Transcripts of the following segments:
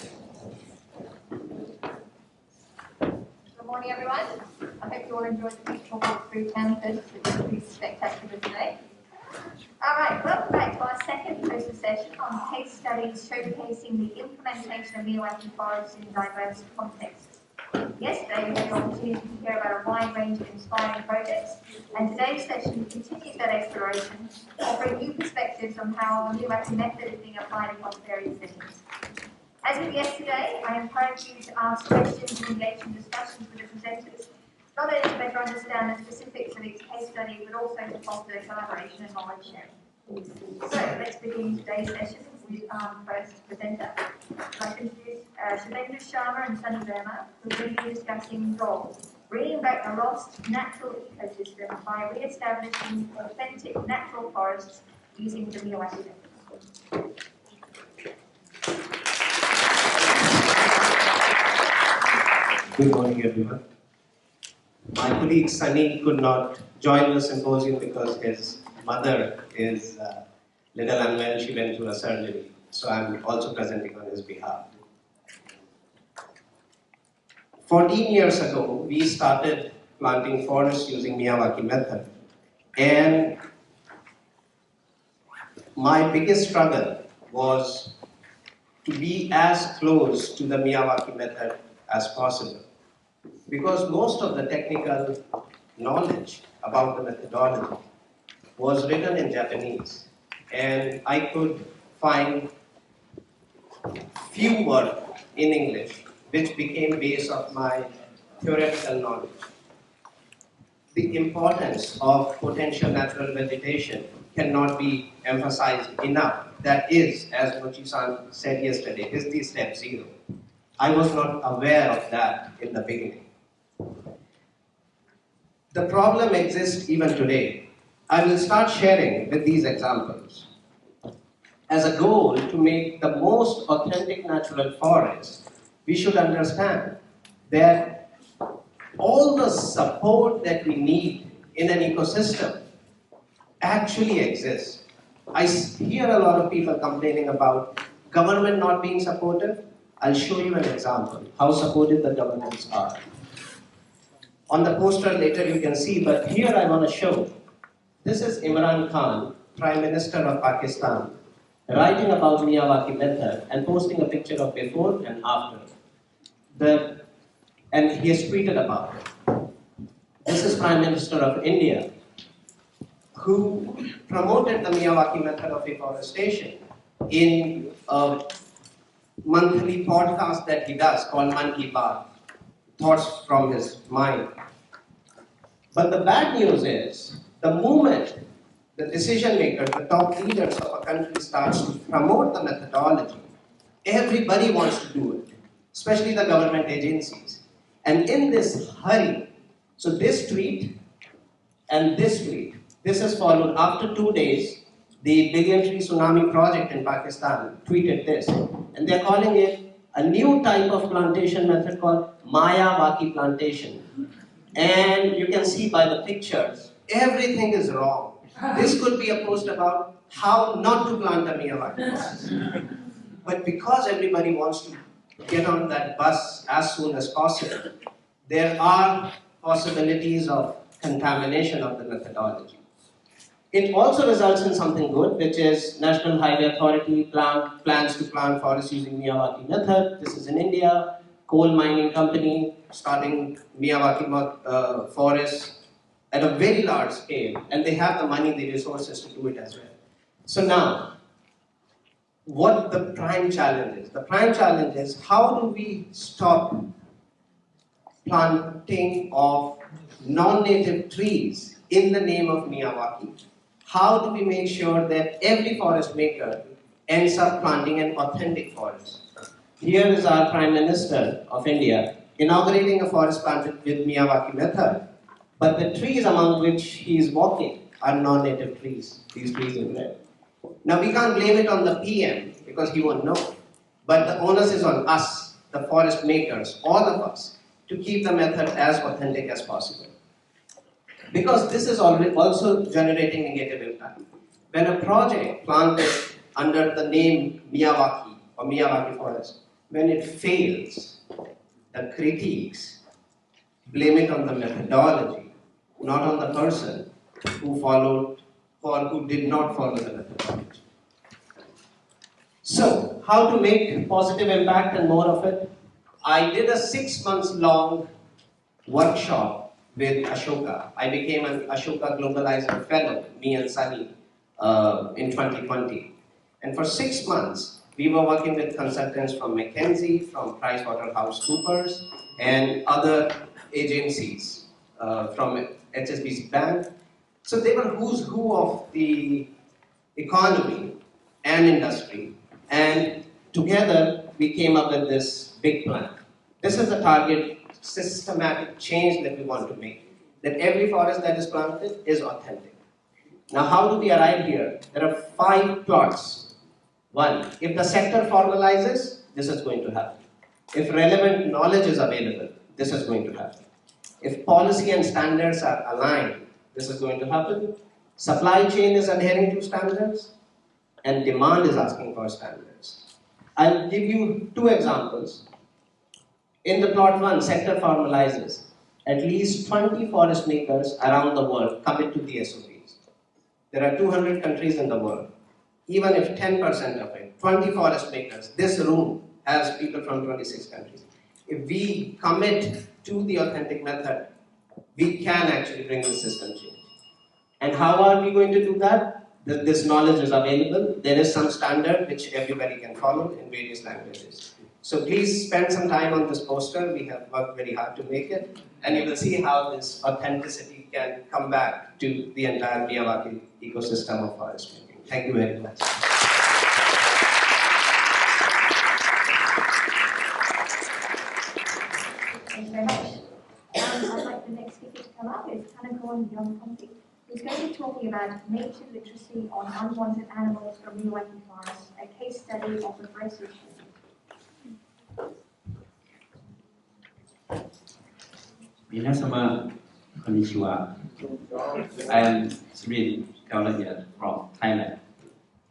Good morning, everyone. I hope you all enjoyed the beautiful walk through campus. It was pretty spectacular today. All right, welcome back to our second poster session on case studies showcasing the implementation of Miyawaki forests in diverse contexts. Yesterday, we had the opportunity to hear about a wide range of inspiring projects, and today's session continues that exploration, offering new perspectives on how the Miyawaki method is being applied across various settings. As with yesterday, I encourage you to ask questions and engage in discussions with the presenters, not only to better understand the specifics of each case study, but also to foster collaboration and knowledge sharing. So let's begin today's session with our first presenter. I'd like to introduce Shubhendu, Sharma and Sunny Verma, who will be discussing GOAL, bringing back a lost natural ecosystem by re-establishing authentic natural forests using the Miyawaki method. Good morning, everyone. My colleague Sunny could not join the symposium because his mother is little unwell. She went through a surgery, so I'm also presenting on his behalf. 14 years ago, we started planting forests using Miyawaki method, and my biggest struggle was to be as close to the Miyawaki method as possible, because most of the technical knowledge about the methodology was written in Japanese, and I could find few work in English, which became base of my theoretical knowledge. The importance of potential natural vegetation cannot be emphasized enough. That is, as Mochi-san said yesterday, is the step zero. I was not aware of that in the beginning. The problem exists even today. I will start sharing with these examples. As a goal to make the most authentic natural forest, we should understand that all the support that we need in an ecosystem actually exists. I hear a lot of people complaining about government not being supportive. I'll show you an example, how supportive the governments are. On the poster later you can see, but here I want to show. This is Imran Khan, Prime Minister of Pakistan, writing about Miyawaki method and posting a picture of before and after. And he has tweeted about it. This is Prime Minister of India, who promoted the Miyawaki method of afforestation in a monthly podcast that he does called Man Ki Baat, thoughts from his mind. But the bad news is, the moment the decision makers, the top leaders of a country starts to promote the methodology, everybody wants to do it, especially the government agencies. And in this hurry, so this tweet and this tweet, this is followed after 2 days. The Billion Tree Tsunami Project in Pakistan tweeted this, and they're calling it a new type of plantation method called Miyawaki plantation. And you can see by the pictures, everything is wrong. This could be a post about how not to plant a Miyawaki. But because everybody wants to get on that bus as soon as possible, there are possibilities of contamination of the methodology. It also results in something good, which is National Highway Authority plans to plant forests using Miyawaki method. This is in India. Coal mining company starting Miyawaki forests at a very large scale, and they have the money, the resources to do it as well. So now, what the prime challenge is? The prime challenge is, how do we stop planting of non-native trees in the name of Miyawaki? How do we make sure that every forest maker ends up planting an authentic forest? Here is our Prime Minister of India inaugurating a forest planted with Miyawaki method, but the trees among which he is walking are non-native trees, these trees in red. Now we can't blame it on the PM because he won't know, but the onus is on us, the forest makers, all of us, to keep the method as authentic as possible. Because this is also generating negative impact. When a project planted under the name Miyawaki or Miyawaki forest when it fails, the critiques blame it on the methodology, not on the person who followed or who did not follow the methodology. So, how to make positive impact and more of it? I did a 6 months long workshop with Ashoka. I became an Ashoka Globalizer Fellow, me and Sunny, in 2020. And for 6 months, we were working with consultants from McKinsey, from PricewaterhouseCoopers, and other agencies from HSBC Bank. So they were who's who of the economy and industry, and together we came up with this big plan. This is the target systematic change that we want to make, that every forest that is planted is authentic. Now, how do we arrive here? There are 5 plots. 1, if the sector formalizes, this is going to happen. If relevant knowledge is available, this is going to happen. If policy and standards are aligned, this is going to happen. Supply chain is adhering to standards, and demand is asking for standards. I'll give you 2 examples. In the plot 1, sector formalizes. At least 20 forest makers around the world commit to the SOPs. There are 200 countries in the world. Even if 10% of it, 20 forest makers, this room has people from 26 countries. If we commit to the authentic method, we can actually bring the system change. And how are we going to do that? This knowledge is available. There is some standard which everybody can follow in various languages. So please spend some time on this poster. We have worked very hard to make it. And you will see how this authenticity can come back to the entire Miyawaki ecosystem of forest making. Thank you very much. Thank you very much. I'd like the next speaker to come up. It's Thanakorn Yodthongdee, who's going to be talking about nature literacy on unwanted animals from Miyawaki Forest, a case study of regressive. Minasama konnichiwa. I am Sirin Kawlaierd from Thailand,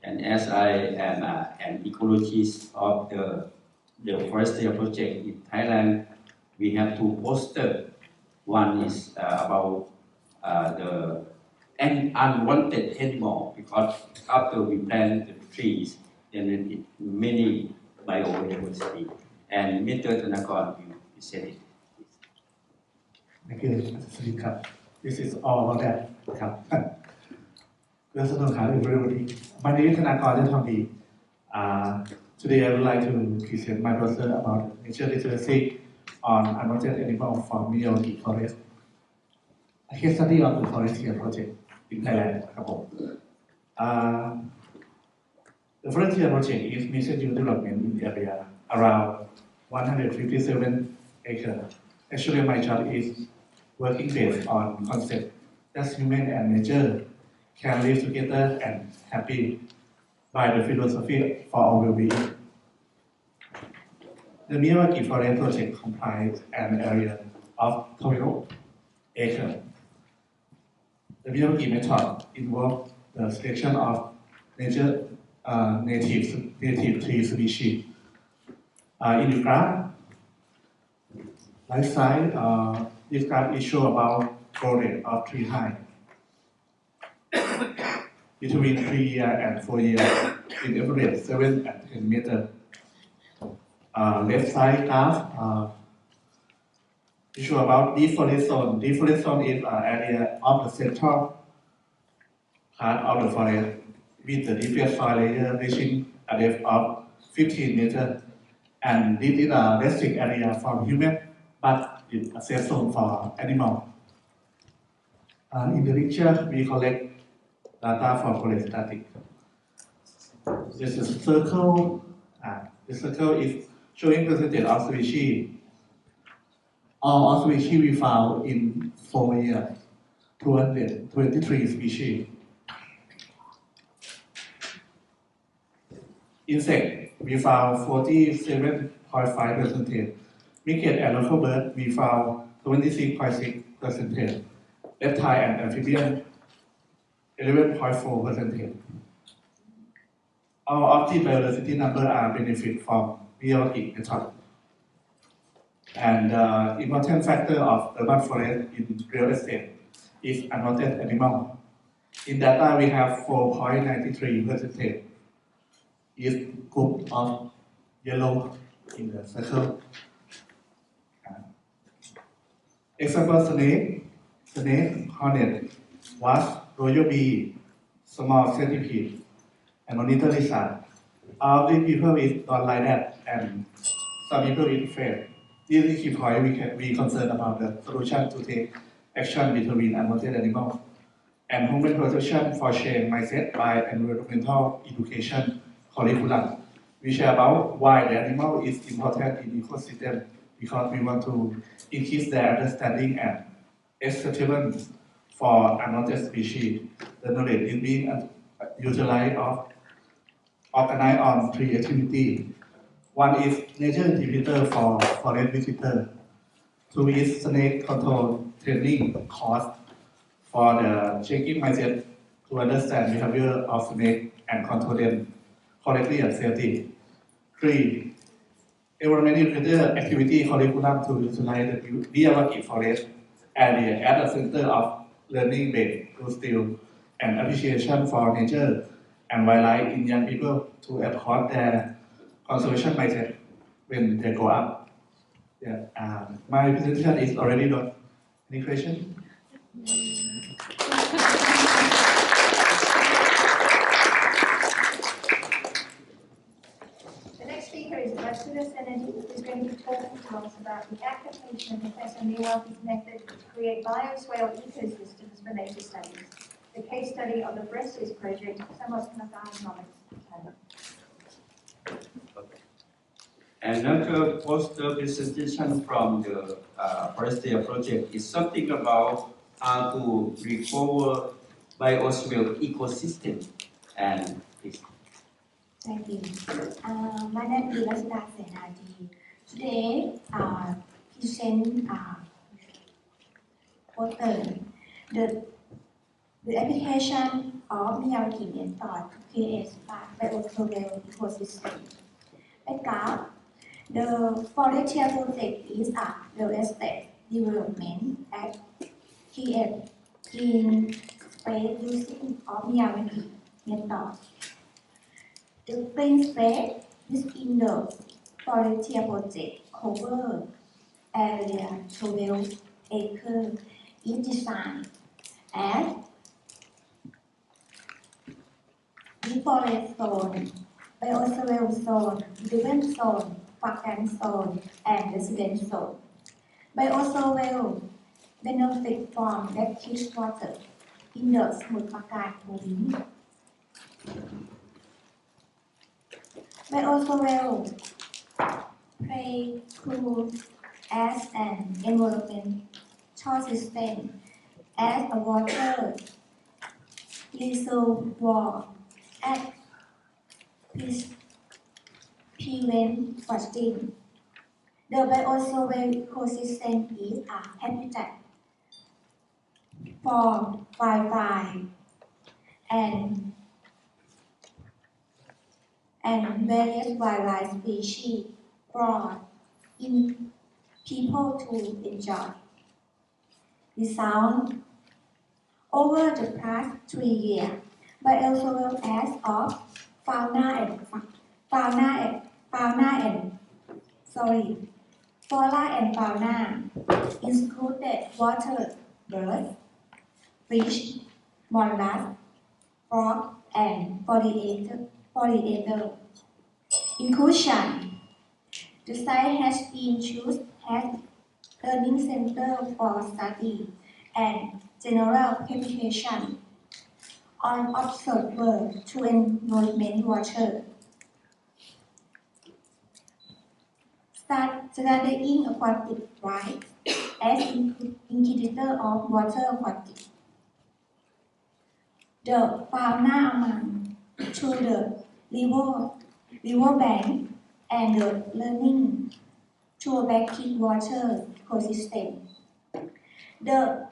and as I am an ecologist of the forestry project in Thailand, we have 2 posters. One is about the unwanted animal, because after we plant the trees, then it many biodiversity. And Mr. Thanakorn will say it. Thank you, Suzuki. This is all about that. Good afternoon, everybody. My name is Thanakorn Yodthongdee. Today I would like to present my poster about nature literacy on unwanted animals from Miyawaki Forest, a case study of the forestry project in Thailand. The forestry project is mission development in the area around 157 acres. Actually, my job is working based on concept that human and nature can live together and happy by the philosophy for our well-being. The Miyawaki Forest project comprises an area of 12 acres. The Miyawaki method involves the selection of native tree species. In the graph, life size, this graph is show about growth rate of tree height between 3 years and 4 years, in average 7 and 10 meters. Left side graph is show about deep forest zone. Deep forest zone is an area of the central part of the forest with the deepest soil layer reaching a depth of 15 meters. And this is a restricted area for human, but it's a safe zone for animal. In the picture, we collect data for forest statistics. This is a circle. The circle is showing percentage of species. All species we found in 4 years, 223 species. Insect, we found 47.5%. Cricket and local bird, we found 26.6%. Reptile and amphibian, 11.4%. All of the biodiversity numbers are benefit from Miyawaki method. And important factor of urban forest in real estate is unwanted animal. In data, we have 4.93% is group of yellow in the circle. Example snake, hornet, wasp, royal bee, small centipede, and monitor lizard. All these people is not like that, and some people is afraid. This is key point we concerned about the solution to take action between unwanted animals. And human protection for change mindset by environmental education curriculum. We share about why the animal is important in ecosystem because we want to increase their understanding and acceptance for unwanted species. The knowledge is being utilized or organized on three activities. One is nature indicator for forest visitor. Two is snake control training course for the checking mindset to understand behavior of snake and control them correctly and safely. Three, environment educator activity curriculum to utilize the Miyawaki Forest area as a center of learning based to skill and appreciation for nature and wildlife in young people to uphold their conservation mindset when they grow up. Yeah, my presentation is already done. Any question? The next speaker is Ratsuda Senadee, who is going to be talking to us about the application of Professor Miyawaki's method to create bioswale ecosystems for nature studies. The case study of the Forests project, Thanakorn. Another poster presentation from the Forestry project is something about how to recover bioswale ecosystem. And please. Thank you. My name is Ratsuda Senadee. Today, present poster the application of Miyawaki method to create bioswale ecosystem. Backup. The Forestry project is a real estate development that create green space using of Miyawaki method. The green space within the Forestry project cover area 12 acres is designed as deforest zone, bioswale zone, urban zone, park zone, and residence zone. Bioswale benefit from brackish water in the Samut Prakan province. Bioswale play role as an environmental system as a water reservoir and prevent flooding. The bioswale ecosystem is a habitat for wildlife and various wildlife species for people to enjoy. Result over the past 3 years, bioswale as of flora and fauna included water birds, fish, mollusks, frog, and pollinator. Inclusion. The site has been chosen as learning center for study and general publication on observer to environment water. Studying aquatic life as indicator of water aquatic. The fauna among to the river bank and the learning to a brackish water ecosystem. The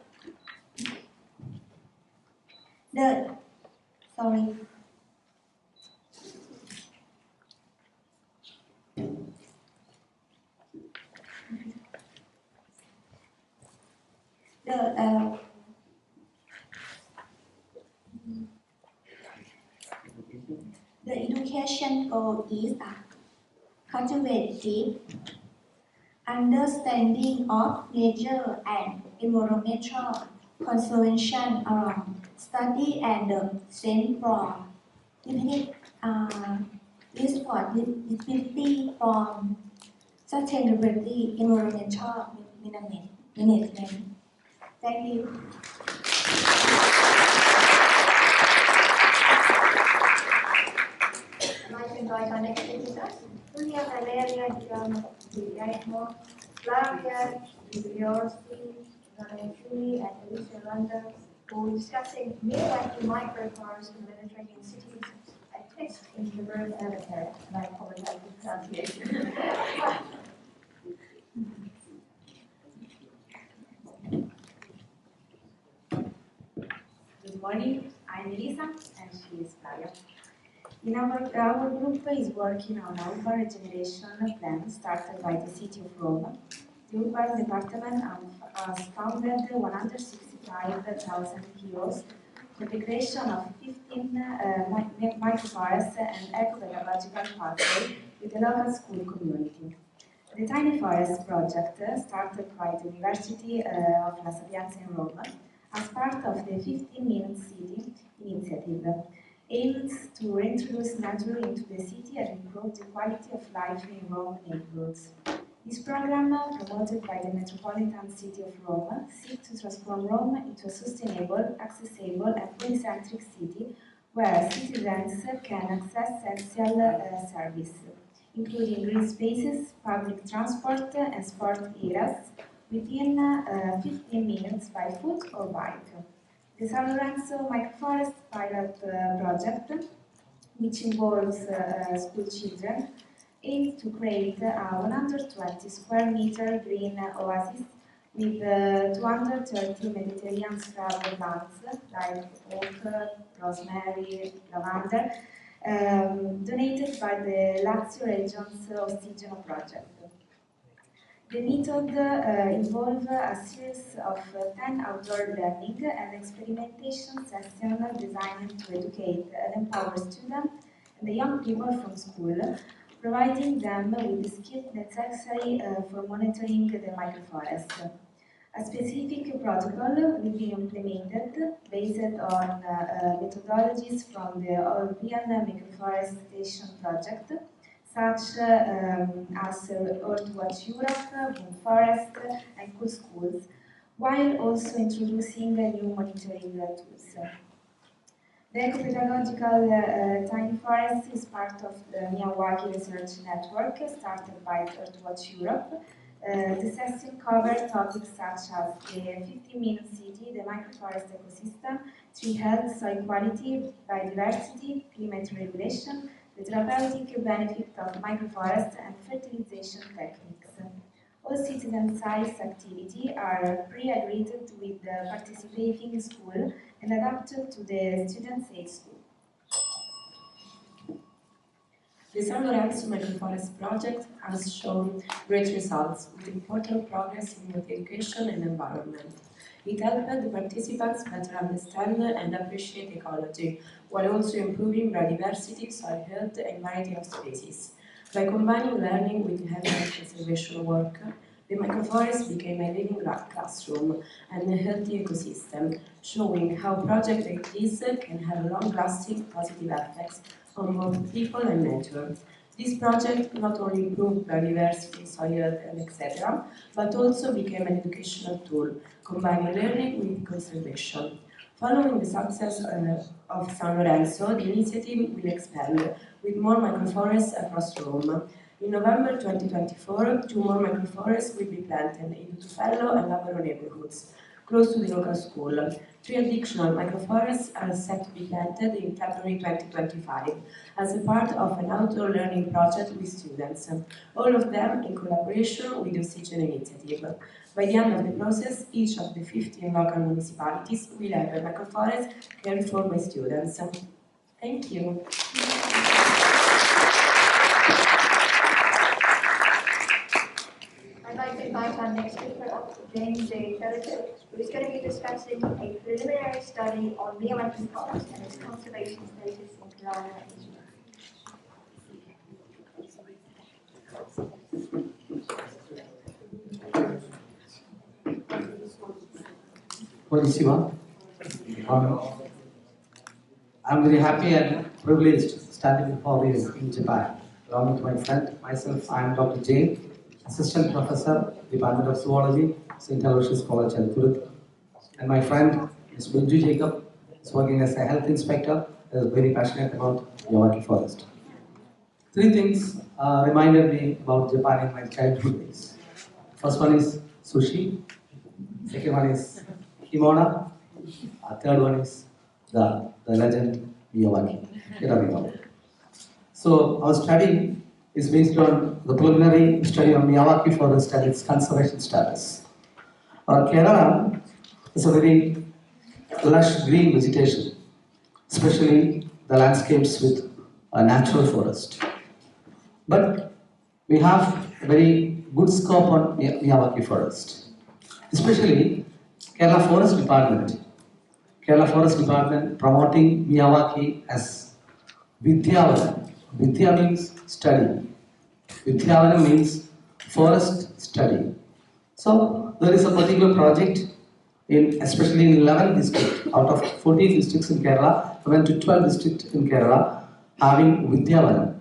The education goal is cultivate deep understanding of nature and environmental conservation around study and sense for limited responsibility from sustainability environmental management. Thank you. I'd like to invite our next speaker, Valeria, Guillermo, Flavia, Migliorisi, Ramazzini, and Elisa, who will be discussing Miyawaki microforests in the Mediterranean cities, a test in the bird habitat, and I apologize for the pronunciation. Good morning, I'm Elisa and she is Flavia. Our group is working on an urban regeneration plan started by the city of Rome. The urban department has founded 165,000 euros for the creation of 15 microforests and eco-pedagogical pathway with the local school community. The Tiny Forest project, started by the University of La Sapienza in Rome, as part of the 15 Million City initiative, aims to reintroduce nature into the city and improve the quality of life in Rome neighborhoods. This program, promoted by the Metropolitan City of Rome, seeks to transform Rome into a sustainable, accessible and polycentric city where citizens can access essential services, including green spaces, public transport and sport areas, within 15 minutes by foot or bike. The San Lorenzo Microforest pilot project, which involves school children, aims to create a 120 square meter green oasis with 230 Mediterranean shrub plants like oak, rosemary, lavender, donated by the Lazio region's Ostigeno project. The method involves a series of 10 outdoor learning and experimentation sessions designed to educate and empower students and the young people from school, providing them with the skills necessary for monitoring the microforest. A specific protocol will be implemented based on methodologies from the European Microforestation Project, such as Earthwatch Europe, Boom Forest, and Cool Schools, while also introducing new monitoring tools. The eco-pedagogical Tiny Forest is part of the Miyawaki Research Network, started by Earthwatch Europe. The session covered topics such as the 50 Million City, the microforest ecosystem, tree health, soil quality, biodiversity, climate regulation, the therapeutic benefit of microforests and fertilization techniques. All citizen-sized activities are pre-agreed with the participating school and adapted to the students' age group. The San Lorenzo Microforest project has shown great results with important progress in both education and environment. It helped the participants better understand and appreciate ecology, while also improving biodiversity, soil health, and variety of species. By combining learning with habitat conservation work, the microforest became a living classroom and a healthy ecosystem, showing how projects like this can have long-lasting positive effects on both people and nature. This project not only improved biodiversity, soil health, and etc., but also became an educational tool, combining learning with conservation. Following the success of San Lorenzo, the initiative will expand with more microforests across Rome. In November 2024, 2 more microforests will be planted in Tufello and Lavoro neighborhoods, close to the local school. 3 additional microforests are set to be planted in February 2025 as a part of an outdoor learning project with students, all of them in collaboration with the Oxygen Initiative. By the end of the process, each of the 15 local municipalities will have a microforest cared for by students. Thank you. I'd like to invite our next speaker up, Jain Therattil, who is going to be discussing a preliminary study on Miyawaki Forest and its conservation status in Kerala. Konnichiwa. I'm very happy and privileged standing before you in Japan. Along with my friend, myself, I am Dr. Jain, Assistant Professor, Department of Zoology, St. Aloysius College, Therattil. And my friend, Ms. Binju Jacob, is working as a health inspector, is very passionate about Miyawaki Forest. Three things reminded me about Japan in my childhood days. First one is sushi, second one is kimono, third one is the legend Miyawaki. So our study is based on the preliminary study on Miyawaki Forest and its conservation status. Kerala is a very lush green vegetation, especially the landscapes with a natural forest. But we have a very good scope on Miyawaki Forest, especially Kerala Forest Department. Kerala Forest Department promoting Miyawaki as Vidyavanam. Vidya means study. Vidyavanam means forest study. So there is a particular project especially in 11 districts out of 14 districts in Kerala, we went to 12 districts in Kerala having Vidyavanam.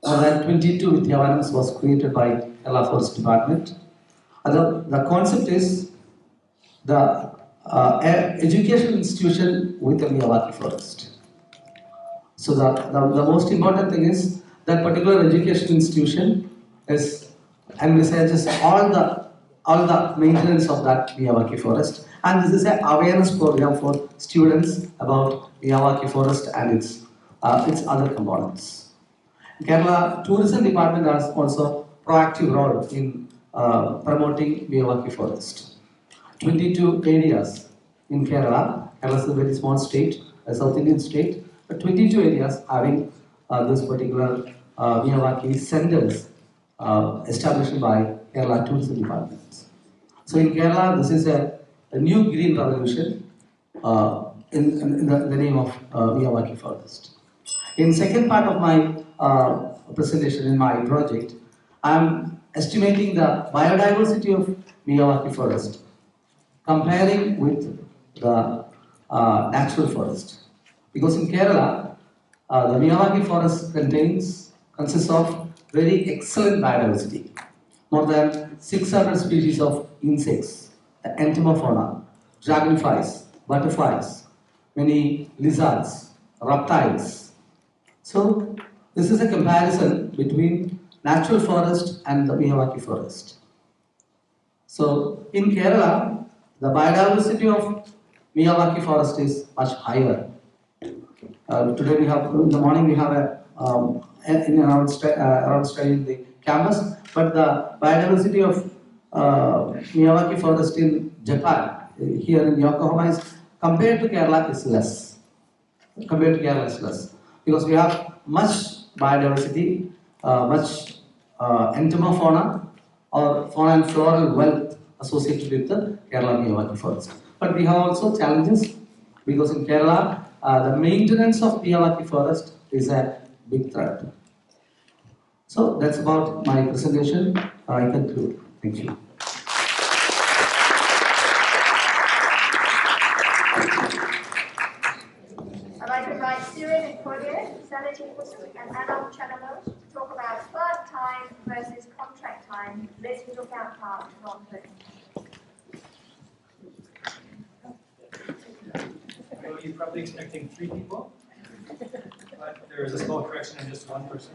More than 22 Vidyavanams was created by Kerala Forest Department. The concept is the educational institution with a Miyawaki forest. So the most important thing is that particular education institution envisages all the maintenance of that Miyawaki forest, and this is an awareness program for students about Miyawaki forest and its other components. Kerala Tourism Department has also proactive role in promoting Miyawaki forest. 22 areas in Kerala. Kerala is a very small state, a South Indian state, but 22 areas having this particular Miyawaki centers established by Kerala Tourism Department. So in Kerala, this is a new green revolution in the name of Miyawaki Forest. In second part of my presentation in my project, I am estimating the biodiversity of Miyawaki Forest, comparing with the natural forest. Because in Kerala, the Miyawaki Forest consists of very excellent biodiversity. More than 600 species of insects, entomofauna, dragonflies, butterflies, many lizards, reptiles. So this is a comparison between natural forest and the Miyawaki forest. So in Kerala, the biodiversity of Miyawaki forest is much higher. Today we have, in the morning we have around studying the campus, but the biodiversity of Miyawaki forest in Japan, here in Yokohama, is compared to Kerala is less. Because we have much biodiversity, much entomofauna or fauna and floral wealth associated with the Kerala Miyawaki forest. But we have also challenges, because in Kerala, the maintenance of Miyawaki forest is a big threat. So that's about my presentation. I conclude. Thank you. I'd like to invite Sirin and Kawlaierd, Senadee and adult channelers to talk about plant time versus contract time. Let's look out part from the Well, you're probably expecting 3 people, but there is a small correction in just 1 person.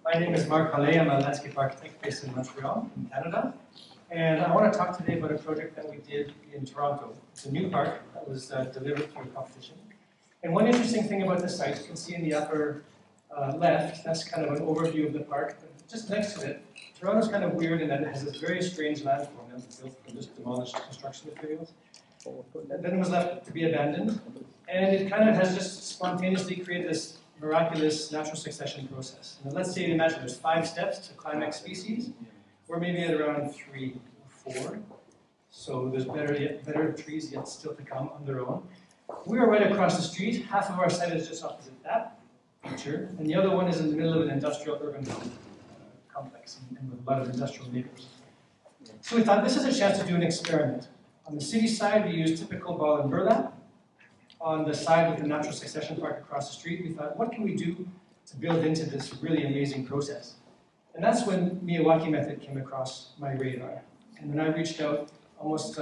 My name is Marc. Hallé. I'm a landscape architect based in Montreal, in Canada. And I want to talk today about a project that we did in Toronto. It's a new park that was delivered through a competition. And one interesting thing about the site, you can see in the upper left, that's kind of an overview of the park. But just next to it, Toronto's kind of weird in that it has this very strange landform that was built from just demolished construction materials. Then it was left to be abandoned, and it kind of has just spontaneously created this miraculous natural succession process. Now let's say, imagine there's 5 steps to climax species. We're maybe at around 3 or 4. So there's better trees yet still to come on their own. We are right across the street. Half of our site is just opposite that feature, and the other one is in the middle of an industrial urban complex and with a lot of industrial neighbors. So we thought this is a chance to do an experiment. On the city side, we used typical ball and burlap. On the side with the natural succession park across the street, we thought, what can we do to build into this really amazing process? And that's when Miyawaki method came across my radar. And when I reached out, almost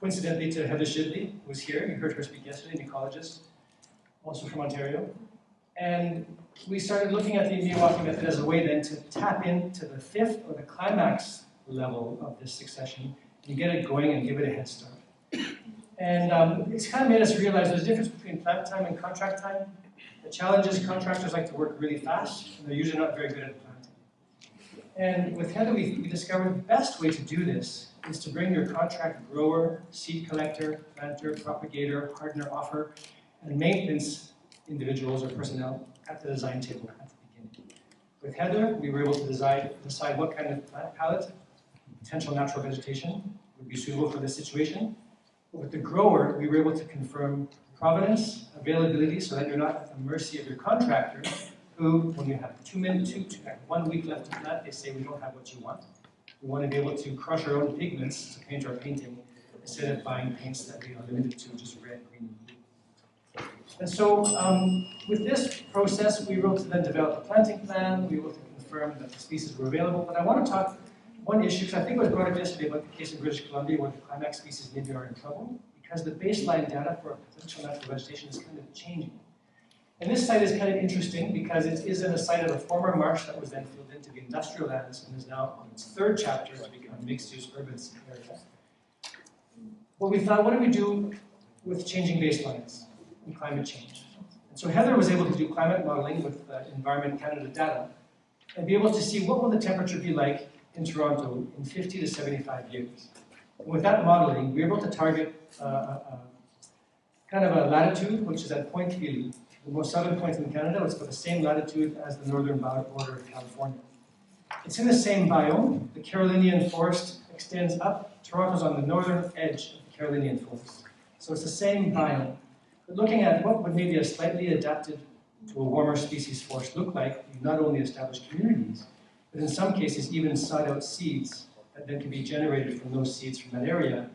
coincidentally, to Heather Shidley, who was here. You heard her speak yesterday, an ecologist, also from Ontario. And we started looking at the Miyawaki method as a way then to tap into the 5th or the climax level of this succession and get it going and give it a head start. And it's kind of made us realize there's a difference between plant time and contract time. The challenge is contractors like to work really fast, and they're usually not very good at planting. And with Heather, we discovered the best way to do this is to bring your contract grower, seed collector, planter, propagator, hardener, offer, and maintenance individuals or personnel at the design table at the beginning. With Heather, we were able to decide what kind of plant palette, potential natural vegetation would be suitable for this situation. But with the grower, we were able to confirm provenance, availability, so that you're not at the mercy of your contractor, who, when you have 1 week left to plant, they say, we don't have what you want. We want to be able to crush our own pigments to paint our painting, instead of buying paints that we are limited to just red, green, and blue. And so with this process, we were able to then develop a planting plan. We were able to confirm that the species were available. But I want to talk one issue, because I think it was brought up yesterday about the case in British Columbia where the climax species maybe are in trouble, because the baseline data for potential natural vegetation is kind of changing. And this site is kind of interesting because it is in a site of a former marsh that was then filled into the industrial lands and is now on its 3rd chapter to become mixed-use urban area. But we thought, what do we do with changing baselines and climate change? And so Heather was able to do climate modeling with Environment Canada data and be able to see what will the temperature be like in Toronto in 50 to 75 years. And with that modeling, we were able to target kind of a latitude, which is at Point Pelee, the most southern point in Canada. It's got the same latitude as the northern border of California. It's in the same biome. The Carolinian forest extends up. Toronto's on the northern edge of the Carolinian forest. So it's the same biome. We're looking at what would maybe a slightly adapted to a warmer species forest look like. You not only establish communities, but in some cases even sod out seeds that then can be generated from those seeds from that area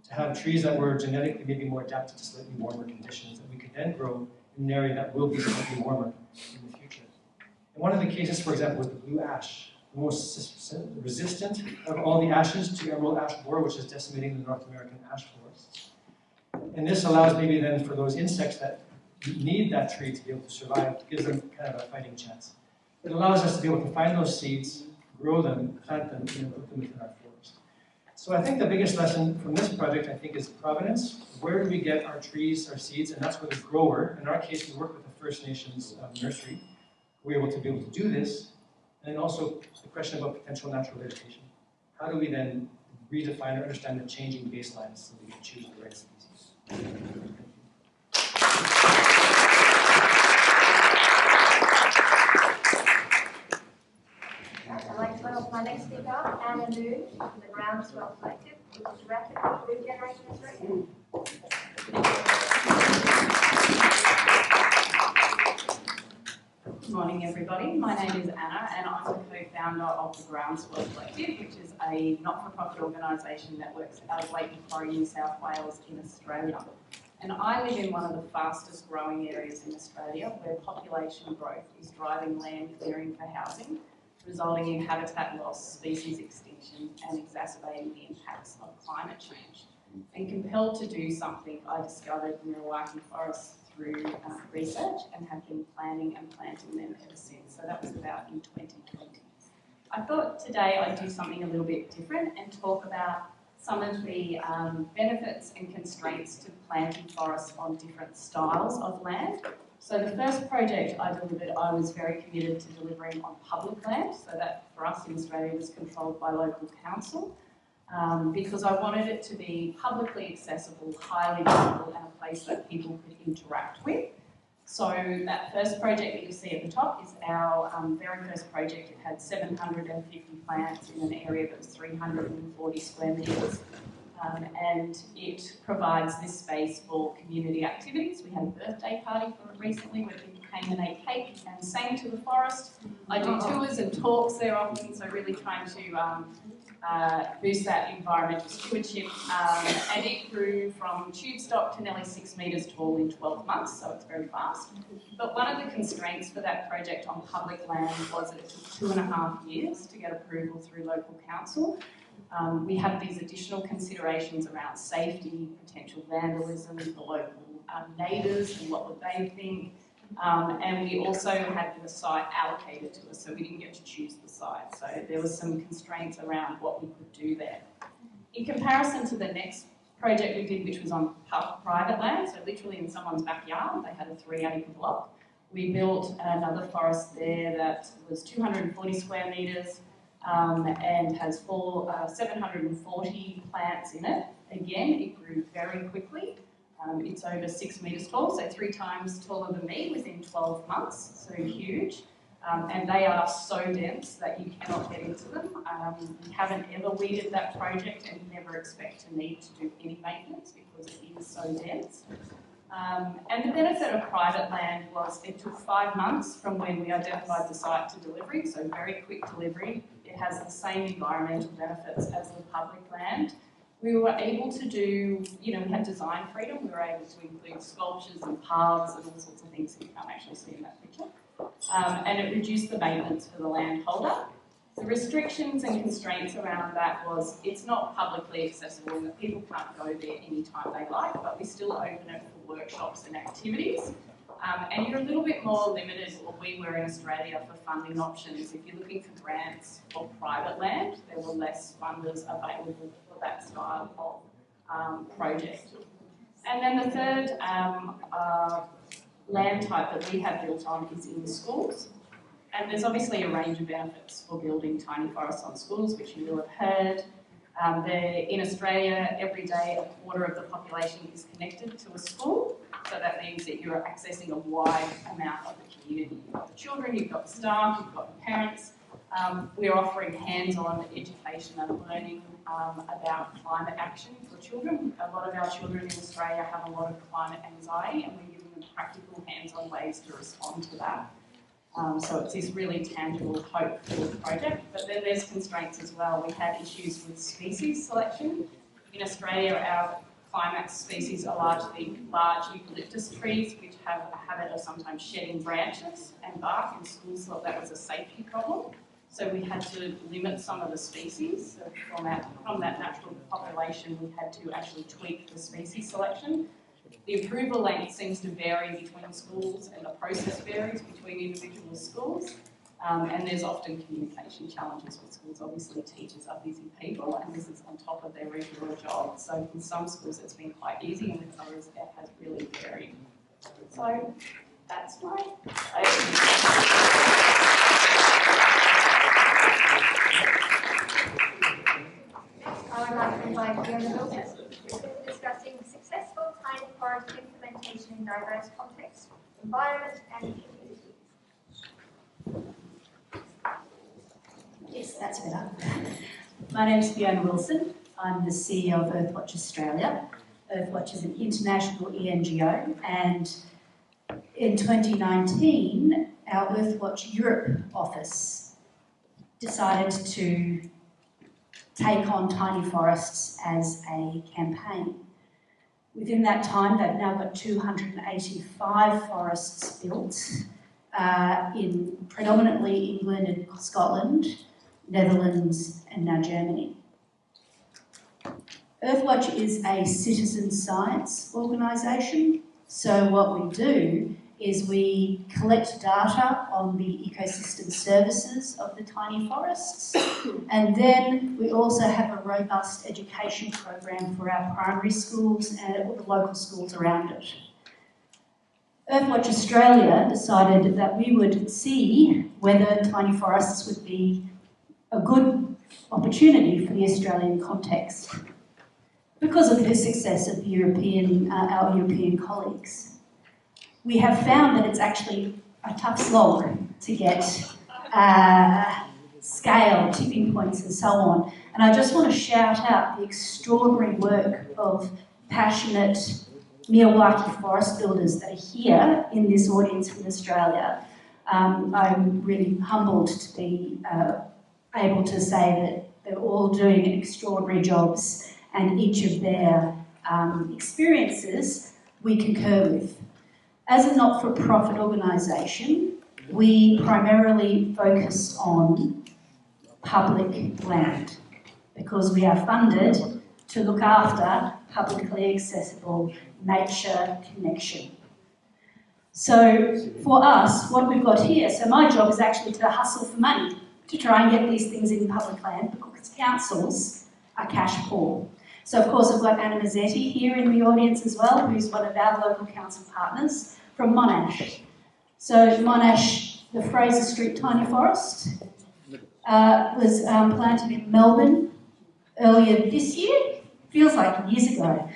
to have trees that were genetically maybe more adapted to slightly warmer conditions that we could then grow in an area that will be slightly warmer in the future. And one of the cases, for example, was the blue ash, the most resistant of all the ashes to emerald ash borer, which is decimating the North American ash forests. And this allows maybe then for those insects that need that tree to be able to survive, gives them kind of a fighting chance. It allows us to be able to find those seeds, grow them, plant them, and put them within our forest. So I think the biggest lesson from this project, I think, is provenance. Where do we get our trees, our seeds? And that's where the grower, in our case, we work with the First Nations nursery. We're able to do this. And then also the question about potential natural vegetation. How do we then redefine or understand the changing baselines so we can choose the right species? I'd like to welcome my next speaker, Anna Moon, from the Groundswell Collective, which is rapidly regenerating this region. Good morning, everybody. My name is Anna, and I'm the co-founder of the Groundswell Collective, which is a not-for-profit organisation that works out of Lake Macquarie, New South Wales in Australia. And I live in one of the fastest growing areas in Australia where population growth is driving land clearing for housing, resulting in habitat loss, species extinction, and exacerbating the impacts of climate change. And compelled to do something, I discovered Miyawaki Forest through research and have been planning and planting them ever since. So that was about in 2020. I thought today I'd do something a little bit different and talk about some of the benefits and constraints to planting forests on different styles of land. So the first project I delivered, I was very committed to delivering on public land, so that for us in Australia was controlled by local council, because I wanted it to be publicly accessible, highly visible, and a place that people could interact with. So that first project that you see at the top is our very first project. It had 750 plants in an area that was 340 square metres. And it provides this space for community activities. We had a birthday party for it recently where people came and ate cake and sang to the forest. I do tours and talks there often, so really trying to boost that environmental stewardship. And it grew from tube stock to nearly 6 metres tall in 12 months, so it's very fast. But one of the constraints for that project on public land was it took 2.5 years to get approval through local council. We have these additional considerations around safety, potential vandalism, the local neighbours and what would they think. And we also had the site allocated to us, so we didn't get to choose the site. So there was some constraints around what we could do there. In comparison to the next project we did, which was on private land, so literally in someone's backyard, they had a 3-acre block. We built another forest there that was 240 square metres, and has 740 plants in it. Again, it grew very quickly. It's over 6 metres tall, so 3 times taller than me within 12 months, so huge. And they are so dense that you cannot get into them. We haven't ever weeded that project and never expect to need to do any maintenance because it is so dense. And the benefit of private land was it took 5 months from when we identified the site to delivery, so very quick delivery. It has the same environmental benefits as the public land. We were able to do, we had design freedom. We were able to include sculptures and paths and all sorts of things that you can't actually see in that picture. And it reduced the maintenance for the landholder. The restrictions and constraints around that was it's not publicly accessible and that people can't go there anytime they like, but we still open it for workshops and activities. And you're a little bit more limited, or we were in Australia, for funding options. If you're looking for grants for private land, there were less funders available for that style of project. And then the third land type that we have built on is in schools. And there's obviously a range of benefits for building tiny forests on schools, which you will have heard. In Australia, every day, 1/4 of the population is connected to a school. So that means that you're accessing a wide amount of the community. You've got the children, you've got the staff, you've got the parents. We're offering hands-on education and learning about climate action for children. A lot of our children in Australia have a lot of climate anxiety, and we're giving them practical hands-on ways to respond to that. So it's this really tangible hope for the project. But then there's constraints as well. We had issues with species selection. In Australia, our climax species are largely large eucalyptus trees, which have a habit of sometimes shedding branches and bark, and schools thought that was a safety problem. So we had to limit some of the species. So from that natural population, we had to actually tweak the species selection. The approval length seems to vary between schools, and the process varies between individual schools. And there's often communication challenges with schools. Obviously, teachers are busy people, and this is on top of their regular job. So in some schools, it's been quite easy, and with others, it has really varied. So that's my I would like to invite Fiona Wilson, discussing successful tiny forest implementation in diverse contexts, environment and community. Yes, that's better. My name is Fiona Wilson. I'm the CEO of Earthwatch Australia. Earthwatch is an international ENGO, and in 2019, our Earthwatch Europe office decided to take on tiny forests as a campaign. Within that time, they've now got 285 forests built in predominantly England and Scotland, Netherlands, and now Germany. Earthwatch is a citizen science organisation, so what we do is we collect data on the ecosystem services of the tiny forests, and then we also have a robust education program for our primary schools and all the local schools around it. Earthwatch Australia decided that we would see whether tiny forests would be a good opportunity for the Australian context because of the success of our European colleagues. we have found that it's actually a tough slog to get scale, tipping points and so on. And I just want to shout out the extraordinary work of passionate Miyawaki forest builders that are here in this audience in Australia. I'm really humbled to be able to say that they're all doing extraordinary jobs, and each of their experiences we concur with. As a not-for-profit organisation, we primarily focus on public land because we are funded to look after publicly accessible nature connection. So for us, what we've got here, so my job is actually to hustle for money to try and get these things in public land because councils are cash poor. So of course I've got Anna Mazzetti here in the audience as well, who's one of our local council partners from Monash. So Monash, the Fraser Street Tiny Forest, was planted in Melbourne earlier this year. Feels like years ago.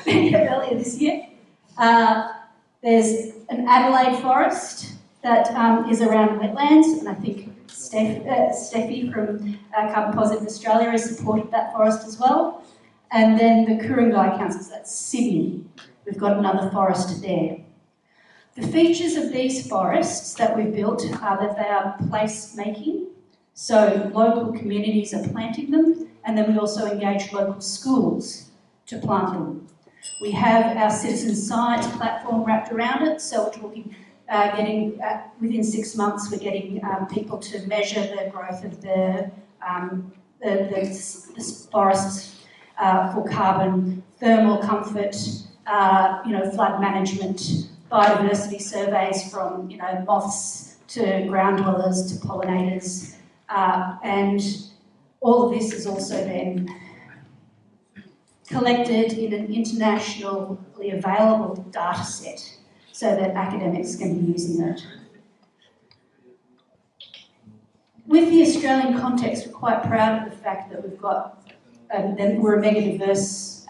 Earlier this year. There's an Adelaide forest that is around wetlands, and I think Steffi from Carbon Positive Australia has supported that forest as well. And then the Ku-ring-gai councils, that's Sydney. We've got another forest there. The features of these forests that we've built are that they are place-making, so local communities are planting them, and then we also engage local schools to plant them. We have our citizen science platform wrapped around it, so we're talking, within 6 months we're getting people to measure the growth of the forests for carbon, thermal comfort, flood management, biodiversity surveys from moths to ground dwellers to pollinators, and all of this is also then collected in an internationally available data set so that academics can be using it. With the Australian context, we're quite proud of the fact that we've got, we're a mega diverse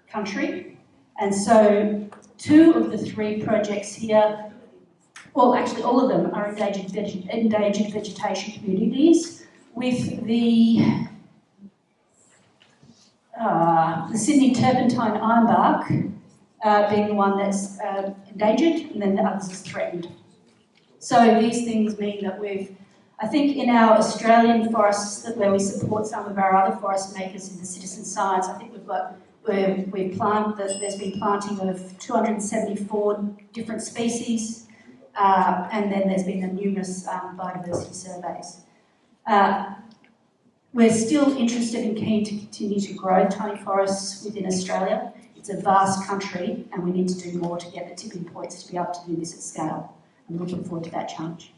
country, and so 2 of the 3 projects here, well actually all of them are endangered vegetation communities, with the Sydney turpentine ironbark being the one that's endangered, and then the others is threatened. So these things mean that I think in our Australian forests, where we support some of our other forest makers in the citizen science, I think there's been planting of 274 different species, and then there's been numerous biodiversity surveys. We're still interested and keen to continue to grow tiny forests within Australia. It's a vast country, and we need to do more to get the tipping points to be able to do this at scale. I'm looking forward to that challenge.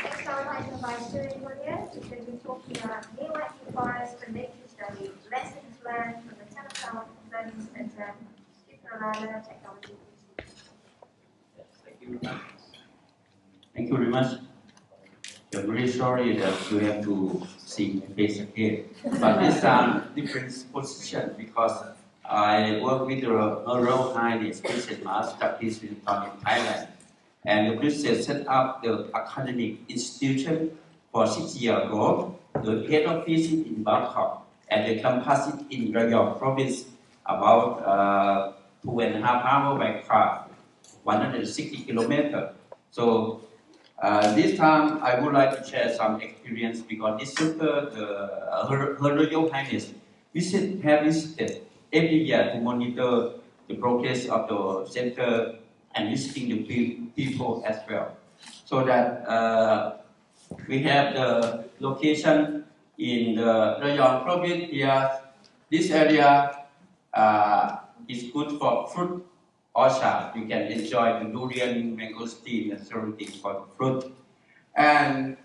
Next, I would like to invite Sirin who's going to be talking about Miyawaki Forest and nature study, lessons learned from the Thanakorn Learning Centre, Dr.Muralee Technology. Thank you very much. Thank you very much. I'm really sorry that you have to see my face again. But this different position because I work with the Royal Highness Princess Marc in Thailand. And the princess set up the academic institution for 6 years ago. The head office in Bangkok and the campus in Riyadh province about 2.5 hours by car, 160 kilometers. So this time I would like to share some experience because this center, Her Royal Highness have visited every year to monitor the progress of the center and visiting the people as well. So that we have the location in the Riyadh province here. This area is good for fruit orchard. You can enjoy the durian, mangosteen, and everything for the fruit. And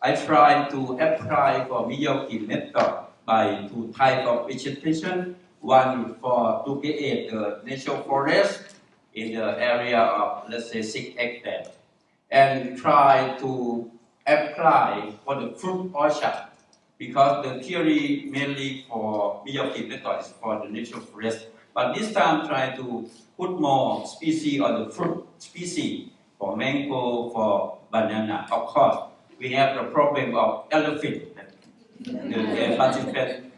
I try to apply for Miyawaki method by 2 types of vegetation. One to create the natural forest in the area of, let's say, 6 hectares, and try to apply for the fruit orchard because the theory mainly for Miyawaki method is for the natural forest. But this time try to put more species on the fruit species for mango, for banana. Of course, we have the problem of elephant. The participants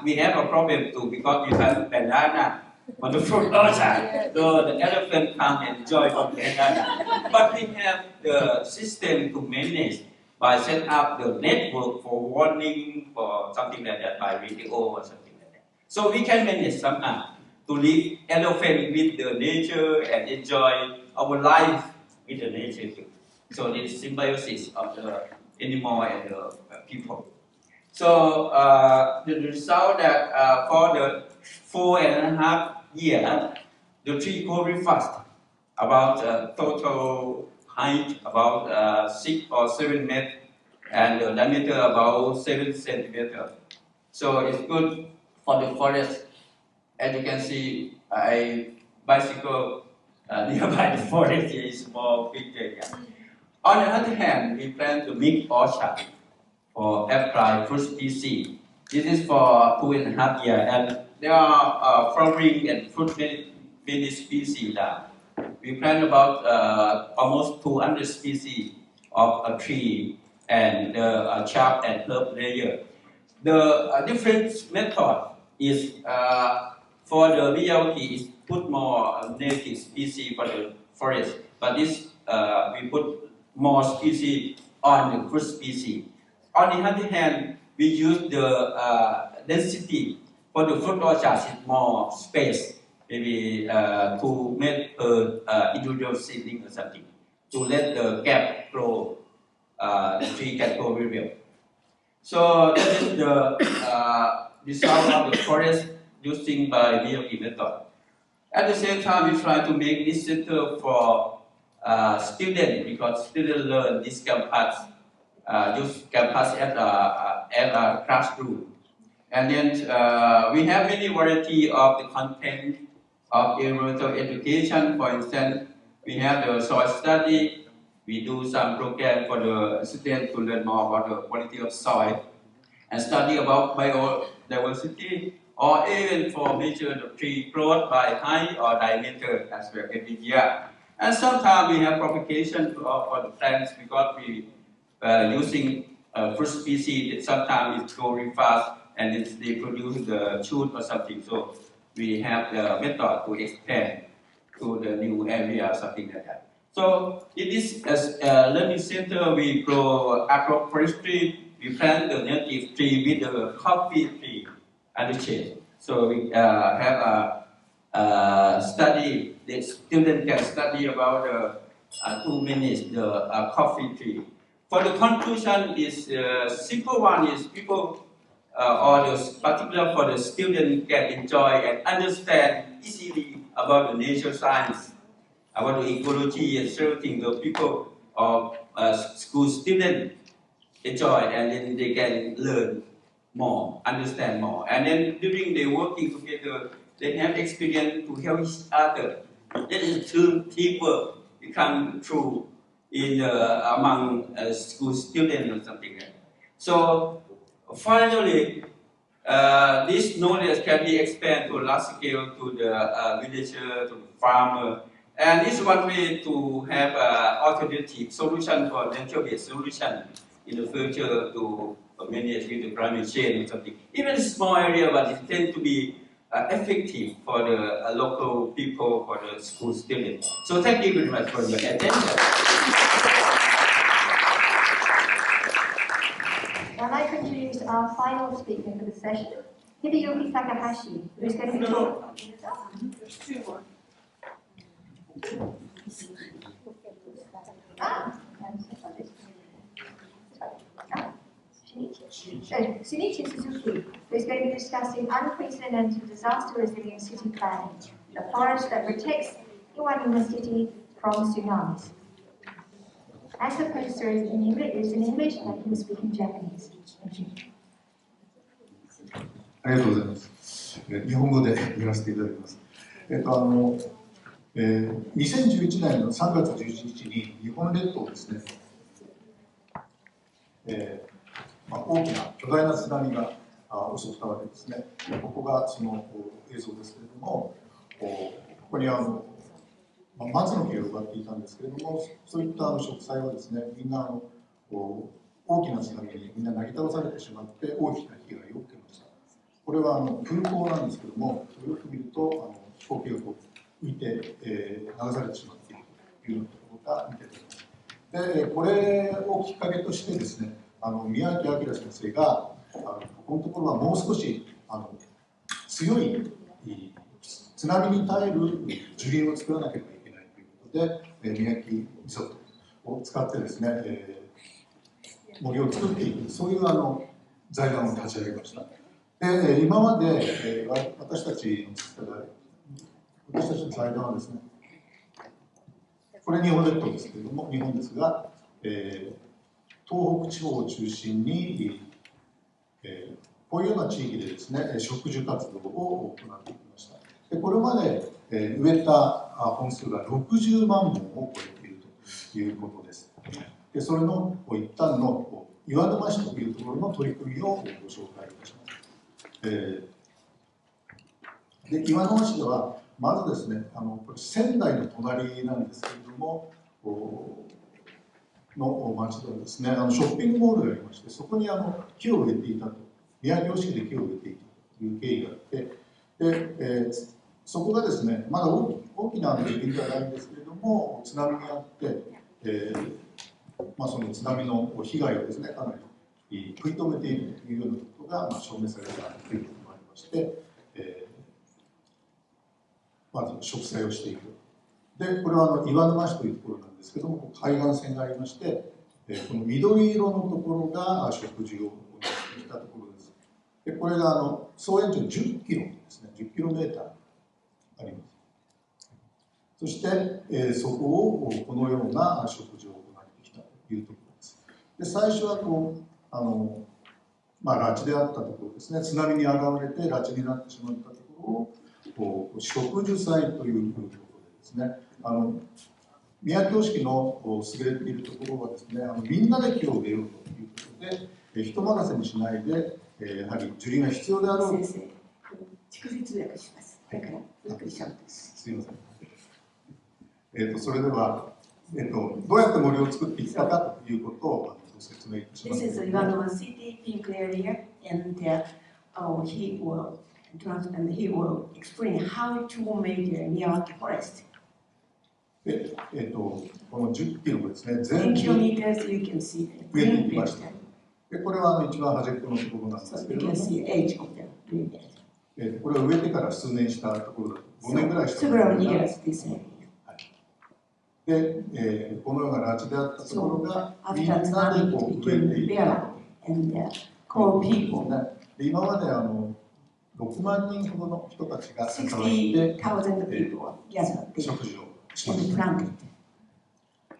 we have a problem too because we have banana on the fruit outside. So the elephant come and enjoy from banana. But we have the system to manage by setting up the network for warning, for something like that, by radio or something like that. So we can manage somehow to live elephant with the nature and enjoy our life with the nature too. So it's symbiosis of the animal and the people. So the result that for the 4.5 years, the tree grow very fast, about total height about 6 or 7 meters, and the diameter about 7 centimeters. So it's good for the forest. As you can see, I bicycle nearby the forest here is more bigger. Yeah. On the other hand, we plan to make orchard for apply fruit species. This is for 2.5 years, and there are flowering and fruit many species now. We plant about almost 200 species of a tree and the shrub and herb layer. The different method is for the Miyawaki is put more native species for the forest, but this we put more species on the fruit species. On the other hand, we use the density for the fruit orchards is more space, maybe 2 meters per individual seedling or something, to let the gap grow, the tree can grow very well. So that is the result of the forest using by Miyawaki method. At the same time, we try to make this center for students, because students learn this campus. Use campus as a classroom. And then we have many variety of the content of environmental education. For instance, we have the soil study. We do some program for the students to learn more about the quality of soil and study about biodiversity, or even for measure the tree growth by height or diameter as well every year. And sometimes we have propagation for the plants, because we using fruit species, sometimes it's growing fast and they produce the shoot or something. So we have the method to expand to the new area or something like that. So in this learning center, we grow agroforestry. We plant the native tree with the coffee tree and the shade. So we have a study. The student can study about 2 minutes the coffee tree. For the conclusion is simple one is people or the particular for the student can enjoy and understand easily about the nature science, about the ecology and everything. The people or school students enjoy, and then they can learn more, understand more, and then during they working together, they have experience to help each other. That is teamwork become true in among school students or something like that. So finally, this knowledge can be expanded to large scale to the villager, to the farmer, and it's one way to have alternative solution for nature-based solution in the future to manage with the climate change or something. Even a small area, but it tends to be effective for the local people, for the school students. So thank you very much for your attention. I'd like to introduce our final speaker for the session, Hideyuki Takahashi, who's going to be talking. There's 2 more. Shinichi Suzuki, who's going to be discussing unprecedented disaster resilient city planning, the forest that protects Iwanima City from tsunamis. As the poster is in English, but he will speak in Japanese. Thank you. ありがとうございます。日本語で言わせていただきます。2011年の3月11日に日本列島ですね、大きな巨大な津波が襲ったわけですね。ここがその映像ですけれども、ここに松の木が植わっていたんですけれども、そういった植栽はですね、みんな大きな津波にみんななぎ倒されてしまって大きな被害を受けました。これは空港なんですけども、よく見ると飛行機がこう浮いて、流されてしまっているというようなところが見て取れます。で、これをきっかけとしてですね、宮脇明先生がここのところはもう少し強い津波に耐える樹林を作らなければいけないということで、宮脇ミソットを使ってですね、森を作っていく、そういう財団を立ち上げました。で、今まで私たちの財団はですね、これ日本列島ですけれども、日本ですが、東北地方を中心に、こういうような地域でですね、植樹活動を行ってきました。で、これまで、植えた本数が60万本を超えているということです。で、それの一旦の岩沼市というところの取り組みをご紹介いたします。で、岩沼市では、まずですね、これ仙台の隣なんですけれども、の町ではですね、ショッピングモールがありまして、そこに木を植えていたと、宮城式で木を植えていたという経緯があって、で、そこがですね、まだ大きな地震ではないんですけれども、津波にあって、その津波の被害をですね、かなり食い止めているというようなことが証明されたということもありまして、まず植栽をしていく。で、これは岩沼市というところなんですけども、海岸線がありまして、この緑色のところが植樹を行ってきたところです。で、これが総延長10キロですね、10キロメーターあります。そして、そこをこのような植樹を行ってきたというところです。で、最初はこう拉致であったところですね、津波に現れて拉致になってしまったところを植樹祭ということでですね、宮京式の優れているところはですね、みんなで木を植えようということで、人任せにしないで、やはり樹林が必要であろう。先生、蓄説訳します。だから、ゆっくりしゃべって。すみません。それでは、どうやって森を作っていったかということをご説明いたします。This is Ivanova city, pink area, and he will explain how to make a Miyawaki forest. で、この10キロですね、全部植えていきました。で、これは一番端っこのところなんですけれども、これを植えてから数年したところだと、5年ぐらいしたところですね。で、このような拉致であったところが、みんなでこう植えていった。で、今まで6万人ほどの人たちが関わって植樹をしました。は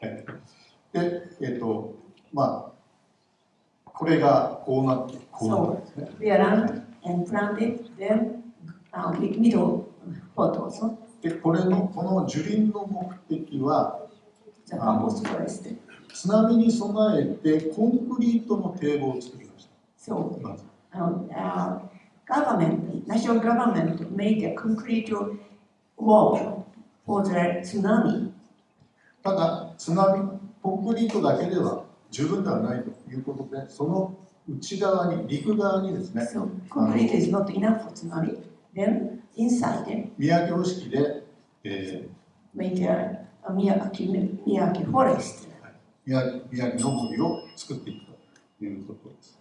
い、で、これがこうなって、こうなってですね。で、この樹林の目的は、津波に備えてコンクリートの堤防を作りました。まずnational government made a concrete wall for the tsunami. ただ、コンクリートだけでは十分ではないということで、その内側に、陸側にですね、concrete is not enough for tsunami. Then inside, 宮城式で、make a Miyawaki forest. 宮城の森を作っていくということです。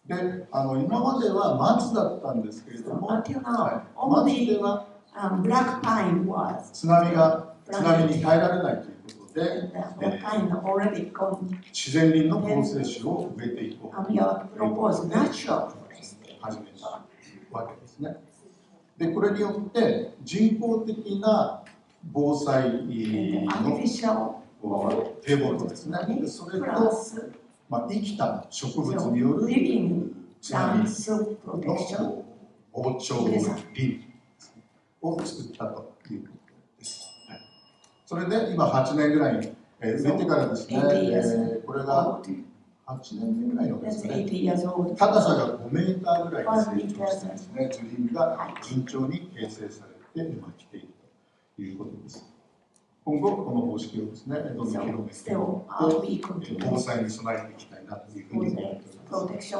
で、今までは松だったんですけれども、松では津波に耐えられないということで、自然林の構成種を植えていこうと始めたわけですね。で、これによって人工的な防災の堤防とですね、それと生きた植物による津波の防潮林を作ったということです。はい、それで今8年ぐらい植えてからですね、 80 years これが8年目ぐらいので That's すね、 80 years old. 高さが5メーターぐらいに成長してですね、樹林が順調に形成されて今来ているということです。今後この方式をですね、どんどん広めていって、防災に備えていきたいなというふうに思っております。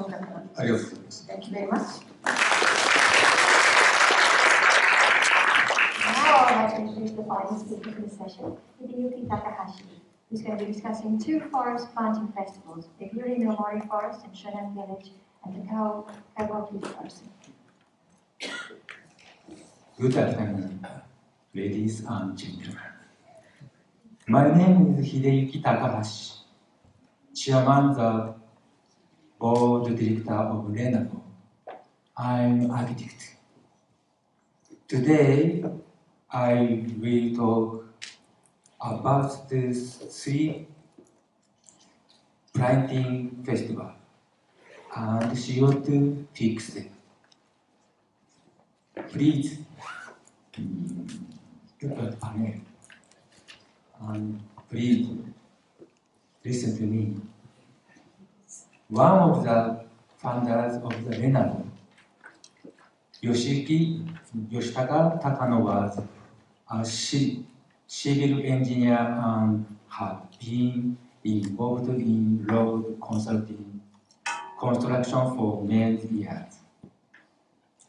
ありがとうございます。Thank you very much. Now I'd like to introduce the final speaker for this session, Hideyuki Takahashi, who's going to be discussing two forest planting festivals, the Miyawaki Forest in Shonan Village and the Kawlaierd Forest. Good afternoon, ladies and gentlemen. My name is Hideyuki Takahashi, Chairman the Board Director of Renabo. I'm architect. Today, I will talk about the three planting festival and CO2 fix them. Please look at the panel and please listen to me. One of the founders of the Renabo, Yoshitaka Takano, was a civil engineer and had been involved in road construction for many years.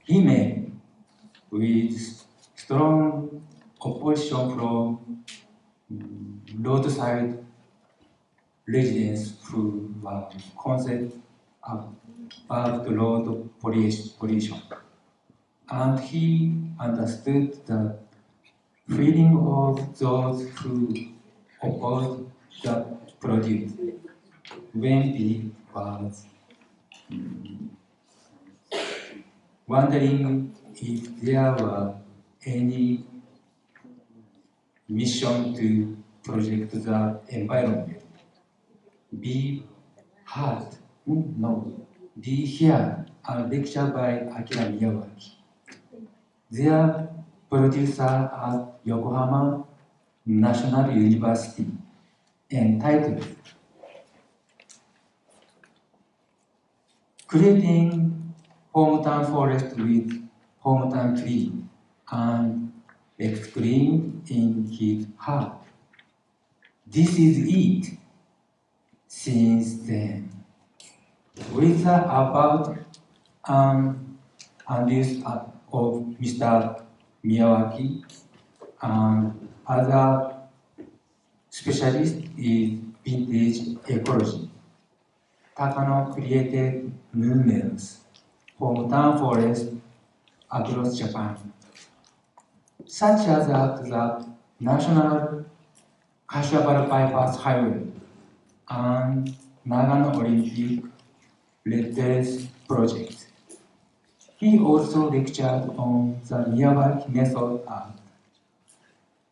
He met with strong opposition from roadside residents who were concerned about road pollution. And he understood the feeling of those who opposed the project when he was wondering if there were any mission to protect the environment. Be here a lecture by Akira Miyawaki, their producer at Yokohama National University, entitled Creating Hometown Forest with Hometown Tree, and exclaimed in his heart, "This is it." Since then, with the about and this of Mr. Miyawaki and other specialists in vintage ecology, Takano created numerous hometown forests across Japan, such as at the National Kashiwabara Bypass Highway and Nagano Olympic Letters Project. He also lectured on the Miyawaki method at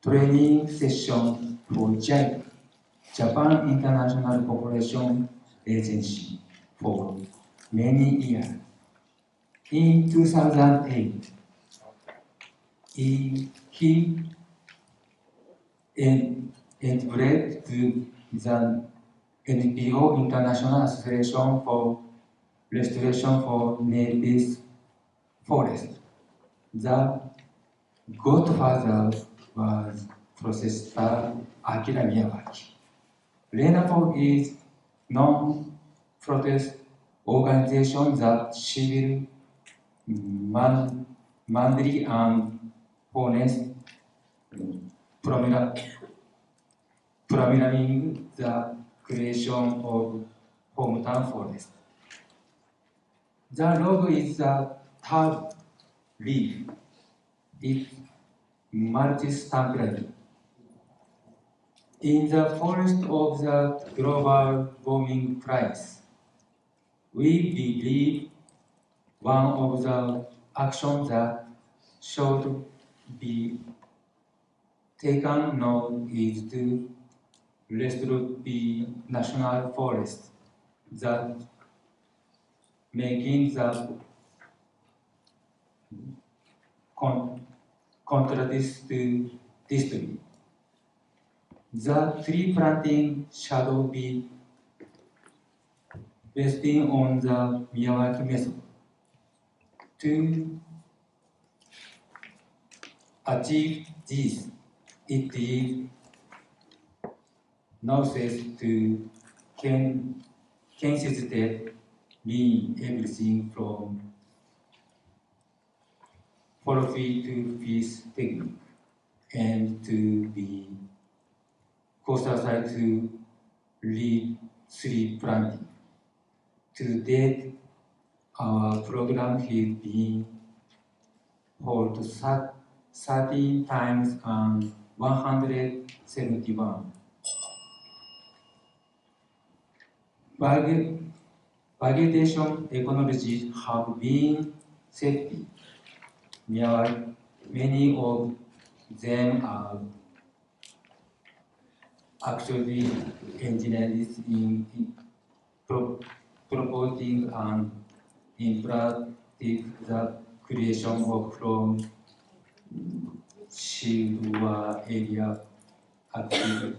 training session for Jain, Japan International Cooperation Agency, for many years. In 2008, he entered to the NPO, International Association for Restoration for Native Forest. The godfather was Professor Akira Miyawaki. Renabo is non-protest organization that civil mandry and honest promoting the creation of hometown forest. The logo is a tab leaf. It's multi-stamplary. In the forest of the global warming crisis, we believe one of the actions that should be taken now is to restore the national forest that making the contrast to history. The tree planting shall be based on the Miyawaki method. To achieve this, it is necessary to consistently lean everything from philosophy to peace technique, and to be coastal to lead tree planting. To date, our program has been held 13 times and 171. Vegetation ecologies have been safety. Many of them are actually engineers in proposing and in practice the creation of from Shibuya area active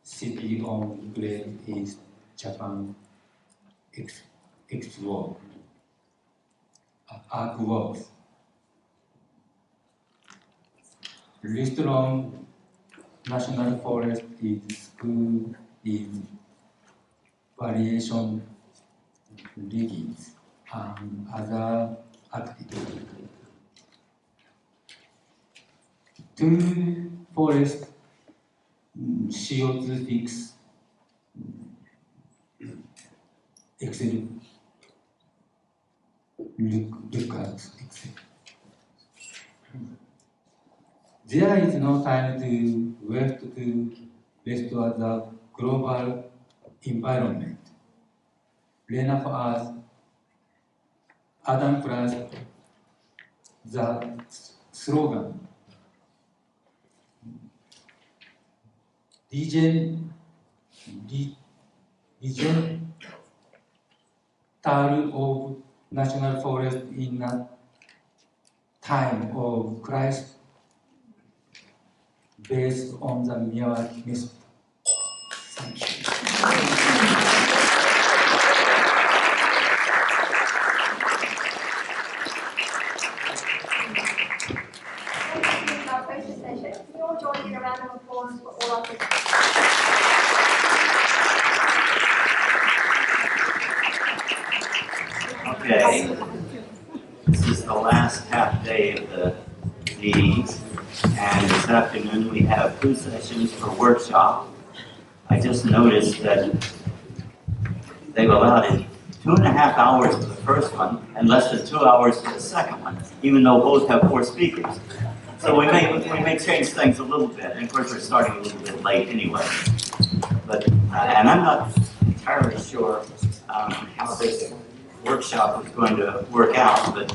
city on Great East Japan artworks. Restaurant National Forest is school in variation riggings and other activities. Two forest CO2 fix Excel look at Excel. There is no time to wait to restore the global environment. Lena for us, Adam plus the slogan. Region of national forest in a time of crisis based on the Miyawaki method. Thank you. Our poster session. Can you all join in a round of applause for all our presenters? Okay, this is the last half day of the meetings, and this afternoon we have 2 sessions for workshop. I just noticed that they've allotted 2.5 hours for the first one and less than 2 hours for the second one, even though both have 4 speakers. So we may change things a little bit, and of course we're starting a little bit late anyway. But and I'm not entirely sure how this workshop is going to work out, but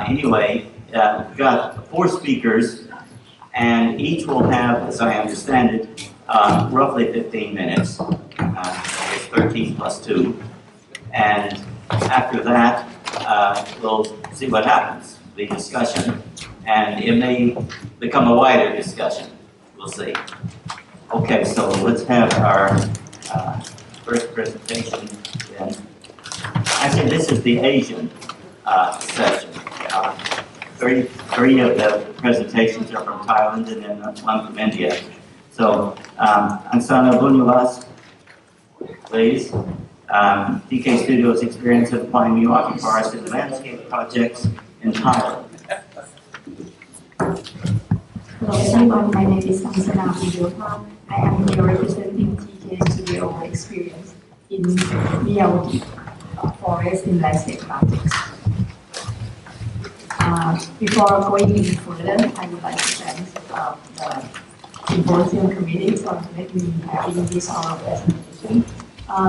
anyway, we've got 4 speakers, and each will have, as I understand it, roughly 15 minutes. 13 plus 2, and after that, we'll see what happens. The discussion, and it may become a wider discussion. We'll see. Okay, so let's have our first presentation then. Actually, this is the Asian session. 3 of the presentations are from Thailand and then 1 from India. So, Ansana Bunyavas, please. DK Studios' experience of applying Miyawaki Forest in landscape projects in Thailand. Hello everyone, my name is Ansana Bunyavas. I am here representing TK Studio experience in Miyawaki Forest in landscape projects. Before going any further, I would like to thank the Symposium committee for letting me having this our presentation.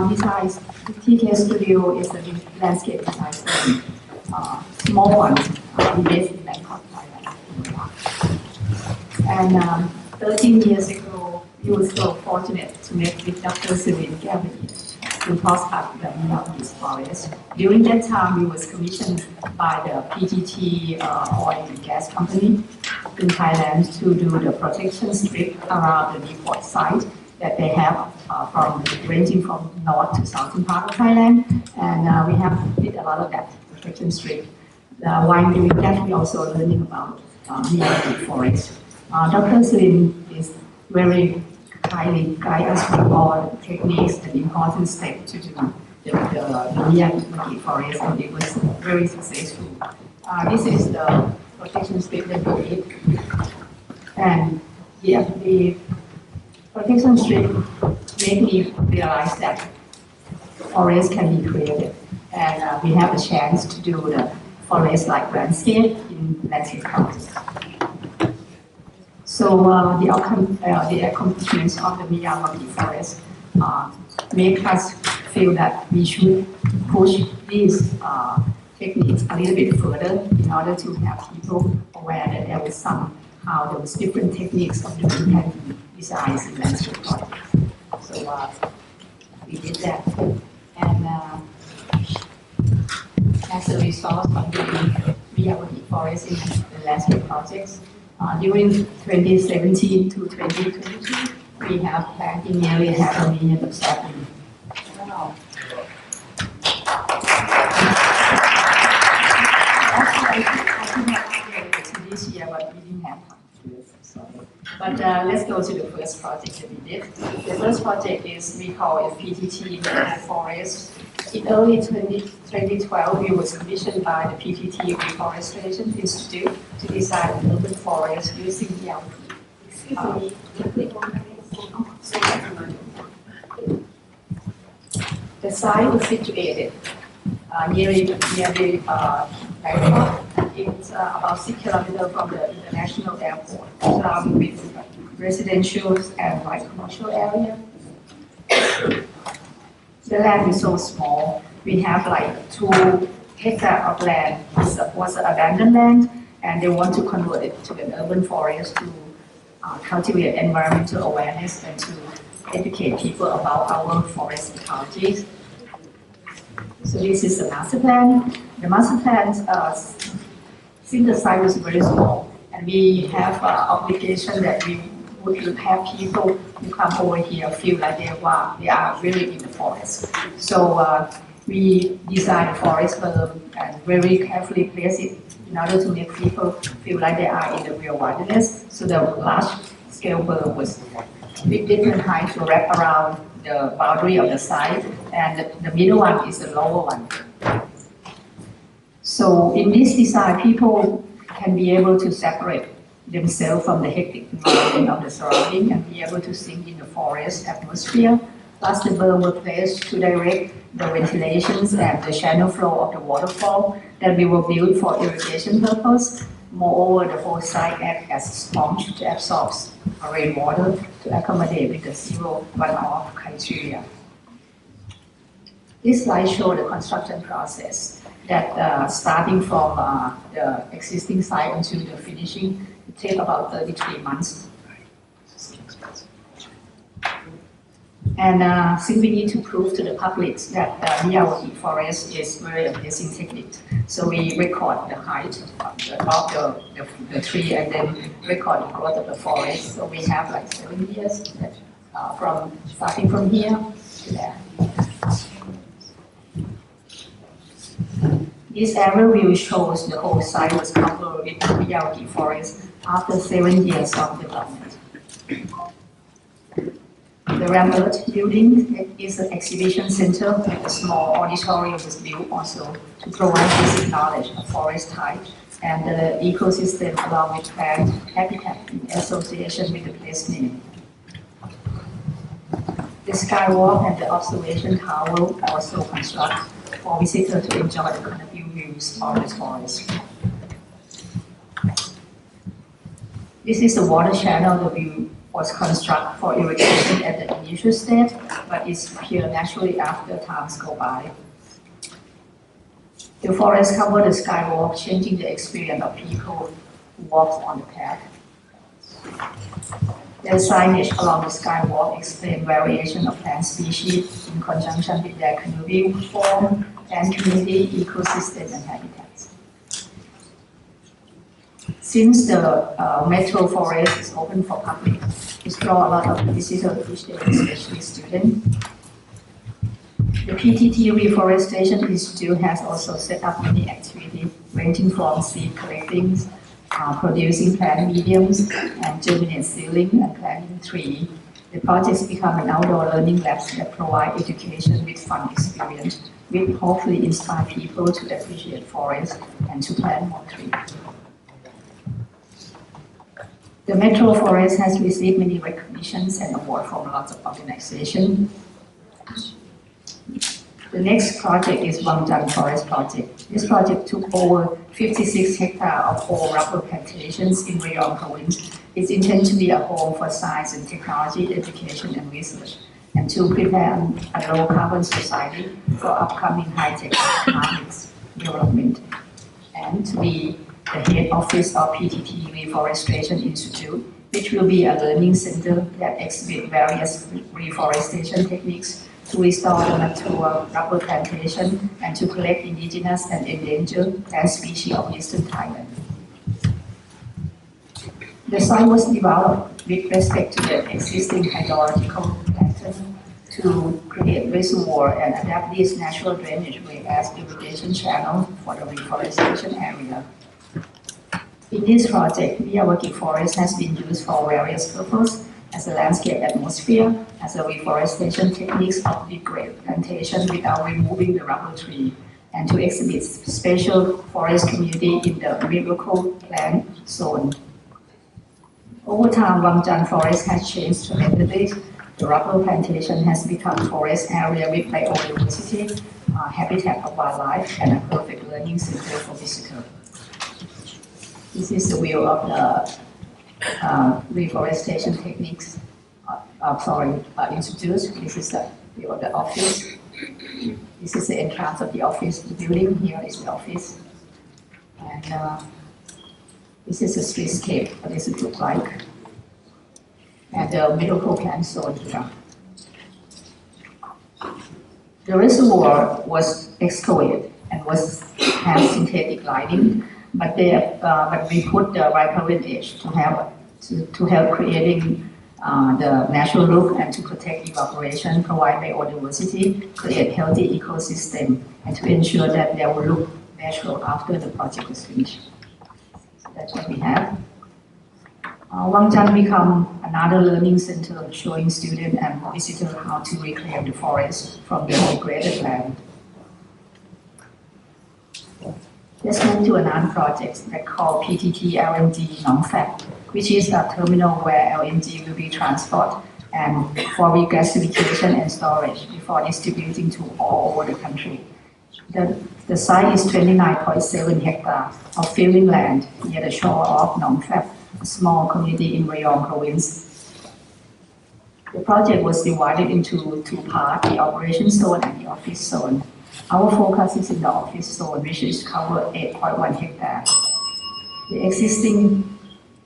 Besides, TK Studio is a landscape design firm, small one, based in Bangkok, Thailand. And 13 years ago, we were so fortunate to meet with Dr. Sirin to talk about the Miyawaki Forest. During that time, we was commissioned by the PTT oil and gas company in Thailand to do the protection strip around the depot site that they have ranging from north to southern part of Thailand, and we have did a lot of that protection strip. While doing that, we also learning about Miyawaki Forest. Dr. Sirin is very kindly guide us through all the techniques and important steps to do the Miyawaki Forest, and it was very successful. This is the protection strip that we did, and yeah, the protection strip made me realize that forest can be created, and we have a chance to do the forest-like landscape in landscape projects. So the accomplishments of the Miyawaki Forest make us feel that we should push these techniques a little bit further in order to have people aware that there was different techniques of doing painting designs in landscape projects. So we did that, and as a result of doing Miyawaki Forest in the landscape projects, during 2017 to 2022, we have planted nearly 500,000 saplings. Wow. Actually, I could not get it to this year, but we didn't have time. Sorry. But let's go to the first project that we did. The first project is, we call it PTT Global Forest. In early 2012, we was commissioned by the PTT Reforestation Institute to design an urban forest using Miyawaki technique. The site is situated near the airport. It's about 6 kilometers from the international airport, surrounded with residential and light commercial area. The land is so small. We have like 2 hectares of land. It was abandoned land, and they want to convert it to an urban forest to cultivate environmental awareness and to educate people about our forest ecology. So this is the master plan. The master plan, since the site was very small, and we have an obligation that we would have people who come over here feel like they are really in the forest. So we designed a forest berm and very carefully place it in order to make people feel like they are in the real wilderness. So the large scale berm was with different height to wrap around the boundary of the site, and the middle one is the lower one. So in this design, people can be able to separate themselves from the hectic environment of the surrounding and be able to sink in the forest atmosphere. Plus, the berm were placed to direct the ventilations and the channel flow of the waterfall that we will build for irrigation purpose. Moreover, the whole site acts as a sponge to absorb rainwater to accommodate with the zero runoff criteria. This slide shows the construction process that starting from the existing site until the finishing, it takes about 33 months. And since we need to prove to the public that Miyawaki Forest is very amazing technique, so we record the height of the tree and then record the growth of the forest. So we have like 7 years from starting from here to there. This aerial view shows the whole site was covered with Miyawaki Forest after 7 years of development. The Ramazzini building is an exhibition center with a small auditorium was built also to provide basic knowledge of forest type and the ecosystem along with plant habitat in association with the place name. The skywalk and the observation tower also construct for visitors to enjoy the kind of views of the forest. This is the water channel that we was constructed for irrigation at the initial stage, but it's here naturally after times go by. The forest covered the skywalk, changing the experience of people who walk on the path. The signage along the skywalk explain variation of plant species in conjunction with their canoe form and community, ecosystem, and habitats. Since the metro forest is open for public, it draws a lot of visitors each day, especially students. The PTT Reforestation Institute has also set up many activities ranging from seed collecting, producing plant mediums, and germinate seedling and planting tree. The projects become an outdoor learning labs that provide education with fun experience, which hopefully inspire people to appreciate forests and to plant more trees. The Metro Forest has received many recognitions and awards from lots of organizations. The next project is Wangjan Forest Project. This project took over 56 hectares of old rubber plantations in Riyadh province. It's intended to be a home for science and technology, education and research, and to prepare a low-carbon society for upcoming high-tech economics development, and to be the head office of PTT Reforestation Institute, which will be a learning center that exhibits various reforestation techniques to restore the mature rubber plantation and to collect indigenous and endangered plant species of eastern Thailand. The site was developed with respect to the existing hydrological pattern to create reservoir and adapt this natural drainage way as irrigation channel for the reforestation area. In this project, Miyawaki Forest has been used for various purposes as a landscape atmosphere, as a reforestation techniques of degraded plantation without removing the rubber tree, and to exhibit special forest community in the miracle plant zone. Over time, Wangjan Forest has changed tremendously. The rubber plantation has become forest area with biodiversity, habitat of wildlife, and a perfect learning center for visitors. This is the view of the reforestation techniques, introduced. This is the view of the office. This is the entrance of the office, the building. Here is the office. And this is the streetscape, what does it look like? And the miracle plant zone here. The reservoir was excavated and had synthetic lighting, but we put the riparian edge to help creating the natural look and to protect evaporation, provide biodiversity, create healthy ecosystem, and to ensure that they will look natural after the project is finished. So that's what we have. Wangjan become another learning center showing students and visitors how to reclaim the forest from the degraded land. Let's move to another project that called PTT LNG Nong Phat, which is a terminal where LNG will be transported and for regasification and storage before distributing to all over the country. The site is 29.7 hectares of filling land near the shore of Nong Phat, a small community in Rayong province. The project was divided into two parts, the operation zone and the office zone. Our focus is in the office zone, which is covered 8.1 hectares. The existing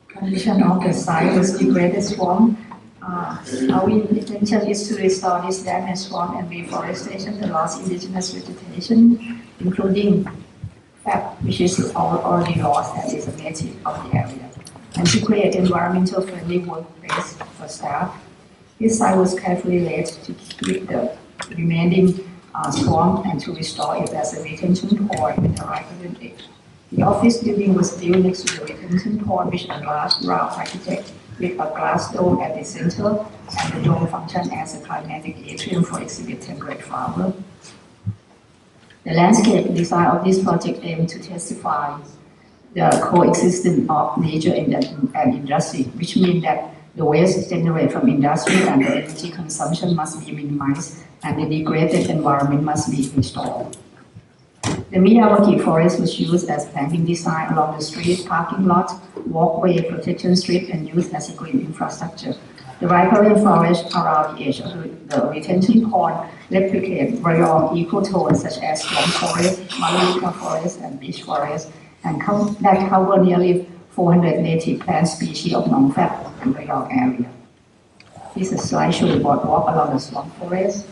condition of the site was degraded swamp. Our intention is to restore this damaged swamp and reforestation, the lost indigenous vegetation, including FAP, which is already lost as is a native of the area, and to create environmental friendly workplace for staff. This site was carefully laid to keep the remaining swamp and to restore it as a retention pond with the right edge. The office building was built next to the retention pond, which enlarged round architect with a glass dome at the center, and the dome functioned as a climatic atrium for exhibit temperate flower. The landscape design of this project aimed to testify the coexistence of nature and industry, which means that the waste generated from industry and the energy consumption must be minimized, and the degraded environment must be restored. The Miyawaki forest was used as planting design along the street, parking lot, walkway, protection strip, and used as a green infrastructure. The riparian forest around the edge of the retention pond replicate Rayong ecotones such as swamp forest, Malalika forest, and beech forest, and that cover nearly 400 native plant species of Nong Phat and Rayong area. This is a slide showing boardwalk along the swamp forest,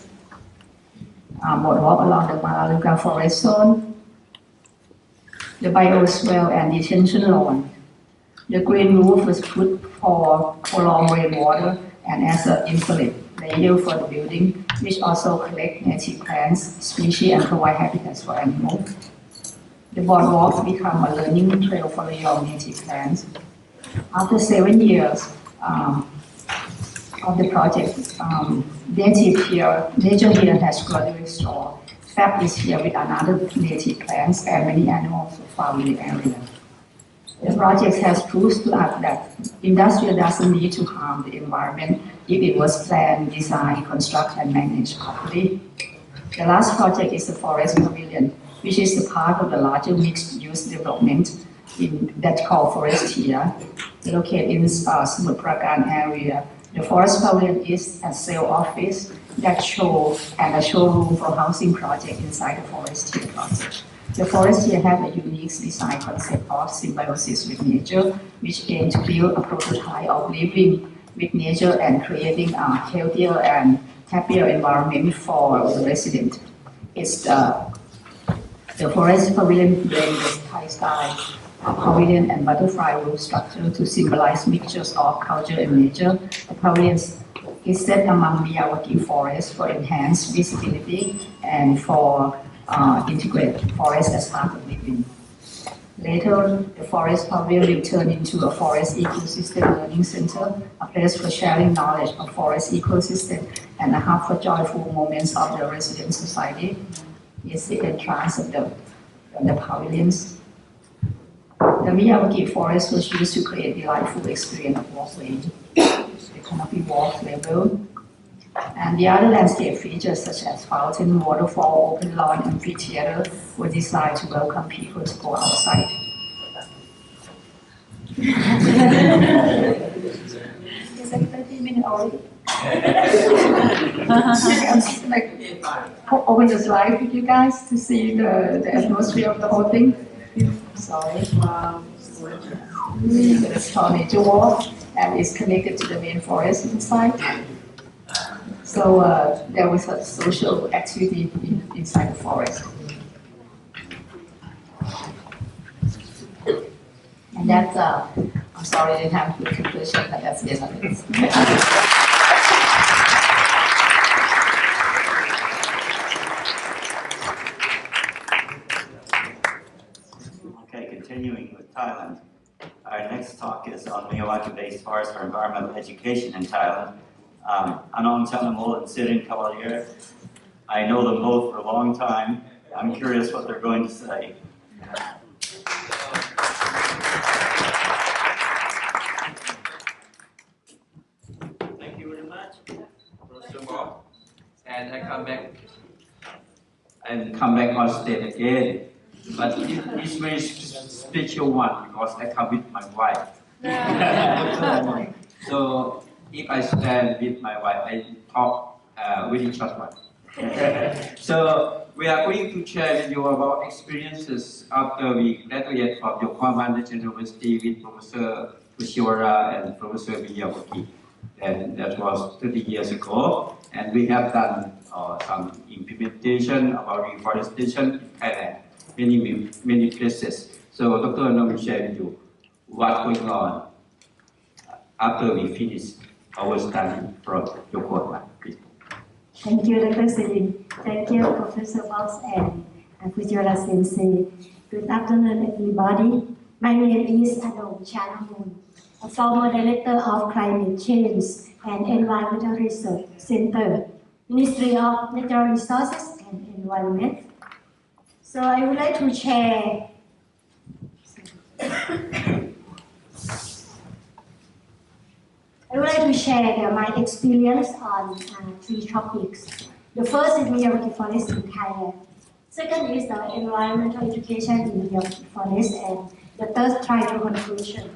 boardwalk along the Malalika forest zone, the biosphere and detention lawn, The green roof was put for prolonged rainwater and as an insulate layer for the building, which also collect native plants, species, and provide habitats for animals. The boardwalks become a learning trail for the young native plants. After 7 years of the project, nature here has gradually restored. FAB is here with another native plants and many animals found in the area. The project has proved to us that industry doesn't need to harm the environment if it was planned, designed, constructed, and managed properly. The last project is the Forest Pavilion, which is a part of the larger mixed-use development that's called Forestia, located in Samut Prakan area. The Forest Pavilion is a sale office that shows and a showroom for housing project inside the Forestia project. The Forestia have a unique design concept of symbiosis with nature, which aim to build a prototype of living with nature and creating a healthier and happier environment for the resident. It's the Forest Pavilion blends the Thai style pavilion and butterfly roof structure to symbolize mixtures of culture and nature. The pavilion is set among Miyawaki Forest for enhanced visibility and for integrate forest as part of living. Later, the Forest Pavilion will turn into a forest ecosystem learning center, a place for sharing knowledge of forest ecosystem, and a hub for joyful moments of the resident society. Is the entrance of the pavilions. The Miyawaki Forest was used to create delightful experience of walkway. The canopy walk level. And the other landscape features such as fountain, waterfall, open lawn, amphitheater were designed to welcome people to go outside. It's like 30 minutes already. Open the slide with you guys to see the atmosphere of the whole thing. Sorry. It's called Nature Walk and it's connected to the main forest inside. So there was a social activity inside the forest. And that's, I'm sorry I didn't have a good conclusion, but that's the end of it. Okay, continuing with Thailand. Our next talk is on Miyawaki-based forest for environmental education in Thailand. Anong Chanamol and Sirin Kawlaierd. I know them both for a long time. I'm curious what they're going to say. Thank you very much, Professor Marc. And I come back on stage again. But it's very special one because I come with my wife. So if I stand with my wife, I talk really short one. So we are going to share with you about experiences after we graduated from Yokohama University with Professor Fiona and Professor Miyawaki. And that was 30 years ago. And we have done some implementation about reforestation in Thailand, many places. So Dr. Anand will share with you what's going on after we finish our study from Yokohama. Please. Thank you, Dr. Sirin. Thank you, Professor Marc and Fiona Sensei. Good afternoon, everybody. My name is Anong Chanamol, a former Director of Climate Change and Environmental Research Center, Ministry of Natural Resources and Environment. So I would like to share my experience on 3 topics. The first is Miyawaki Forest in Thailand. Second is the environmental education in Miyawaki Forest, and the third try to conclusion.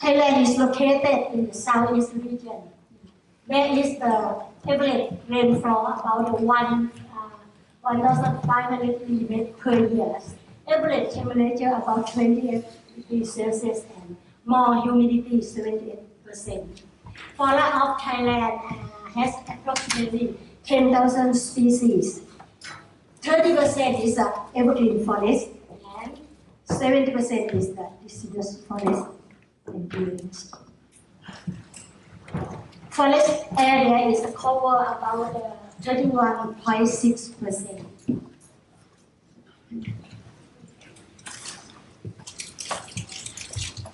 Thailand is located in the southeast region. There is the average rainfall about 1,500 mm per year. Average temperature about 28 degrees Celsius and more humidity 78%. Flora of Thailand has approximately 10,000 species. 30% is evergreen forest and 70% is the deciduous forest. Forest area is covered about 31.6%.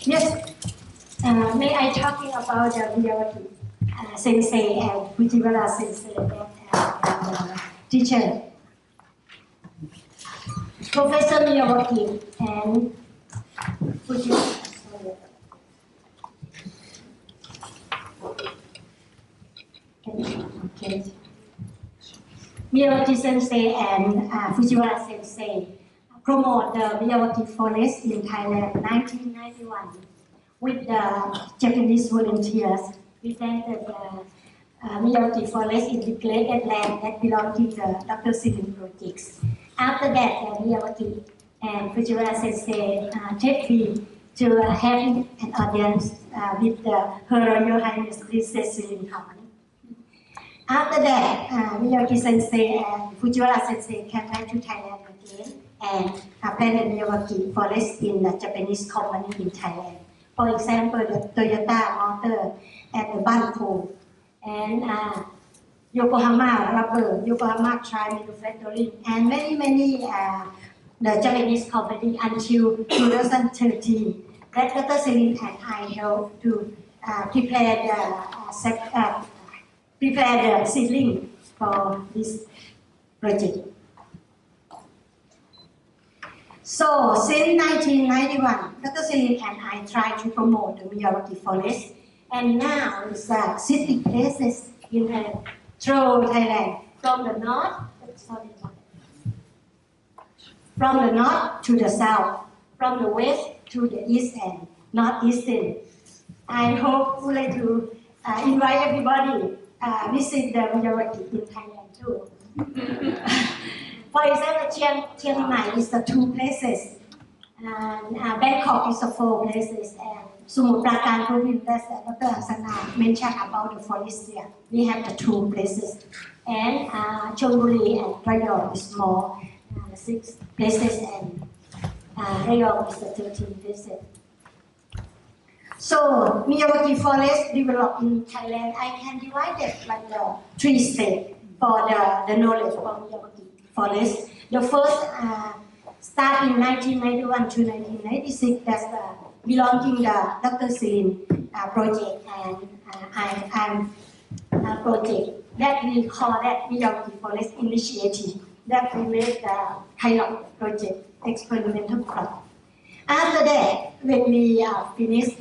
Yes, may I talking about the Miyawaki sensei and Fujiwara sensei and teacher. Professor Miyawaki and Fujiwara. Okay. Miyawaki sensei and Fujiwara sensei promote the Miyawaki forest in Thailand in 1991 with the Japanese volunteers. We planted the Miyawaki forest in degraded land that belonged to the Dr. Sirin projects. After that, Miyawaki and Fujiwara sensei take me to have an audience with Her Royal Highness Princess Sirin. After that, Miyawaki sensei and Fujiwara sensei came back to Thailand again and planted Miyawaki forest in the Japanese company in Thailand. For example, the Toyota Motor and the Banco and Yokohama Rubber, Yokohama Tri Manufacturing, and many the Japanese company until 2013. That Dr. Sirin and I helped to prepare the seedling for this project. So since 1991, Dr. Sirin and I tried to promote the Miyawaki forest, and now it's 60 places in through Thailand, from the north to the south, from the west to the east and northeastern. I hope would like to invite everybody visit the Miyawaki in Thailand too. For example, Chiang Mai is the 2 places, and Bangkok is the 4 places, and Sumut Prakan province, that's Dr. Asana mentioned about the forest here. We have the 2 places, and Chonburi and Rayong is more 6 places, and Rayong is the 13 places. So Miyawaki forest developed in Thailand. I can divide it like the 3 states for the knowledge for Miyawaki forest. The first start in 1991 to 1996. That's belonging the Dr. Sirin project and I'm project that we call that Miyawaki Forest Initiative. That we made the pilot project, experimental project. After that, when we finished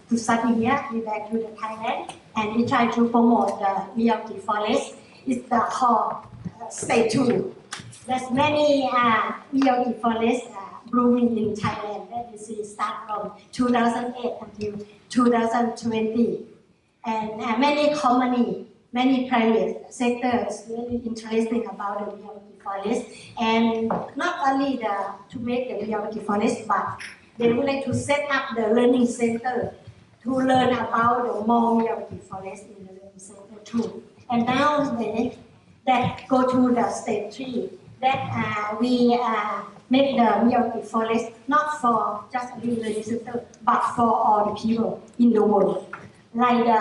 to study here, we back to the Thailand and we try to promote the Miyawaki Forest. It's the called Stay Tuned. There's many Miyawaki forests blooming in Thailand that you see start from 2008 until 2020. And many company, many private sectors really interesting about the Miyawaki forest. And not only to make the Miyawaki forest, but they would like to set up the learning center to learn about the more Miyawaki forest in the learning center too. And now that go to the stage 3, that we make the Miyawaki forest not for just the learning center, but for all the people in the world. Like the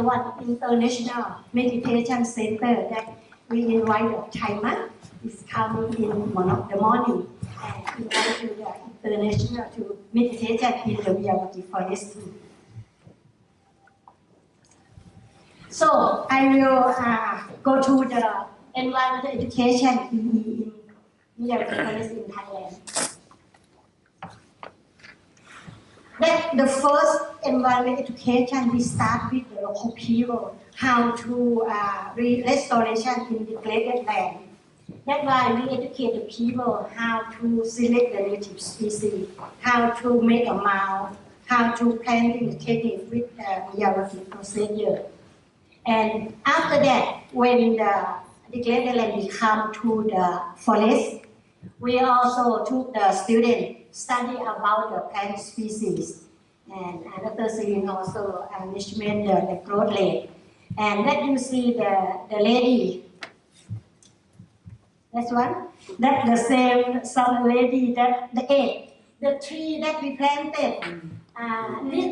one International Meditation Center that we invite the China is coming in the morning and invite to the International to meditation in the Miyawaki forest too. So I will go to the environmental education in Miyawaki forest in Thailand. That the first environmental education we start with the local people, how to restoration in degraded land. That's why we educate the people how to select the native species, how to make a mound, how to planting technique with the Miyawaki procedure. And after that, when the degraded land become to the forest, we also took the student study about the plant species. And Dr. Sirin also measured the growth rate. And that you see the lady That's one. That's the same some lady that the tree that we planted.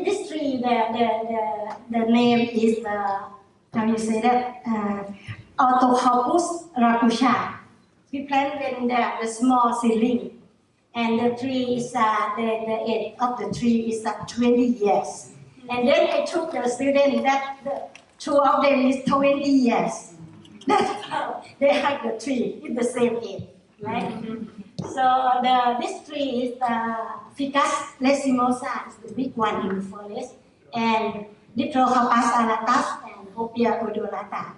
This tree, the name is how you say that? Autocorpus rakusha. We planted in the small seedling, and the tree is the age of the tree is 20 years. And then I took the student that two of them is 20 years. That's how they have the tree in the same age, right? So this tree is the Ficus lacimosa, is the big one in the forest, and Diplodocus alatus and Hopia odorata.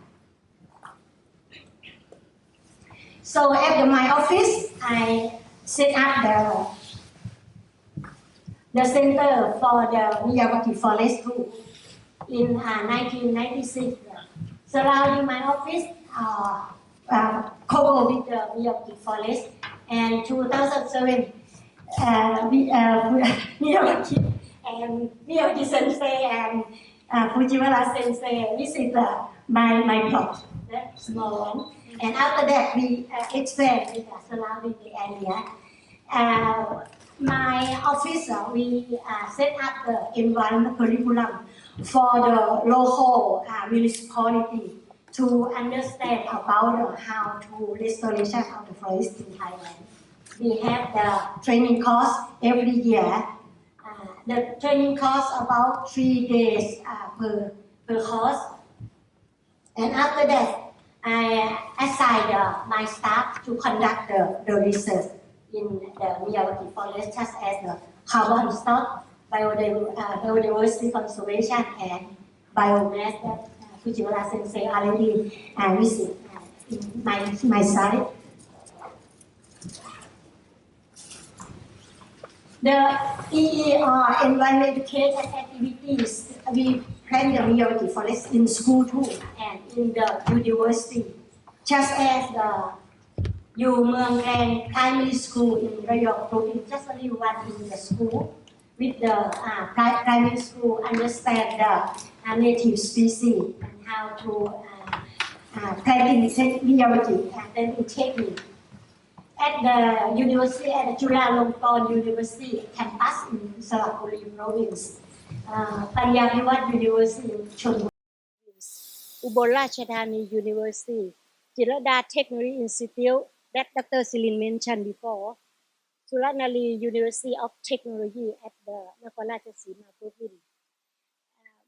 So at my office, I set up the center for the Miyawaki Forest group in 1996. Surrounding my office, covered with the Miyawaki Forest, and 2007, Miyawaki and Miyawaki Sensei and Fujiwara Sensei visit my plot, that small one. And after that, we expand with surrounding the area. My office, we set up the environment curriculum for the local municipality to understand about how to restoration of the forest in Thailand. We have the training course every year. The training course about 3 days per course. And after that, I assigned my staff to conduct the research in the Miyawaki Forest, such as the carbon stock, biodiversity conservation, and biomass that Fujiwara Sensei already visited in my site. The EER, environment education activities, we plan the Miyawaki Forest in school too, and in the university, just as the Yu Primary School in Riyadh province, just only one in the school, with the primary school understand the native species and how to planting Miyawaki and then technique. At the university, at the Chulalongkorn University campus in Sarakuri province, Panyapiwat University in Chonburi, Ubon Ratchathani University, Jirada Technology Institute that Dr. Sirin mentioned before, Suratnali University of Technology at the Nakhon Ratchasima province.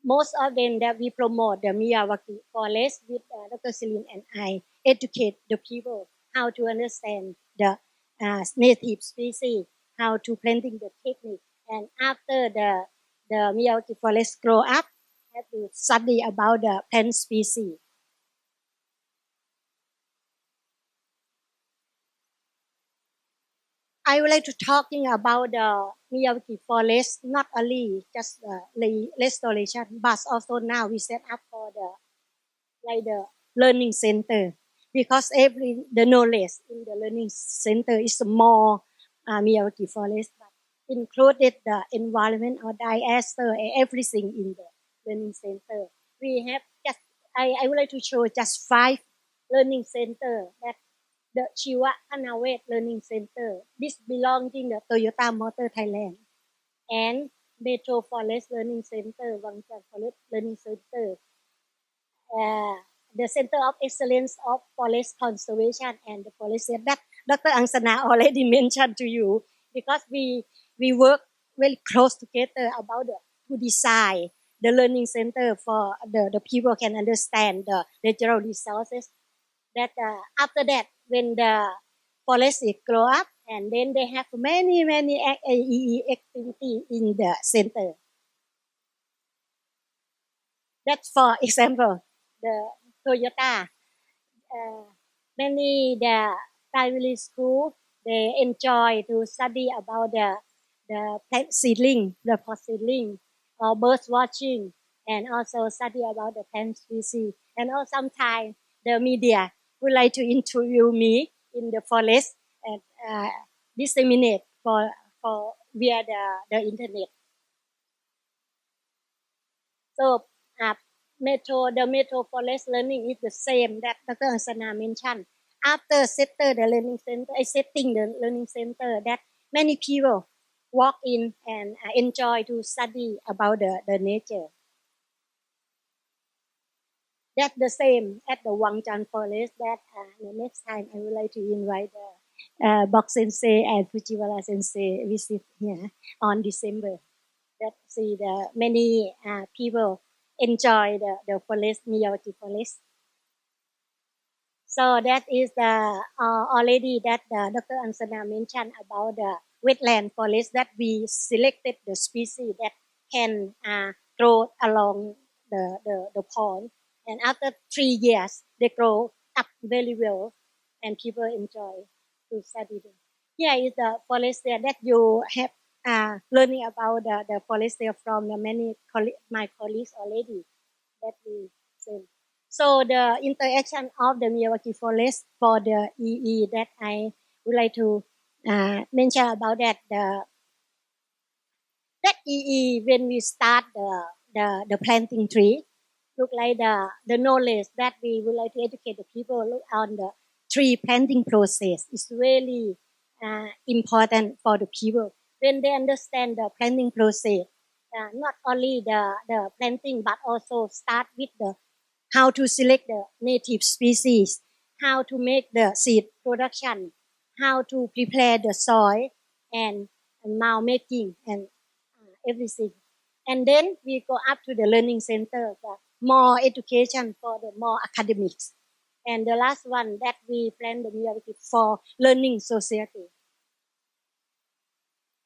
Most of them that we promote the Miyawaki Forest with Dr. Sirin and I educate the people how to understand the native species, how to planting the technique, and after the Miyawaki Forest grow up, have to study about the plant species. I would like to talking about the Miyawaki Forest, not only just the restoration, but also now we set up for the learning center, because the knowledge in the learning center is more Miyawaki Forest, but included the environment or disaster and everything in the learning center. We have I would like to show just 5 learning center that the Chiwa Anawet Learning Center. This belonging to Toyota Motor Thailand, and Metro Forest Learning Center, Wangchang Forest Learning Center. The Center of Excellence of Forest Conservation and the Forest that Dr. Angsana already mentioned to you, because we work very close together about to design the learning center for the people can understand the natural resources. That after that, when the forest grow up, and then they have many activity in the center. That's for example, the Toyota. Many the primary school, they enjoy to study about the plant seedling, the pot seedling, or bird watching, and also study about the plant species. And also sometimes the media would like to interview me in the forest and disseminate for via the internet. So the Metro Forest Learning is the same that Dr. Angsana mentioned. after setting the learning center, that many people walk in and enjoy to study about the nature. That's the same at the Wangchan Forest. That the next time I would like to invite Bok Sensei and Fujiwara Sensei visit here on December. That see the many people enjoy the forest, Miyawaki Forest. So that is the already that Dr. Ansana mentioned about the wetland forest, that we selected the species that can grow along the pond, and after 3 years they grow up very well, and people enjoy to study them. Here is the forest there that you have learning about the forest there from the many my colleagues already that we sent. So the interaction of the Miyawaki Forest for the EE that I would like to mention about that. That EE, when we start the planting tree, look like the knowledge that we would like to educate the people look on the tree planting process is really important for the people. When they understand the planting process, not only the planting but also start with the how to select the native species, how to make the seed production, how to prepare the soil, and mound making, and everything. And then we go up to the learning center, the more education for the more academics. And the last one that we plan the Miyawaki for learning society.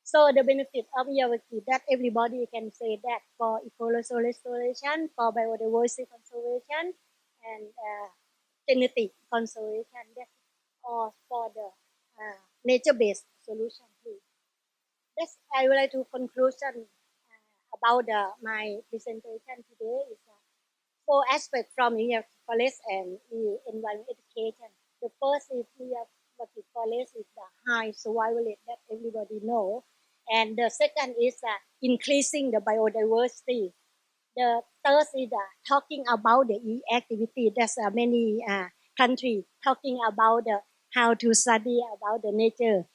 So the benefit of Miyawaki that everybody can say that for ecological restoration, for biodiversity conservation, and genetic conservation, that or for the nature-based solution too. That's I would like to conclusion about my presentation today is 4 aspects from Miyawaki Forest and environment education. The first is Miyawaki Forest is the high survival rate that everybody know, and the second is increasing the biodiversity. The third is talking about the activity. There's many countries talking about how to study about the nature,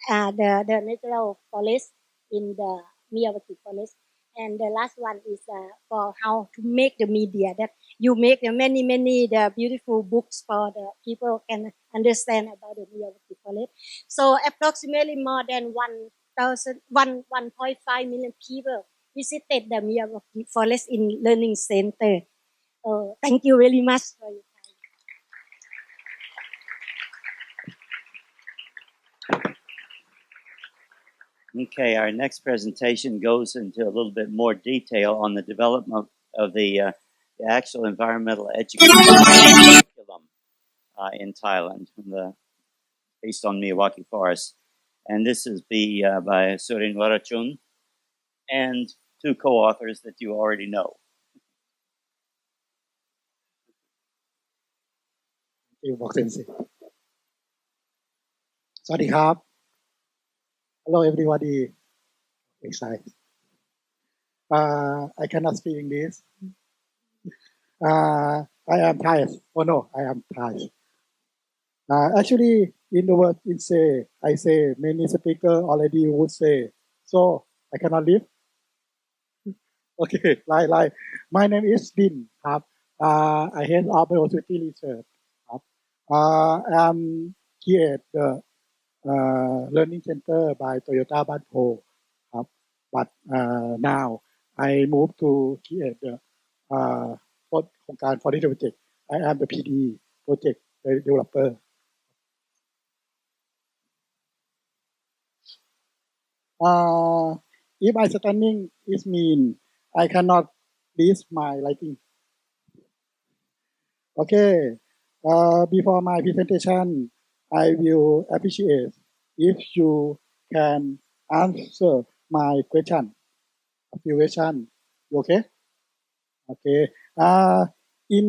the natural forest in the Miyawaki Forest. And the last one is for how to make the media, that you make many the beautiful books for the people can understand about the Miyawaki Forest. So approximately more than 1.5 million people visited the Miyawaki Forest in Learning Center. Thank you very much for your Okay, our next presentation goes into a little bit more detail on the development of the actual environmental education curriculum in Thailand, based on Miyawaki Forest. And this is by Sirin Warachun and 2 co-authors that you already know. Thank you, Bok Sensei. Sawadee krap. Hello, everybody. Excited. I cannot speak English. I am Thai. Oh no, I am Thai. Actually, in the word in say, I say many speakers already would say, so I cannot live. Okay, like. My name is Din. I head of biodiversity research. I'm here at the learning center by Toyota Banpo. But now I moved to create the โครงการ for this project. I am the PD project developer. If I standing is mean, I cannot read my writing. Okay. Before my presentation, I will appreciate if you can answer my question. A few questions. Okay? Okay. In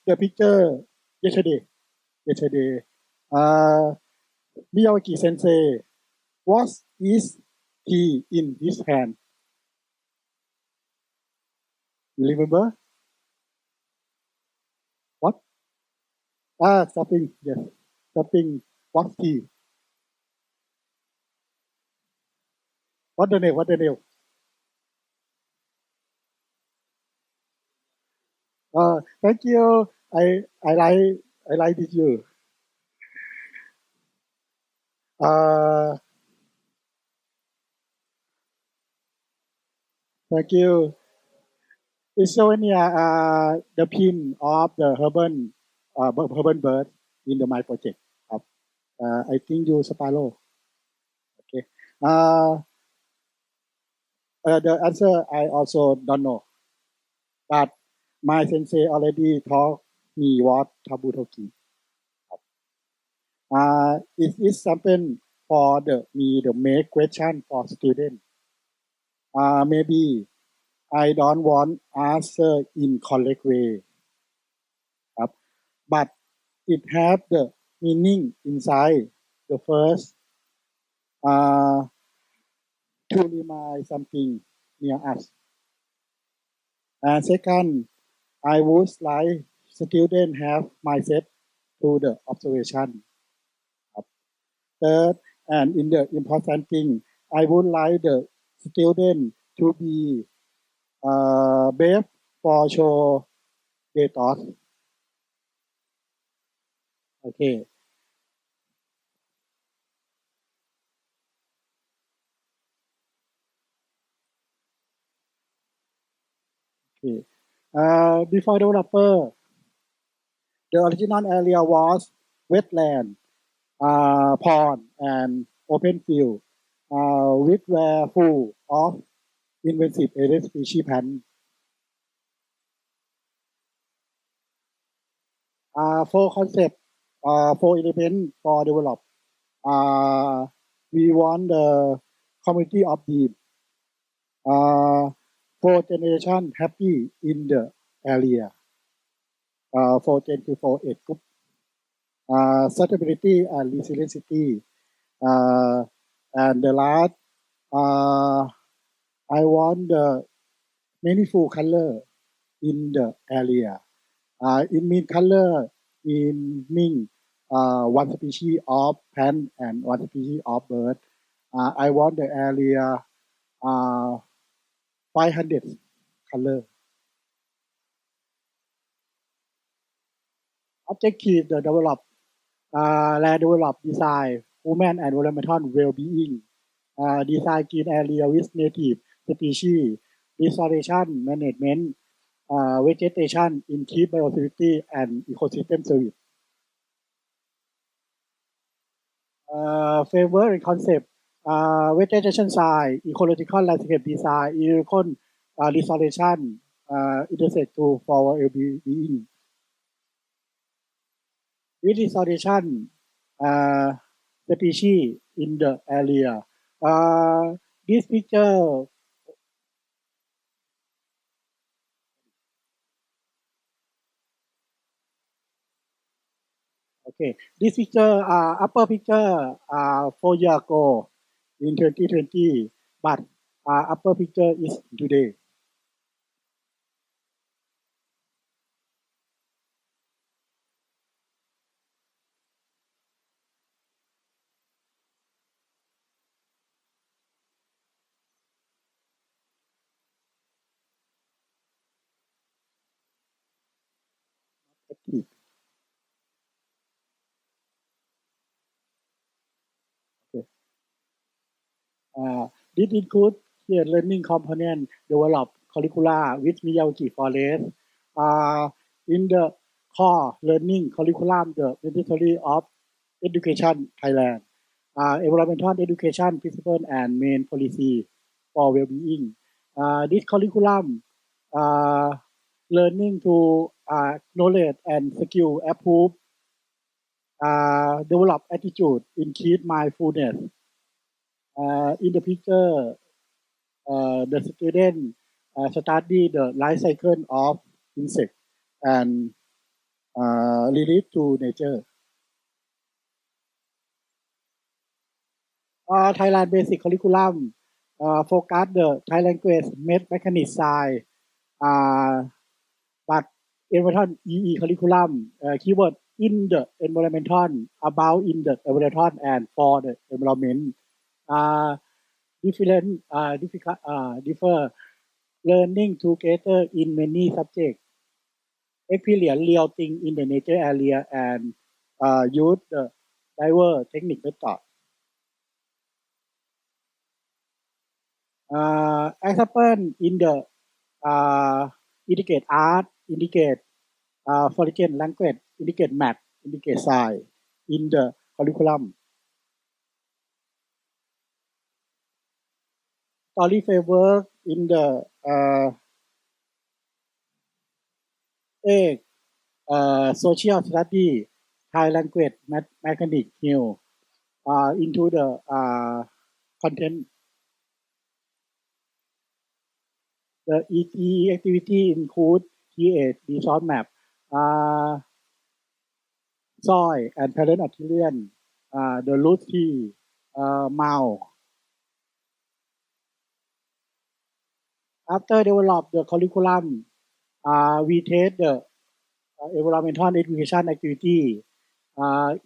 the picture yesterday, Miyawaki Sensei, what is he in his hand? You remember? What? Something. Yes. something what's tea? What the name? What the name? Thank you. I like this you. Thank you. Is Slovenia the pin of the urban bird in the my project? I think you sparrow. Okay. The answer I also don't know, but my sensei already taught me what tabutoki. It is something for the make question for student. Maybe I don't want answer in correct way. But it have the meaning inside the first to remind something near us. And second, I would like student have mindset to the observation. Third, and in the important thing, I would like the student to be brave for show their thoughts. Okay. Okay. Before developer, the original area was wetland, pond, and open field, which were full of invasive alien species plant. Four concept, four elements for develop. We want the community of deep. Four generation happy in the area. 4 Gen to 4 age group. Sustainability and resiliency. And the last, I want the meaningful color in the area. It means color meaning one species of plant and one species of bird. I want the area 500 color. Objective the develop land develop design human and environmental well-being. Design green area with native species, restoration management, vegetation, increase biodiversity and ecosystem service. Framework and concept, vegetation science, ecological landscape design, ecological restoration, intersect to for well-being. With restoration species in the area. This picture okay. This picture upper picture 4 years ago in 2020, but upper picture is today. Okay. This includes here learning component develop curricula with Miyawaki Forest. In the core learning curriculum, the mandatory of education Thailand, environmental education principle and main policy for well-being. This curriculum learning to knowledge and skill improve, develop attitude, increase mindfulness. In the picture, the student study the life cycle of insect and relate to nature. Thailand basic curriculum focus the Thai language mechanics side, but environmental EE curriculum keyword in the environmental, about in the environmental and for the environment. Differ learning together in many subjects, experience real thing in the nature area and use the diverse technique method. Example in the indicate art, indicate foreign language, indicate math, indicate science in the curriculum. Story framework in the social study, Thai language, mechanic, new into the content. The EE activity include create resource map, soil and parent artillery, the root tree, mount. After develop the curriculum, we take the environmental education activity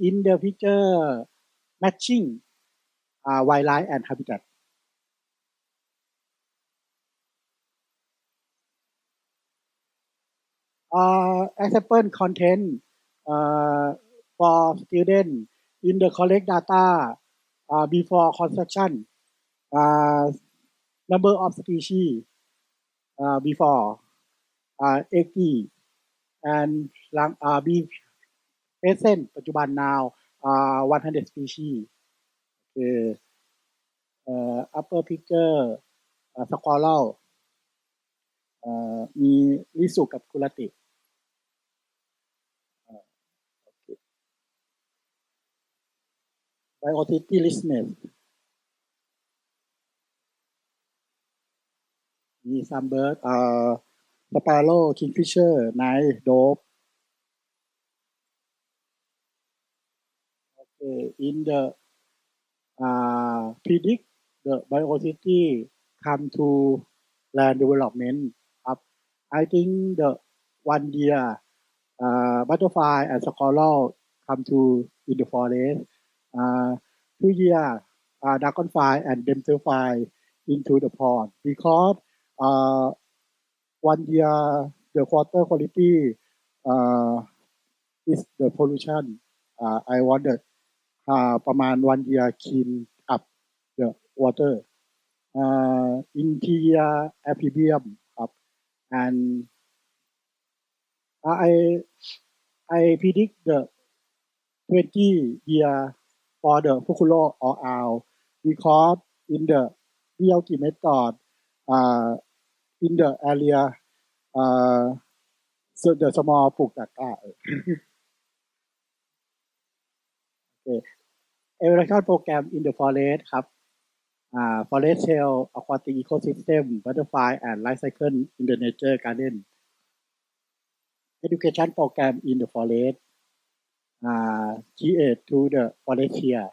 in the picture matching wildlife and habitat. Example content for students in the collect data before construction, number of species before 80 and be present ปัจจุบัน now 100 species. Okay. Upper picture squirrel มีลิสุกับกุลติ Biodiversity listeners มี some bird sparrow kingfisher night dove. Okay. In the predict the biodiversity come to land development up. I think the 1 year butterfly and squirrel come to in the forest. 2 years dragonfly and damselfly into the pond because 1 year the water quality is the pollution. I wanted ประมาณ 1 year clean up the water. Interior amphibian ครับ and I predict the 20 year for the Fukulo or owl because in the Miyawaki method in the area so the small ปลูกตะกร้า Okay. Evolution program in the forest ครับ forest shell aquatic ecosystem butterfly and life cycle in the nature garden. Education program in the forest create to the forest here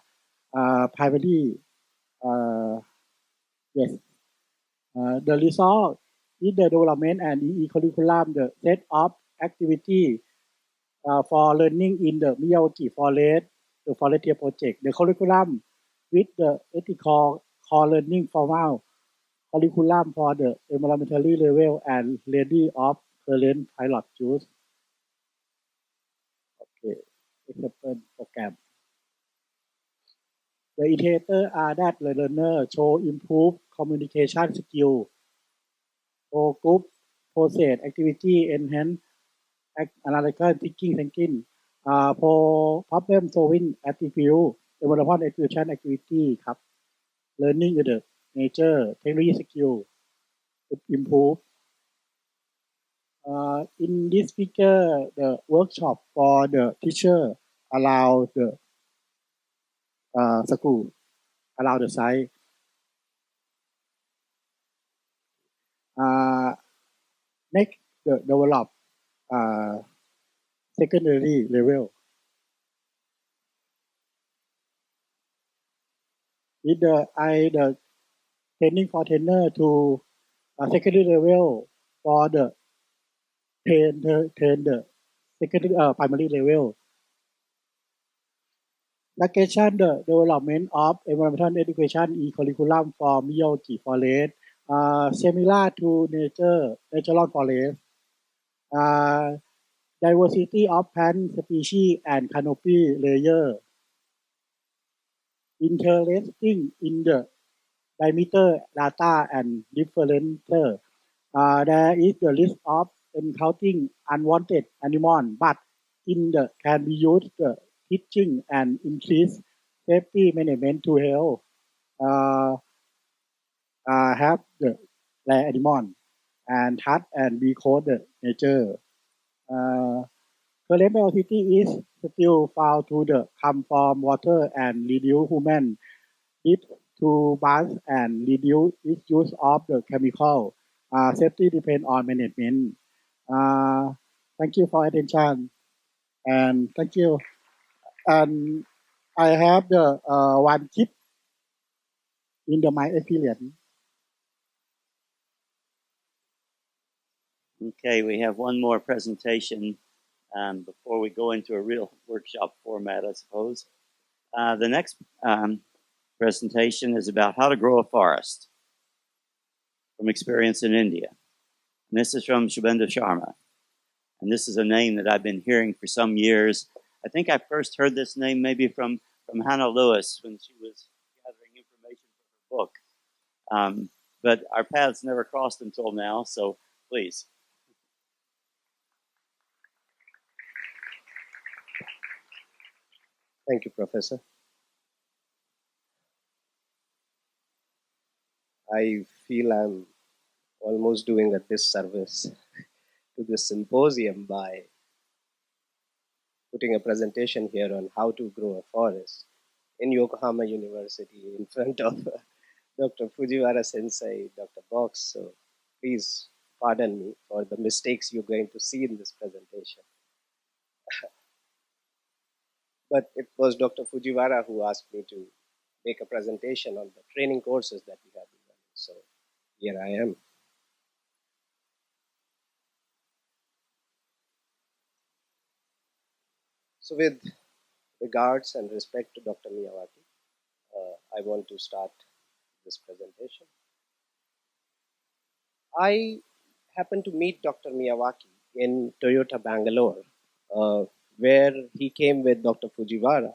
primary yes the result in the development and EE curriculum the set of activity for learning in the Miyawaki Forest the Forestier project the curriculum with the ethical core learning formal curriculum for the elementary level and ready of current pilot use. Okay, example program. The indicators are that the learner show improved communication skill, or group process activity, enhance analytical thinking, problem solving attitude, development execution activity ครับ learning in the nature technology skill improve. In this picture, the workshop for the teacher allow the school, allow the site. Next, the develop secondary level. With the training for trainer to secondary level for the train the secondary primary level Location the development of environmental education in curriculum for Miyawaki Forest, similar to natural forest. Diversity of plant species and canopy layer. Interesting in the diameter data and differential. There is the list of encountering unwanted animals, but in the can be used the teaching and increase safety management to help have the rare animal and touch and decode the nature. Current velocity is still found to the come from water and reduce human need to bath and reduce its use of the chemical. Safety depends on management. Thank you for attention and thank you. And I have the one tip in the my experience. Okay, we have one more presentation before we go into a real workshop format, I suppose. The next presentation is about how to grow a forest from experience in India. And this is from Shubhendu Sharma. And this is a name that I've been hearing for some years. I think I first heard this name maybe from Hannah Lewis when she was gathering information for her book. But our paths never crossed until now, so please. Thank you, Professor. I feel I'm almost doing a disservice to this symposium by putting a presentation here on how to grow a forest in Yokohama University in front of Dr. Fujiwara Sensei, Dr. Box. So please pardon me for the mistakes you're going to see in this presentation. But it was Dr. Fujiwara who asked me to make a presentation on the training courses that we have been running. So here I am. So with regards and respect to Dr. Miyawaki, I want to start this presentation. I happened to meet Dr. Miyawaki in Toyota, Bangalore, where he came with Dr. Fujiwara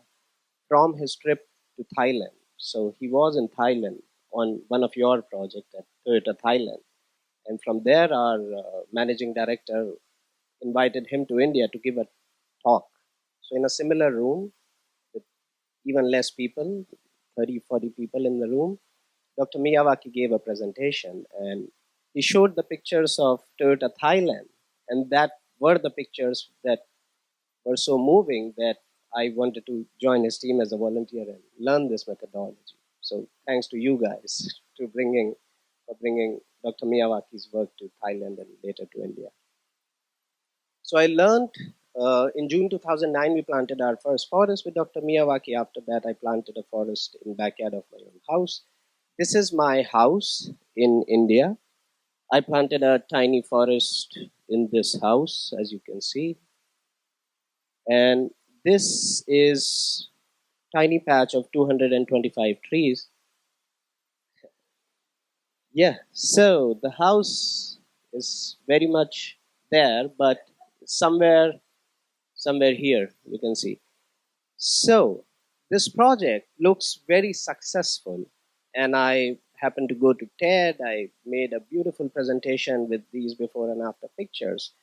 from his trip to Thailand. So he was in Thailand on one of your projects at Toyota, Thailand. And from there, our managing director invited him to India to give a talk. So in a similar room, with even less people, 30, 40 people in the room, Dr. Miyawaki gave a presentation and he showed the pictures of Toyota, Thailand. And that were the pictures that were so moving that I wanted to join his team as a volunteer and learn this methodology. So thanks to you guys for bringing Dr. Miyawaki's work to Thailand and later to India. So I learned in June 2009, we planted our first forest with Dr. Miyawaki. After that, I planted a forest in backyard of my own house. This is my house in India. I planted a tiny forest in this house, as you can see. And this is tiny patch of 225 trees. Yeah, so the house is very much there, but somewhere here, you can see. So this project looks very successful, and I happened to go to TED. I made a beautiful presentation with these before and after pictures.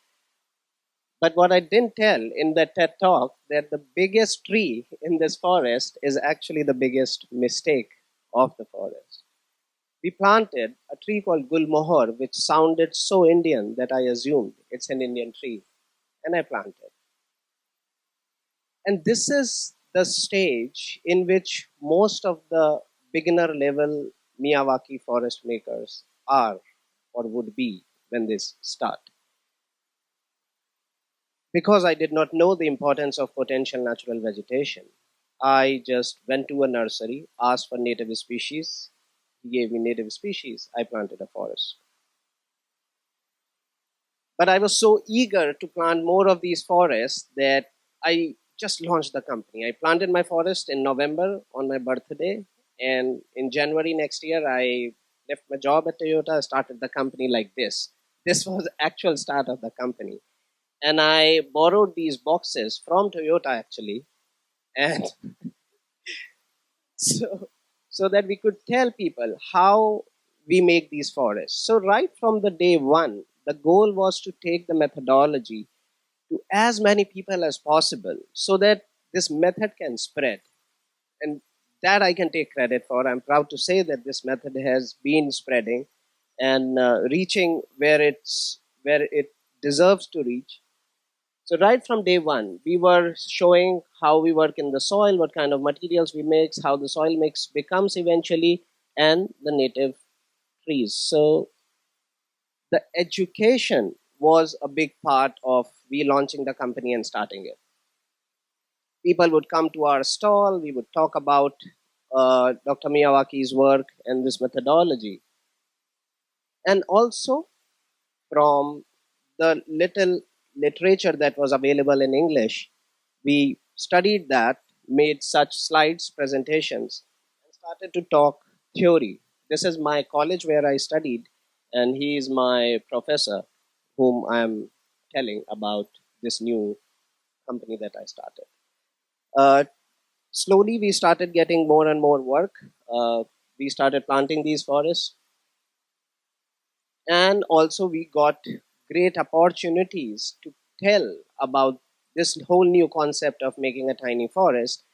But what I didn't tell in that TED talk, that the biggest tree in this forest is actually the biggest mistake of the forest. We planted a tree called Gulmohar, which sounded so Indian that I assumed it's an Indian tree, and I planted. And this is the stage in which most of the beginner level Miyawaki forest makers are or would be when they start. Because I did not know the importance of potential natural vegetation, I just went to a nursery, asked for native species. He gave me native species. I planted a forest. But I was so eager to plant more of these forests that I just launched the company. I planted my forest in November on my birthday, and in January next year, I left my job at Toyota, started the company like this. This was the actual start of the company. And I borrowed these boxes from Toyota actually, and so that we could tell people how we make these forests. So right from the day one, the goal was to take the methodology to as many people as possible so that this method can spread. And that I can take credit for. I'm proud to say that this method has been spreading and reaching where it deserves to reach. So right from day one, we were showing how we work in the soil, what kind of materials we mix, how the soil mix becomes eventually, and the native trees. So the education was a big part of we launching the company and starting it. People would come to our stall, we would talk about Dr. Miyawaki's work and this methodology. And also from the little literature that was available in English, we studied that, made such slides, presentations, and started to talk theory. This is my college where I studied, and he is my professor, whom I'm telling about this new company that I started. Slowly, we started getting more and more work. We started planting these forests. And also, we got great opportunities to tell about this whole new concept of making a tiny forest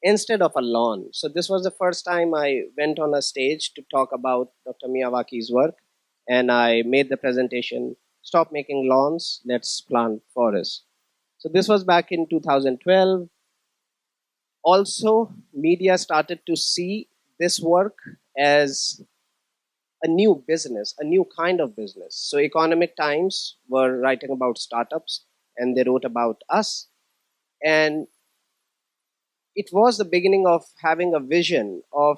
instead of a lawn. So, this was the first time I went on a stage to talk about Dr. Miyawaki's work. And I made the presentation, Stop Making Lawns, Let's Plant Forests. So, this was back in 2012. Also, media started to see this work as a new business, a new kind of business. So Economic Times were writing about startups and they wrote about us. And it was the beginning of having a vision of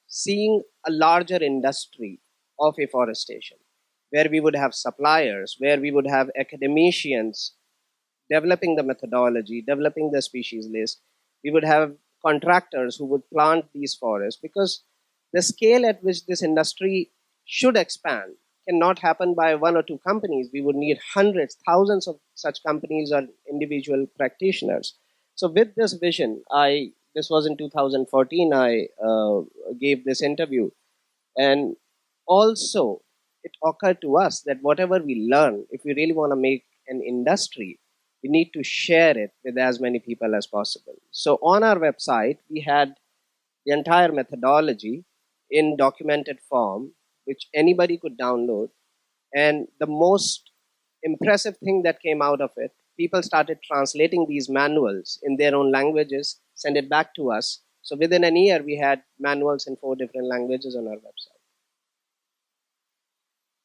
seeing a larger industry of afforestation, where we would have suppliers, where we would have academicians developing the methodology, developing the species list. We would have contractors who would plant these forests, because the scale at which this industry should expand cannot happen by one or two companies. We would need hundreds, thousands of such companies or individual practitioners. So with this vision, this was in 2014, I gave this interview. And also, it occurred to us that whatever we learn, if we really want to make an industry, we need to share it with as many people as possible. So on our website, we had the entire methodology in documented form, which anybody could download. And the most impressive thing that came out of it, people started translating these manuals in their own languages, send it back to us. So within a year, we had manuals in 4 different languages on our website.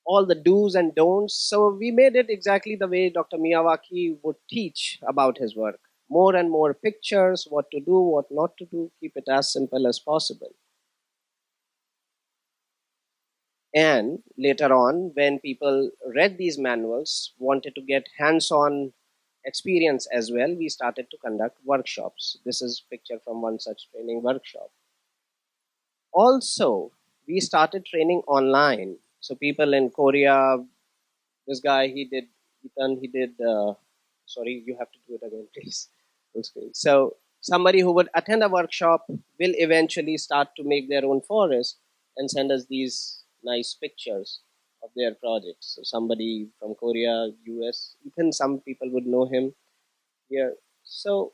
All the do's and don'ts. So we made it exactly the way Dr. Miyawaki would teach about his work. More and more pictures, what to do, what not to do, keep it as simple as possible. And later on, when people read these manuals, wanted to get hands-on experience as well, we started to conduct workshops. This is a picture from one such training workshop. Also, we started training online. So people in Korea, this guy, he did, sorry, you have to do it again, please. Full screen. So somebody who would attend a workshop will eventually start to make their own forest and send us these nice pictures of their projects. So somebody from Korea, US, even some people would know him here. So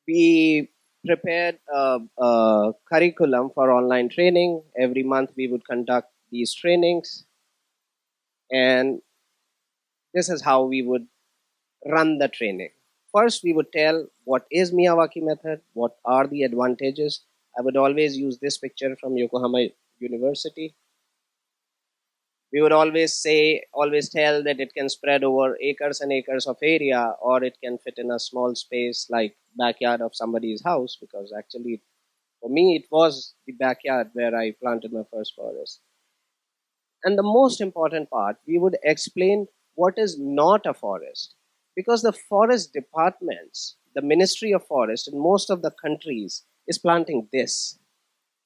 we prepared a curriculum for online training. Every month we would conduct these trainings. And this is how we would run the training. First, we would tell what is Miyawaki method, what are the advantages. I would always use this picture from Yokohama University. We would always tell that it can spread over acres and acres of area, or it can fit in a small space like backyard of somebody's house, because actually for me it was the backyard where I planted my first forest. And the most important part, we would explain what is not a forest. Because the forest departments, the Ministry of Forest in most of the countries is planting this.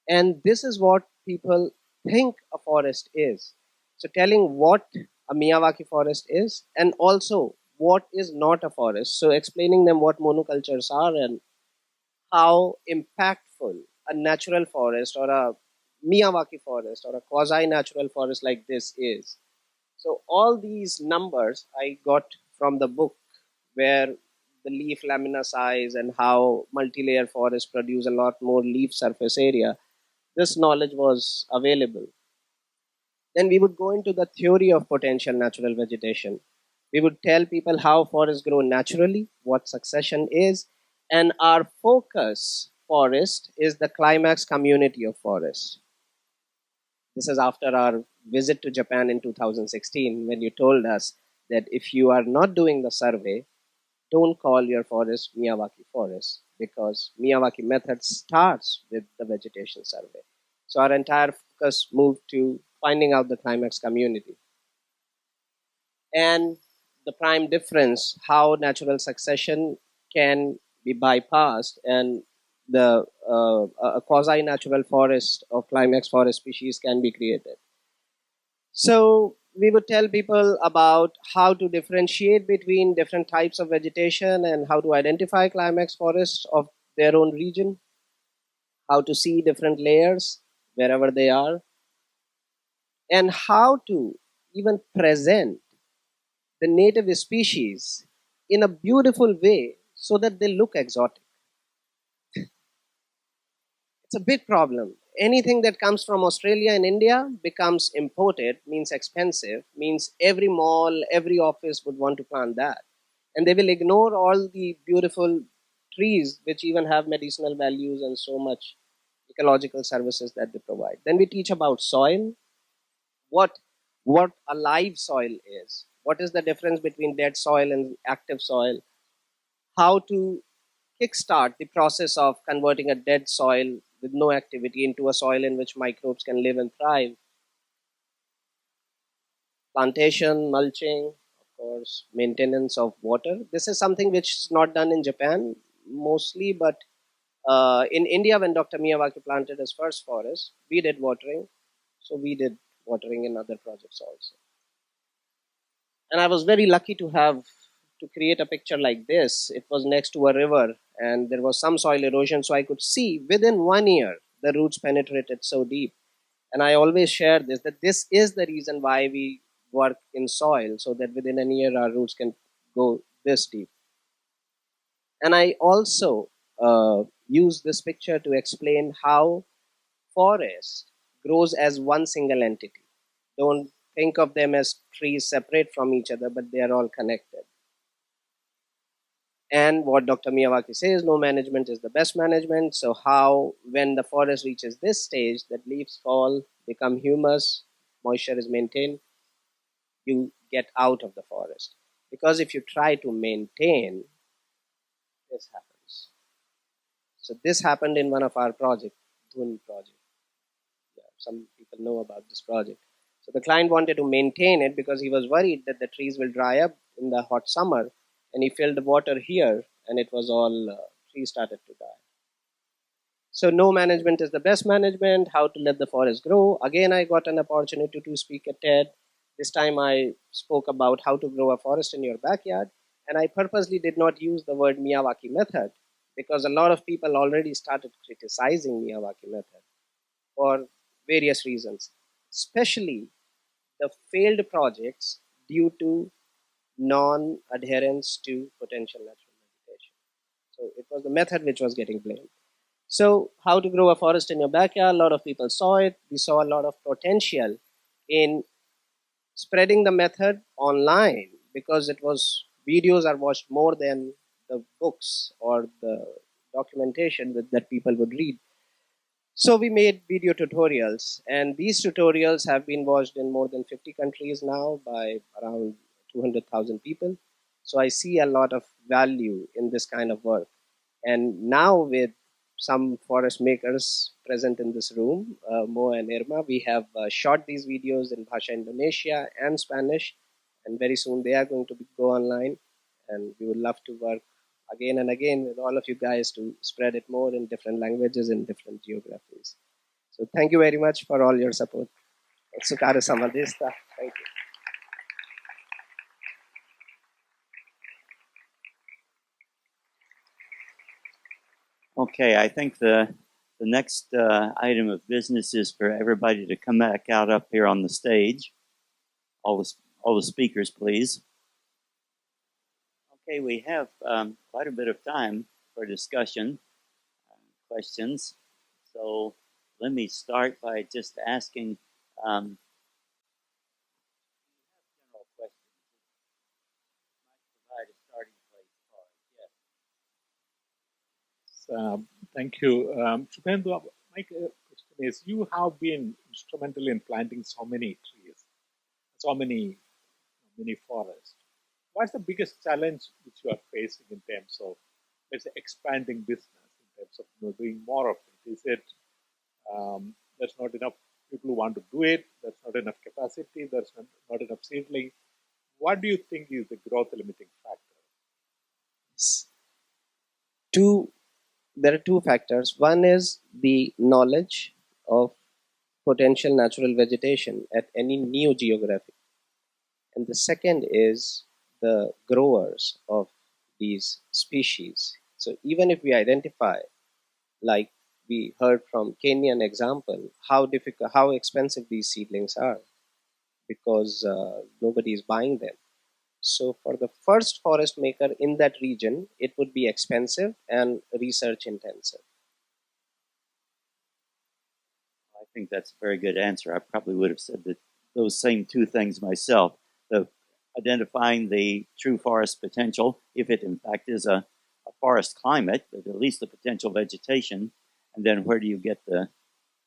And this is what people think a forest is. So telling what a Miyawaki forest is and also what is not a forest. So explaining them what monocultures are and how impactful a natural forest or a Miyawaki forest or a quasi-natural forest like this is. So all these numbers I got from the book, where the leaf lamina size and how multi-layer forests produce a lot more leaf surface area. This knowledge was available. Then we would go into the theory of potential natural vegetation. We would tell people how forests grow naturally, what succession is, and our focus forest is the climax community of forests. This is after our visit to Japan in 2016, when you told us that if you are not doing the survey, don't call your forest Miyawaki forest, because Miyawaki method starts with the vegetation survey. So our entire focus moved to finding out the climax community. And the prime difference, how natural succession can be bypassed and the a quasi-natural forest or climax forest species can be created. So we would tell people about how to differentiate between different types of vegetation and how to identify climax forests of their own region, how to see different layers wherever they are, and how to even present the native species in a beautiful way so that they look exotic. It's a big problem. Anything that comes from Australia and India becomes imported, means expensive, means every mall, every office would want to plant that. And they will ignore all the beautiful trees which even have medicinal values and so much ecological services that they provide. Then we teach about soil, what a live soil is, what is the difference between dead soil and active soil, how to kickstart the process of converting a dead soil with no activity into a soil in which microbes can live and thrive. Plantation, mulching, of course, maintenance of water. This is something which is not done in Japan mostly, but in India, when Dr. Miyawaki planted his first forest, we did watering. So we did watering in other projects also. And I was very lucky to create a picture like this. It was next to a river and there was some soil erosion, so I could see within 1 year the roots penetrated so deep. And I always share this, that this is the reason why we work in soil, so that within a year our roots can go this deep. And I also use this picture to explain how forest grows as one single entity. Don't think of them as trees separate from each other, but they are all connected. And what Dr. Miyawaki says, no management is the best management. So how, when the forest reaches this stage, that leaves fall, become humus, moisture is maintained, you get out of the forest. Because if you try to maintain, this happens. So this happened in one of our projects, Dhun project. Yeah, some people know about this project. So the client wanted to maintain it because he was worried that the trees will dry up in the hot summer, and he filled water here and it was all, trees started to die. So no management is the best management, how to let the forest grow. Again, I got an opportunity to speak at TED. This time I spoke about how to grow a forest in your backyard. And I purposely did not use the word Miyawaki method because a lot of people already started criticizing Miyawaki method for various reasons, especially the failed projects due to non-adherence to potential natural vegetation. So it was the method which was getting blamed. So how to grow a forest in your backyard, a lot of people saw it. We saw a lot of potential in spreading the method online because it was, videos are watched more than the books or the documentation that people would read. So we made video tutorials, and these tutorials have been watched in more than 50 countries now by around 200,000 people. So I see a lot of value in this kind of work. And now with some forest makers present in this room, Mo and Irma, we have shot these videos in Bhasha Indonesia and Spanish, and very soon they are going to go online. and we would love to work again and again with all of you guys to spread it more in different languages and different geographies. So thank you very much for all your support. Sukara Samadista. Thank you. Okay, I think the next item of business is for everybody to come back out up here on the stage. All the speakers, please. Okay, we have quite a bit of time for discussion, questions. So let me start by just asking general questions. Might provide a starting place for it. Yes. Thank you. Shubhendu, my question is, you have been instrumental in planting so many trees, so many forests. What's the biggest challenge which you are facing in terms of, let's say, expanding business, in terms of doing more of it? Is it there's not enough people who want to do it, there's not enough capacity, there's not enough seedling? What do you think is the growth limiting factor? There are two factors. One is the knowledge of potential natural vegetation at any new geography. And the second is the growers of these species. So even if we identify, like we heard from Kenyan example, how expensive these seedlings are, because nobody is buying them. So for the first forest maker in that region, it would be expensive and research intensive. I think that's a very good answer. I probably would have said those same two things myself. The identifying the true forest potential, if it in fact is a forest climate, but at least the potential vegetation, and then where do you get the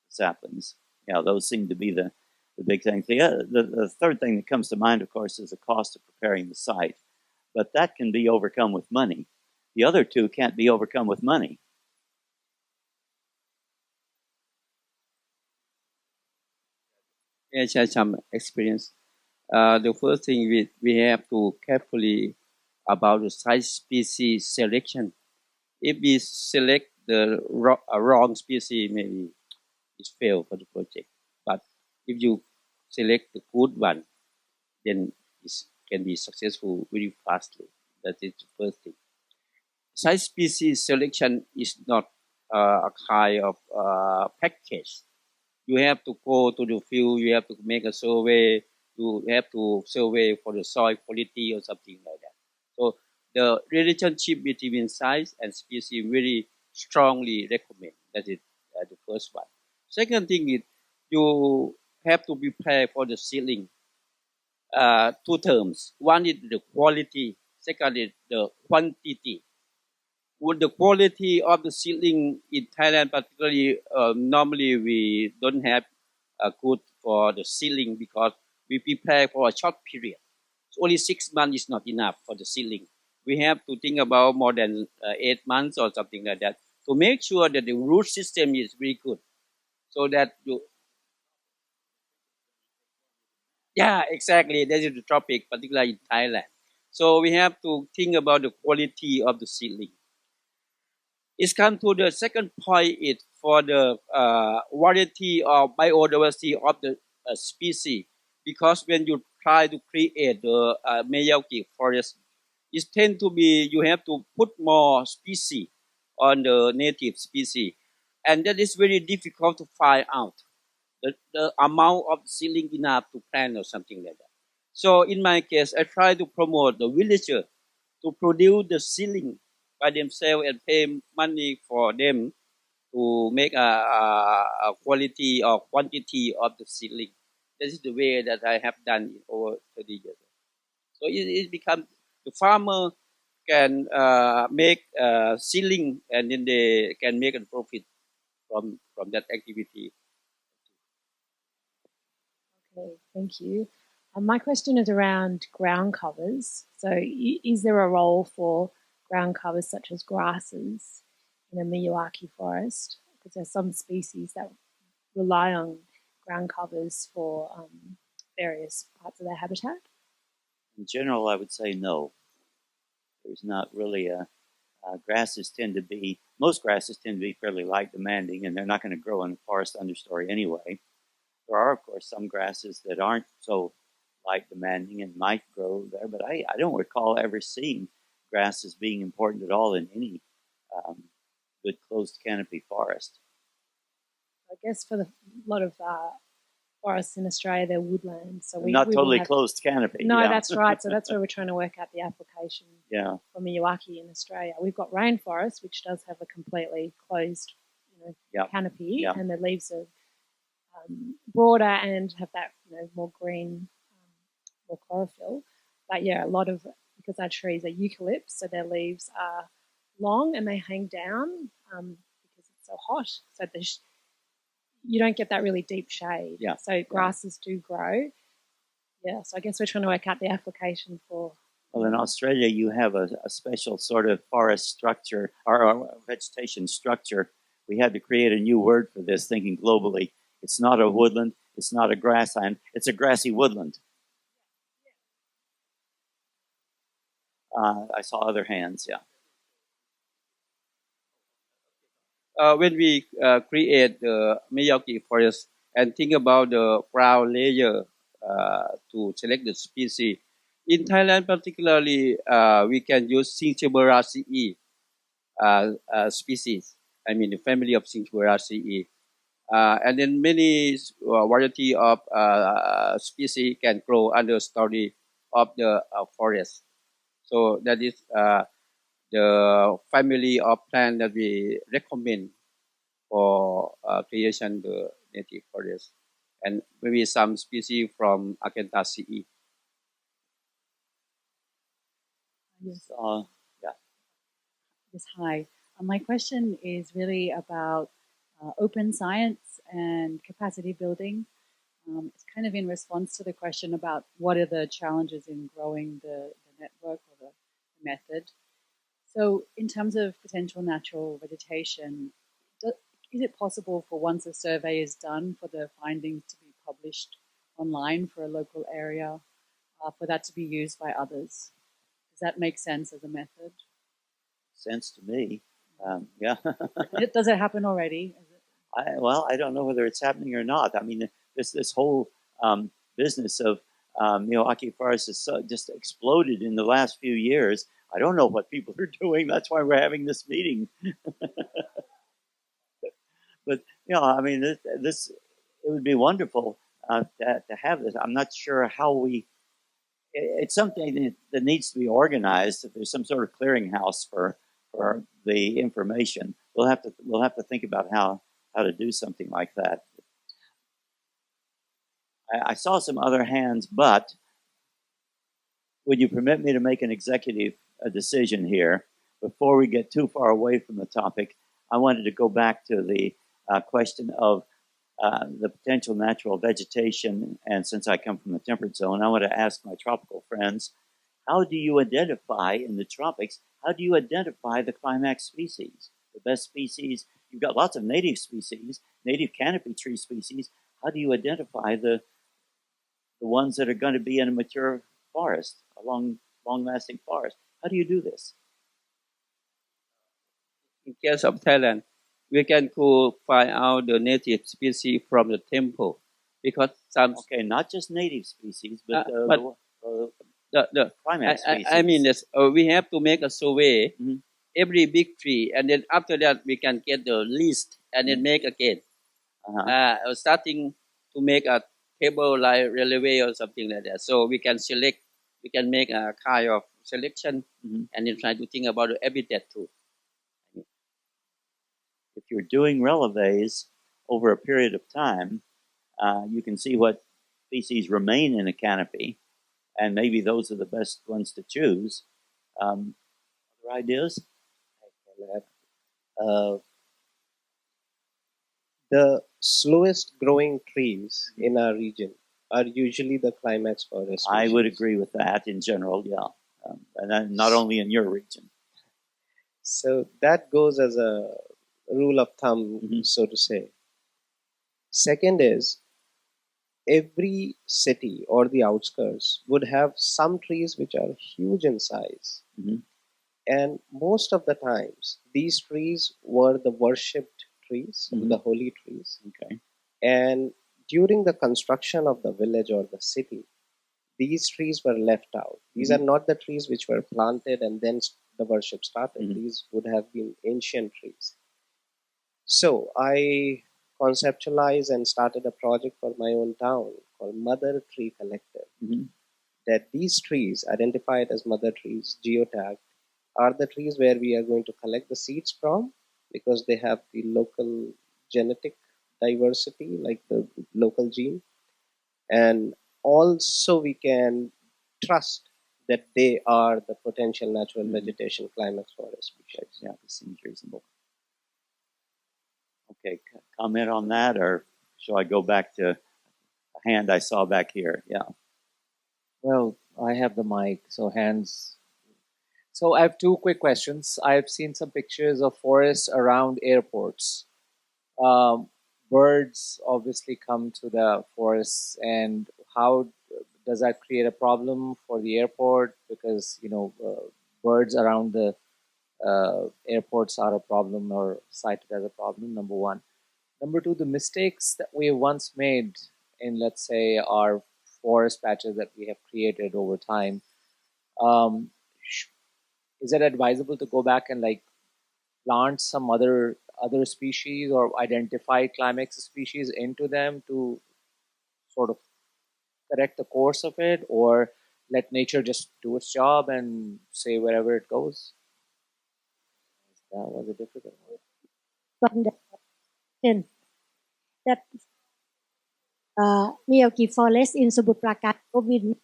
saplings? Yeah, those seem to be the big things. The third thing that comes to mind, of course, is the cost of preparing the site, but that can be overcome with money. The other two can't be overcome with money. I share some experience. The first thing we have to carefully about the size species selection. If we select the wrong species, maybe it fail for the project. But if you select the good one, then it can be successful very fastly. That is the first thing. Size species selection is not a kind of package. You have to go to the field, you have to make a survey, you have to survey for the soil quality or something like that. So the relationship between size and species really strongly recommend. That is the first one. Second thing is you have to prepare for the seedling. Two terms. One is the quality. Second is the quantity. With the quality of the seedling in Thailand, particularly, normally we don't have good for the seedling because we prepare for a short period. So only 6 months is not enough for the seedling. We have to think about more than 8 months or something like that to make sure that the root system is very good, so that you. Yeah, exactly. That is the topic, particularly in Thailand. So we have to think about the quality of the seedling. It's come to the second point is for the variety or biodiversity of the species, because when you try to create the Miyawaki forest, it tends to be you have to put more species on the native species, and that is very difficult to find out the amount of seedling enough to plant or something like that. So in my case, I try to promote the villager to produce the seedling by themselves and pay money for them to make a quality or quantity of the seedling. This is the way that I have done it over 30 years. So it becomes the farmer can make seedling, and then they can make a profit from that activity. Okay, thank you. My question is around ground covers. So is there a role for ground covers such as grasses in a Miyawaki forest? Because there's some species that rely on ground covers for various parts of their habitat. In general, I would say no. There's not really grasses tend to be, most grasses tend to be fairly light demanding, and they're not going to grow in the forest understory anyway. There are, of course, some grasses that aren't so light demanding and might grow there, but I don't recall ever seeing grasses being important at all in any good closed canopy forest. I guess for a lot of forests in Australia, they're woodland. So we not we totally have, closed canopy. No, yeah. that's right. So that's where we're trying to work out the application Yeah. for Miyawaki in Australia. We've got rainforest, which does have a completely closed, Yep. canopy, Yep. and the leaves are broader and have that, more green, more chlorophyll. But yeah, a lot of, because our trees are eucalypts, so their leaves are long and they hang down because it's so hot. So you don't get that really deep shade. Yeah. So grasses do grow. Yeah, so I guess we're trying to work out the application for. Well, in Australia, you have a special sort of forest structure or vegetation structure. We had to create a new word for this, thinking globally. It's not a woodland. It's not a grassland. It's a grassy woodland. I saw other hands, yeah. When we create the Miyawaki forest and think about the brown layer to select the species, in Thailand particularly, we can use Migliorisi species. I mean, the family of Migliorisi. And then many variety of species can grow understory of the forest. So that is the family of plant that we recommend for creation the native forest, and maybe some species from Acanthaceae. Yes. Yeah. Yes, hi. My question is really about open science and capacity building. It's kind of in response to the question about what are the challenges in growing the network or the method. So in terms of potential natural vegetation, is it possible for once a survey is done for the findings to be published online for a local area, for that to be used by others? Does that make sense as a method? Sense to me, yeah. Does it happen already? I don't know whether it's happening or not. I mean, this whole business of Miyawaki Forest has just exploded in the last few years. I don't know what people are doing. That's why we're having this meeting. But I mean, this it would be wonderful to have this. I'm not sure how we. It's something that needs to be organized. If there's some sort of clearinghouse for the information, we'll have to think about how to do something like that. I saw some other hands, but would you permit me to make an executive decision here before we get too far away from the topic? I wanted to go back to the question of the potential natural vegetation, and since I come from the temperate zone, I want to ask my tropical friends, how do you identify in the tropics, how do you identify the climax species, the best species? You've got lots of native species, native canopy tree species. How do you identify the ones that are going to be in a mature forest, a long-lasting forest? How do you do this? In case of Thailand, we can find out the native species from the temple, because some. Okay, not just native species, but the climax species. I mean, we have to make a survey every big tree, and then after that we can get the list and then make again. Starting to make a table like releve or something like that. So we can select, we can make a kind of selection, and then try to think about the habitat too. If you're doing releves over a period of time, you can see what species remain in a canopy, and maybe those are the best ones to choose. Other ideas? The slowest growing trees in our region are usually the climax forest species. I would agree with that in general, yeah. And not only in your region. So that goes as a rule of thumb, so to say. Second is, every city or the outskirts would have some trees which are huge in size. And most of the times, these trees were the worshipped trees, the holy trees. Okay. And during the construction of the village or the city, these trees were left out. These are not the trees which were planted and then the worship started. These would have been ancient trees. So I conceptualized and started a project for my own town called Mother Tree Collective. That these trees, identified as mother trees, geotagged, are the trees where we are going to collect the seeds from because they have the local genetic diversity, like the local gene. And also we can trust that they are the potential natural vegetation climax forest species. Yeah, this seems reasonable. Okay, comment on that, or shall I go back to a hand I saw back here? Yeah. Well, I have the mic, so hands. So I have two quick questions. I've seen some pictures of forests around airports. Birds obviously come to the forests, and how does that create a problem for the airport? Because, birds around the airports are a problem or cited as a problem, number one. Number two, the mistakes that we once made in, let's say, our forest patches that we have created over time, is it advisable to go back and plant some other species or identify climax species into them to sort of correct the course of it, or let nature just do its job and say wherever it goes? That was a difficult one. From the that Miyawaki Forest in Subud Prakan with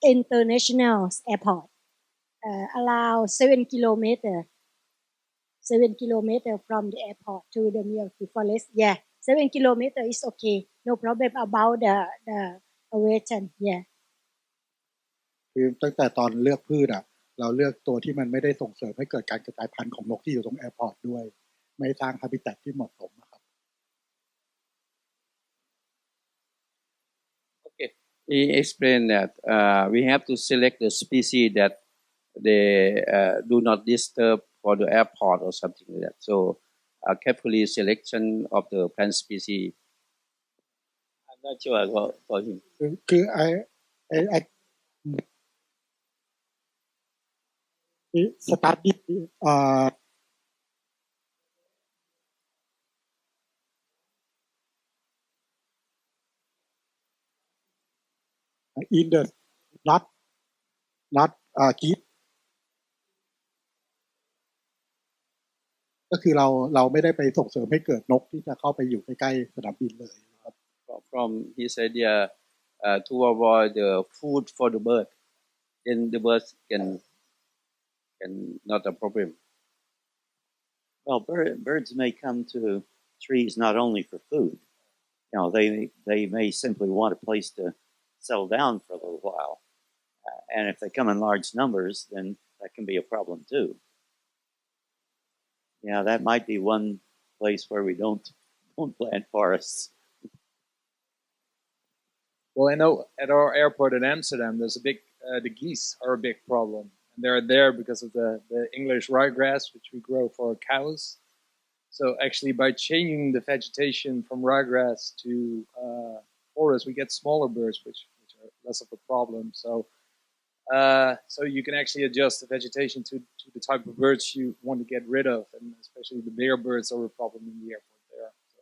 international airport allow 7 kilometers from the airport to the Miyawaki Forest. Yeah, 7 kilometers is okay. No problem about the aviation. Yeah. คือตั้งแต่ตอนเลือกพืชเราเลือกตัวที่มันไม่ได้ส่งเสริมให้เกิดการกระจายพันธุ์ของนกที่อยู่ตรงแอร์พอร์ตด้วยไม่สร้างฮาบิแทตที่เหมาะสมนะครับ Okay. He explained that we have to select the species that they do not disturb for the airport or something like that. So carefully selection of the plant species. I'm not sure for him. คือstudy in the not keep ก็คือเราไม่ได้ไปส่งเสริมให้เกิดนกที่จะเข้าไปอยู่ใกล้ๆสนามบินเลยครับ From his idea to avoid the food for the bird, then the birds can not a problem. Well, birds may come to trees not only for food. They may simply want a place to settle down for a little while. And if they come in large numbers, then that can be a problem too. Yeah, that might be one place where we don't plant forests. Well, I know at our airport in Amsterdam, there's a big, the geese are a big problem. And they're there because of the English ryegrass, which we grow for cows. So actually by changing the vegetation from ryegrass to forest, we get smaller birds, which are less of a problem. So you can actually adjust the vegetation to the type of birds you want to get rid of, and especially the bigger birds are a problem in the airport there. So.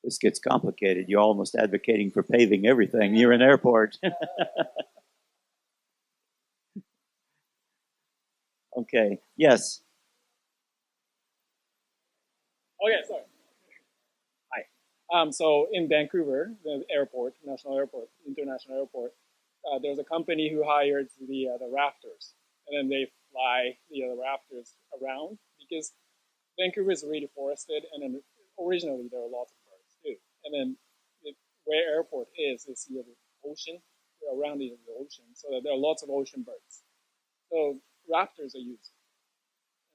This gets complicated. You're almost advocating for paving everything near an airport. Okay. Yes. Okay, sorry. Hi. So in Vancouver, the airport, international airport, there's a company who hires the rafters, and then they fly the rafters around because Vancouver is really forested, and then originally there are lots of birds too. And then where airport is the ocean, around the ocean, so that there are lots of ocean birds. So rafters are used.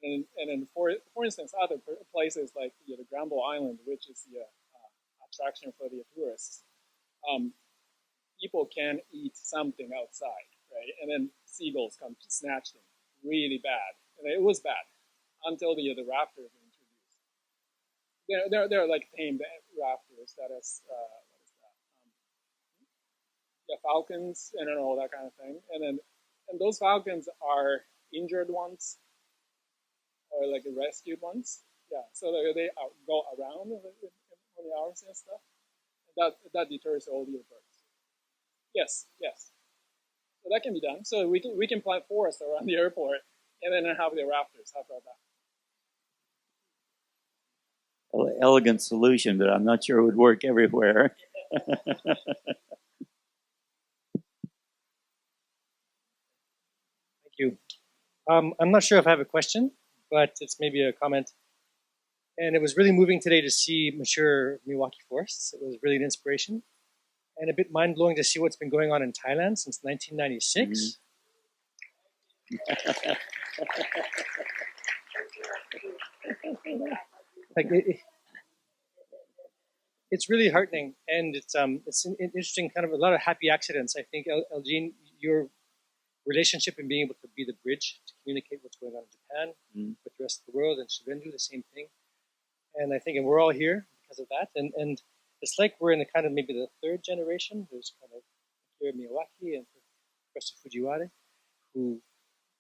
And then for instance, other places like the Granville Island, which is the attraction for the tourists, people can eat something outside, right? And then seagulls come to snatch them, really bad. And it was bad until the raptors were introduced. They're like tamed raptors. That is, what is that? Yeah, falcons and all that kind of thing. And those falcons are injured ones or like rescued ones. Yeah, so they go around on the arms and stuff. That deters all the birds. Yes, yes. So that can be done. So we can plant forests around the airport and then have the raptors. How about that? Elegant solution, but I'm not sure it would work everywhere. Thank you. I'm not sure if I have a question, but it's maybe a comment. And it was really moving today to see mature Miyawaki forests. It was really an inspiration. And a bit mind-blowing to see what's been going on in Thailand since 1996. Like it's really heartening, and it's an interesting kind of a lot of happy accidents. I think, Elgin, your relationship in being able to be the bridge to communicate what's going on in Japan with the rest of the world, and Shubhendu, the same thing. And I think, and we're all here because of that. And it's like we're in the kind of maybe the third generation. There's kind of Akira Miyawaki and Professor Fujiwara, who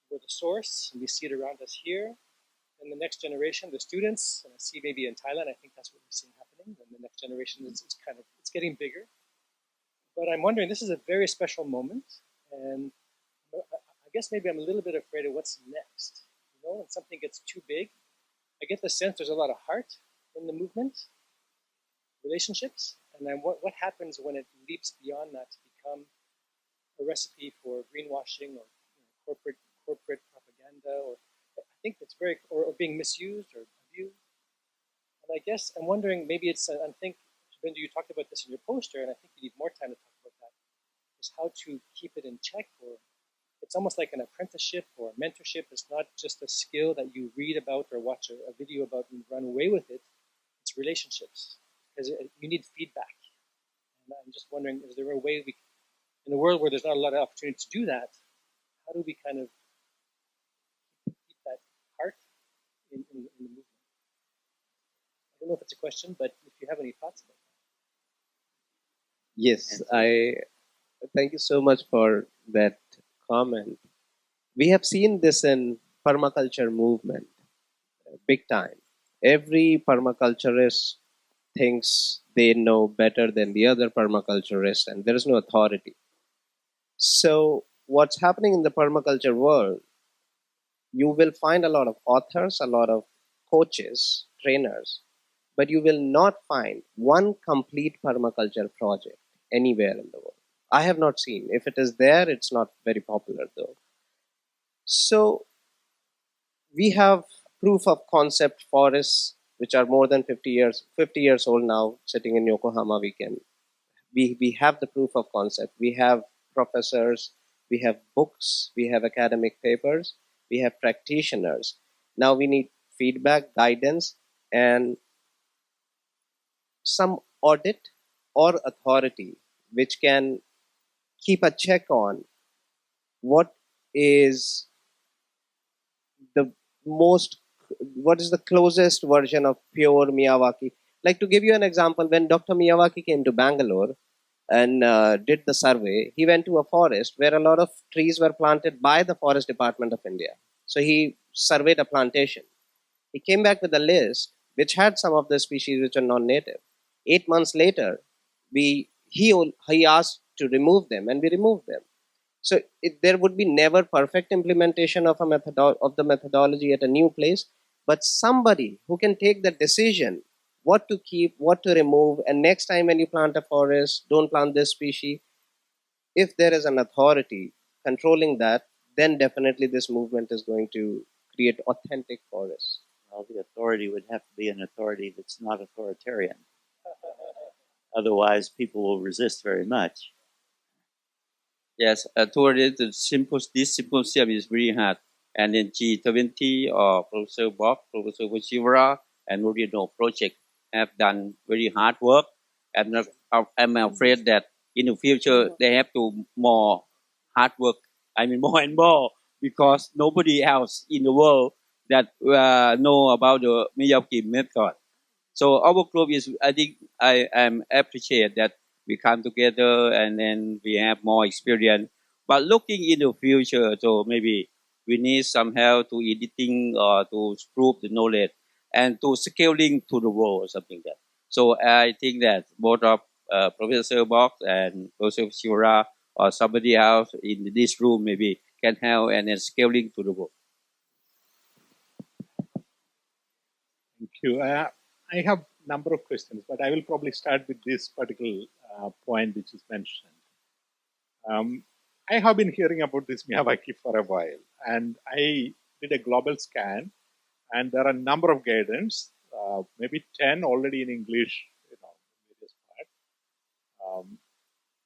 were the source, and we see it around us here. And the next generation, the students, and I see maybe in Thailand, I think that's what we're seeing happening. And the next generation is it's getting bigger. But I'm wondering, this is a very special moment, and I guess maybe I'm a little bit afraid of what's next. You know, when something gets too big, I get the sense there's a lot of heart in the movement, relationships, and then what happens when it leaps beyond that to become a recipe for greenwashing or corporate propaganda, or I think it's very, or being misused or abused. And I guess I'm wondering, maybe it's, I think, Shubhendu, you talked about this in your poster, and I think you need more time to talk about that, is how to keep it in check. Or it's almost like an apprenticeship or a mentorship. It's not just a skill that you read about or watch a video about and run away with it. It's relationships, because you need feedback. And I'm just wondering, is there a way we, in a world where there's not a lot of opportunity to do that, how do we kind of keep that heart in the movement? I don't know if it's a question, but if you have any thoughts about that. Yes, I thank you so much for that comment. We have seen this in permaculture movement, big time. Every permaculturist thinks they know better than the other permaculturist, and there is no authority. So what's happening in the permaculture world, you will find a lot of authors, a lot of coaches, trainers, but you will not find one complete permaculture project anywhere in the world. I have not seen. If it is there, it's not very popular though. So we have proof of concept forests, which are more than 50 years old now, sitting in Yokohama. We have the proof of concept. We have professors, we have books, we have academic papers, we have practitioners. Now we need feedback, guidance, and some audit or authority which can keep a check on what is the closest version of pure Miyawaki. Like, to give you an example, when Dr. Miyawaki came to Bangalore and did the survey, he went to a forest where a lot of trees were planted by the Forest Department of India. So he surveyed a plantation. He came back with a list which had some of the species which are non-native. 8 months later, he asked to remove them, and we removed them. So there would be never perfect implementation of the methodology at a new place, but somebody who can take the decision what to keep, what to remove, and next time when you plant a forest, don't plant this species. If there is an authority controlling that, then definitely this movement is going to create authentic forests. Well, the authority would have to be an authority that's not authoritarian. Otherwise, people will resist very much. Yes, this symposium is very hard. And then G20 or Professor Bob, Professor Fujiwara, and Murino project have done very hard work. And I'm afraid that in the future they have to more hard work. I mean more and more because nobody else in the world that know about the Miyawaki method. So our group is, I think, I am appreciate that we come together and then we have more experience. But looking in the future, so maybe we need some help to editing or to improve the knowledge and to scaling to the world or something like that. So I think that both of Professor Box and Professor Shura or somebody else in this room maybe can help and then scaling to the world. Thank you. I have a number of questions, but I will probably start with this particular point which is mentioned. I have been hearing about this Miyawaki for a while, and I did a global scan, and there are a number of guidance, maybe 10 already in English, in various parts.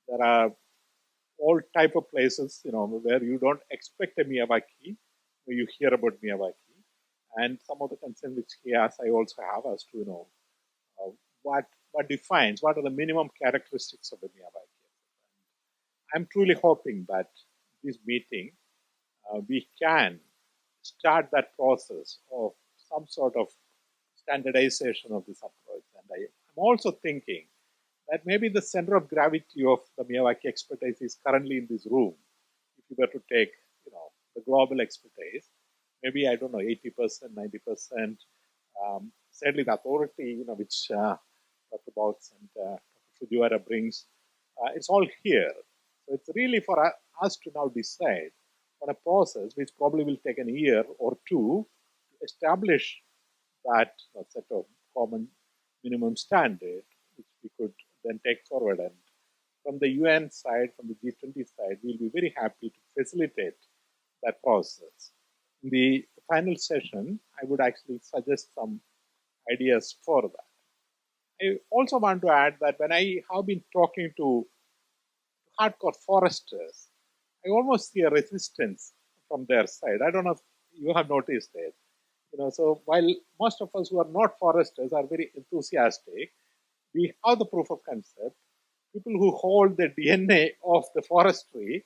There are all type of places, where you don't expect a Miyawaki, where you hear about Miyawaki. And some of the concerns which he has, I also have as to, what defines, what are the minimum characteristics of the Miyawaki. I'm truly hoping that this meeting, we can start that process of some sort of standardization of this approach. And I'm also thinking that maybe the center of gravity of the Miyawaki expertise is currently in this room. If you were to take, the global expertise, maybe, I don't know, 80%, 90%. Certainly the authority, which Dr. Box and Dr. Fujiwara brings, it's all here. So it's really for us to now decide on a process which probably will take a year or two to establish that set of common minimum standard, which we could then take forward. And from the UN side, from the G20 side, we'll be very happy to facilitate that process. In the final session, I would actually suggest some ideas for that. I also want to add that when I have been talking to hardcore foresters, I almost see a resistance from their side. I don't know if you have noticed it. So while most of us who are not foresters are very enthusiastic, we have the proof of concept. People who hold the DNA of the forestry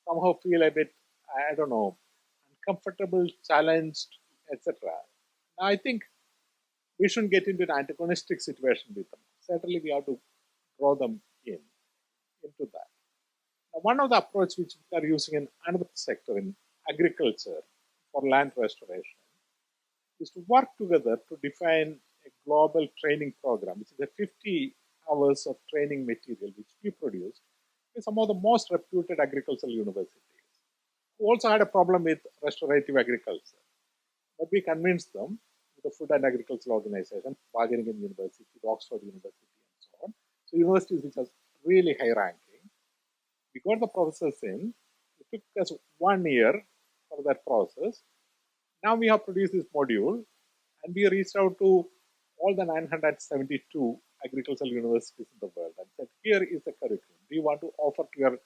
somehow feel a bit, I don't know, uncomfortable, challenged, etc. Now, I think we shouldn't get into an antagonistic situation with them. Certainly, we have to draw them into that. Now, one of the approaches which we are using in another sector, in agriculture, for land restoration, is to work together to define a global training program, which is a 50 hours of training material which we produce with some of the most reputed agricultural universities, who also had a problem with restorative agriculture. But we convinced them with the Food and Agriculture Organization, Wageningen University, the Oxford University, and so on. So universities which are really high ranking. We got the professors in. It took us 1 year for that process. Now we have produced this module, and we reached out to all the 972 agricultural universities in the world and said, here is the curriculum we want to offer to your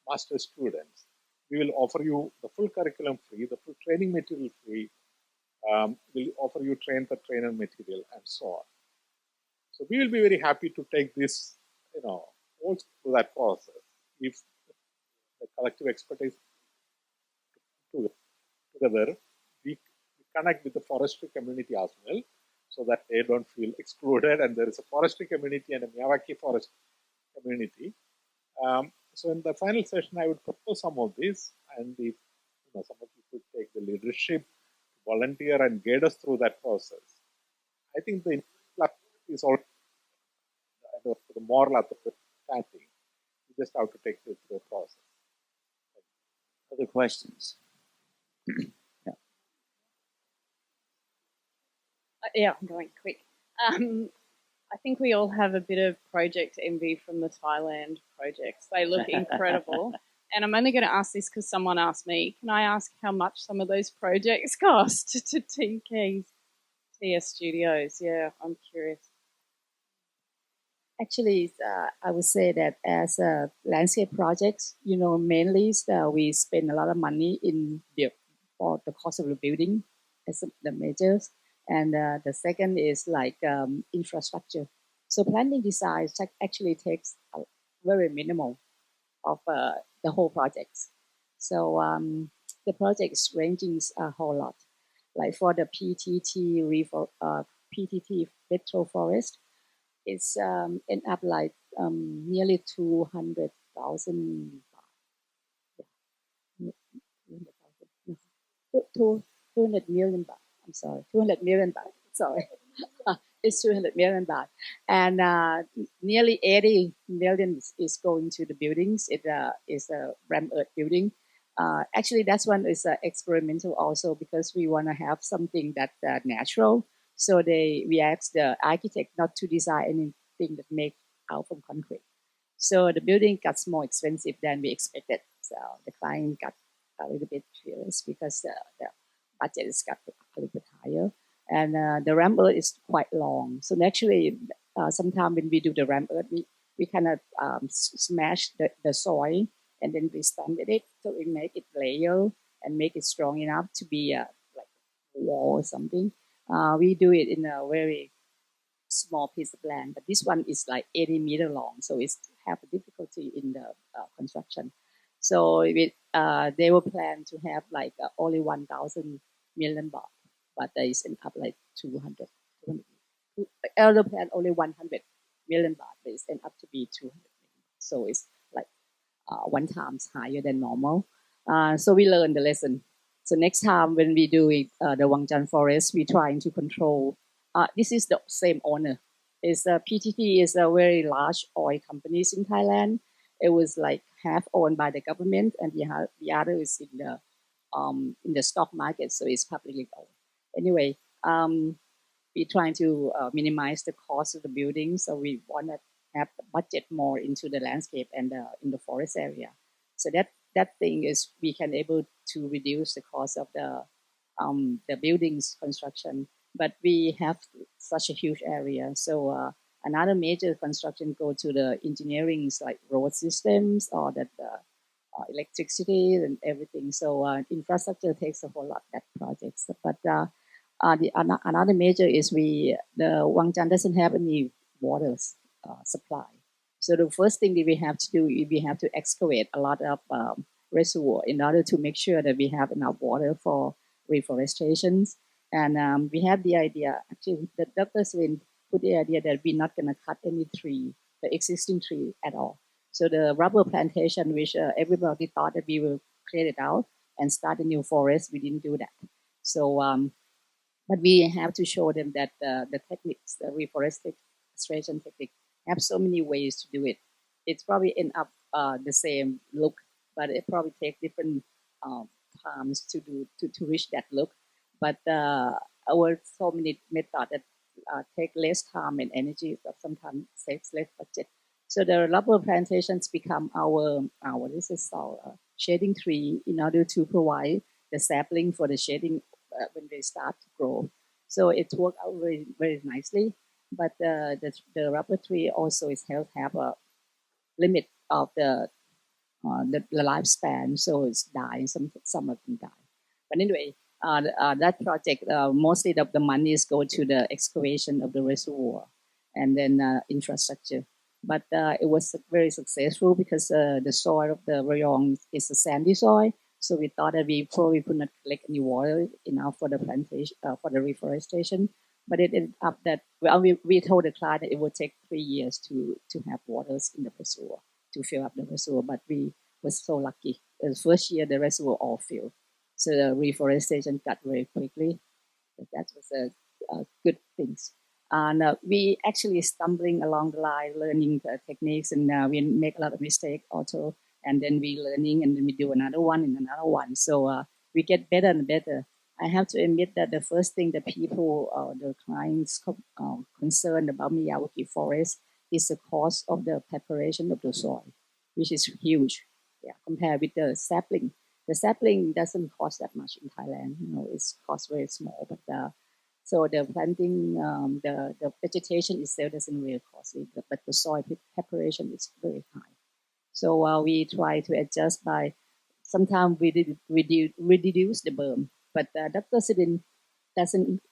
master's students. We will offer you the full curriculum free, the full training material free. We'll offer you train-the-trainer material, and so on. So we will be very happy to take this, also through that process. If the collective expertise together, we connect with the forestry community as well, so that they don't feel excluded, and there is a forestry community and a Miyawaki forest community. So in the final session, I would propose some of this, and if some of you could take the leadership, volunteer, and guide us through that process. I think the is all the moral understanding. We just have to take this through the process. Other questions? Yeah, I'm going quick. I think we all have a bit of project envy from the Thailand projects. They look incredible. And I'm only going to ask this because someone asked me. Can I ask how much some of those projects cost to TS Studios? Yeah, I'm curious. Actually, I would say that as a landscape projects, mainly we spend a lot of money for the cost of the building as the majors. And the second is like infrastructure. So planning design actually takes very minimal. of the whole project. So the project is ranging a whole lot. Like for the PTT Metro Forest, it's end up like nearly 200,000 200 million baht. I'm sorry, 200 million baht. Sorry, it's 200 million baht, and nearly 80 million is going to the buildings. It is a ramp earth building. Actually, that's one is experimental also because we want to have something that natural. So we asked the architect not to design anything that make out from concrete. So the building got more expensive than we expected. So the client got a little bit curious because the budget is got a little bit higher. And the ramp earth is quite long. So naturally, sometimes when we do the ramp earth, we kind of smash the soil and then we standard it. So we make it layer and make it strong enough to be like a wall or something. We do it in a very small piece of land, but this one is like 80 meter long, so it's have a difficulty in the construction. So they will plan to have like only 1,000 million baht, but they end up like 200. Other plan only 100 million baht, but it's end up to be 200 million. So it's like 1 times higher than normal. So we learned the lesson. So next time when we do it, the Wangjan forest, we trying to control. This is the same owner. PTT is a very large oil companies in Thailand. It was like half owned by the government, and the other is in the stock market, so it's publicly owned. Anyway, we're trying to minimize the cost of the building, so we want to have the budget more into the landscape and in the forest area. So that thing is we can able to reduce the cost of the buildings construction, but we have such a huge area. So another major construction go to the engineering like road systems or that electricity and everything. So infrastructure takes a whole lot that projects. But another major is the Wangjan doesn't have any water supply. So the first thing that we have to do is we have to excavate a lot of reservoir in order to make sure that we have enough water for reforestation. And we have the idea, actually, the Dr. Sirin put the idea that we're not going to cut any tree, the existing tree at all. So the rubber plantation, which everybody thought that we will clear it out and start a new forest, we didn't do that. So, but we have to show them that the techniques, the reforestation technique, have so many ways to do it. It's probably end up the same look, but it probably take different times to reach that look. But our so many methods that take less time and energy, but sometimes takes less budget. So the rubber plantations become our shading tree in order to provide the sapling for the shading when they start to grow. So it worked out very, very nicely. But the rubber tree also have a limit of the lifespan, so it's dying. Some of them die. But anyway, that project mostly the money is go to the excavation of the reservoir and then infrastructure. But it was very successful because the soil of the Rayong is a sandy soil. So we thought that we probably could not collect any water enough for the plantation for the reforestation. But it ended up that we told the client that it would take 3 years to have waters in the reservoir to fill up the reservoir. But we was so lucky. The first year the reservoir all filled, so the reforestation got very quickly. That was a good things. And we actually stumbling along the line, learning the techniques, and we make a lot of mistakes also. And then we learning, and then we do another one and another one. So we get better and better. I have to admit that the first thing that people, the clients concerned about Miyawaki Forest is the cost of the preparation of the soil, which is huge. Yeah, compared with the sapling. The sapling doesn't cost that much in Thailand. It's cost very small. But so the planting, the vegetation itself doesn't really cost it, but the soil preparation is very high. So we try to adjust by sometimes we reduce the berm, but Dr. Sirin doesn't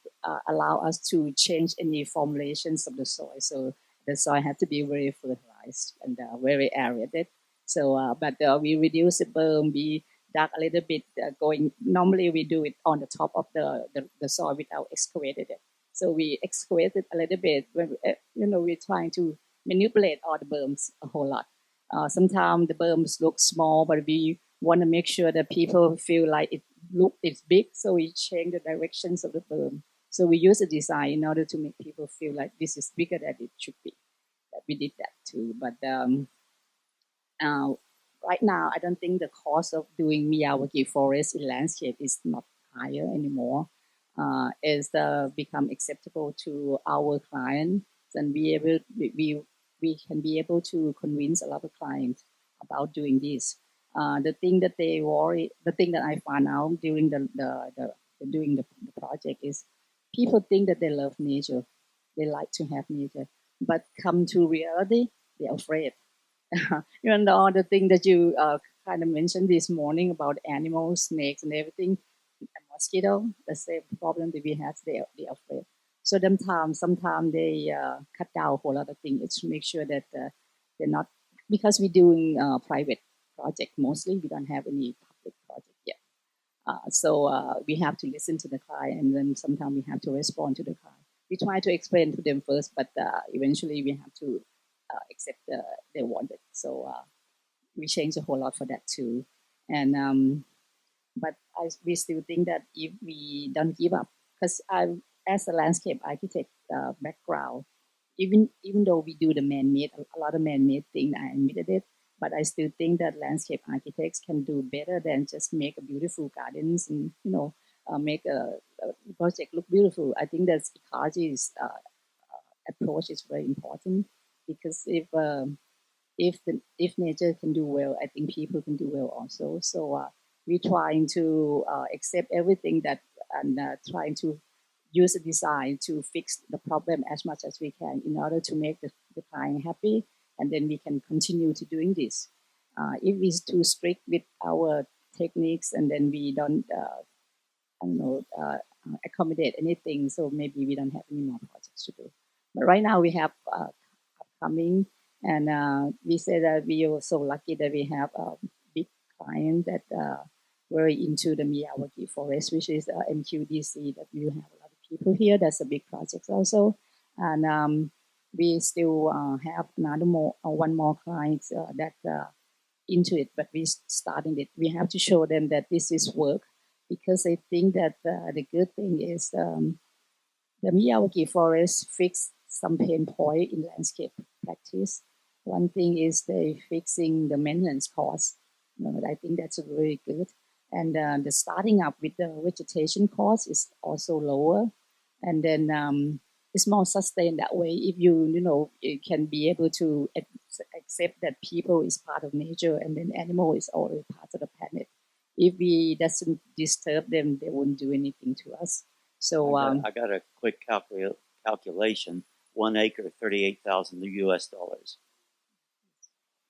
allow us to change any formulations of the soil. So the soil has to be very fertilized and very aerated. So, but we reduce the berm, we dug a little bit going, normally we do it on the top of the soil without excavating it. So we excavated a little bit when, we're trying to manipulate all the berms a whole lot. Sometimes the berms look small, but we want to make sure that people feel like it's big, so we change the directions of the berm. So we use the design in order to make people feel like this is bigger than it should be. We did that too, but right now I don't think the cost of doing Miyawaki Forest in landscape is not higher anymore. It's become acceptable to our clients, and we can be able to convince a lot of clients about doing this. The thing that I found out during doing the project is people think that they love nature, they like to have nature, but come to reality, they're afraid. Even though the thing that you kind of mentioned this morning about animals, snakes, and everything, mosquito, the same problem that we have, they're afraid. So sometimes they cut down a whole lot of things to make sure that they're not, because we're doing private project mostly, we don't have any public project yet. So we have to listen to the client, and then sometimes we have to respond to the client. We try to explain to them first, but eventually we have to accept they want it. So we change a whole lot for that too. And but we still think that if we don't give up, because as a landscape architect background, even though we do the man-made, a lot of man-made things, I admitted it, but I still think that landscape architects can do better than just make a beautiful gardens and make a project look beautiful. I think that ecology approach is very important, because if nature can do well, I think people can do well also. So we're trying to accept everything and trying to use the design to fix the problem as much as we can in order to make the client happy, and then we can continue to doing this. If we're too strict with our techniques and then we don't, accommodate anything, so maybe we don't have any more projects to do. But right now we have upcoming, and we say that we are so lucky that we have a big client that very into the Miyawaki Forest, which is MQDC, that you have a lot of people here. That's a big project also. And we still have one more client that into it, but we starting it. We have to show them that this is work, because I think that the good thing is the Miyawaki Forest fixed some pain point in landscape practice. One thing is they fixing the maintenance cost. I think that's very good. And the starting up with the vegetation cost is also lower. And then it's more sustained that way. If you can be able to accept that people is part of nature, and then animal is always part of the planet. If we doesn't disturb them, they won't do anything to us. So I got a quick calculation. 1 acre, $38,000.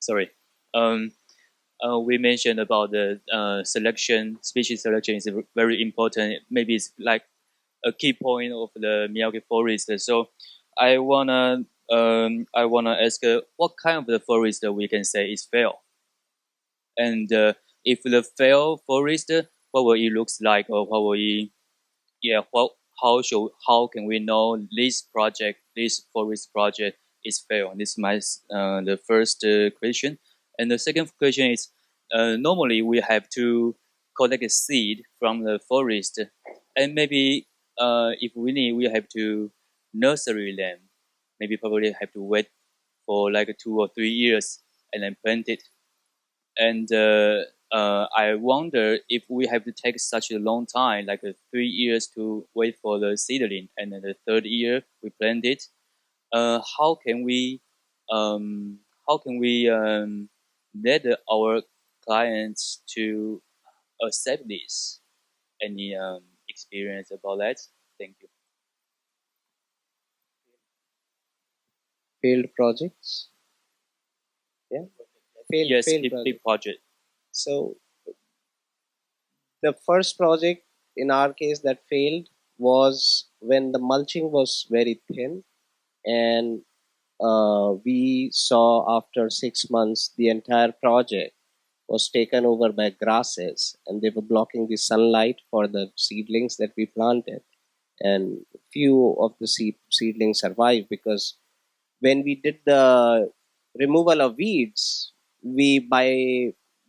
Sorry. We mentioned about the species selection is very important. Maybe it's like a key point of the Miyawaki Forest. So I wanna ask what kind of the forest we can say is fair, and if the fair forest, what will it looks like, or what will it, how can we know this forest project is fair? This is my the first question. And the second question is, normally we have to collect a seed from the forest, and maybe if we need, we have to nursery them. Maybe probably have to wait for like 2 or 3 years and then plant it. And I wonder if we have to take such a long time, like 3 years to wait for the seedling, and then the third year we plant it. How can we let our clients to accept this? Any experience about that? Thank you. Failed projects. Yeah. Failed project. So the first project in our case that failed was when the mulching was very thin, and we saw after 6 months the entire project was taken over by grasses, and they were blocking the sunlight for the seedlings that we planted. And few of the seedlings survived because when we did the removal of weeds,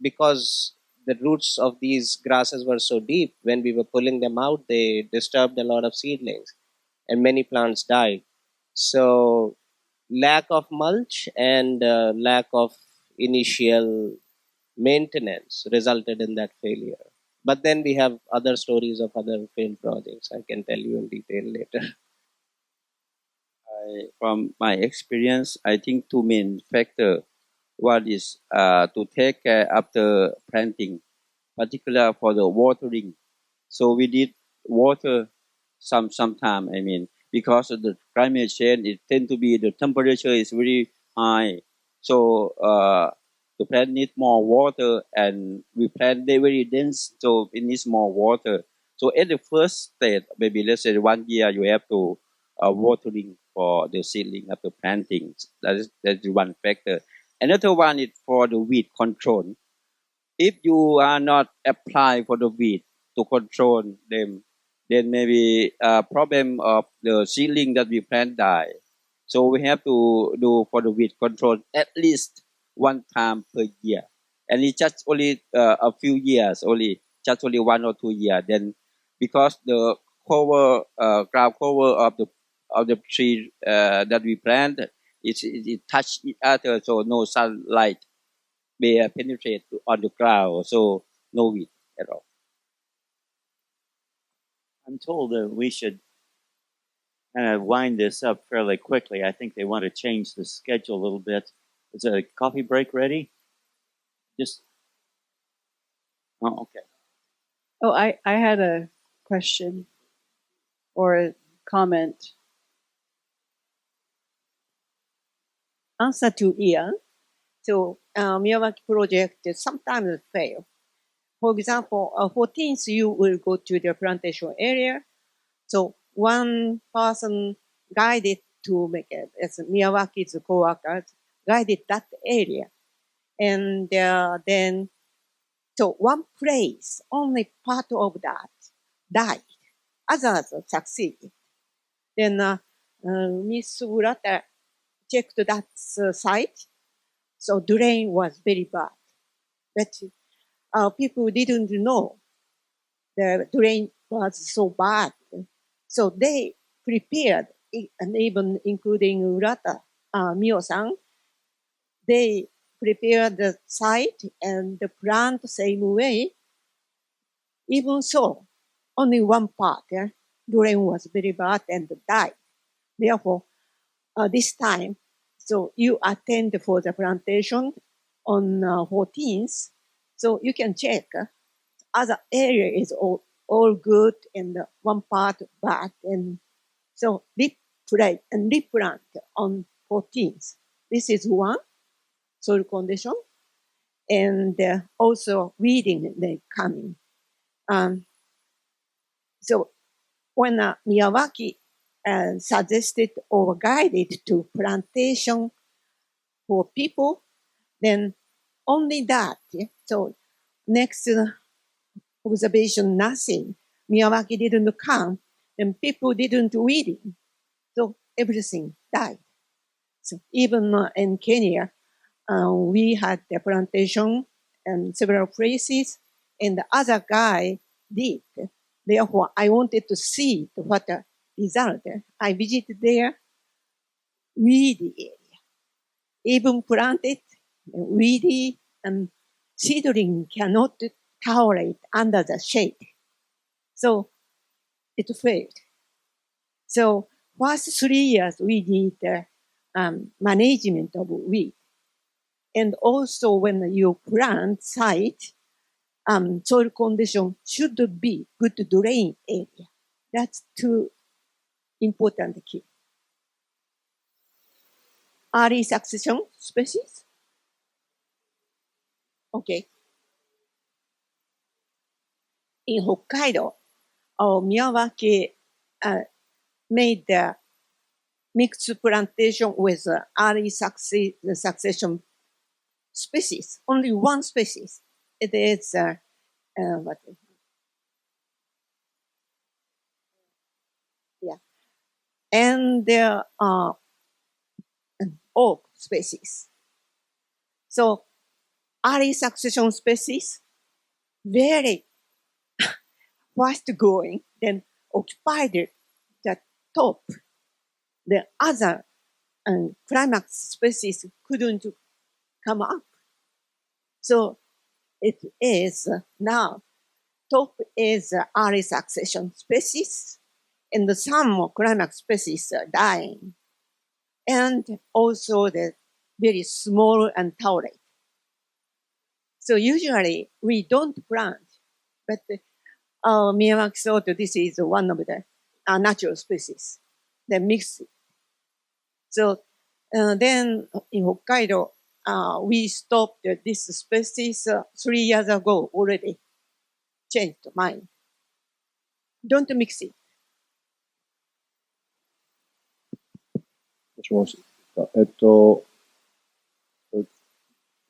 because the roots of these grasses were so deep, when we were pulling them out, they disturbed a lot of seedlings and many plants died. So lack of mulch and lack of initial maintenance resulted in that failure. But then we have other stories of other failed projects. I can tell you in detail later. From my experience, I think two main factors. One is to take care after planting, particularly for the watering. So we did water sometime. I mean, because of the climate change, it tend to be the temperature is very high. So the plant need more water, and we plant they very dense, so it needs more water. So at the first stage, maybe let's say 1 year, you have to watering for the seedling after planting. That's one factor. Another one is for the weed control. If you are not apply for the weed to control them, then maybe problem of the seedling that we plant die. So we have to do for the weed control at least one time per year, and it's just only a few years, just only 1 or 2 years. Then because the cover ground cover of the tree that we plant, it touch each other, so no sunlight may penetrate on the ground, so no weed at all. I'm told that we should kind of wind this up fairly quickly. I think they want to change the schedule a little bit. Is a coffee break ready? Okay. Oh, I had a question or a comment. Answer to Ian. So Miyawaki project sometimes fail. For example, 14th you will go to the plantation area. So one person guided to make it as Miyawaki's co-workers guided that area, and then so one place only part of that died, others succeeded. Then Miss Urata checked that site, so drain was very bad, but people didn't know the drain was so bad. So they prepared, and even including Urata, Mio-san, they prepared the site and the plant the same way. Even so, only one part, drain was very bad and died. Therefore, this time, so you attend for the plantation on 14th, so you can check other area is all good and one part bad, and so replant on 14th. This is one soil condition, and also weeding they coming. So when Miyawaki suggested or guided to plantation for people, then only that. So next observation, nothing. Miyawaki didn't come, and people didn't weeding. So everything died. So even in Kenya, we had the plantation in several places, and the other guy did. Therefore, I wanted to see what the result. I visited there, weedy area, even planted, weedy, and seedling cannot tolerate under the shade. So it failed. So first 3 years we did management of weed. And also when you plant site, soil condition should be good drain area. That's two important key. Early succession species. Okay. In Hokkaido, Miyawaki made the mixed plantation with early succession species. Only one species. It is what? Yeah, and there are oak species. So early succession species very fast growing, then occupied the top. The other climax species couldn't come up. So it is now top is early succession species, and some climax species are dying, and also the very small and tolerant. So usually we don't plant, but Miyawaki thought this is one of the natural species that mix. So then in Hokkaido, we stopped this species 3 years ago already. Changed mind. Don't mix it. もしもし。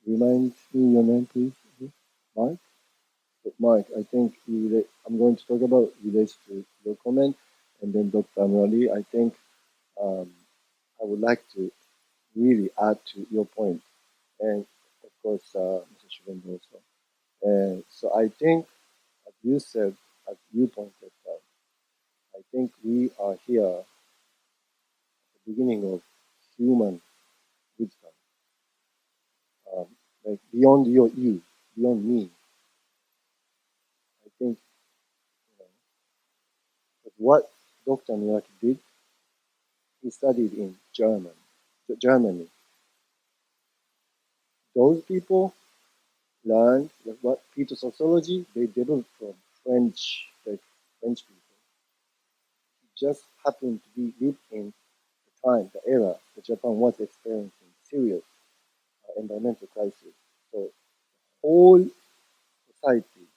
Remind me your name, please. Marc? Marc, I think I'm going to talk about relates to your comment, and then Dr.Muralee, I think I would like to really add to your point, and of course, Mr. Shubhendu also. So I think, as you said, as you pointed out, I think we are here at the beginning of human wisdom, like beyond you, beyond me. I think what Dr. Miyawaki did, he studied in Germany. Those people learned what fetal sociology they developed from French people. It just happened to be lived in the time, the era that Japan was experiencing serious environmental crisis. So the whole society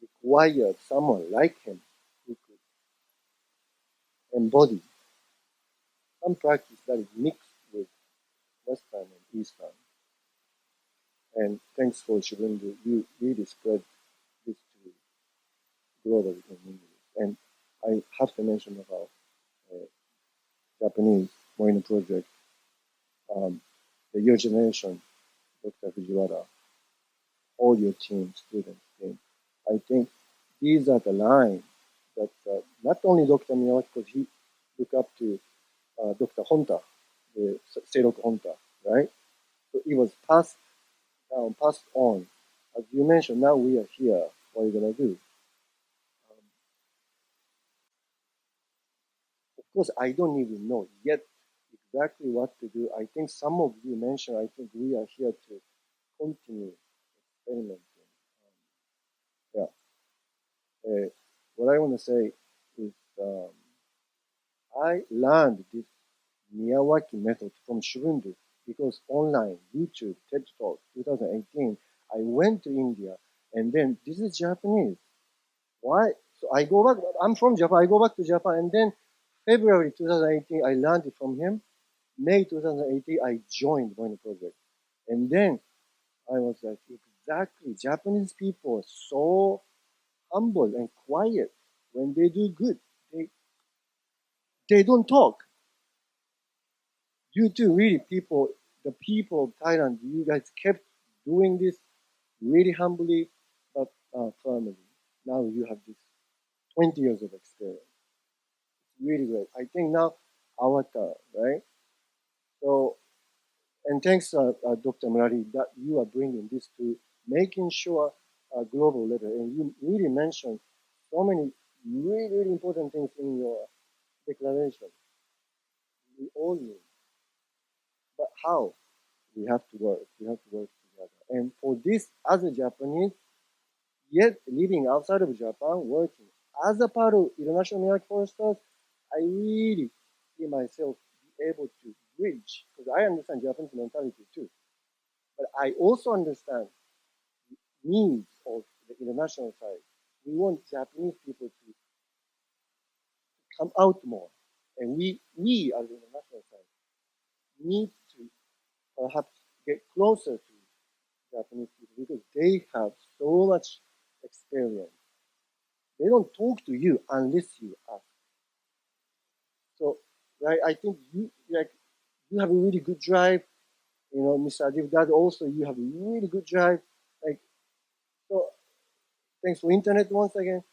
required someone like him who could embody some practice that is mixed with Western and Eastern. And thanks for Shubhendu, you really spread this to global in English. And I have to mention about Japanese Moino project, your generation, Dr. Fujiwara, all your team, students, team. I think these are the lines that not only Dr. Miyawaki, because he looked up to Dr. Honta, the Seiroku Honta, right? So it was passed down, passed on. As you mentioned, now we are here. What are you going to do? Of course, I don't even know yet exactly what to do. I think some of you mentioned, I think we are here to continue experimenting. What I want to say is I learned this Miyawaki method from Shubhendu because online, YouTube, TED Talk, 2018, I went to India and then this is Japanese. Why? So I go back, I'm from Japan, I go back to Japan and then February 2018, I learned it from him. May 2018, I joined Moino Project. And then I was like, exactly, Japanese people are so humble and quiet when they do good. They don't talk. You too, really, the people of Thailand, you guys kept doing this really humbly, but firmly. Now you have this 20 years of experience. It's really great. I think now our turn, right? So, and thanks, Dr. Muralee, that you are bringing this to making sure global level. And you really mentioned so many really, really important things in your declaration. We all need. But how? We have to work. We have to work together. And for this, as a Japanese, yet living outside of Japan, working as a part of International Miyawaki Foresters, I really see myself be able to bridge, because I understand Japanese mentality too. But I also understand the needs of the international side. We want Japanese people to come out more And we as the international side need to perhaps get closer to Japanese people because they have so much experience. They don't talk to you unless you ask. So, right, I think you have a really good drive. You know, Mr. Adib, that also you have a really good drive. Like, so thanks for internet once again.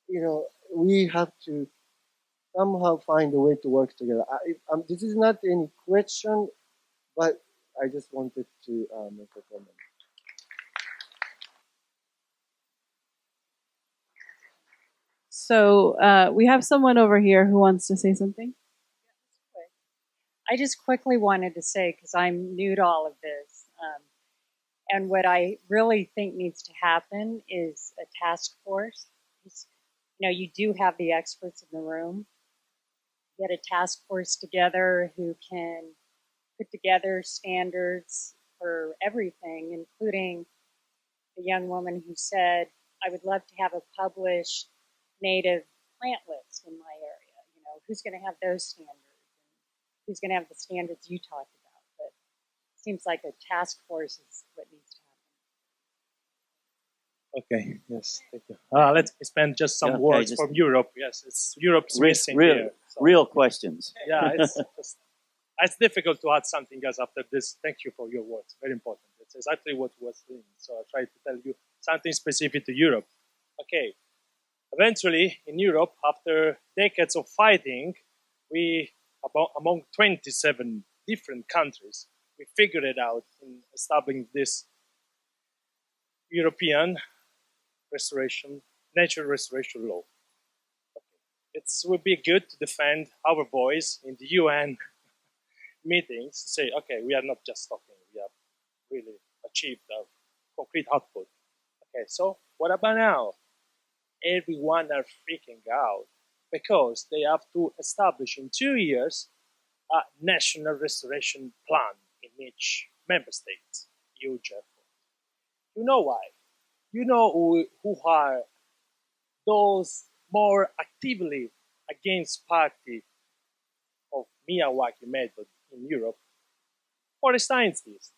You know, we have to somehow find a way to work together. This is not any question, but I just wanted to make a comment. So we have someone over here who wants to say something. I just quickly wanted to say, because I'm new to all of this, and what I really think needs to happen is a task force. You know, you do have the experts in the room. Get a task force together who can put together standards for everything, including the young woman who said, I would love to have a published native plant list in my area. You know, who's going to have those standards? And who's going to have the standards you talked about? But it seems like a task force is what needs to happen. Okay, yes, thank you. Let's spend just some words just from Europe. Yes, Europe's missing here. So. Real questions. Yeah, it's difficult to add something else after this. Thank you for your words. Very important. It's exactly what was doing. So I tried to tell you something specific to Europe. Okay. Eventually, in Europe, after decades of fighting, among 27 different countries, we figured it out in establishing this European nature restoration law. It would be good to defend our voice in the UN meetings to say, okay, we are not just talking, we have really achieved a concrete output. Okay, so what about now? Everyone are freaking out because they have to establish in 2 years a national restoration plan in each member state. Huge effort. You know why? You know who are those more actively against party of Miyawaki method in Europe? Forest scientists.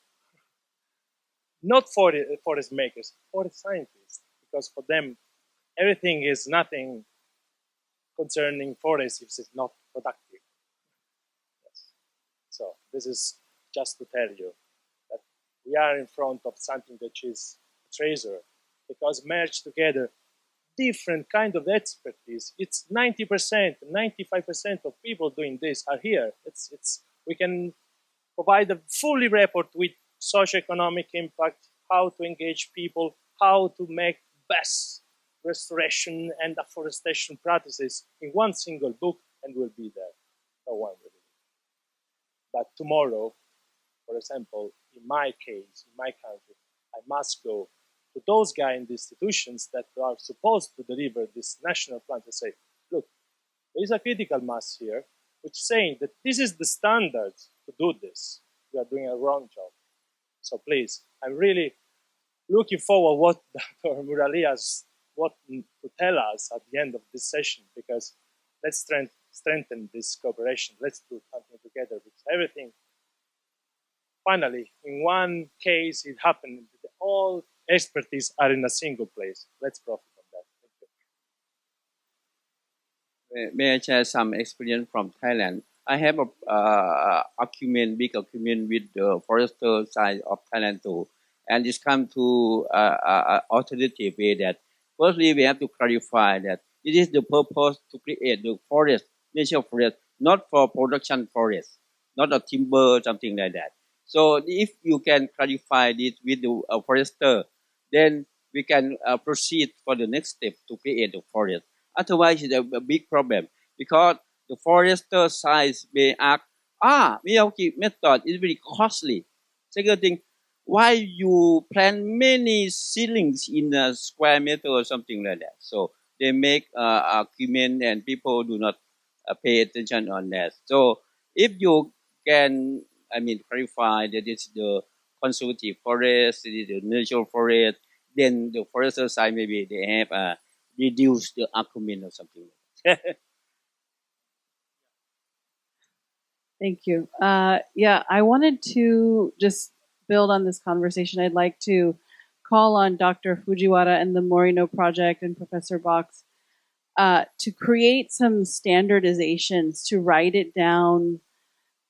Not for the forest makers, forest scientists. Because for them, everything is nothing concerning forests if it's not productive. Yes. So this is just to tell you that we are in front of something that is a treasure, because merged together different kind of expertise. It's 90%, 95% of people doing this are here. We can provide a fully report with socioeconomic impact, how to engage people, how to make best restoration and afforestation practices in one single book, and will be there. No one will. But tomorrow, for example, in my case, in my country, I must go to those guys in the institutions that are supposed to deliver this national plan to say, look, there is a critical mass here which is saying that this is the standard to do this. We are doing a wrong job. So please, I'm really looking forward what Dr. Muralee has to tell us at the end of this session, because let's strengthen this cooperation. Let's do something together with everything. Finally, in one case, it happened that all expertise are in a single place. Let's profit from that. Thank you. May I share some experience from Thailand? I have a big argument with the forester side of Thailand too, and it's come to alternative way that firstly we have to clarify that it is the purpose to create the forest, nature forest, not for production forest, not a timber, something like that. So if you can clarify this with the forester, then we can proceed for the next step to create the forest. Otherwise, it's a big problem, because the forester side may ask, Miyawaki method is very costly. Second thing, why you plant many seedlings in a square meter or something like that? So they make argument, and people do not pay attention on that. So if you can, clarify that it's the conservative forest, it is the natural forest, then the forester side maybe they have reduced the argument or something like that. Thank you. Yeah, I wanted to just build on this conversation. I'd like to call on Dr. Fujiwara and the Morino Project and Professor Box to create some standardizations, to write it down.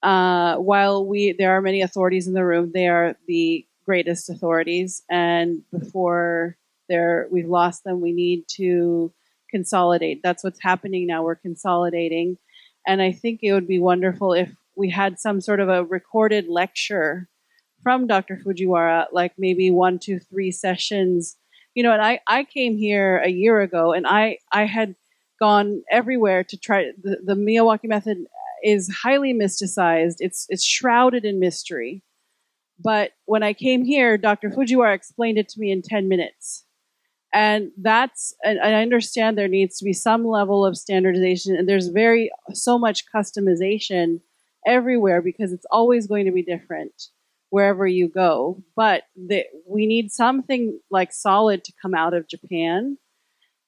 While there are many authorities in the room, they are the greatest authorities, and before we've lost them, we need to consolidate. That's what's happening now. We're consolidating, and I think it would be wonderful if we had some sort of a recorded lecture from Dr. Fujiwara, like maybe 1, 2, 3 sessions. And I came here a year ago, and I had gone everywhere to try. The Miyawaki method is highly mysticized. It's shrouded in mystery. But when I came here, Dr. Fujiwara explained it to me in 10 minutes. And I understand there needs to be some level of standardization, and there's so much customization everywhere because it's always going to be different wherever you go. But we need something like solid to come out of Japan,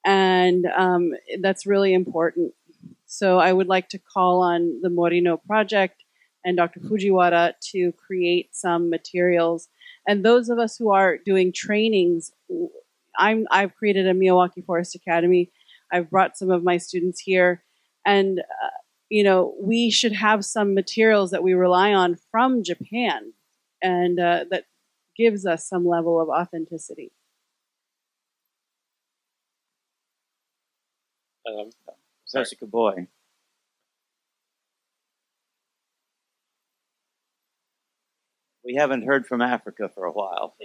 and that's really important. So I would like to call on the Morino Project and Dr. Fujiwara to create some materials. And those of us who are doing trainings, I've created a Miyawaki Forest Academy. I've brought some of my students here, and we should have some materials that we rely on from Japan, and that gives us some level of authenticity. Such a good boy. We haven't heard from Africa for a while.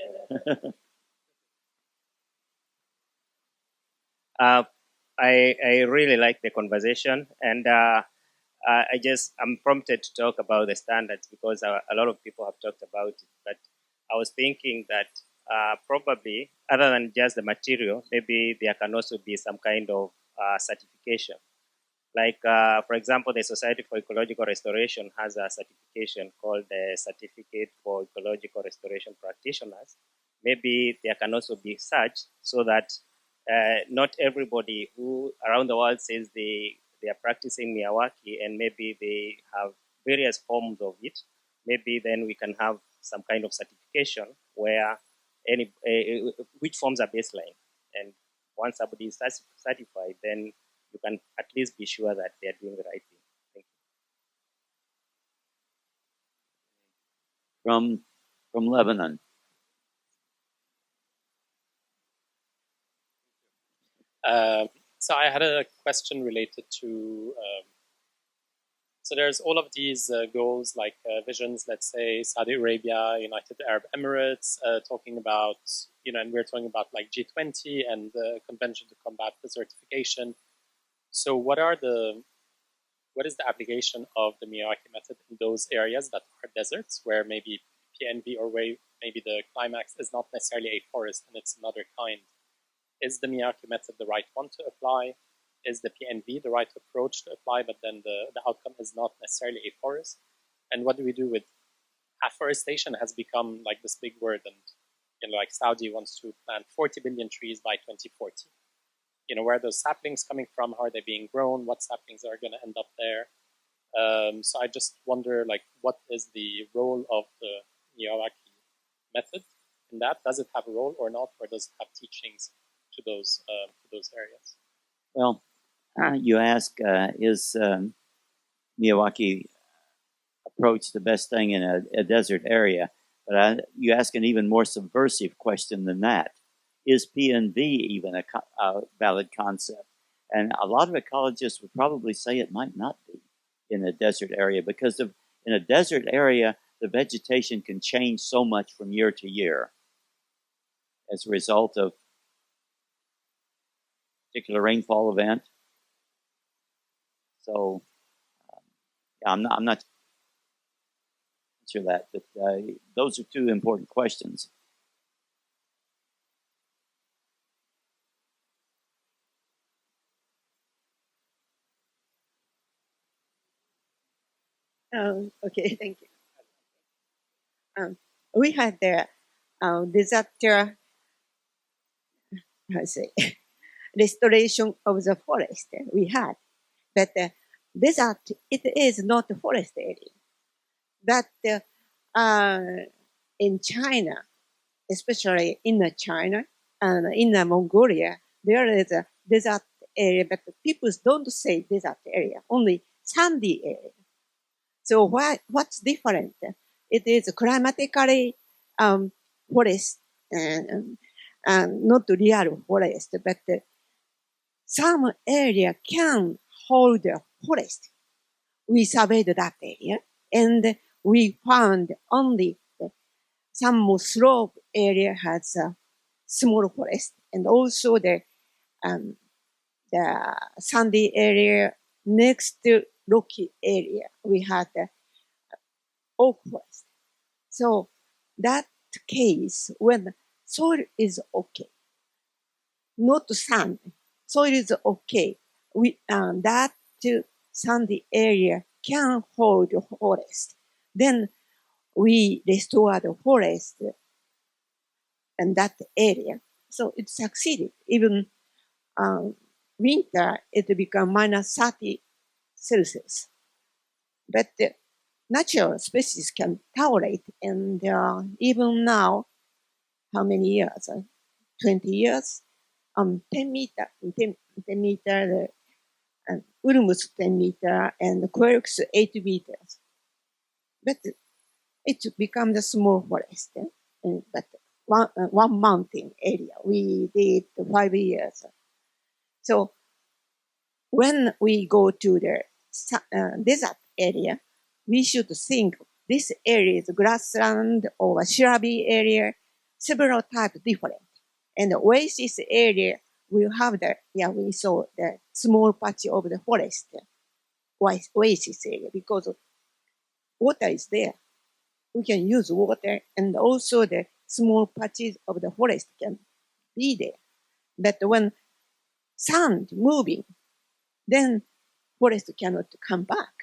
I really like the conversation, and I'm prompted to talk about the standards because a lot of people have talked about it. But I was thinking that probably, other than just the material, maybe there can also be some kind of certification. Like, for example, the Society for Ecological Restoration has a certification called the Certificate for Ecological Restoration Practitioners. Maybe there can also be such, so that not everybody who around the world says they are practicing Miyawaki and maybe they have various forms of it. Maybe then we can have some kind of certification where which forms a baseline. And once somebody is certified, then you can at least be sure that they are doing the right thing. Thank you. From Lebanon. So I had a question related to, so there's all of these goals, like visions, let's say Saudi Arabia, United Arab Emirates, talking about, and we're talking about like G20 and the Convention to Combat Desertification. So what is the application of the Miyawaki method in those areas that are deserts, where maybe PNV or where maybe the climax is not necessarily a forest and it's another kind? Is the Miyawaki method the right one to apply? Is the PNV the right approach to apply, but then the outcome is not necessarily a forest? And what do we do with afforestation has become like this big word, and like Saudi wants to plant 40 billion trees by 2040. Where are those saplings coming from? How are they being grown? What saplings are going to end up there? So I just wonder, like, what is the role of the Miyawaki method in that? Does it have a role or not, or does it have teachings to those areas? Well, you ask, is Miyawaki approach the best thing in a desert area? But you ask an even more subversive question than that. Is PNV even a valid concept? And a lot of ecologists would probably say it might not be in a desert area, because in a desert area, the vegetation can change so much from year to year as a result of particular rainfall event. So I'm not sure that, but those are two important questions. Okay, thank you. We had the disaster, restoration of the forest we had, but desert, it is not a forest area. that in China, especially in China and in Mongolia, there is a desert area, but people don't say desert area, only sandy area. So what's different? It is climatically forest and not real forest, but some area can hold a forest. We surveyed that area and we found only some slope area has a small forest, and also the sandy area next to rocky area we had oak forest. So that case when soil is okay, not sand, soil is okay. We that sandy area can hold forest. Then we restore the forest in that area. So it succeeded. Even winter, it become minus 30 Celsius. But the natural species can tolerate, and even now, how many years? 20 years? 10 meter, 10 meter, Ulmus 10 meter, and Quercus 8 meters. But it becomes a small forest. But one mountain area, we did 5 years. So when we go to the desert area, we should think this area is grassland or shrubby area, several types different. And the oasis area will have we saw the small patch of the forest, oasis area, because water is there. We can use water, and also the small patches of the forest can be there. But when sand moving, then forest cannot come back.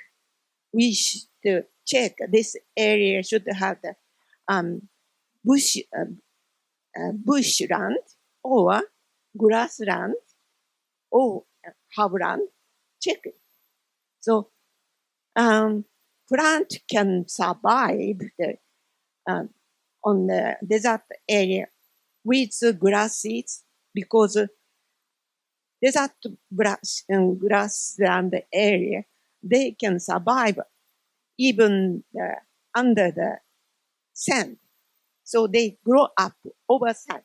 We should check this area should have the bushland or grassland or herbland. Check it. So plant can survive on the desert area with grasses, because desert grassland area, they can survive even under the sand. So they grow up over sand.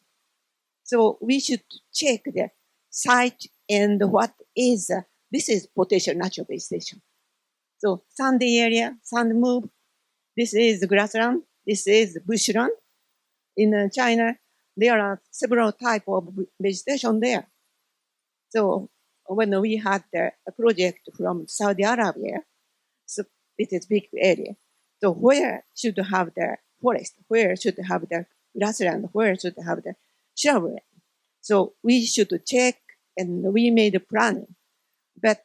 So we should check the site and what is, this is potential natural vegetation. So sandy area, sand move, this is grassland, this is bushland. In China, there are several types of vegetation there. So when we had a project from Saudi Arabia, so it is big area. So where should have the forest? Where should have the grassland? Where should have the shrubland? So we should check, and we made a planning. But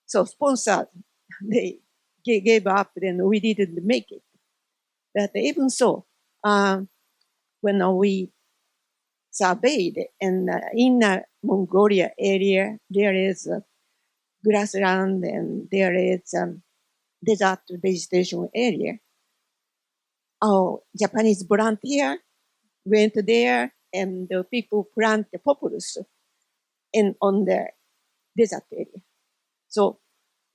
so sponsors, they gave up, then we didn't make it. But even so, when we surveyed in inner Mongolia area, there is grassland and there is desert vegetation area. Our Japanese volunteer went there, and the people plant the populus on the desert area. So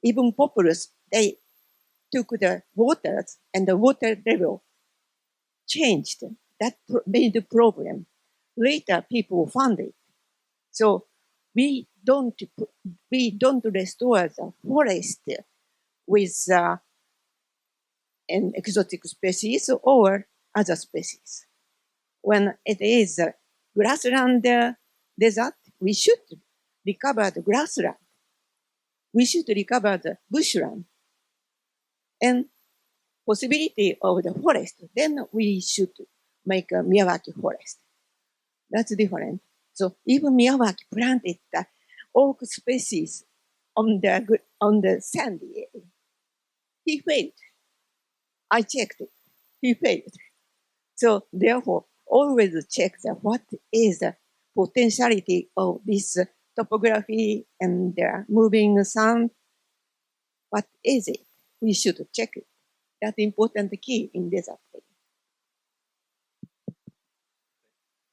even populus, they took the waters, and the water level changed. That made the problem. Later, people found it. So we don't restore the forest with an exotic species or other species. When it is grassland desert, we should recover the grassland. We should recover the bushland. And possibility of the forest, then we should make a Miyawaki forest. That's different. So even Miyawaki planted the oak species on the sandy area. He failed. I checked it. He failed. So therefore, always check what is the potentiality of this topography and moving sand. What is it? We should check it. That's important key in this approach.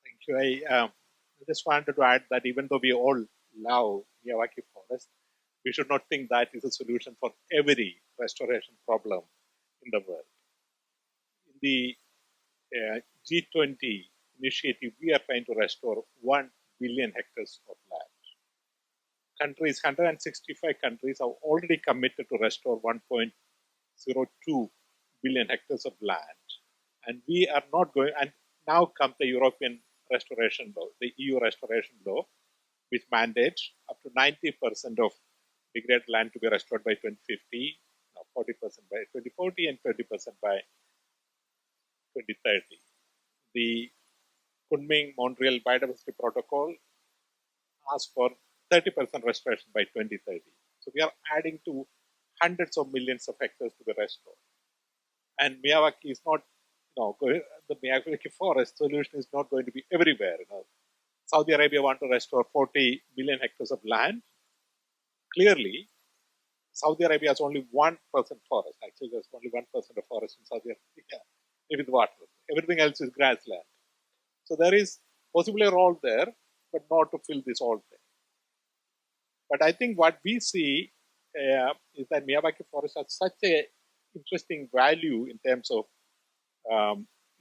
Thank you. I just wanted to add that even though we all love Miyawaki Forest, we should not think that is a solution for every restoration problem in the world. In the G20 initiative, we are trying to restore 1 billion hectares of land. 165 countries have already committed to restore 1.02 billion hectares of land. And we are not going, and now comes the European restoration law, the EU restoration law, which mandates up to 90% of degraded land to be restored by 2050, 40% by 2040, and 30% by 2030. The Kunming-Montreal Biodiversity Protocol asks for 30% restoration by 2030. So we are adding to hundreds of millions of hectares to be restored. And Miyawaki is not, the Miyawaki forest solution is not going to be everywhere. Saudi Arabia want to restore 40 million hectares of land. Clearly, Saudi Arabia has only 1% forest. Actually, there's only 1% of forest in Saudi Arabia with water. Everything else is grassland. So there is possibly a role there, but not to fill this all there. But I think what we see is that Miyawaki forest has such a interesting value in terms of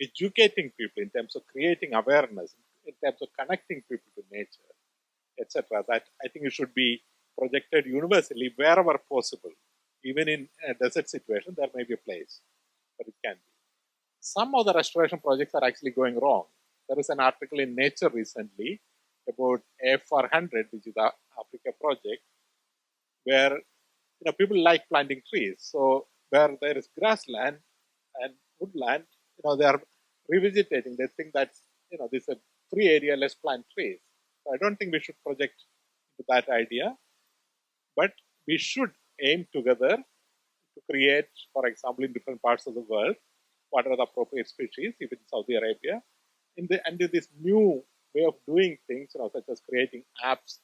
educating people, in terms of creating awareness, in terms of connecting people to nature, etc. That I think it should be projected universally wherever possible. Even in a desert situation, there may be a place where it can be. Some of the restoration projects are actually going wrong. There is an article in Nature recently about A400, which is the Africa project, where people like planting trees. So where there is grassland and woodland, they are revegetating. They think that this is a free area, let's plant trees. So I don't think we should project into that idea, but we should aim together to create, for example, in different parts of the world, what are the appropriate species, even in Saudi Arabia, and this new way of doing things, such as creating apps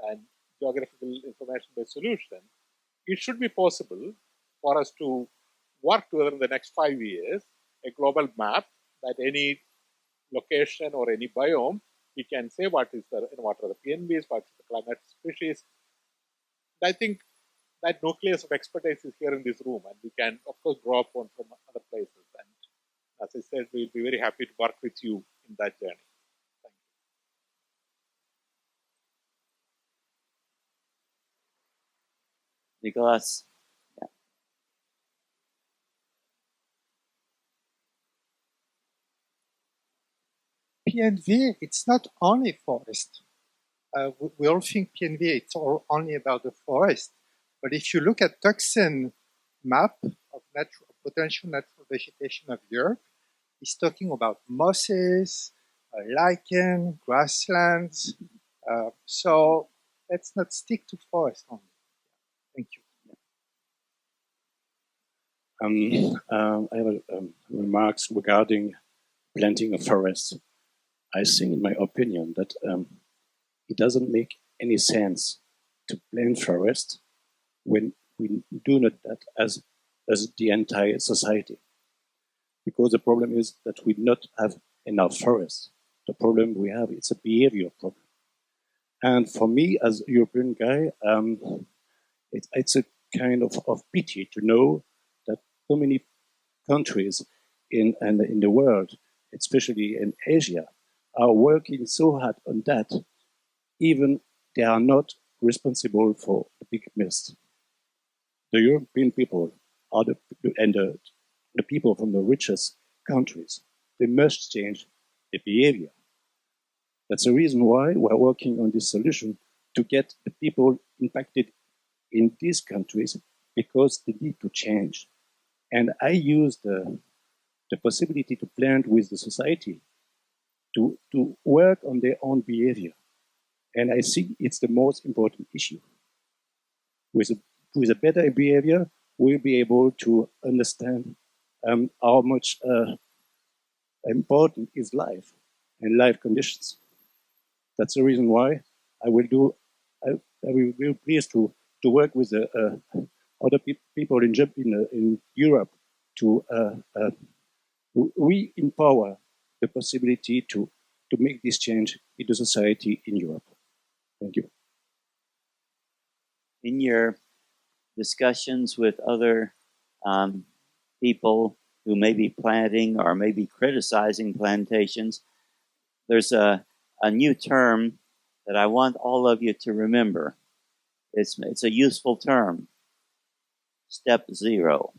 and geographical information-based solution. It should be possible for us to work together in the next 5 years, a global map that any location or any biome, we can say what are the PNBs, what is the climate species. I think that nucleus of expertise is here in this room, and we can, of course, draw upon from other places. And as I said, we'll be very happy to work with you in that journey. Thank you. Nicholas. PNV, it's not only forest. We all think PNV, it's only about the forest. But if you look at toxin map of potential natural vegetation of Europe, it's talking about mosses, lichen, grasslands. So let's not stick to forest only. Thank you. I have remarks regarding planting a forest. I think, in my opinion, that it doesn't make any sense to plant forest when we do not that as the entire society. Because the problem is that we not have enough forests. The problem we have, it's a behavior problem. And for me, as a European guy, it's a kind of pity to know that so many countries in the world, especially in Asia, are working so hard on that, even they are not responsible for the big mess. The European people are the people from the richest countries. They must change their behavior. That's the reason why we're working on this solution to get the people impacted in these countries, because they need to change. And I use the possibility to plant with the society to work on their own behavior. And I think it's the most important issue. With a better behavior, we'll be able to understand how much important is life and life conditions. That's the reason why I will be pleased to work with other people in Europe to re-empower the possibility to make this change in the society in Europe. Thank you. In your discussions with other people who may be planting or may be criticizing plantations, there's a new term that I want all of you to remember. It's a useful term. Step 0.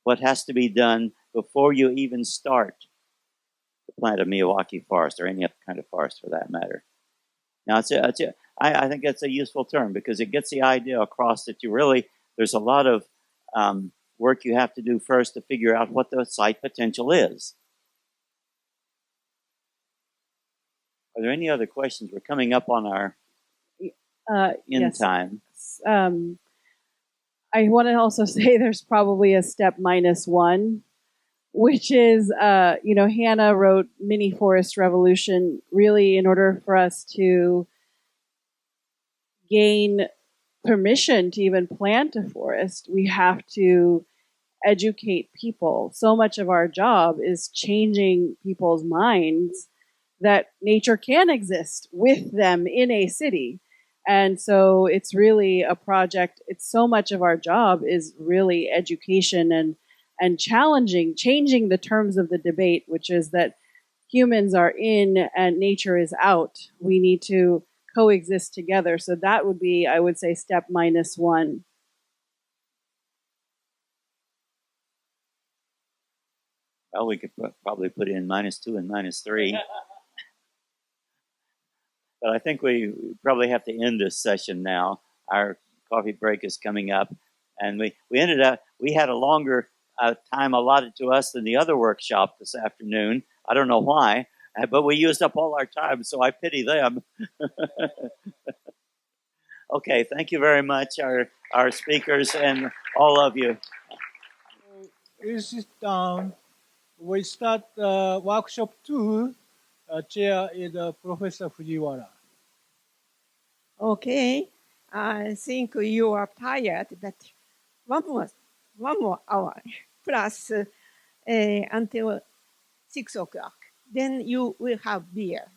What has to be done before you even start to plant a Miyawaki forest, or any other kind of forest for that matter. Now, I think that's a useful term because it gets the idea across that there's a lot of work you have to do first to figure out what the site potential is. Are there any other questions? We're coming up on our end time. I want to also say there's probably a step -1, which is, Hannah wrote Mini Forest Revolution really in order for us to gain permission to even plant a forest. We have to educate people. So much of our job is changing people's minds that nature can exist with them in a city. And so it's really a project. It's so much of our job is really education and changing the terms of the debate, which is that humans are in and nature is out. We need to coexist together. So that would be, I would say, step -1. Well, we could probably put in -2 and -3. But I think we probably have to end this session now. Our coffee break is coming up. And we had a longer time allotted to us than the other workshop this afternoon. I don't know why, but we used up all our time, so I pity them. Okay, thank you very much, our speakers and all of you. Please sit down. We start workshop 2. Chair is Professor Fujiwara. Okay, I think you are tired, but one more hour plus until 6 o'clock. Then you will have beer.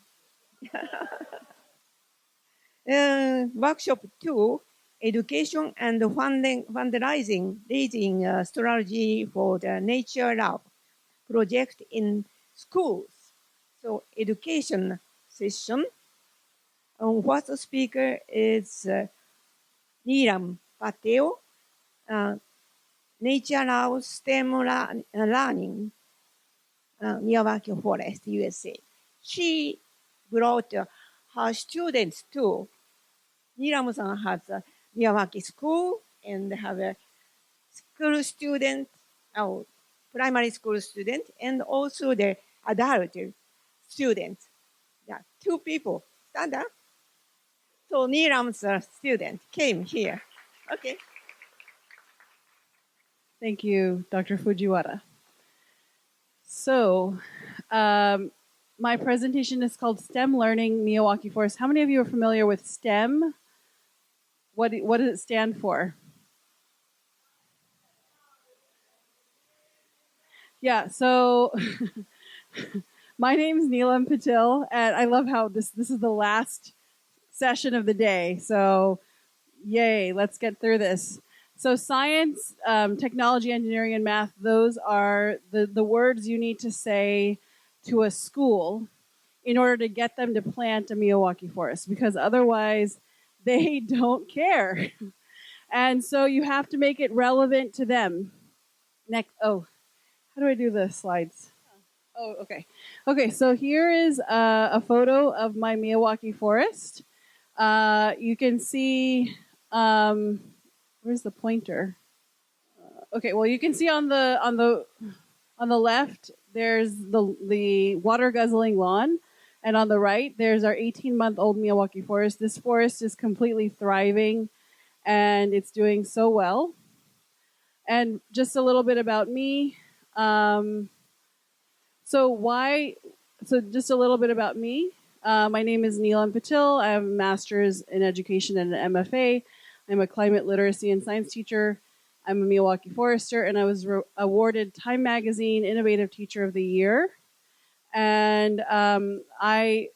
Workshop 2, education and fundraising, raising strategy for the Nature Lab project in schools. So education session. First speaker is Neelam Patel, Nature Lab STEM Learning, Miyawaki Forest, USA. She brought her students too. Neelam-san has a Miyawaki school and have a school student, primary school student, and also the adult students. Yeah, 2 people. Stand up. So Neelam's student came here. Okay. Thank you, Dr. Fujiwara. So, my presentation is called STEM Learning Miyawaki Forest. How many of you are familiar with STEM? What does it stand for? Yeah, so my name is Neelam Patil, and I love how this is the last session of the day. So, yay, let's get through this. So science, technology, engineering, and math, those are the words you need to say to a school in order to get them to plant a Miyawaki forest, because otherwise they don't care. And so you have to make it relevant to them. Next, how do I do the slides? Oh, okay. Okay, so here is a photo of my Miyawaki forest. You can see, where's the pointer? Okay, well, you can see on the left, there's the water guzzling lawn, and on the right, there's our 18-month-old Miyawaki forest. This forest is completely thriving, and it's doing so well. And just a little bit about me. So just a little bit about me. My name is Neelam Patil. I have a master's in education and an MFA. I'm a climate literacy and science teacher. I'm a Miyawaki forester, and I was awarded Time Magazine Innovative Teacher of the Year. And the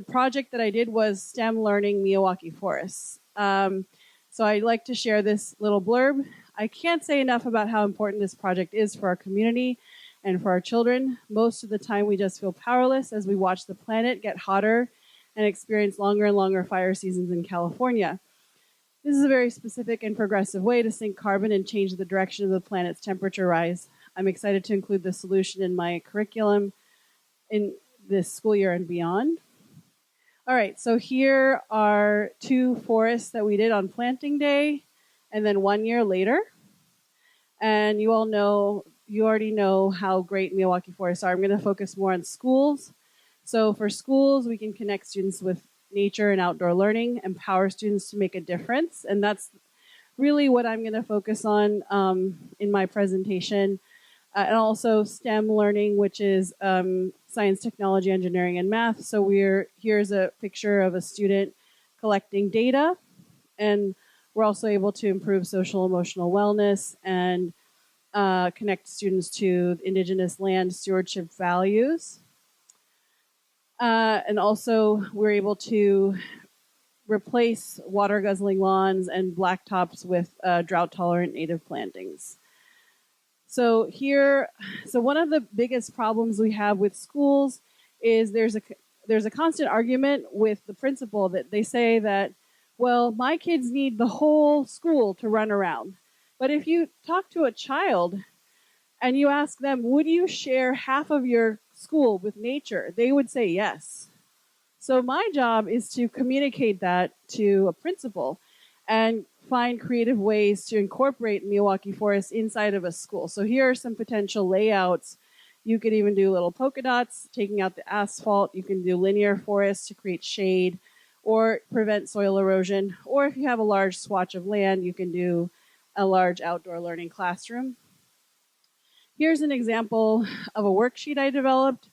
project that I did was STEM Learning Miyawaki Forests. So I'd like to share this little blurb. I can't say enough about how important this project is for our community and for our children. Most of the time we just feel powerless as we watch the planet get hotter and experience longer and longer fire seasons in California. This is a very specific and progressive way to sink carbon and change the direction of the planet's temperature rise. I'm excited to include the solution in my curriculum in this school year and beyond. All right, so here are 2 forests that we did on planting day and then 1 year later. And you already know how great Miyawaki forests are. I'm going to focus more on schools. So for schools, we can connect students with nature and outdoor learning, empower students to make a difference. And that's really what I'm going to focus on in my presentation. And also STEM learning, which is science, technology, engineering, and math. So here's a picture of a student collecting data. And we're also able to improve social emotional wellness and connect students to indigenous land stewardship values. And also we're able to replace water guzzling lawns and blacktops with drought tolerant native plantings. So one of the biggest problems we have with schools is there's a constant argument with the principal that they say that, well, my kids need the whole school to run around. But if you talk to a child and you ask them, would you share half of your school with nature? They would say yes. So my job is to communicate that to a principal and find creative ways to incorporate Miyawaki Forest inside of a school. So here are some potential layouts. You could even do little polka dots, taking out the asphalt. You can do linear forests to create shade or prevent soil erosion. Or if you have a large swatch of land, you can do a large outdoor learning classroom. Here's an example of a worksheet I developed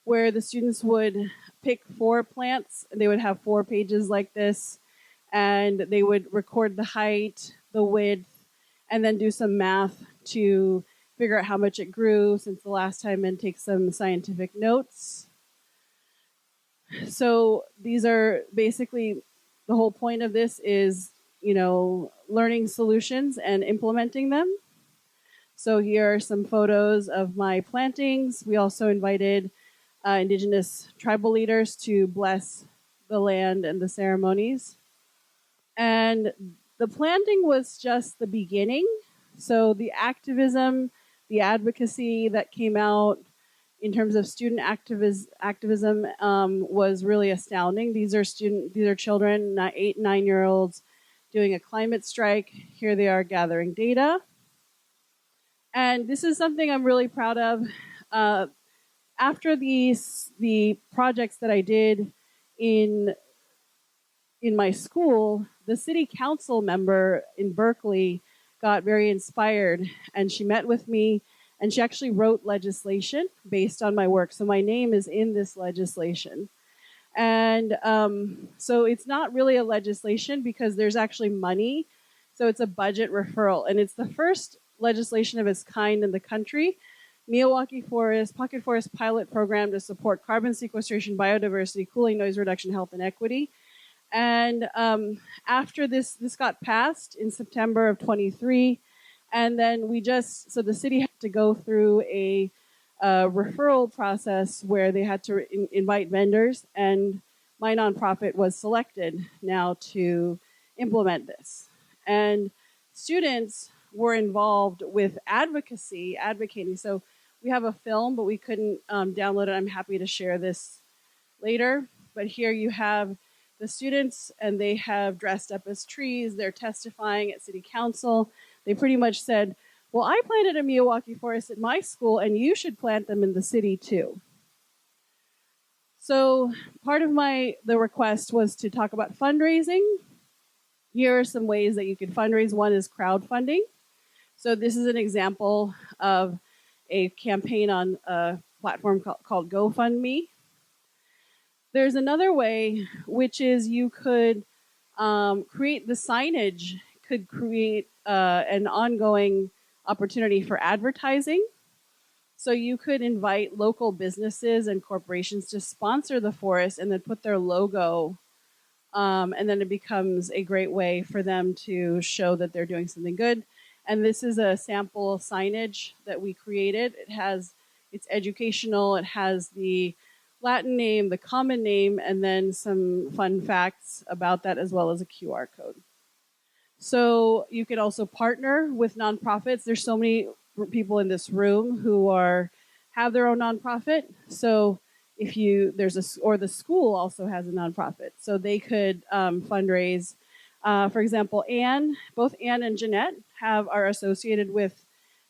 where the students would pick 4 plants. They would have 4 pages like this, and they would record the height, the width, and then do some math to figure out how much it grew since the last time and take some scientific notes. So these are basically, the whole point of this is, learning solutions and implementing them. So here are some photos of my plantings. We also invited indigenous tribal leaders to bless the land and the ceremonies. And the planting was just the beginning. So the activism, the advocacy that came out in terms of student activism was really astounding. These are children, 8 and 9-year-olds, doing a climate strike. Here they are gathering data. And this is something I'm really proud of. After the projects that I did in my school, the city council member in Berkeley got very inspired, and she met with me, and she actually wrote legislation based on my work. So my name is in this legislation. And so it's not really a legislation because there's actually money. So it's a budget referral, and it's the first legislation of its kind in the country. Miyawaki Forest, Pocket Forest Pilot Program to support carbon sequestration, biodiversity, cooling, noise reduction, health, and equity. And after this got passed in September of 23, and then so the city had to go through a referral process where they had to invite vendors, and my nonprofit was selected now to implement this. And students were involved with advocating. So we have a film, but we couldn't download it. I'm happy to share this later. But here you have the students, and they have dressed up as trees. They're testifying at city council. They pretty much said, well, I planted a Miyawaki forest at my school, and you should plant them in the city too. So part of the request was to talk about fundraising. Here are some ways that you can fundraise. One is crowdfunding. So this is an example of a campaign on a platform called GoFundMe. There's another way, which is you could create the signage could create an ongoing opportunity for advertising. So you could invite local businesses and corporations to sponsor the forest and then put their logo. And then it becomes a great way for them to show that they're doing something good. And this is a sample signage that we created. It's educational. It has the Latin name, the common name, and then some fun facts about that, as well as a QR code. So you could also partner with nonprofits. There's so many people in this room who have their own nonprofit. So if the school also has a nonprofit, so they could fundraise. For example, both Anne and Jeanette are associated with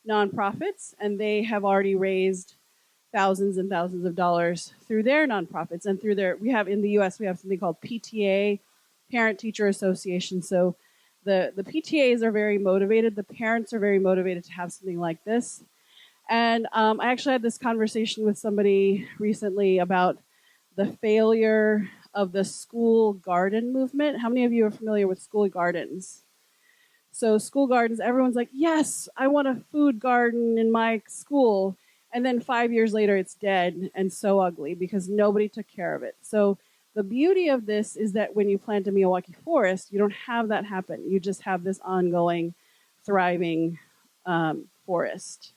nonprofits, and they have already raised thousands and thousands of dollars through their nonprofits and through in the U.S. we have something called PTA, Parent Teacher Association. So the PTAs are very motivated. The parents are very motivated to have something like this. And I actually had this conversation with somebody recently about the failure of the school garden movement. How many of you are familiar with school gardens? So school gardens, everyone's like, yes, I want a food garden in my school. And then 5 years later, it's dead and so ugly because nobody took care of it. So the beauty of this is that when you plant a Miyawaki forest, you don't have that happen. You just have this ongoing, thriving forest.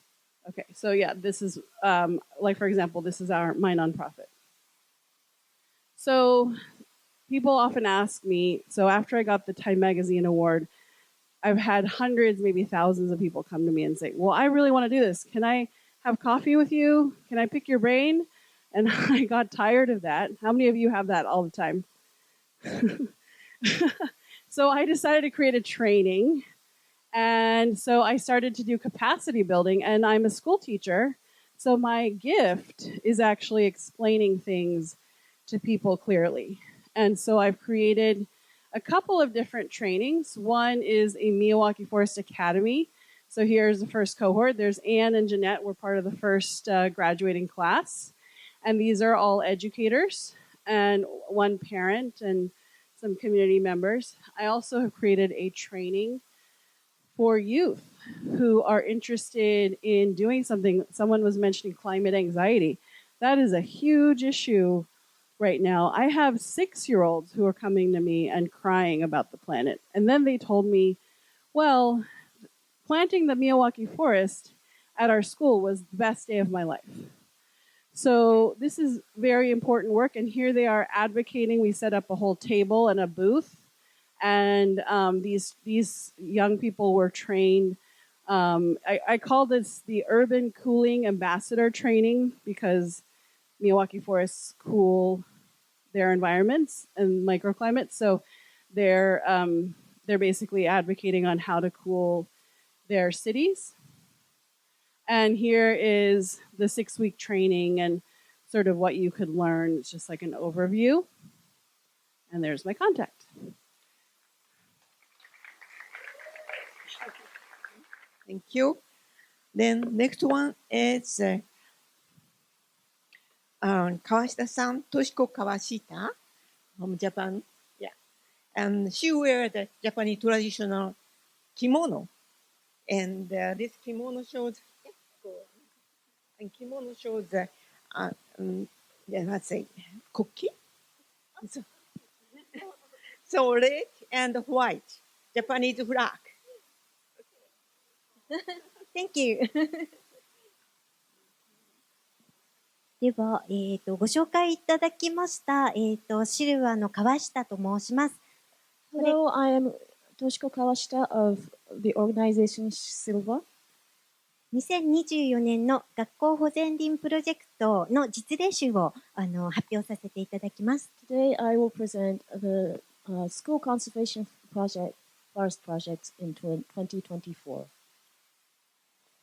Okay, so yeah, this is, for example, this is my nonprofit. So people often ask me, so after I got the Time Magazine Award, I've had hundreds, maybe thousands of people come to me and say, well, I really want to do this. Can I have coffee with you? Can I pick your brain? And I got tired of that. How many of you have that all the time? So I decided to create a training. And so I started to do capacity building, and I'm a school teacher. So my gift is actually explaining things to people clearly. And so I've created a couple of different trainings. One is a Miyawaki Forest Academy. So here's the first cohort. There's Anne and Jeanette. We're part of the first graduating class. And these are all educators and one parent and some community members. I also have created a training for youth who are interested in doing something. Someone was mentioning climate anxiety. That is a huge issue right now. I have 6-year-olds who are coming to me and crying about the planet. And then they told me, well, planting the Miyawaki forest at our school was the best day of my life. So this is very important work. And here they are advocating. We set up a whole table and a booth. And these young people were trained. I call this the Urban Cooling Ambassador Training because Miyawaki forests cool their environments and microclimates. So they're basically advocating on how to cool their cities. And here is the 6-week training and sort of what you could learn. It's just like an overview. And there's my contact. Thank you. Then next one is Kawashita-san, Toshiko Kawashita from Japan. Yeah. And she wears the Japanese traditional kimono. And this kimono shows, let's say, cookie. So red and white, Japanese flag. Thank you. では、ご紹介いただきました、シルバーの川下と申します。Hello, I am Toshiko Kawashita of the organization Silva. 2024年の学校保全林プロジェクトの実例集を発表させていただきます。Today I will present the school conservation project, forest projects in 2024.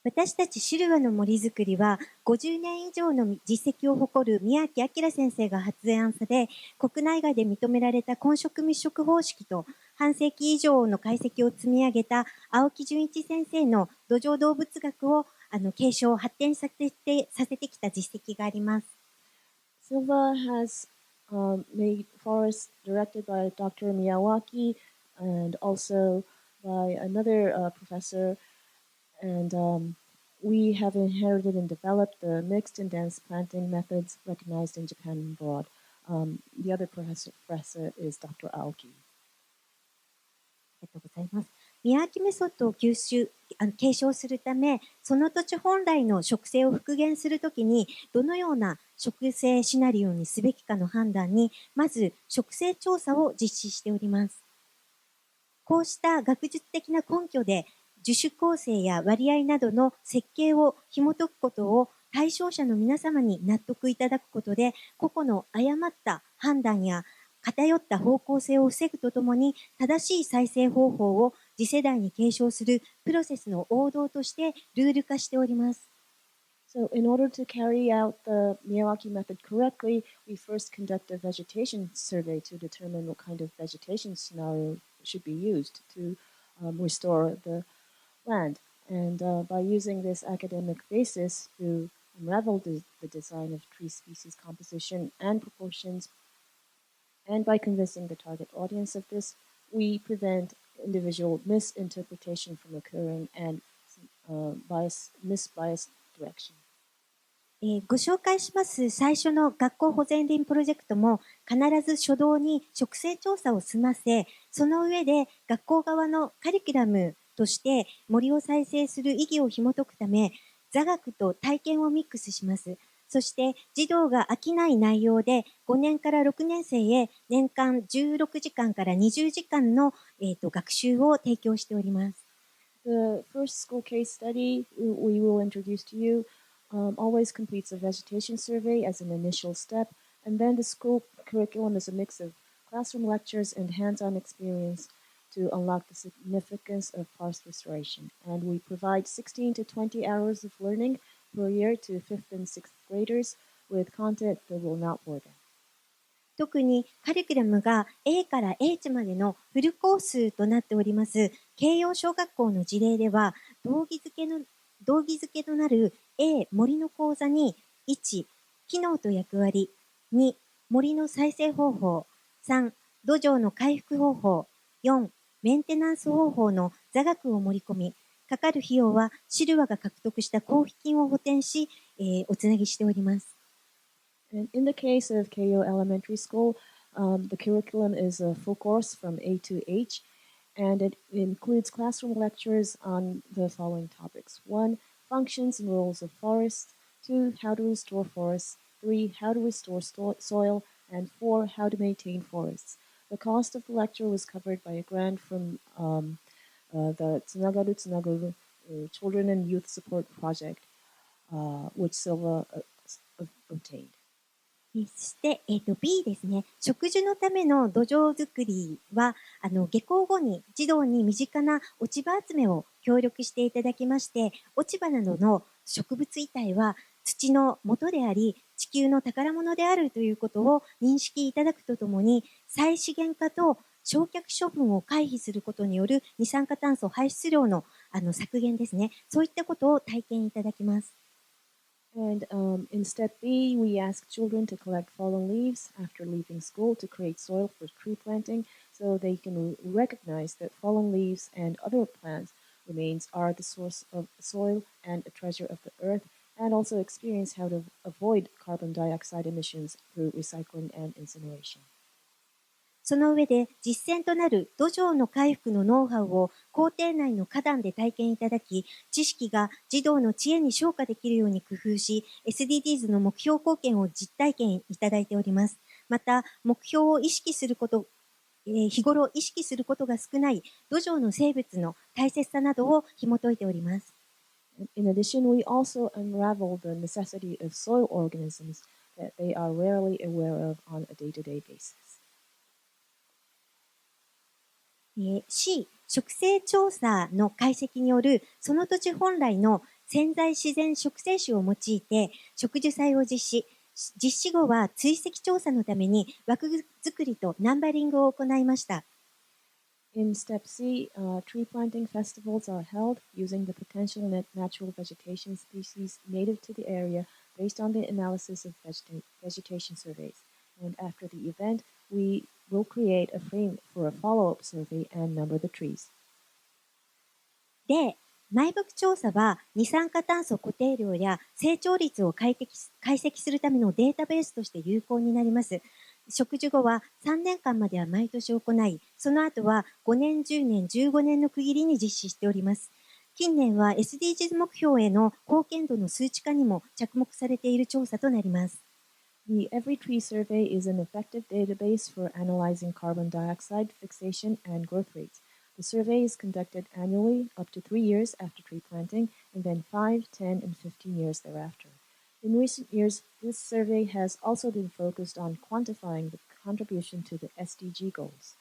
私たちシルバの森づくりは50年以上の実績を誇る宮城明先生が発案され、国内外で認められた混植密植方式と半世紀以上の解析を積み上げた青木純一先生の土壌動物学を継承発展させてきた実績があります。Silva has made forests directed by Dr. Miyawaki and also by another professor, and we have inherited and developed the mixed and dense planting methods recognized in Japan and abroad. The other professor is Dr. Aoki. ありがとうございます。宮脇メソッドを継承するため、その土地本来の植生を復元するときに、どのような植生シナリオにすべきかの判断に、まず植生調査を実施しております。こうした学術的な根拠で、樹種構成や割合などの設計を紐解くことを対象者の皆様に納得いただくことで、個々の誤った判断や偏った方向性を防ぐとともに、正しい再生方法を次世代に継承するプロセスの王道としてルール化しております。So in order to carry out the Miyawaki method correctly, we first conduct a vegetation survey to determine what kind of vegetation scenario should be used to restore the land. And by using this academic basis to unravel the design of tree species composition and proportions, and by convincing the target audience of this, we prevent individual misinterpretation from occurring and misbiased direction. ご紹介します最初の学校保全林プロジェクトも必ず初動に植生調査を済ませ、その上で学校側のカリキュラムとして森を再生する意義を紐解くため、座学と体験をミックスします。そして児童が飽きない内容で5年から6年生へ年間16時間から20時間の、学習を提供しております。The first school case study we will introduce to you always completes a vegetation survey as an initial step, and then the school curriculum is a mix of classroom lectures and hands-on experience to unlock the significance of forest restoration. And we provide 16 to 20 hours of learning per year to 5th and 6th graders with content that will not bore them. 特にカリキュラムが A から H までのフルコースとなっております慶応小学校の事例では動機づけとなる A 森の講座に1機能と役割2森の再生方法3土壌の回復方法4メンテナンス方法の座学を盛り込みかかる費用はシルワが獲得した交付金を補填し、おつなぎしております。And in the case of Keio Elementary School, the curriculum is a full course from A to H, and it includes classroom lectures on the following topics. 1. Functions and roles of forests. 2. How to restore forests. 3. How to restore soil. And 4. How to maintain forests. The cost of the lecture was covered by a grant from the Tsunagaru Tsunagaru Children and Youth Support Project, which Silva obtained. そして、B ですね。植樹のための土壌づくりは、下校後に児童に身近な落ち葉集めを協力していただきまして、落ち葉などの植物遺体は土の元であり、地球の宝物であるということを認識いただくとともに、再資源化と焼却処分を回避することによる二酸化炭素排出量の、削減ですね。そういったことを体験いただきます。And in step B, we ask children to collect fallen leaves after leaving school to create soil for tree planting so they can recognize that fallen leaves and other plant remains are the source of soil and a treasure of the earth, and also experience how to avoid carbon dioxide emissions through recycling and incineration. その上で実践となる土壌の回復のノウハウを校庭内の花壇で体験いただき、知識が児童の知恵に昇華できるように工夫し、SDGs の目標貢献を実体験いただいております。また、目標を意識すること、日頃意識することが少ない土壌の生物の大切さなどを紐解いております。In addition, we also unravel the necessity of soil organisms that they are rarely aware of on a day-to-day basis. C、植生調査の解析によるその土地本来の潜在自然植生種を用いて植樹祭を実施。実施後は追跡調査のために枠作りとナンバリングを行いました。In step C, tree planting festivals are held using the potential natural vegetation species native to the area based on the analysis of vegetation surveys. And after the event, we will create a frame for a follow-up survey and number the trees. で、内部調査は二酸化炭素固定量や成長率を解析するためのデータベースとして有効になります。植樹後は3年間までは毎年行い、その後は5年、10年、15年の区切りに実施しております。近年は SDGs 目標への貢献度の数値化にも着目されている調査となります。The Every Tree Survey is an effective database for analyzing carbon dioxide fixation and growth rates. The survey is conducted annually up to 3 years after tree planting and then 5, 10, and 15 years thereafter. In recent years, this survey has also been focused on quantifying the contribution to the SDG goals.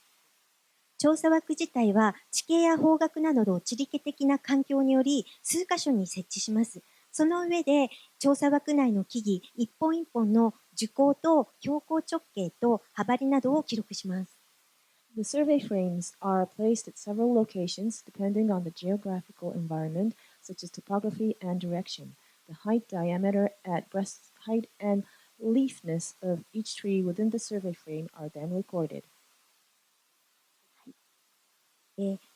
調査枠自体は地形や方角などの地理的な環境により数カ所に設置します。その上で調査枠内の木々一本一本の樹高と標高直径と幅りなどを記録します。The survey frames are placed at several locations depending on the geographical environment, such as topography and direction. The height, diameter, at breast height, and leafness of each tree within the survey frame are then recorded.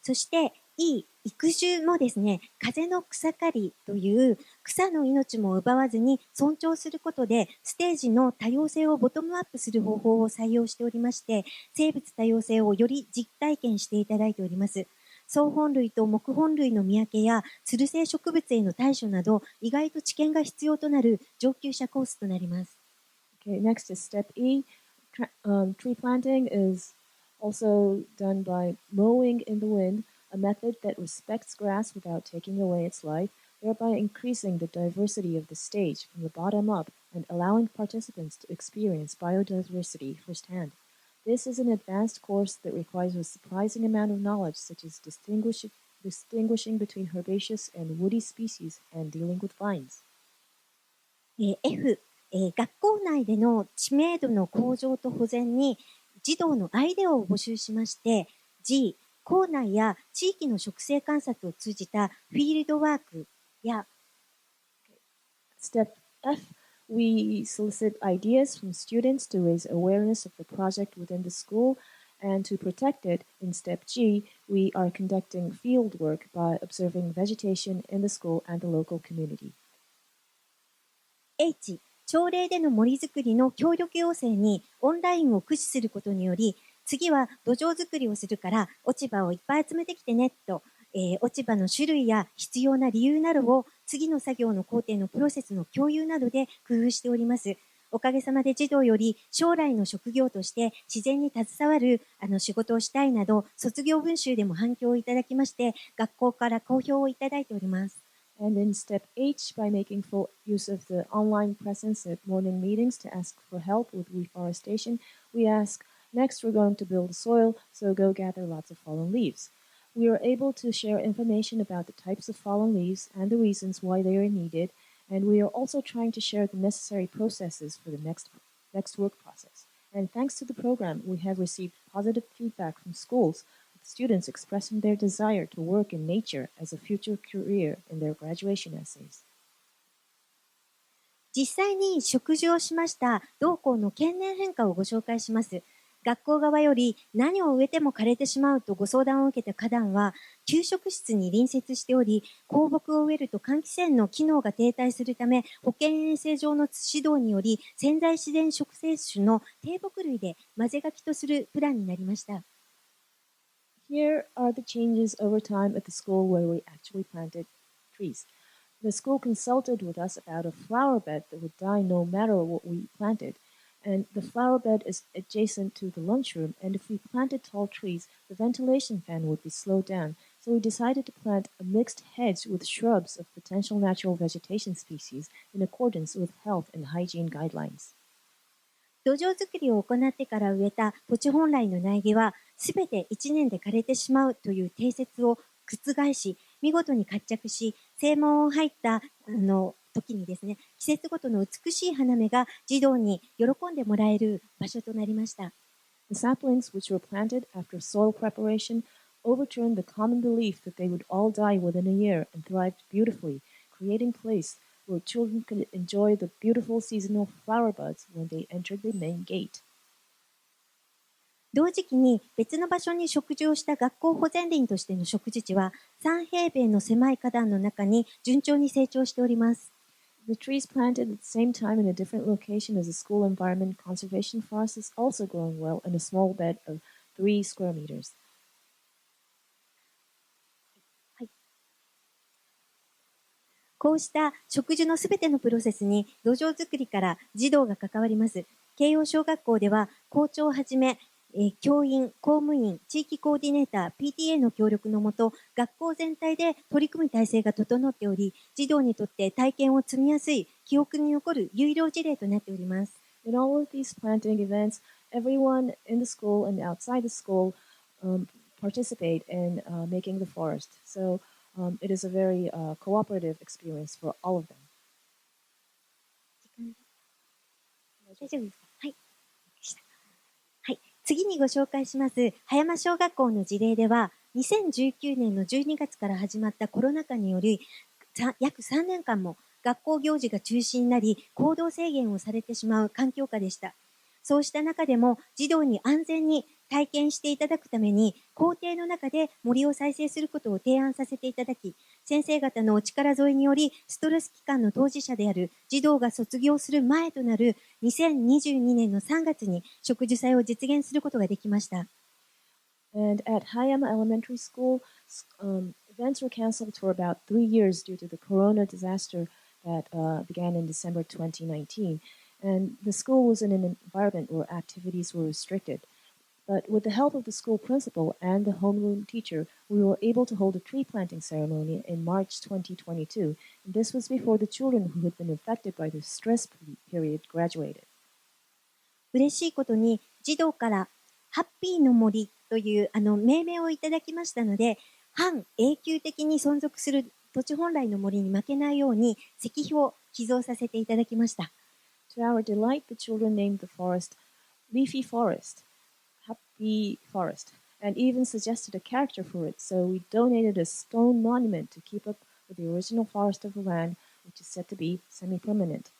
そして、いい育種もですね、風の草刈りという草の命も奪わずに尊重することで、ステージの多様性をボトムアップする方法を採用しておりまして、生物多様性をより実体験していただいております。草本類と木本類の見分けや、つる性植物への対処など、意外と知見が必要となる上級者コースとなります。Okay, next is step E. Tree planting is also done by mowing in the wind, a method that respects grass without taking away its life, thereby increasing the diversity of the stage from the bottom up and allowing participants to experience biodiversity firsthand. This is an advanced course that requires a surprising amount of knowledge, such as distinguishing between herbaceous and woody species and dealing with vines. F、学校内での知名度の向上と保全に児童のアイデアを募集しまして、G、校内や地域の植生観察を通じたフィールドワークや Step F, we solicit ideas from students to raise awareness of the project within the school, and to protect it, in Step G, we are conducting field work by observing vegetation in the school and the local community. H、朝礼での森づくりの協力要請にオンラインを駆使することにより、次は土壌づくりをするから落ち葉をいっぱい集めてきてねと、落ち葉の種類や必要な理由などを次の作業の工程のプロセスの共有などで工夫しております。おかげさまで児童より将来の職業として自然に携わる仕事をしたいなど、卒業文集でも反響をいただきまして、学校から好評をいただいております。And in step H, by making full use of the online presence at morning meetings to ask for help with reforestation, we ask, next we're going to build soil, so go gather lots of fallen leaves. We are able to share information about the types of fallen leaves and the reasons why they are needed, and we are also trying to share the necessary processes for the next work process. And thanks to the program, we have received positive feedback from schools, students expressing their desire to work in nature as a future career in their graduation essays. 実際に植樹をしました同校の経年変化をご紹介します。学校側より何を植えても枯れてしまうとご相談を受けた花壇は給食室に隣接しており、高木を植えると換気扇の機能が停滞するため、保健衛生上の指導により潜在自然植生種の低木類で混ぜ垣とするプランになりました。Here are the changes over time at the school where we actually planted trees. The school consulted with us about a flower bed that would die no matter what we planted. And the flower bed is adjacent to the lunchroom, and if we planted tall trees, the ventilation fan would be slowed down. So we decided to plant a mixed hedge with shrubs of potential natural vegetation species in accordance with health and hygiene guidelines. 土壌づくりを行ってから植えた土地本来の苗木はすべて1年で枯れてしまうという定説を覆し、見事に活着し、正門を入った時にですね、季節ごとの美しい花芽が児童に喜んでもらえる場所となりました。The saplings which were planted after soil preparation overturned the common belief that they would all die within a year and thrived beautifully, creating place where children could enjoy the beautiful seasonal flower buds when they entered the main gate. 同時期に別の場所に植樹をした学校保全林としての植樹地は3平米の狭い花壇の中に順調に成長しております。The trees planted at the same time in a different location as a school environment conservation forest is also growing well in a small bed of 3 square meters. こうした植樹のすべてのプロセスに土壌づくりから児童が関わります。慶応小学校では校長をはじめ、教員、公務員、地域コーディネーター、PTA の協力のもと、学校全体で取り組む体制が整っており、児童にとって体験を積みやすい、記憶に残る有料事例となっております。In all of these planting events, everyone in the school and outside the school participate in making the forest. So it is a very cooperative experience for all of them. 大丈夫ですか？はい。はい。次にご紹介します葉山小学校の事例では、2019年の12月から始まったコロナ禍により、約3年間も学校行事が中止になり、行動制限をされてしまう環境下でした。そうした中でも児童に安全に体験していただくために、校庭の中で森を再生することを提案させていただき、先生方のお力添えにより、ストレス期間の当事者である児童が卒業する前となる2022年の3月に植樹祭を実現することができました。And at Hayama Elementary School, events were canceled for about 3 years due to the corona disaster that began in December 2019. And the school was in an environment where activities were restricted. But with the help of the school principal and the homeroom teacher, we were able to hold a tree planting ceremony in March 2022. And this was before the children who had been affected by the stress period graduated. 嬉しいことに児童からハッピーの森という命名をいただきましたので、半永久的に存続する土地本来の森に負けないように石碑を寄贈させていただきました。To our delight, the children named the forest Leafy Forest, Happy Forest, and even suggested a character for it, so we donated a stone monument to keep up with the original forest of the land, which is said to be semi-permanent.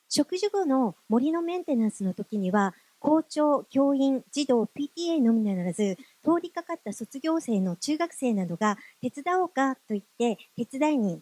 植樹後の森のメンテナンスの時には、校長、教員、児童、PTA のみならず、通りかかった卒業生の中学生などが手伝おうかと言って手伝いに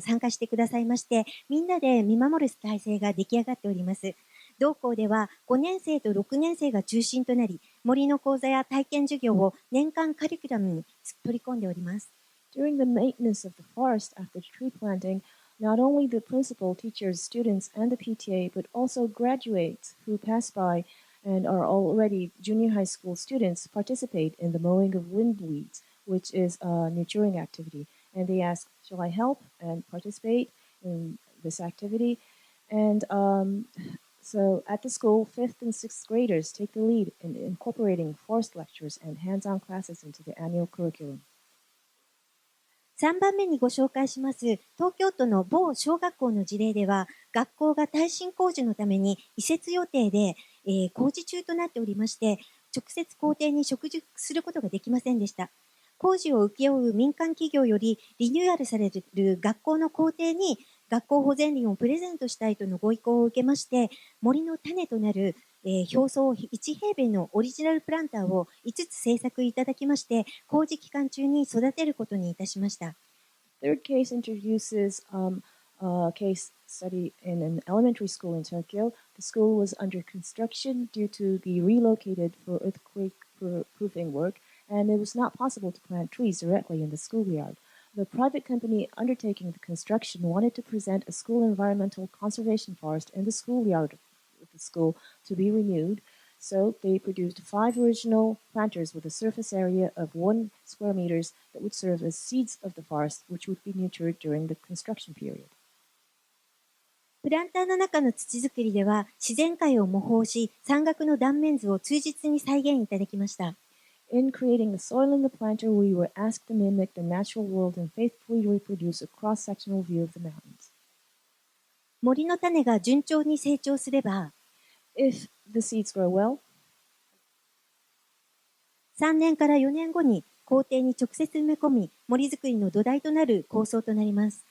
参加してくださいまして、みんなで見守る体制が出来上がっております。同校では5年生と6年生が中心となり、森の講座や体験授業を年間カリキュラムに取り込んでおります。During the maintenance of the forest after tree planting, not only the principal, teachers, students, and the PTA, but also graduates who pass by and are already junior high school students participate in the mowing of wind weeds, which is a nurturing activity. And they ask, shall I help and participate in this activity? And so at the school, 5th and 6th graders take the lead in incorporating forest lectures and hands-on classes into the annual curriculum. 3番目にご紹介します東京都の某小学校の事例では、学校が耐震工事のために移設予定で、工事中となっておりまして、直接校庭に植樹することができませんでした。工事を請け負う民間企業よりリニューアルされる学校の校庭に学校保全林をプレゼントしたいとのご意向を受けまして、森の種となる表層1平米のオリジナルプランターを5つ製作いただきまして、工事期間中に育てることにいたしました。Third case introduces a case study in an elementary school in Tokyo. The school was under construction due to be relocated for earthquake-proofing work, and it was not possible to plant trees directly in the schoolyard. The private company undertaking the construction wanted to present a school environmental conservation forest in the schoolyard of the school to be renewed, so they produced 5 original planters with a surface area of 1 square meters that would serve as seeds of the forest, which would be nurtured during the construction period. プランターの中の土作りでは、自然界を模倣し、山岳の断面図を忠実に再現いただきました。In creating the soil in the planter, we were asked to mimic the natural world and faithfully reproduce a cross-sectional view of the mountains. 森の種が順調に成長すれば、If the seeds grow well, 3年から4年後に校庭に直接埋め込み、森づくりの土台となる構想となります。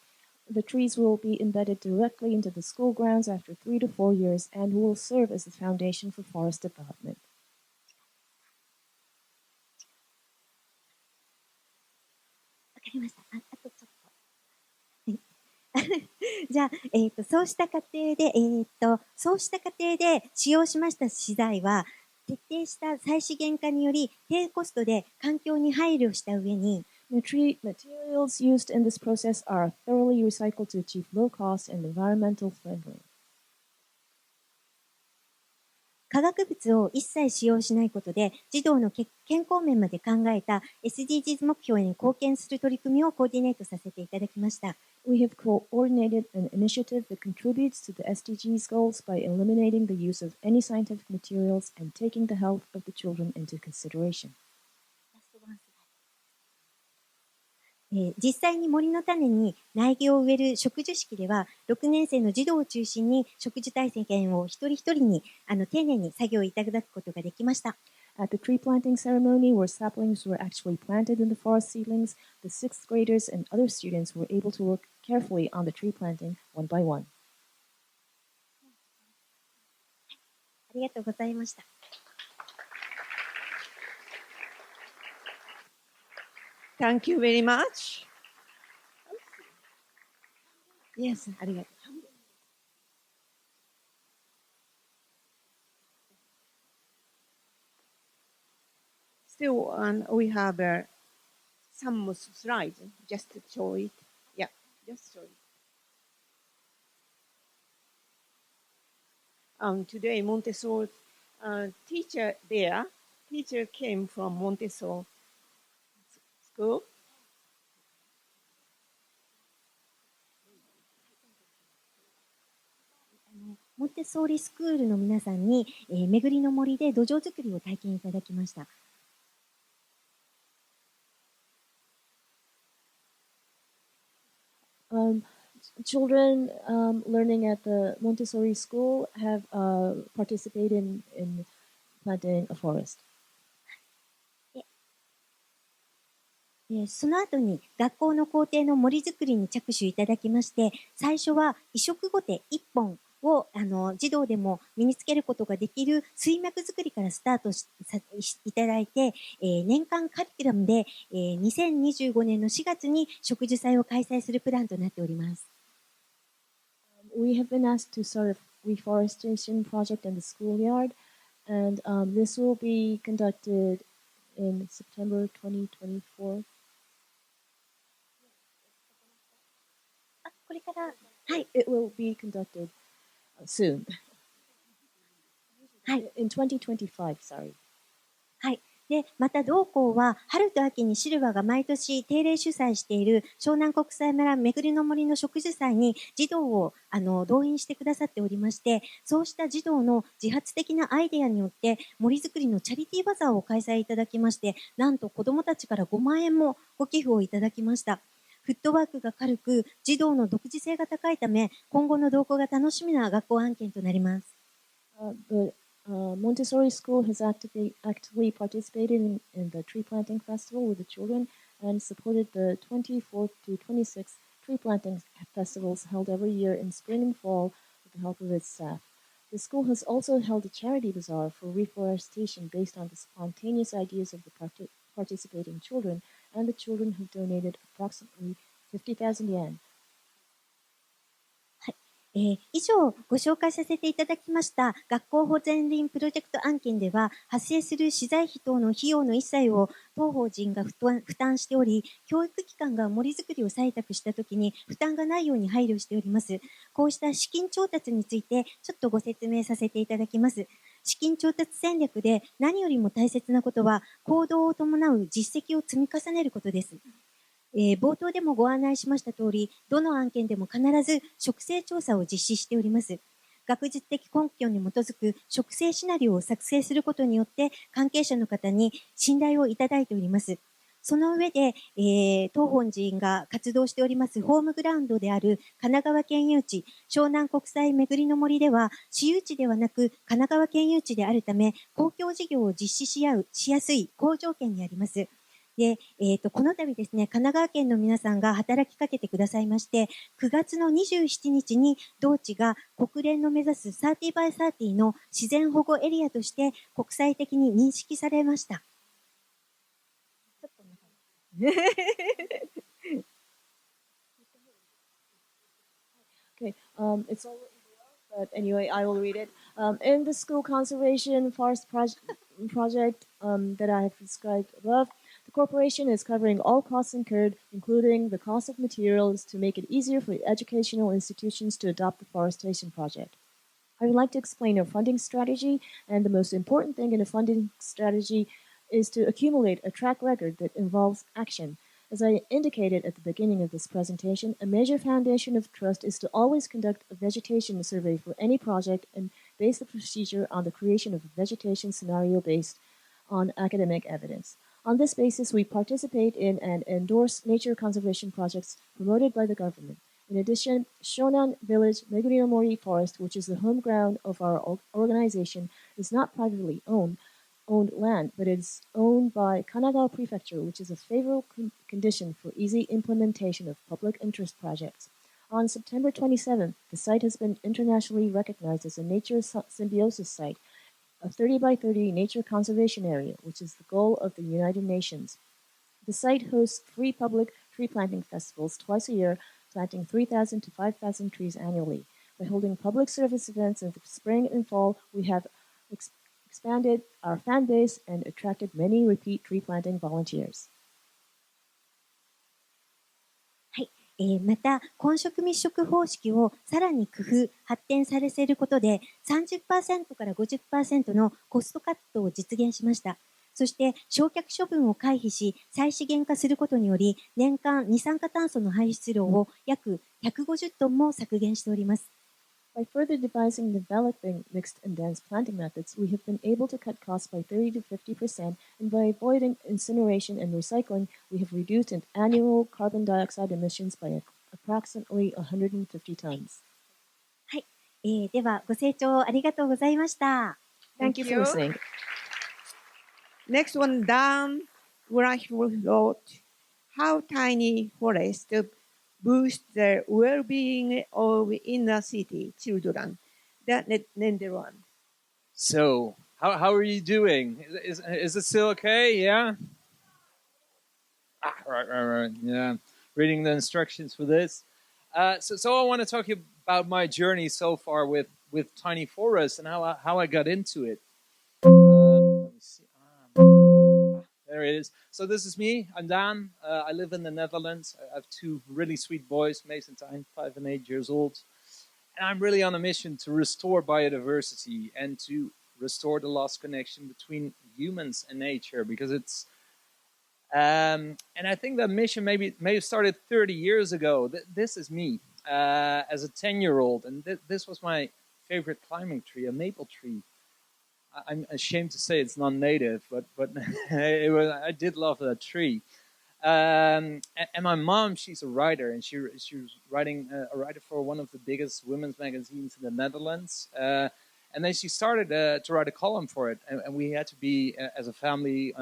The trees will be embedded directly into the school grounds after 3 to 4 years and will serve as the foundation for forest development. わかりました。あとちょっと。じゃあ、そうした過程で、使用しました資材は、徹底した再資源化により、低コストで環境に配慮した上に、The tree materials used in this process are thoroughly recycled to achieve low cost and environmental friendly. 化学物を一切使用しないことで、児童の健康面まで考えた SDGs 目標に貢献する取り組みをコーディネートさせていただきました。We have coordinated an initiative that contributes to the SDGs goals by eliminating the use of any scientific materials and taking the health of the children into consideration. 実際に森の種に苗木を植える植樹式では、6年生の児童を中心に植樹体験を一人一人に丁寧に作業いただくことができました。At the tree planting ceremony, where saplings were actually planted in the forest seedlings, the 6th graders and other students were able to work carefully on the tree planting one by one. ありがとうございました。Thank you very much. Yes, ありがとう。Still, we have some slides. Just to show it. Yeah, just show it. Today, Montessori teacher came from Montessori school. モンテッソーリスクールの皆さんに、巡りの森で土壌作りを体験いただきました。Children learning at the Montessori school have participated in planting a forest. その後に学校の校庭の森づくりに着手いただきまして、最初は移植ごて1本を児童でも身につけることができる水脈づくりからスタートいただいて、年間カリキュラムで、2025年の4月に植樹祭を開催するプランとなっております。We have been asked to start a reforestation project in the schoolyard, and this will be conducted in September 2024. これから、はい。It will be conducted soon. はい。In 2025, sorry. はい。で、また同校は、春と秋にシルバーが毎年定例主催している湘南国際村めぐりの森の植樹祭に児童を動員してくださっておりまして、そうした児童の自発的なアイデアによって森づくりのチャリティーバザーを開催いただきまして、なんと子どもたちから5万円もご寄付をいただきました。フットワークが軽く、児童の独自性が高いため、今後の動向が楽しみな学校案件となります。Montessori School has actively participated in the tree planting festival with the children and supported the 24th to 26th tree planting festivals held every year in spring and fall with the help of its staff. The school has also held a charity bazaar for reforestation based on the spontaneous ideas of the participating children, and the children have donated approximately 50,000 yen.以上ご紹介させていただきました学校保全林プロジェクト案件では発生する資材費等の費用の一切を当法人が負担しており、教育機関が森づくりを採択したときに負担がないように配慮しております。こうした資金調達についてちょっとご説明させていただきます。資金調達戦略で何よりも大切なことは行動を伴う実績を積み重ねることです。冒頭でもご案内しました通り、どの案件でも必ず植生調査を実施しております。学術的根拠に基づく植生シナリオを作成することによって関係者の方に信頼をいただいております。その上で、当本人が活動しておりますホームグラウンドである神奈川県有地、湘南国際めぐりの森では私有地ではなく神奈川県有地であるため、公共事業を実施しやすい好条件にあります。で、この度ですね、神奈川県の皆さんが働きかけてくださいまして、9月の27日に同地が国連の目指す30 by 30の自然保護エリアとして国際的に認識されました。Okay, it's all but anyway, I will read it. In the school conservation forest project that I have described above, the corporation is covering all costs incurred, including the cost of materials, to make it easier for educational institutions to adopt the forestation project. I would like to explain our funding strategy, and the most important thing in a funding strategy is to accumulate a track record that involves action. As I indicated at the beginning of this presentation, a major foundation of trust is to always conduct a vegetation survey for any project and base the procedure on the creation of a vegetation scenario based on academic evidence. On this basis, we participate in and endorse nature conservation projects promoted by the government. In addition, Shonan Village Migliorisi Forest, which is the home ground of our organization, is not privately owned land, but is owned by Kanagawa Prefecture, which is a favorable condition for easy implementation of public interest projects. On September 27th, the site has been internationally recognized as a nature symbiosis site, a 30 by 30 nature conservation area, which is the goal of the United Nations. The site hosts free public tree planting festivals twice a year, planting 3,000 to 5,000 trees annually. By holding public service events in the spring and fall, we have expanded our fan base and attracted many repeat tree planting volunteers. また、混植密植方式をさらに工夫、発展させることで 30% から 50% のコストカットを実現しました。そして、焼却処分を回避し、再資源化することにより、年間二酸化炭素の排出量を約150トンも削減しております。By further devising and developing mixed and dense planting methods, we have been able to cut costs by 30 to 50%, and by avoiding incineration and recycling, we have reduced annual carbon dioxide emissions by approximately 150 tons. はい、ではご清聴ありがとうございました。Thank you for listening. Next one, Dan wrote, how tiny forests boost the well-being of inner city children. That one. So, how are you doing? Is it still okay? Yeah? Right. Yeah. Reading the instructions for this. So I want to talk about my journey so far with tiny forests and how I got into it. Let me see. There it is. So this is me. I'm Dan. I live in the Netherlands. I have two really sweet boys, Mason and 5 and 8 years old. And I'm really on a mission to restore biodiversity and to restore the lost connection between humans and nature, because it's and I think that mission may have started 30 years ago. This is me as a 10-year-old, and this was my favorite climbing tree, a maple tree. I'm ashamed to say it's non-native, but I did love that tree. And my mom, she's a writer, and she was writing a writer for one of the biggest women's magazines in the Netherlands. And then she started to write a column for it, and we had to be as a family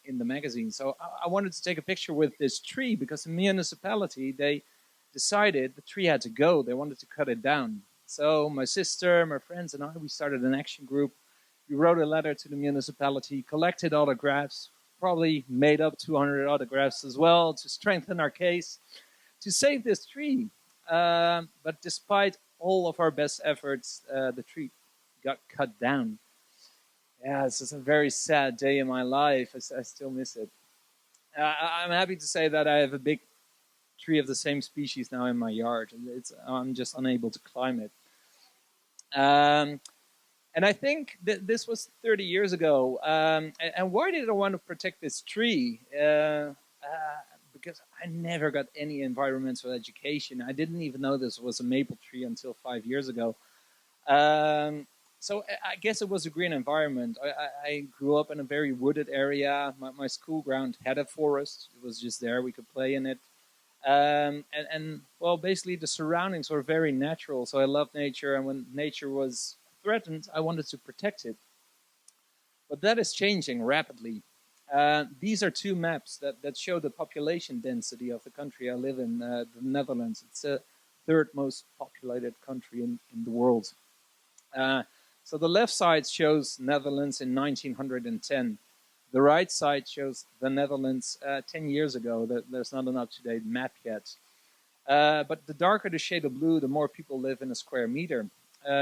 in the magazine. So I wanted to take a picture with this tree because the municipality, they decided the tree had to go. They wanted to cut it down. So my sister, my friends, and I, we started an action group. We wrote a letter to the municipality, collected autographs, probably made up 200 autographs as well to strengthen our case to save this tree. But despite all of our best efforts, the tree got cut down. Yeah, this is a very sad day in my life. I still miss it. I'm happy to say that I have a big tree of the same species now in my yard. I'm just unable to climb it. And I think that this was 30 years ago. And why did I want to protect this tree? Because I never got any environmental education. I didn't even know this was a maple tree until 5 years ago. So I guess it was a green environment. I grew up in a very wooded area. My school ground had a forest. It was just there. We could play in it. And well, basically the surroundings were very natural. So I loved nature. And when nature was threatened, I wanted to protect it. But that is changing rapidly. These are two maps that show the population density of the country I live in, the Netherlands. It's the third most populated country in the world. So the left side shows Netherlands in 1910. The right side shows the Netherlands 10 years ago. There's not an up-to-date map yet. But the darker the shade of blue, the more people live in a square meter.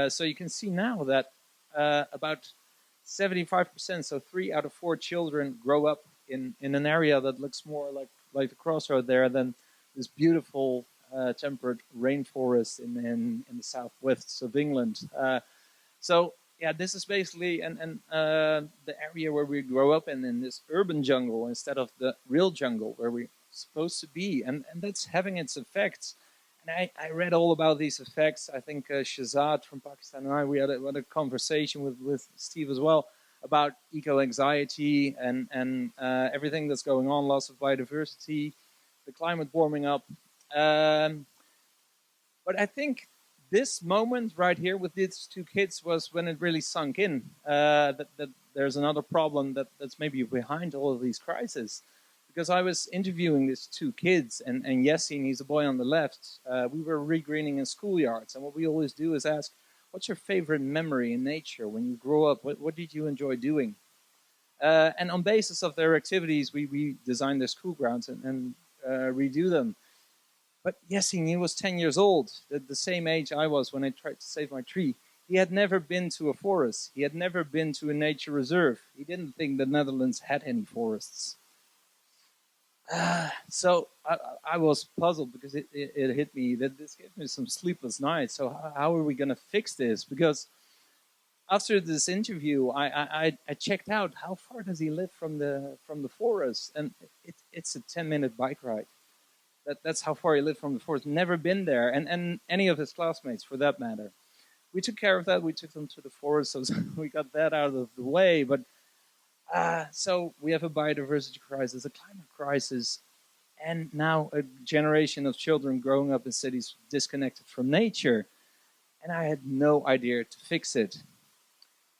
So you can see now that about 75%, so 3 out of 4 children grow up in an area that looks more like the crossroad there than this beautiful temperate rainforest in the southwest of England. So yeah, this is basically the area where we grow up in this urban jungle instead of the real jungle where we're supposed to be, and that's having its effects. And I read all about these effects. I think Shahzad from Pakistan and I, we had a conversation with Steve as well about eco-anxiety and everything that's going on, loss of biodiversity, the climate warming up. But I think this moment right here with these two kids was when it really sunk in that there's another problem that's maybe behind all of these crises. Because I was interviewing these two kids, and Yasin, he's a boy on the left, we were regreening in schoolyards. And what we always do is ask, what's your favorite memory in nature when you grow up? What did you enjoy doing? And on basis of their activities, we design their school grounds and redo them. But Yasin, he was 10 years old, the same age I was when I tried to save my tree. He had never been to a forest. He had never been to a nature reserve. He didn't think the Netherlands had any forests. So I was puzzled because it hit me that this gave me some sleepless nights. So how are we going to fix this? Because after this interview, I checked out how far does he live from the forest, and it's a 10-minute bike ride. That's how far he lived from the forest. Never been there, and any of his classmates for that matter. We took care of that. We took them to the forest, so we got that out of the way. But so we have a biodiversity crisis, a climate crisis, and now a generation of children growing up in cities disconnected from nature. And I had no idea to fix it.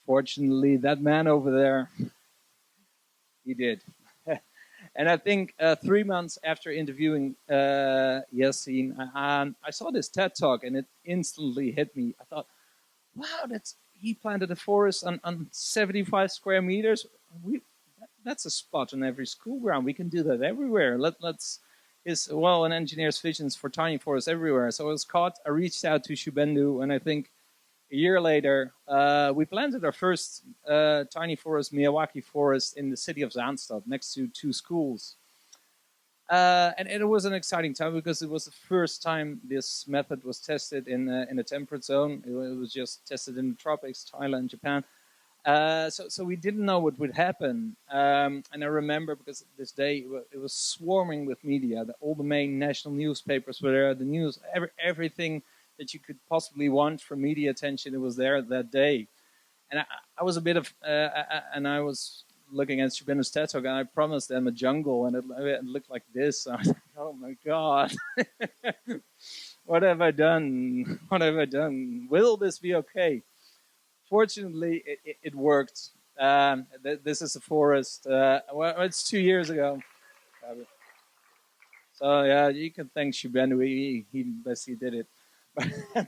Fortunately, that man over there, he did. And I think 3 months after interviewing Yasin, I saw this TED Talk, and it instantly hit me. I thought, wow, he planted a forest on 75 square meters. That's a spot on every school ground. We can do that everywhere. An engineer's visions for tiny forests everywhere. So I was caught. I reached out to Shubhendu, and I think a year later, we planted our first tiny forest, Miyawaki Forest, in the city of Zaanstad, next to 2 schools. And it was an exciting time because it was the first time this method was tested in a temperate zone. It was just tested in the tropics, Thailand, Japan. So we didn't know what would happen. And I remember because this day it was swarming with media. All the main national newspapers were there. The news, everything that you could possibly want from media attention, it was there that day. And I was a bit of, and I was looking at Shubhendu's TED Talk, and I promised them a jungle, and it looked like this. I was like, oh my God, what have I done? What have I done? Will this be okay? Fortunately, it worked. This is a forest. Well, it's 2 years ago. So yeah, you can thank Shubhendu. He basically did it.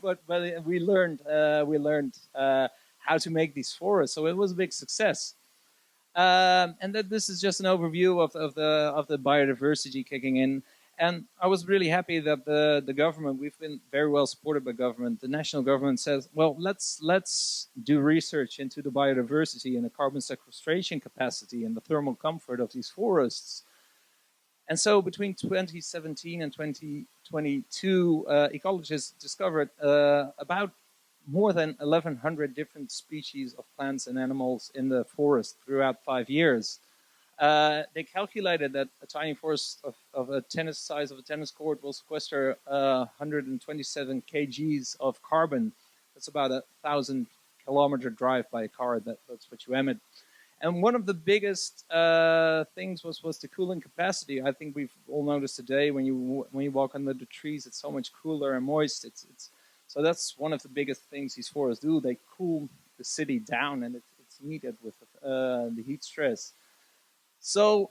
but we learned how to make these forests. So it was a big success. And that this is just an overview of the biodiversity kicking in. And I was really happy that the government, we've been very well supported by government. The national government says, well, let's do research into the biodiversity and the carbon sequestration capacity and the thermal comfort of these forests. And so between 2017 and 2022, ecologists discovered about more than 1,100 different species of plants and animals in the forest throughout 5 years. They calculated that a tiny forest of a tennis size of a tennis court will sequester 127 kgs of carbon. That's about 1,000-kilometer drive by a car. That's what you emit. And one of the biggest things was the cooling capacity. I think we've all noticed today when you walk under the trees, it's so much cooler and moist. So that's one of the biggest things these forests do. They cool the city down, and it's needed with the heat stress. So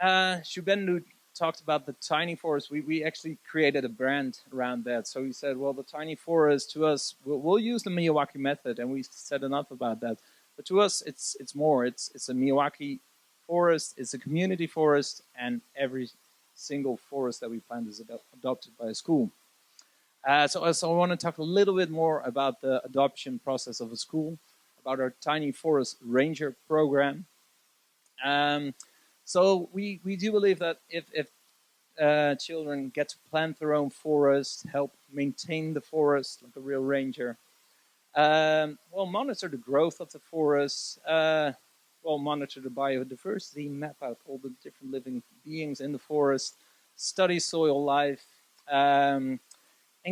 Shubhendu talked about the tiny forest. We actually created a brand around that. So he said, well, the tiny forest to us, we'll use the Miyawaki method, and we said enough about that. But to us, it's more. It's a Miyawaki forest. It's a community forest, and every single forest that we plant is adopted by a school. So I want to talk a little bit more about the adoption process of a school, about our Tiny Forest Ranger program. So we do believe that if children get to plant their own forest, help maintain the forest like a real ranger, well, monitor the growth of the forest, well, monitor the biodiversity, map out all the different living beings in the forest, study soil life, and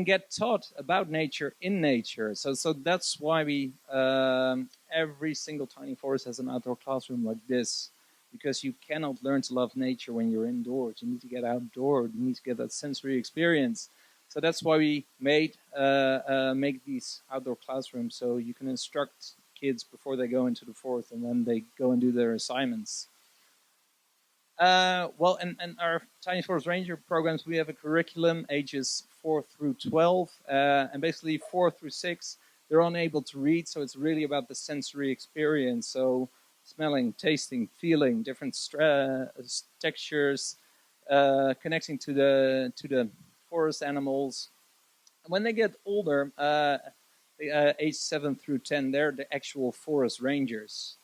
get taught about nature in nature. So that's why we every single tiny forest has an outdoor classroom like this, because you cannot learn to love nature when you're indoors. You need to get outdoors. You need to get that sensory experience. So that's why we make these outdoor classrooms, so you can instruct kids before they go into the forest and then they go and do their assignments. Well, and our Tiny Forest Ranger programs, we have a curriculum ages 4 through 12, and basically 4 through 6, they're unable to read, so it's really about the sensory experience. So smelling, tasting, feeling, different textures, connecting to the forest animals. And when they get older, age 7 through 10, they're the actual forest rangers.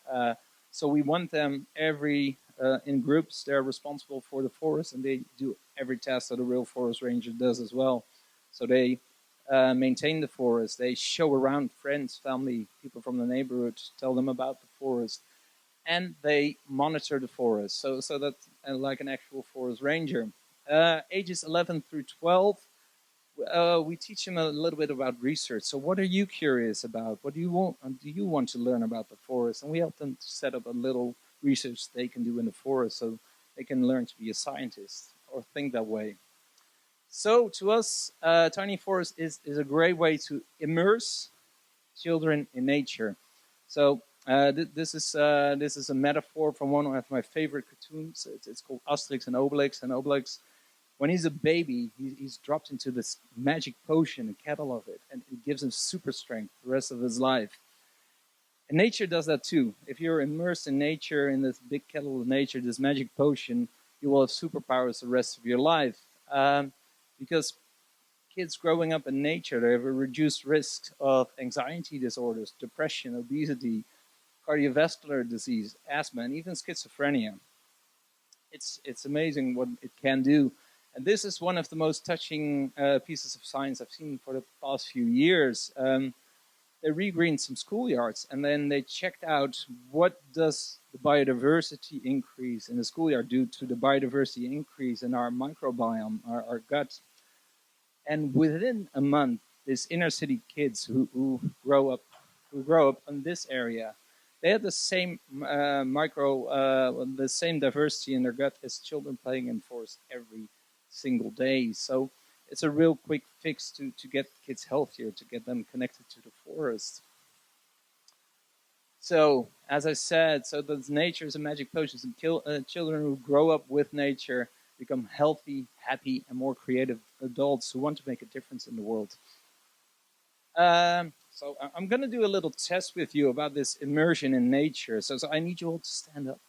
So we want them in groups. They're responsible for the forest, and they do every task that a real forest ranger does as well. So they maintain the forest. They show around friends, family, people from the neighborhood, tell them about the forest, and they monitor the forest. So that's like an actual forest ranger. Ages 11 through 12, we teach them a little bit about research. So what are you curious about? What do you want to learn about the forest? And we help them to set up a little research they can do in the forest, so they can learn to be a scientist or think that way. So to us, Tiny Forest is a great way to immerse children in nature. So this is a metaphor from one of my favorite cartoons. It's called Asterix and Obelix. And Obelix, when he's a baby, he's dropped into this magic potion, a kettle of it, and it gives him super strength the rest of his life. And nature does that too. If you're immersed in nature, in this big kettle of nature, this magic potion, you will have superpowers the rest of your life. Because kids growing up in nature, they have a reduced risk of anxiety disorders, depression, obesity, cardiovascular disease, asthma, and even schizophrenia. It's amazing what it can do. And this is one of the most touching pieces of science I've seen for the past few years. They regreened some schoolyards, and then they checked out what does the biodiversity increase in the schoolyard do to the biodiversity increase in our microbiome, our gut. And within a month, these inner city kids who grow up in this area, they had the same the same diversity in their gut as children playing in forest every single day. So it's a real quick fix to get kids healthier, to get them connected to the forest. So, as I said, that nature is a magic potion. And children who grow up with nature become healthy, happy, and more creative adults who want to make a difference in the world. So I'm going to do a little test with you about this immersion in nature. So I need you all to stand up.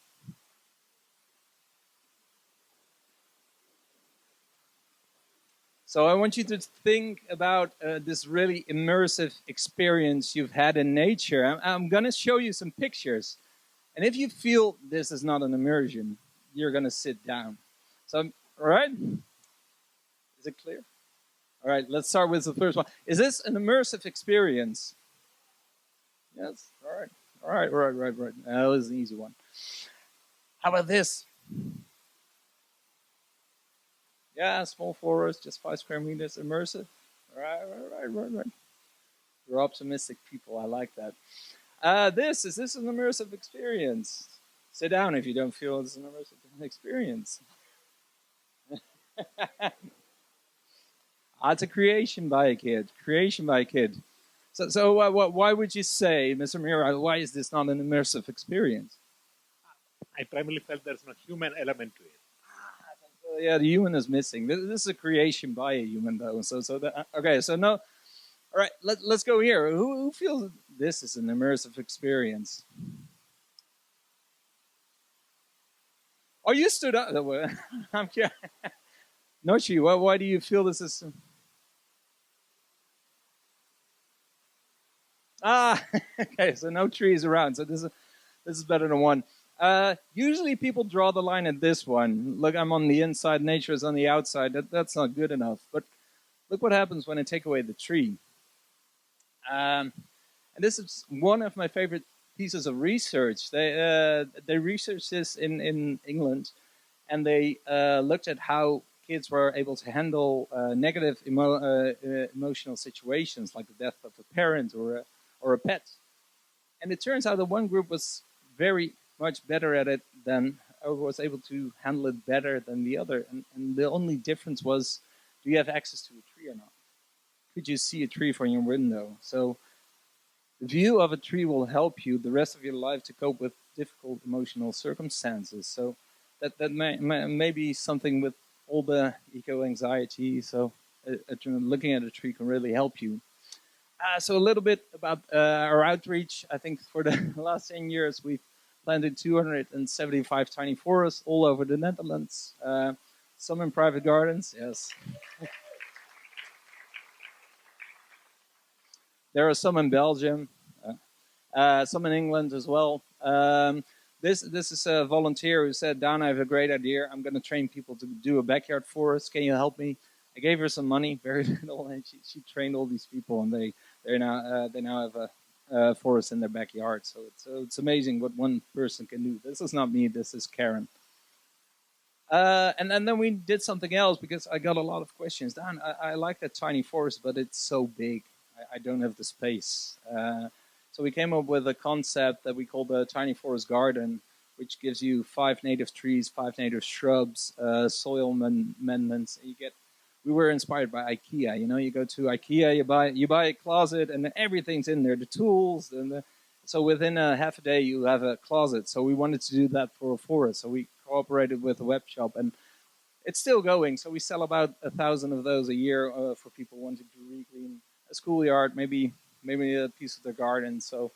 So I want you to think about this really immersive experience you've had in nature. I'm going to show you some pictures. And if you feel this is not an immersion, you're going to sit down. So, all right? Is it clear? All right, let's start with the first one. Is this an immersive experience? Yes? All right. Right. That was an easy one. How about this? Yeah, small forest, just 5 square meters, immersive. Right. You're optimistic people. I like that. Is this an immersive experience? Sit down if you don't feel it's an immersive experience. It's a creation by a kid. So why would you say, Mr. Mura, why is this not an immersive experience? I primarily felt there's no human element to it. Yeah, the human is missing. This is a creation by a human, though. Okay. So no. All right. Let's go here. Who feels this is an immersive experience? Oh, you stood up. I'm curious. Nochi, why do you feel this is? Okay. So no trees around. So this is better than one. Usually people draw the line at this one. Look, I'm on the inside, nature is on the outside. That's not good enough. But look what happens when I take away the tree. And this is one of my favorite pieces of research. They researched this in England, and they looked at how kids were able to handle negative emotional situations like the death of a parent or a pet. And it turns out that one group was very much better at it than, or was able to handle it better than the other. And the only difference was, do you have access to a tree or not? Could you see a tree from your window? So the view of a tree will help you the rest of your life to cope with difficult emotional circumstances. So that may be something with all the eco-anxiety. So looking at a tree can really help you. So a little bit about our outreach. I think for the last 10 years, we've planted 275 tiny forests all over the Netherlands. Some in private gardens, yes. There are some in Belgium, some in England as well. This is a volunteer who said, "Dan, I have a great idea. I'm going to train people to do a backyard forest. Can you help me?" I gave her some money, very little, and she trained all these people, and they now have a forest in their backyard. So it's amazing what one person can do. This is not me. This is Karen. And then we did something else because I got a lot of questions. Dan, I like that tiny forest, but it's so big. I don't have the space. So we came up with a concept that we call the Tiny Forest Garden, which gives you 5 native trees, 5 native shrubs, soil amendments. We were inspired by IKEA. You know, you go to IKEA, you buy a closet, and everything's in there, the tools, so within a half a day you have a closet. So we wanted to do that for a forest. So we cooperated with a web shop, and it's still going. So we sell about 1,000 of those a year for people wanting to re-clean a schoolyard, maybe a piece of their garden. So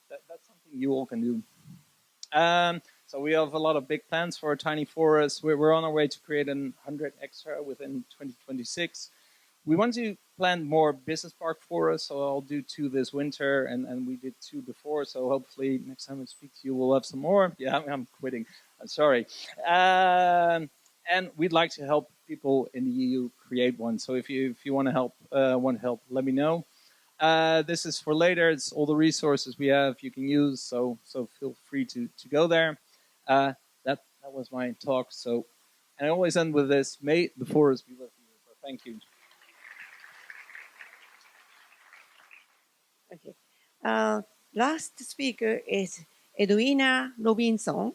that's something you all can do. So we have a lot of big plans for a tiny forest. We're on our way to create 100 extra within 2026. We want to plant more business park forests, so I'll do 2 this winter, and we did 2 before. So hopefully next time I speak to you, we'll have some more. Yeah, I'm quitting. I'm sorry. And we'd like to help people in the EU create one. So if you want help, let me know. This is for later. It's all the resources we have you can use. So feel free to go there. That was my talk. So, and I always end with this: may the forest be with you. So thank you. Okay. Last speaker is Edwina Robinson.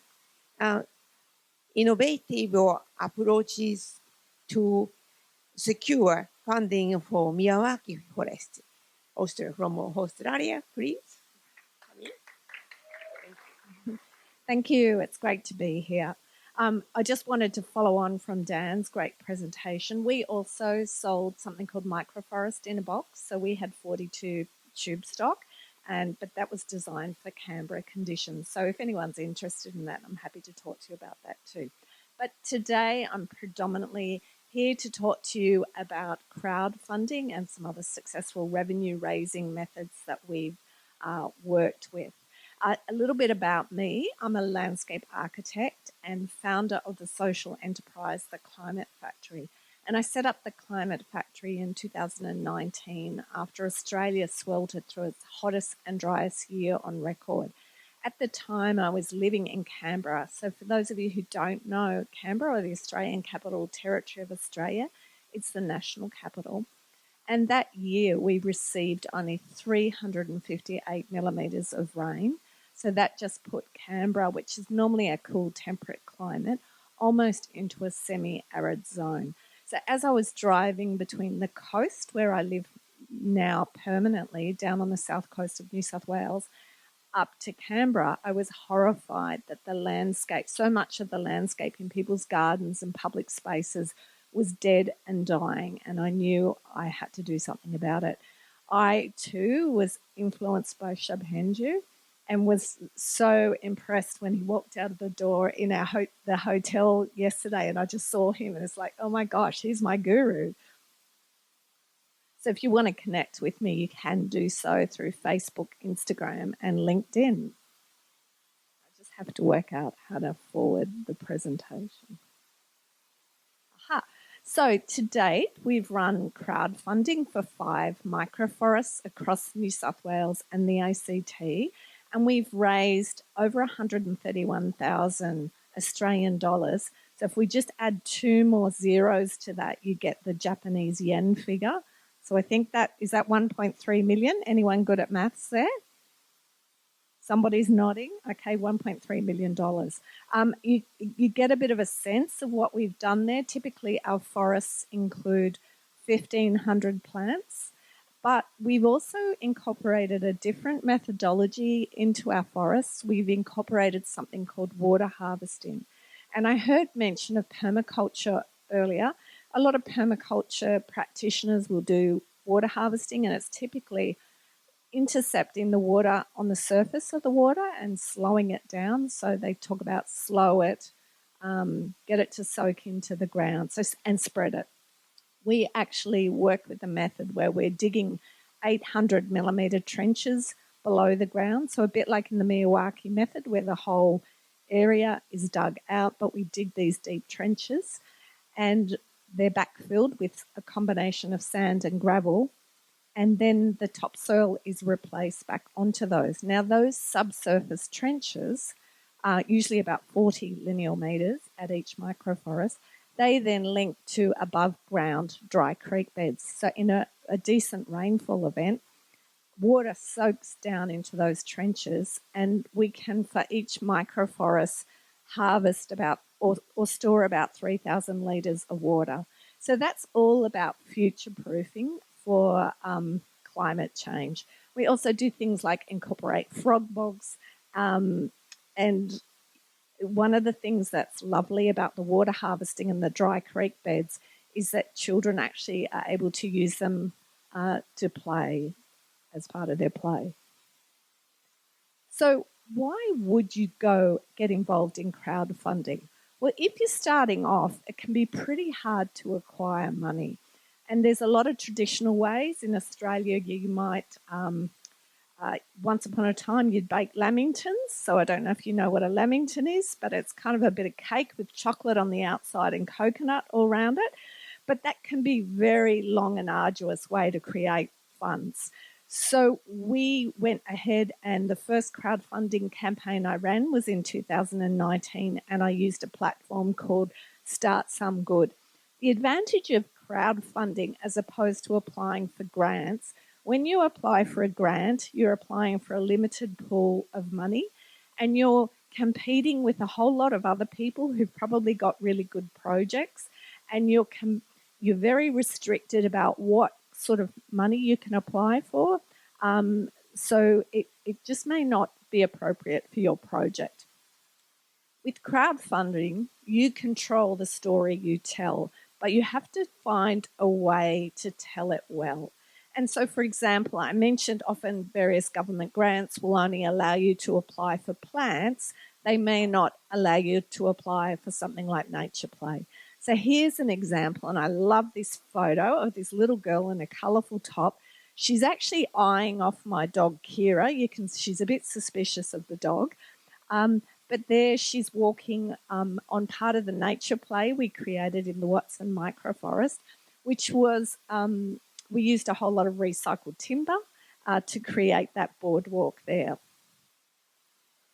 Innovative approaches to secure funding for Miyawaki Forest. From Australia, please. Thank you. It's great to be here. I just wanted to follow on from Dan's great presentation. We also sold something called Microforest in a box. So we had 42 tube stock, but that was designed for Canberra conditions. So if anyone's interested in that, I'm happy to talk to you about that too. But today I'm predominantly here to talk to you about crowdfunding and some other successful revenue raising methods that we've worked with. A little bit about me. I'm a landscape architect and founder of the social enterprise, The Climate Factory. And I set up The Climate Factory in 2019 after Australia sweltered through its hottest and driest year on record. At the time, I was living in Canberra. So for those of you who don't know, Canberra, or the Australian Capital Territory of Australia, it's the national capital. And that year, we received only 358 millimetres of rain. So that just put Canberra, which is normally a cool, temperate climate, almost into a semi-arid zone. So as I was driving between the coast, where I live now permanently, down on the south coast of New South Wales, up to Canberra, I was horrified that the landscape, so much of the landscape in people's gardens and public spaces was dead and dying, and I knew I had to do something about it. I too was influenced by Shubhendu and was so impressed when he walked out of the door in the hotel yesterday, and I just saw him and it's like, oh my gosh, he's my guru. So if you want to connect with me, you can do so through Facebook, Instagram, and LinkedIn. I just have to work out how to forward the presentation. Aha. So to date, we've run crowdfunding for 5 microforests across New South Wales and the ACT, and we've raised over 131,000 Australian dollars. So if we just add 2 more zeros to that, you get the Japanese yen figure. So I think is that 1.3 million? Anyone good at maths there? Somebody's nodding. Okay, $1.3 million. You get a bit of a sense of what we've done there. Typically, our forests include 1,500 plants, but we've also incorporated a different methodology into our forests. We've incorporated something called water harvesting. And I heard mention of permaculture earlier. A lot of permaculture practitioners will do water harvesting, and it's typically intercepting the water on the surface of the water and slowing it down. So they talk about slow it, get it to soak into the ground, and spread it. We actually work with a method where we're digging 800 millimetre trenches below the ground. So a bit like in the Miyawaki method where the whole area is dug out, but we dig these deep trenches and they're backfilled with a combination of sand and gravel, and then the topsoil is replaced back onto those. Now, those subsurface trenches are usually about 40 linear metres at each microforest. They then link to above ground dry creek beds. So in a decent rainfall event, water soaks down into those trenches, and we can, for each microforest, harvest about or store about 3,000 litres of water. So that's all about future-proofing for climate change. We also do things like incorporate frog bogs, and one of the things that's lovely about the water harvesting and the dry creek beds is that children actually are able to use them to play as part of their play. So why would you get involved in crowdfunding? Well, if you're starting off, it can be pretty hard to acquire money. And there's a lot of traditional ways. In Australia, you might, once upon a time, you'd bake lamingtons. So I don't know if you know what a lamington is, but it's kind of a bit of cake with chocolate on the outside and coconut all around it. But that can be a very long and arduous way to create funds. So we went ahead, and the first crowdfunding campaign I ran was in 2019, and I used a platform called Start Some Good. The advantage of crowdfunding as opposed to applying for grants, when you apply for a grant, you're applying for a limited pool of money, and you're competing with a whole lot of other people who've probably got really good projects, and you're very restricted about what sort of money you can apply for. So it just may not be appropriate for your project. With crowdfunding, you control the story you tell, but you have to find a way to tell it well. And so, for example, I mentioned often various government grants will only allow you to apply for plants. They may not allow you to apply for something like nature play. So here's an example, and I love this photo of this little girl in a colourful top. She's actually eyeing off my dog, Kira. She's a bit suspicious of the dog. But there she's walking on part of the nature play we created in the Watson Microforest, which was, we used a whole lot of recycled timber to create that boardwalk there.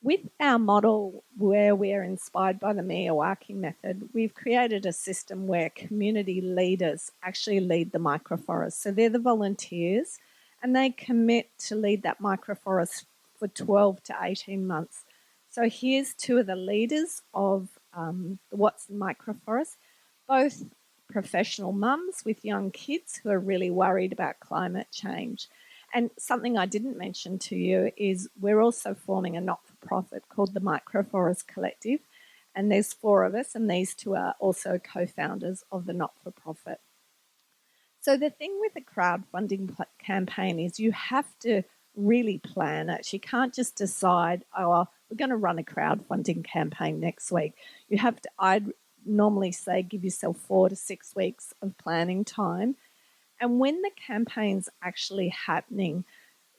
With our model where we're inspired by the Miyawaki method, we've created a system where community leaders actually lead the microforest. So they're the volunteers, and they commit to lead that microforest for 12 to 18 months. So here's 2 of the leaders of the Watson Microforest, both professional mums with young kids who are really worried about climate change. And something I didn't mention to you is we're also forming a not-for-profit called the Microforest Collective, and there's 4 of us, and these 2 are also co-founders of the not-for-profit. So the thing with a crowdfunding campaign is you have to really plan it. You can't just decide, oh, we're going to run a crowdfunding campaign next week. You have to, I'd normally say, give yourself 4 to 6 weeks of planning time. And when the campaign's actually happening,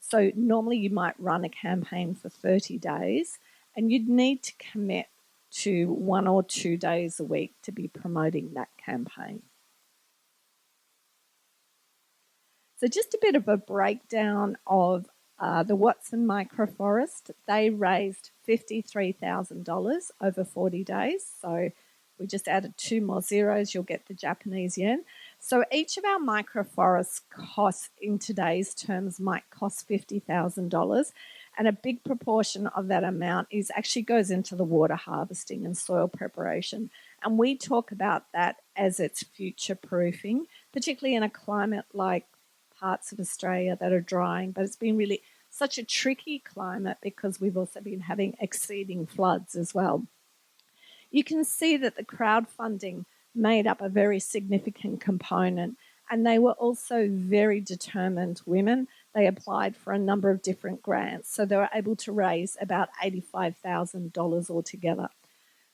so normally you might run a campaign for 30 days, and you'd need to commit to 1 or 2 days a week to be promoting that campaign. So just a bit of a breakdown of the Watson Microforest. They raised $53,000 over 40 days. So we just added 2 more zeros, you'll get the Japanese yen. So each of our microforests costs, in today's terms, might cost $50,000. And a big proportion of that amount actually goes into the water harvesting and soil preparation. And we talk about that as its future proofing, particularly in a climate like parts of Australia that are drying. But it's been really such a tricky climate because we've also been having exceeding floods as well. You can see that the crowdfunding made up a very significant component, and they were also very determined women. They applied for a number of different grants, so they were able to raise about $85,000 altogether.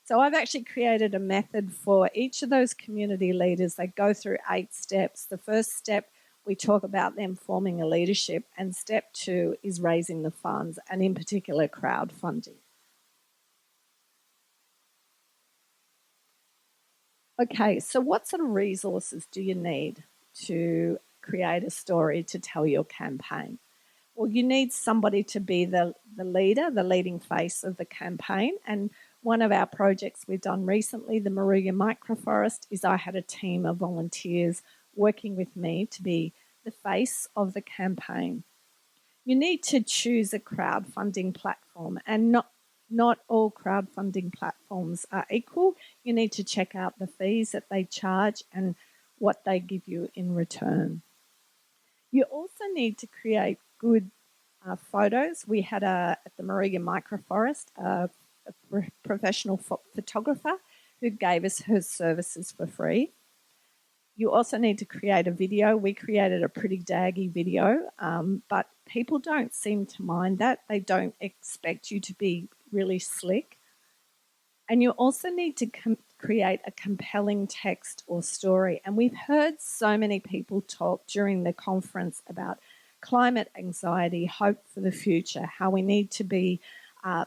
So I've actually created a method for each of those community leaders. They go through 8 steps. The first step, we talk about them forming a leadership, and step 2 is raising the funds, and in particular crowdfunding. Okay, so what sort of resources do you need to create a story to tell your campaign? Well, you need somebody to be the leader, the leading face of the campaign. And one of our projects we've done recently, the Moruya Microforest, is I had a team of volunteers working with me to be the face of the campaign. You need to choose a crowdfunding platform, and not all crowdfunding platforms are equal. You need to check out the fees that they charge and what they give you in return. You also need to create good photos. We had at the Moruya Microforest a professional photographer who gave us her services for free. You also need to create a video. We created a pretty daggy video, but people don't seem to mind that. They don't expect you to be really slick. And you also need to create a compelling text or story. And we've heard so many people talk during the conference about climate anxiety, hope for the future, how we need to be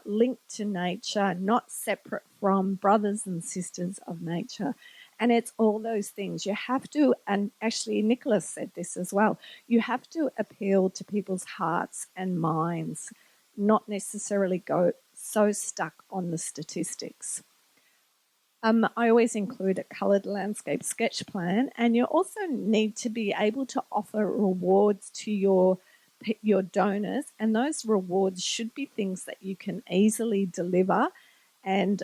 linked to nature, not separate from, brothers and sisters of nature. And it's all those things. You have to, and actually Nicholas said this as well, you have to appeal to people's hearts and minds, not necessarily go so stuck on the statistics. I always include a coloured landscape sketch plan, and you also need to be able to offer rewards to your donors, and those rewards should be things that you can easily deliver and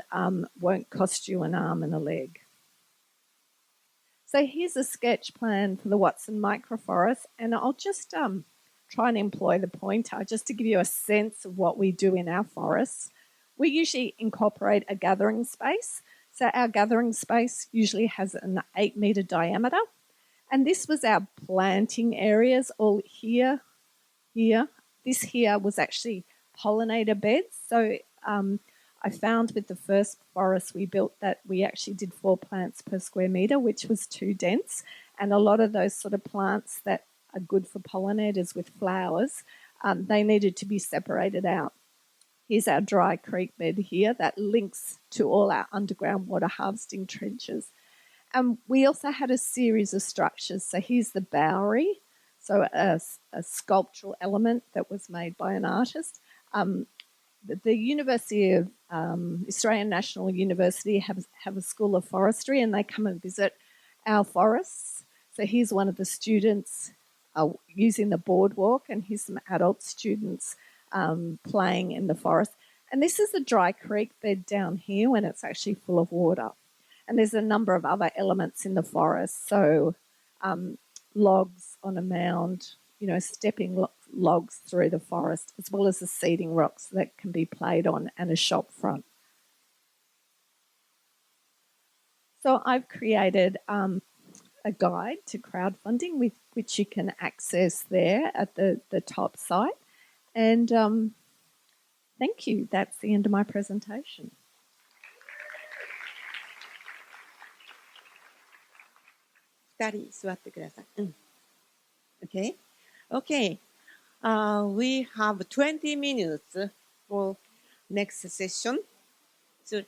won't cost you an arm and a leg. So here's a sketch plan for the Watson Microforest, and I'll just try and employ the pointer just to give you a sense of what we do in our forests. We usually incorporate a gathering space. So our gathering space usually has an 8-metre diameter, and this was our planting areas all here. This here was actually pollinator beds. So I found with the first forest we built that we actually did 4 plants per square metre, which was too dense. And a lot of those sort of plants that are good for pollinators with flowers, they needed to be separated out. Here's our dry creek bed here that links to all our underground water harvesting trenches. And we also had a series of structures. So here's the Bowery, so a sculptural element that was made by an artist. The University of Australian National University have a school of forestry, and they come and visit our forests. So here's one of the students using the boardwalk, and here's some adult students playing in the forest. And this is a dry creek bed down here when it's actually full of water. And there's a number of other elements in the forest. So logs on a mound, stepping logs through the forest, as well as the seeding rocks that can be played on and a shop front. So I've created a guide to crowdfunding, which you can access there at the top site. And thank you. That's the end of my presentation. Okay. Okay. We have 20 minutes for next session. So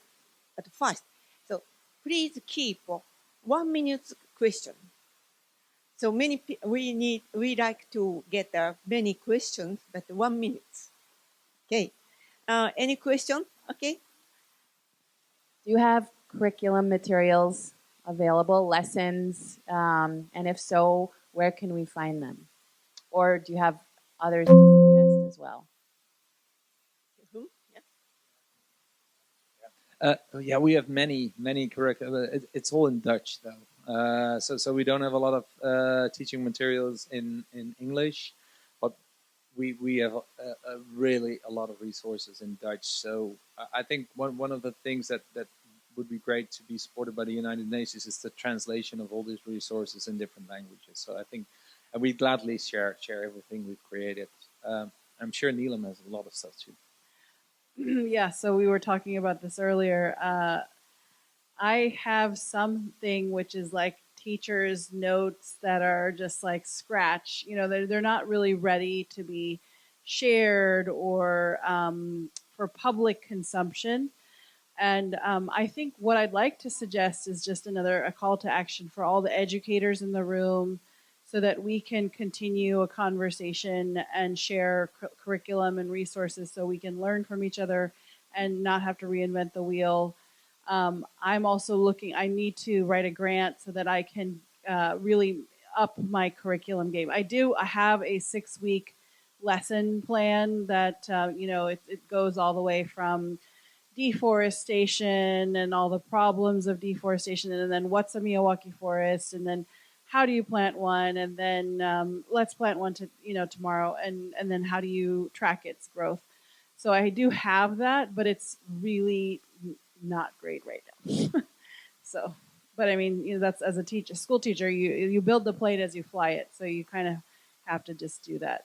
at first, so please keep 1 minute question. So we like to get many questions, but 1 minute. Okay. Any question? Okay. Do you have curriculum materials available, lessons? And if so, where can we find them? Or do you have others to suggest as well? Yeah, we have many curricula. It's all in Dutch though, so we don't have a lot of teaching materials in English, but we have really a lot of resources in Dutch. So I think one of the things that would be great to be supported by the United Nations is the translation of all these resources in different languages. So I think, and we gladly share everything we've created. I'm sure Neelam has a lot of stuff too. Yeah, so we were talking about this earlier. I have something which is like teachers' notes that are just like scratch. They're not really ready to be shared or for public consumption. And I think what I'd like to suggest is just a call to action for all the educators in the room, so that we can continue a conversation and share curriculum and resources, so we can learn from each other and not have to reinvent the wheel. I'm also I need to write a grant so that I can really up my curriculum game. I have a 6-week lesson plan that, it goes all the way from deforestation and all the problems of deforestation, and then what's a Miyawaki forest, and then how do you plant one, and then let's plant one tomorrow, and then how do you track its growth. So I do have that, but it's really not great right now. So, but I mean, that's, as a school teacher, you build the plane as you fly it, so you kind of have to just do that.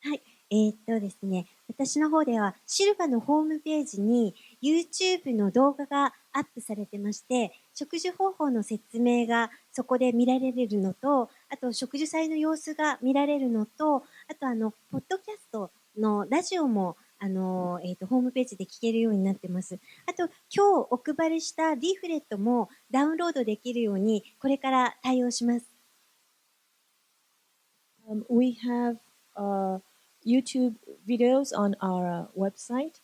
はい。ですね、私の方ではシルバのホームページに YouTube の動画がアップされてまして、植樹方法の説明がそこで見られるのと、あと植樹祭の様子が見られるのと、あとポッドキャストのラジオもホームページで聞けるようになってます。あと今日お配りしたリーフレットもダウンロードできるようにこれから対応します。We have YouTube videos on our website,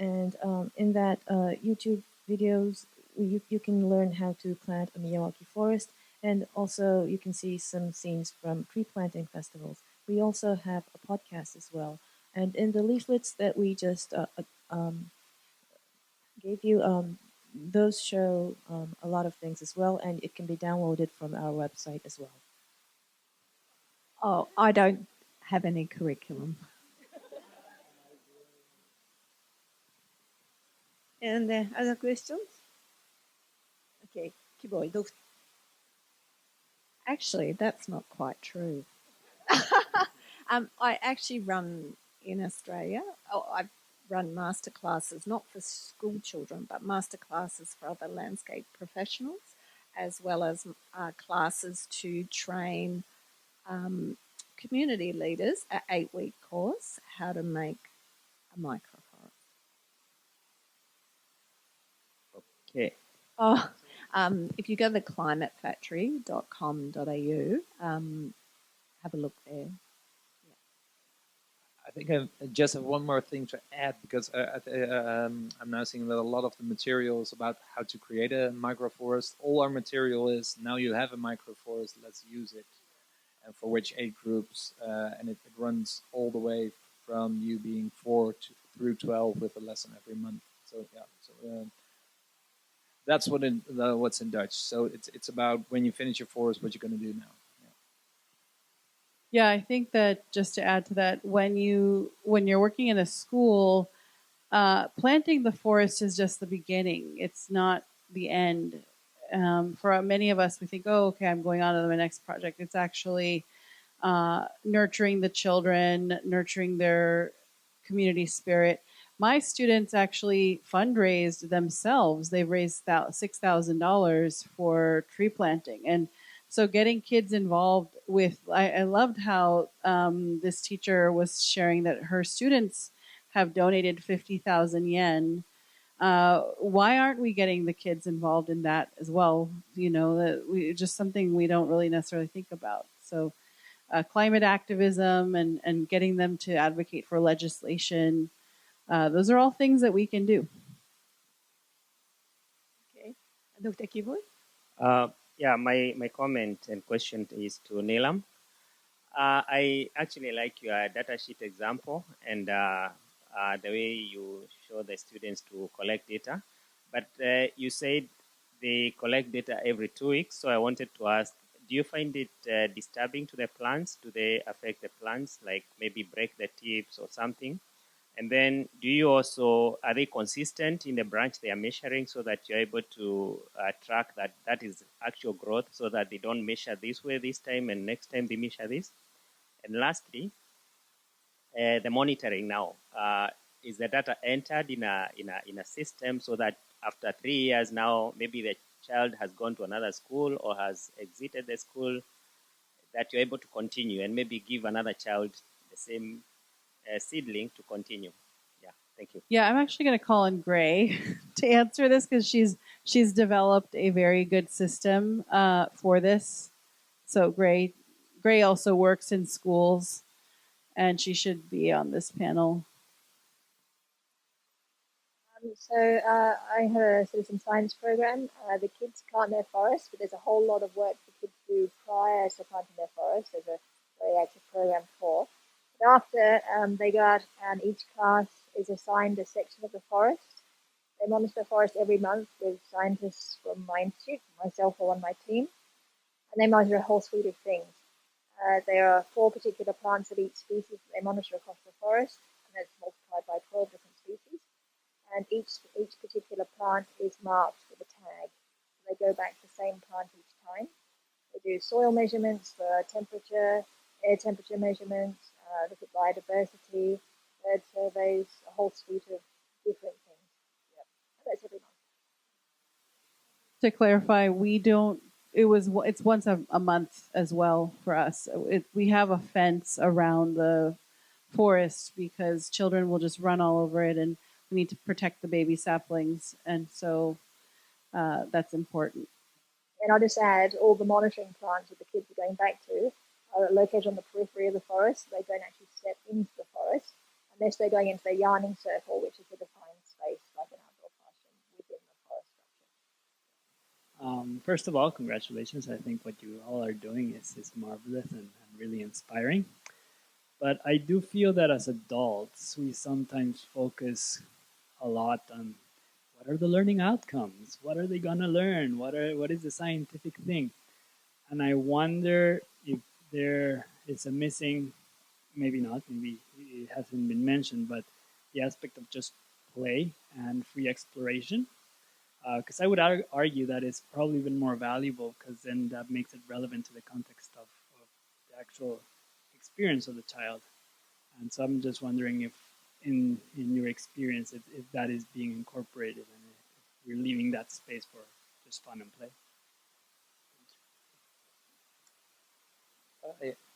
and in that YouTube videos, you can learn how to plant a Miyawaki forest, and also you can see some scenes from tree planting festivals. We also have a podcast as well, and in the leaflets that we just gave you, those show a lot of things as well, and it can be downloaded from our website as well. Oh, I don't have any curriculum. And other questions? Okay, Kiboy, Actually, that's not quite true. I actually run in Australia. I've run master classes, not for school children, but master classes for other landscape professionals, as well as classes to train community leaders, an 8-week course, how to make a microforest. Okay. Oh, if you go to climatefactory.com.au, have a look there. I think I just have one more thing to add, because I'm now seeing that a lot of the materials about how to create a microforest, all our material is, now you have a microforest, let's use it. And for which age groups, and it runs all the way from you being 4 through 12 with a lesson every month. So yeah, that's what's in Dutch. So it's about when you finish your forest, what you're going to do now. Yeah, I think that just to add to that, when you're working in a school, planting the forest is just the beginning. It's not the end. For many of us, we think, "Oh, okay, I'm going on to my next project." It's actually nurturing the children, nurturing their community spirit. My students actually fundraised themselves. They've raised $6,000 for tree planting, and so getting kids involved with. I loved how this teacher was sharing that her students have donated 50,000 yen. Why aren't we getting the kids involved in that as well? You know, just something we don't really necessarily think about. So climate activism and getting them to advocate for legislation. Those are all things that we can do. Okay. Dr. Kiboy? Yeah, my comment and question is to Neelam. I actually like your data sheet example and the way you show the students to collect data. But you said they collect data every 2 weeks. So I wanted to ask, do you find it disturbing to the plants? Do they affect the plants, like maybe break the tips or something? And then are they consistent in the branch they are measuring so that you're able to track that is actual growth so that they don't measure this way this time and next time they measure this? And lastly, the monitoring now. Is the data entered in a system so that after 3 years now, maybe the child has gone to another school or has exited the school, that you're able to continue and maybe give another child the same seedling to continue? Yeah, thank you. Yeah, I'm actually going to call on Gray to answer this because she's developed a very good system for this. So Gray also works in schools, and she should be on this panel. I have a citizen science program. The kids plant their forest, but there's a whole lot of work the kids do prior to planting their forest. There's a very active program for. But after they go out and each class is assigned a section of the forest, they monitor the forest every month with scientists from my institute, myself or on my team, and they monitor a whole suite of things. There are 4 particular plants of each species that they monitor across the forest, and that's multiplied by 12 different species. And each particular plant is marked with a tag. They go back to the same plant each time. They do soil measurements for temperature, air temperature measurements, look at biodiversity, bird surveys, a whole suite of different things. Yep. And that's every month. To clarify, it's once a month as well for us. We have a fence around the forest because children will just run all over it, and we need to protect the baby saplings, and so that's important. And I'll just add, all the monitoring plants that the kids are going back to are located on the periphery of the forest. They don't actually step into the forest unless they're going into the yarning circle, which is a defined space like an outdoor classroom within the forest structure. First of all, congratulations. I think what you all are doing is marvelous and really inspiring. But I do feel that as adults, we sometimes focus a lot on what are the learning outcomes? What are they going to learn? What is the scientific thing? And I wonder if there is a missing, maybe not, maybe it hasn't been mentioned, but the aspect of just play and free exploration. Because I would argue that it's probably even more valuable because then that makes it relevant to the context of the actual experience of the child. And so I'm just wondering if in your experience, if that is being incorporated and if we're leaving that space for just fun and play.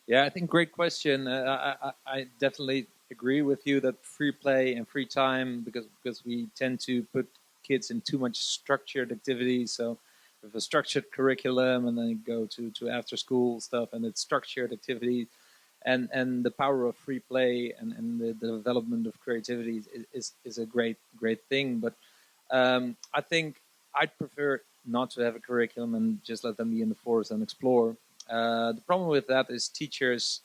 Yeah, I think great question. I definitely agree with you that free play and free time, because we tend to put kids in too much structured activities. So with a structured curriculum, and then go to after school stuff, and it's structured activities, and the power of free play and the development of creativity is a great thing. But I think I'd prefer not to have a curriculum and just let them be in the forest and explore. The problem with that is teachers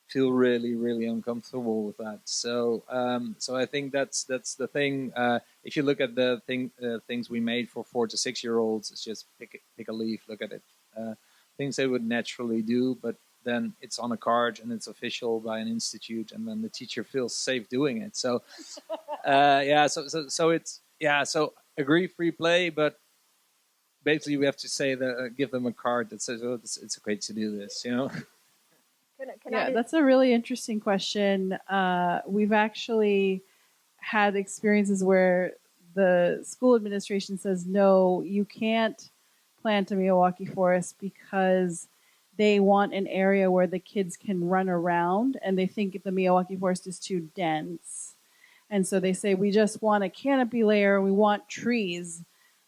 feel really uncomfortable with that. So I think that's the thing. If you look at the things we made for 4 to 6 year olds, it's just pick a leaf, look at it. Things they would naturally do, but then it's on a card and it's official by an institute, and then the teacher feels safe doing it. So, so agree free play, but basically we have to say that give them a card that says, "Oh, it's okay to do this," you know. That's a really interesting question. We've actually had experiences where the school administration says, no, you can't plant a Miyawaki forest because they want an area where the kids can run around, and they think the Miyawaki forest is too dense. And so they say, we just want a canopy layer, we want trees,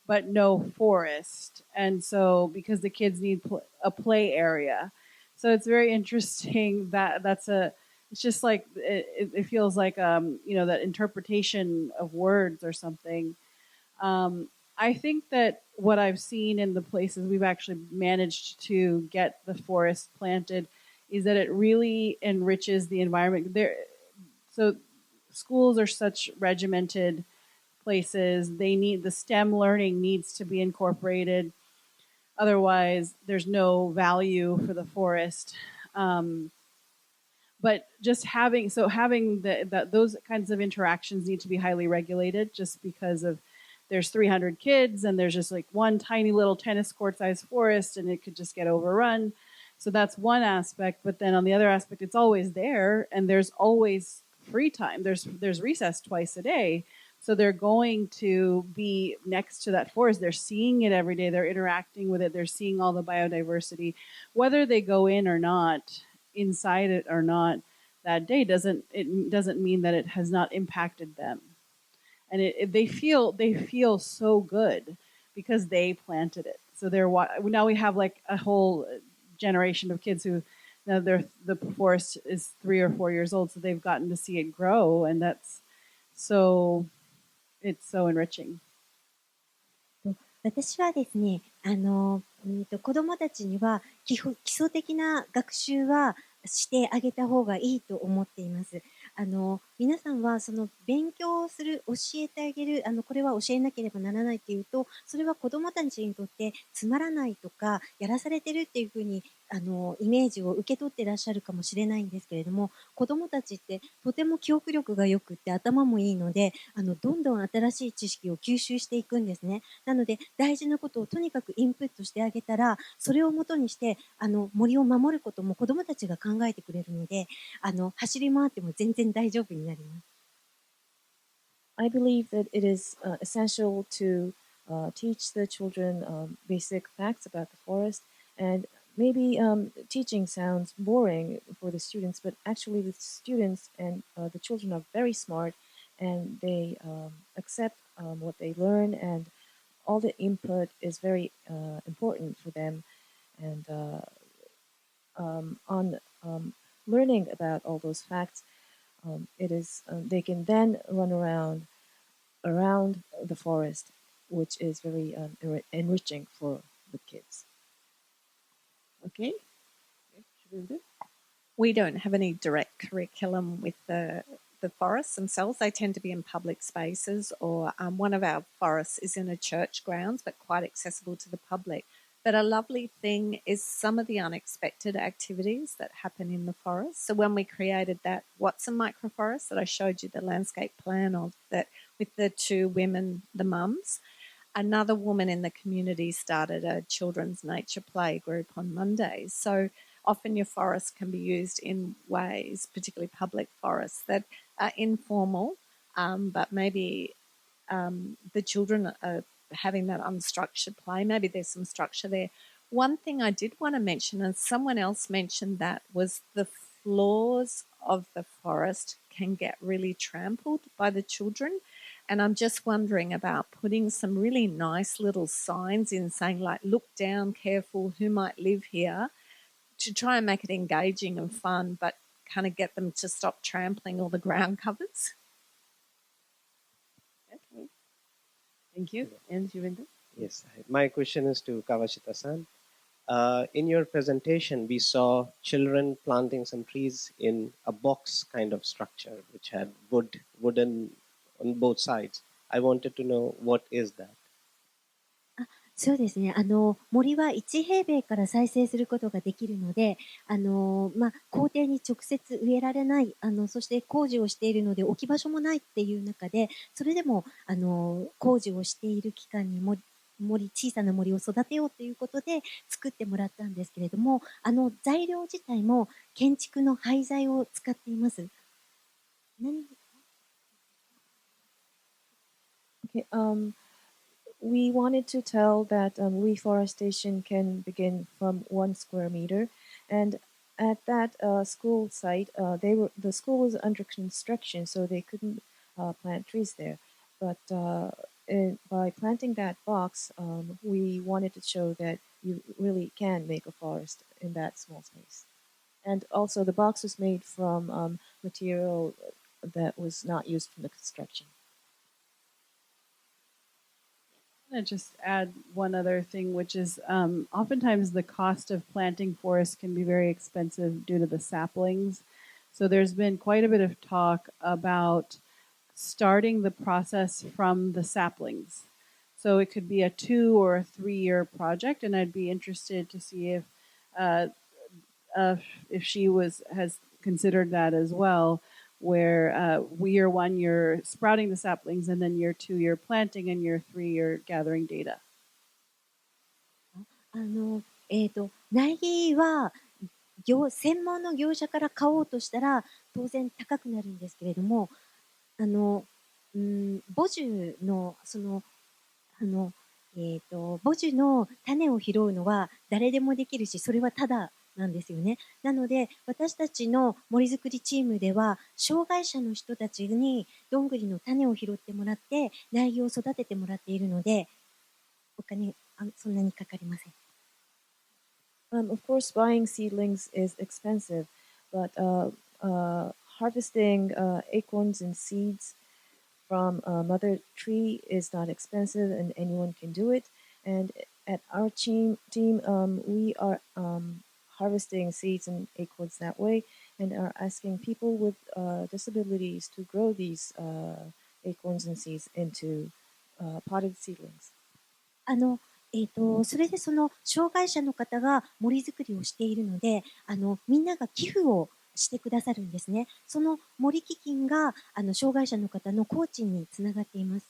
but no forest. And so because the kids need a play area. So it's very interesting it's just like, it feels like, that interpretation of words or something. I think that what I've seen in the places we've actually managed to get the forest planted is that it really enriches the environment. So schools are such regimented places. The STEM learning needs to be incorporated. Otherwise, there's no value for the forest. But just having those kinds of interactions need to be highly regulated, just because of there's 300 kids and there's just like one tiny little tennis court sized forest and it could just get overrun. So that's one aspect. But then on the other aspect, it's always there and there's always free time. There's recess twice a day. So they're going to be next to that forest. They're seeing it every day. They're interacting with it. They're seeing all the biodiversity. Whether they go in or not, inside it or not, that day doesn't mean that it has not impacted them. And they feel so good because they planted it. So now we have like a whole generation of kids who now the forest is 3 or 4 years old, so they've gotten to see it grow, and it's so enriching. 私はですね、子供たちには基礎的な学習はしてあげた方がいいと思っています。皆さんはその勉強する、教えてあげる、これは教えなければならないっていうと、それは子供たちにとってつまらないとか、やらされてるっていうふうに、イメージを受け取ってらっしゃるかもしれないんですけれども、子供たちってとても記憶力が良くって頭もいいので、どんどん新しい知識を吸収していくんですね。なので、大事なことをとにかくインプットしてあげたら、それをもとにして、森を守ることも子供たちが考えてくれるので、走り回っても全然大丈夫になります。I believe that it is essential to teach the children basic facts about the forest, and maybe teaching sounds boring for the students, but actually the students and the children are very smart, and they accept what they learn, and all the input is very important for them. And on learning about all those facts, it is they can then run around the forest, which is very enriching for the kids. Okay. We don't have any direct curriculum with the forests themselves. They tend to be in public spaces, or one of our forests is in a church grounds, but quite accessible to the public. But a lovely thing is some of the unexpected activities that happen in the forest. So when we created that Watson microforest that I showed you the landscape plan of, that with the 2 women, the mums, another woman in the community started a children's nature play group on Mondays. So often your forest can be used in ways, particularly public forests, that are informal, but maybe the children are having that unstructured play. Maybe there's some structure there. One thing I did want to mention, and someone else mentioned that, was the floors of the forest can get really trampled by the children. And I'm just wondering about putting some really nice little signs in saying, like, look down, careful, who might live here, to try and make it engaging and fun, but kind of get them to stop trampling all the ground covers. Okay. Thank you. And Shubhendu? Yes, my question is to Kawashita-san. In your presentation, we saw children planting some trees in a box kind of structure, which had wooden on both sides. I wanted to know, what is that? そうですね。森は1平米から再生することができるので、校庭に直接植えられない、そして工事をしているので置き場所もないっていう中で、それでも、工事をしている期間に小さな森を育てようということで作ってもらったんですけれども、材料自体も建築の廃材を使っています。Okay, we wanted to tell that reforestation can begin from 1 square meter, and at that school site, the school was under construction, so they couldn't plant trees there. But by planting that box, we wanted to show that you really can make a forest in that small space. And also, the box was made from material that was not used for the construction. I'm going to just add one other thing, which is oftentimes the cost of planting forests can be very expensive due to the saplings. So there's been quite a bit of talk about starting the process from the saplings. So it could be a 2 or a 3 year project, and I'd be interested to see if she has considered that as well, where year 1 you're sprouting the saplings, and then year 2 you're planting, and year 3 you're gathering data. 苗木は専門の業者から買おうとしたら当然高くなるんですけれども、母樹の母樹の種を拾うのは誰でもできるし、それはただなんですよね。なので私たちの森づくりチームでは障害者の人たちにどんぐりの種を拾ってもらって苗木を育ててもらっているので、お金そんなにかかりません。Of course, buying seedlings is expensive, but harvesting acorns and seeds from a mother tree is not expensive, and anyone can do it. And at our team, we are harvesting seeds and acorns that way, and are asking people with disabilities to grow these acorns and seeds into potted seedlings. それでその障害者の方が森づくりをしているので、みんなが寄付をしてくださるんですね。その森基金が障害者の方の工賃につながっています。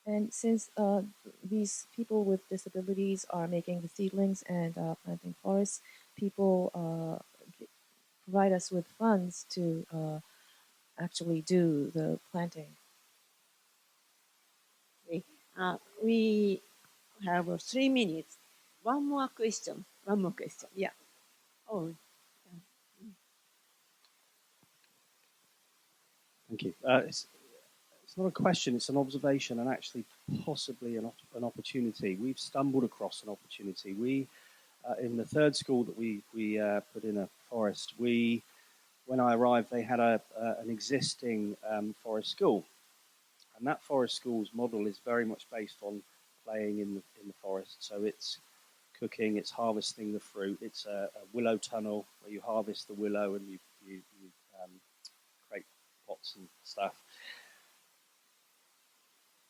And since these people with disabilities are making the seedlings and planting forests, people provide us with funds to actually do the planting. We have 3 minutes. One more question. Yeah. Oh. Thank you. It's not a question, it's an observation and actually possibly an opportunity. We've stumbled across an opportunity. We, in the third school that we put in a forest, when I arrived, they had an existing forest school. And that forest school's model is very much based on playing in the forest. So it's cooking, it's harvesting the fruit. It's a willow tunnel where you harvest the willow and you create pots and stuff.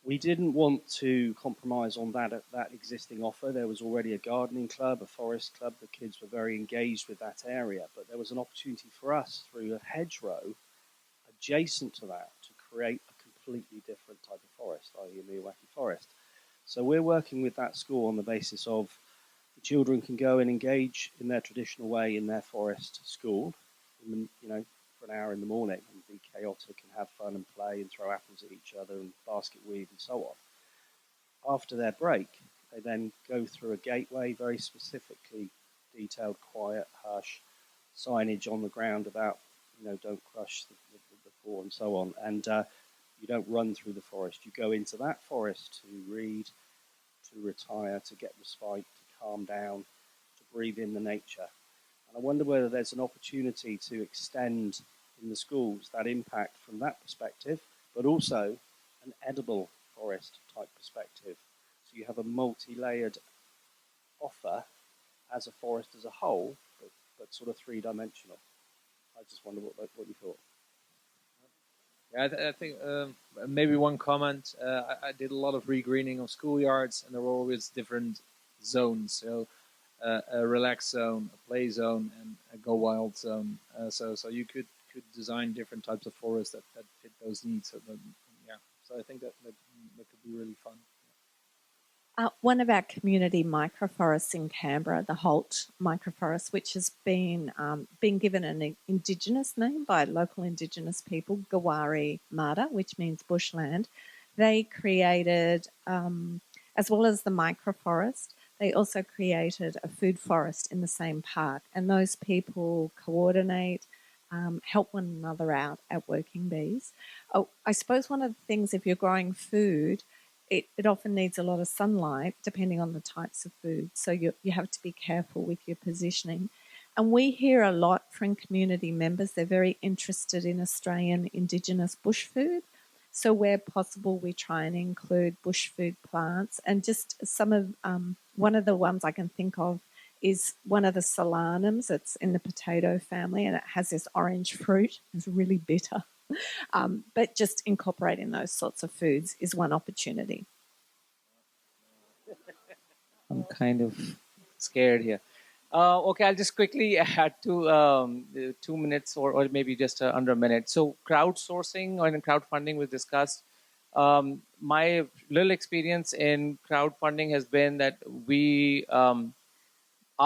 We didn't want to compromise on that existing offer. There was already a gardening club, a forest club. The kids were very engaged with that area. But there was an opportunity for us through a hedgerow adjacent to that to create a completely different type of forest, i.e. a Miyawaki forest. So we're working with that school on the basis of the children can go and engage in their traditional way in their forest school, for an hour in the morning and be chaotic and have fun and play and throw apples at each other and basket weave and so on. After their break, they then go through a gateway, very specifically detailed, quiet, hush, signage on the ground about, don't crush the floor and so on. And you don't run through the forest. You go into that forest to read, to retire, to get respite, to calm down, to breathe in the nature. And I wonder whether there's an opportunity to extend in the schools that impact from that perspective, but also an edible forest type perspective. So you have a multi-layered offer as a forest as a whole, but sort of three-dimensional. I just wonder what you thought. Yeah, I think maybe one comment. I did a lot of regreening of schoolyards, and there were always different zones. So a relax zone, a play zone, and a go wild zone. So you could design different types of forests that fit those needs. So I think that could be really fun. One of our community microforests in Canberra, the Holt microforest, which has been given an indigenous name by local indigenous people, Gawari Mada, which means bushland. They created, as well as the microforest, they also created a food forest in the same park. And those people coordinate, help one another out at Working Bees. Oh, I suppose one of the things, if you're growing food, it often needs a lot of sunlight, depending on the types of food. So you have to be careful with your positioning. And we hear a lot from community members. They're very interested in Australian Indigenous bush food. So where possible, we try and include bush food plants. And just some of, one of the ones I can think of is one of the solanums. It's in the potato family, and it has this orange fruit. It's really bitter. But just incorporating those sorts of foods is one opportunity. I'm kind of scared here. Okay, I'll just quickly add to 2 minutes or maybe just under a minute. So crowdsourcing or crowdfunding was discussed. My little experience in crowdfunding has been that we...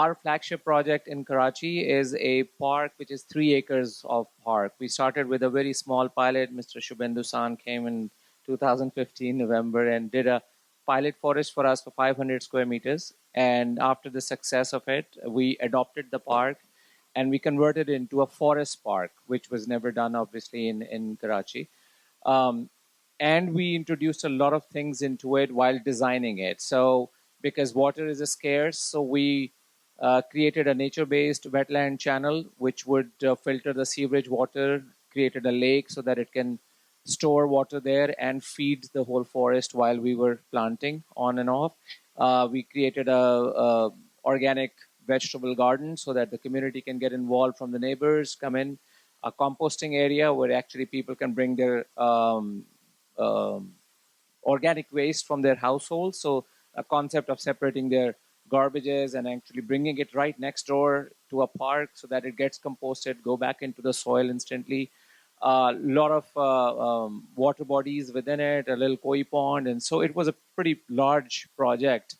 our flagship project in Karachi is a park which is 3 acres of park. We started with a very small pilot. Mr. Shubhendu San came in 2015 November and did a pilot forest for us for 500 square meters. And after the success of it, we adopted the park and we converted it into a forest park, which was never done, obviously, in Karachi. And we introduced a lot of things into it while designing it. So because water is scarce, so we created a nature-based wetland channel which would filter the sewerage water, created a lake so that it can store water there and feed the whole forest while we were planting on and off. We created a organic vegetable garden so that the community can get involved from the neighbors, come in, a composting area where actually people can bring their organic waste from their households. So a concept of separating their garbages and actually bringing it right next door to a park so that it gets composted, go back into the soil instantly. A lot of water bodies within it, a little koi pond. And so it was a pretty large project.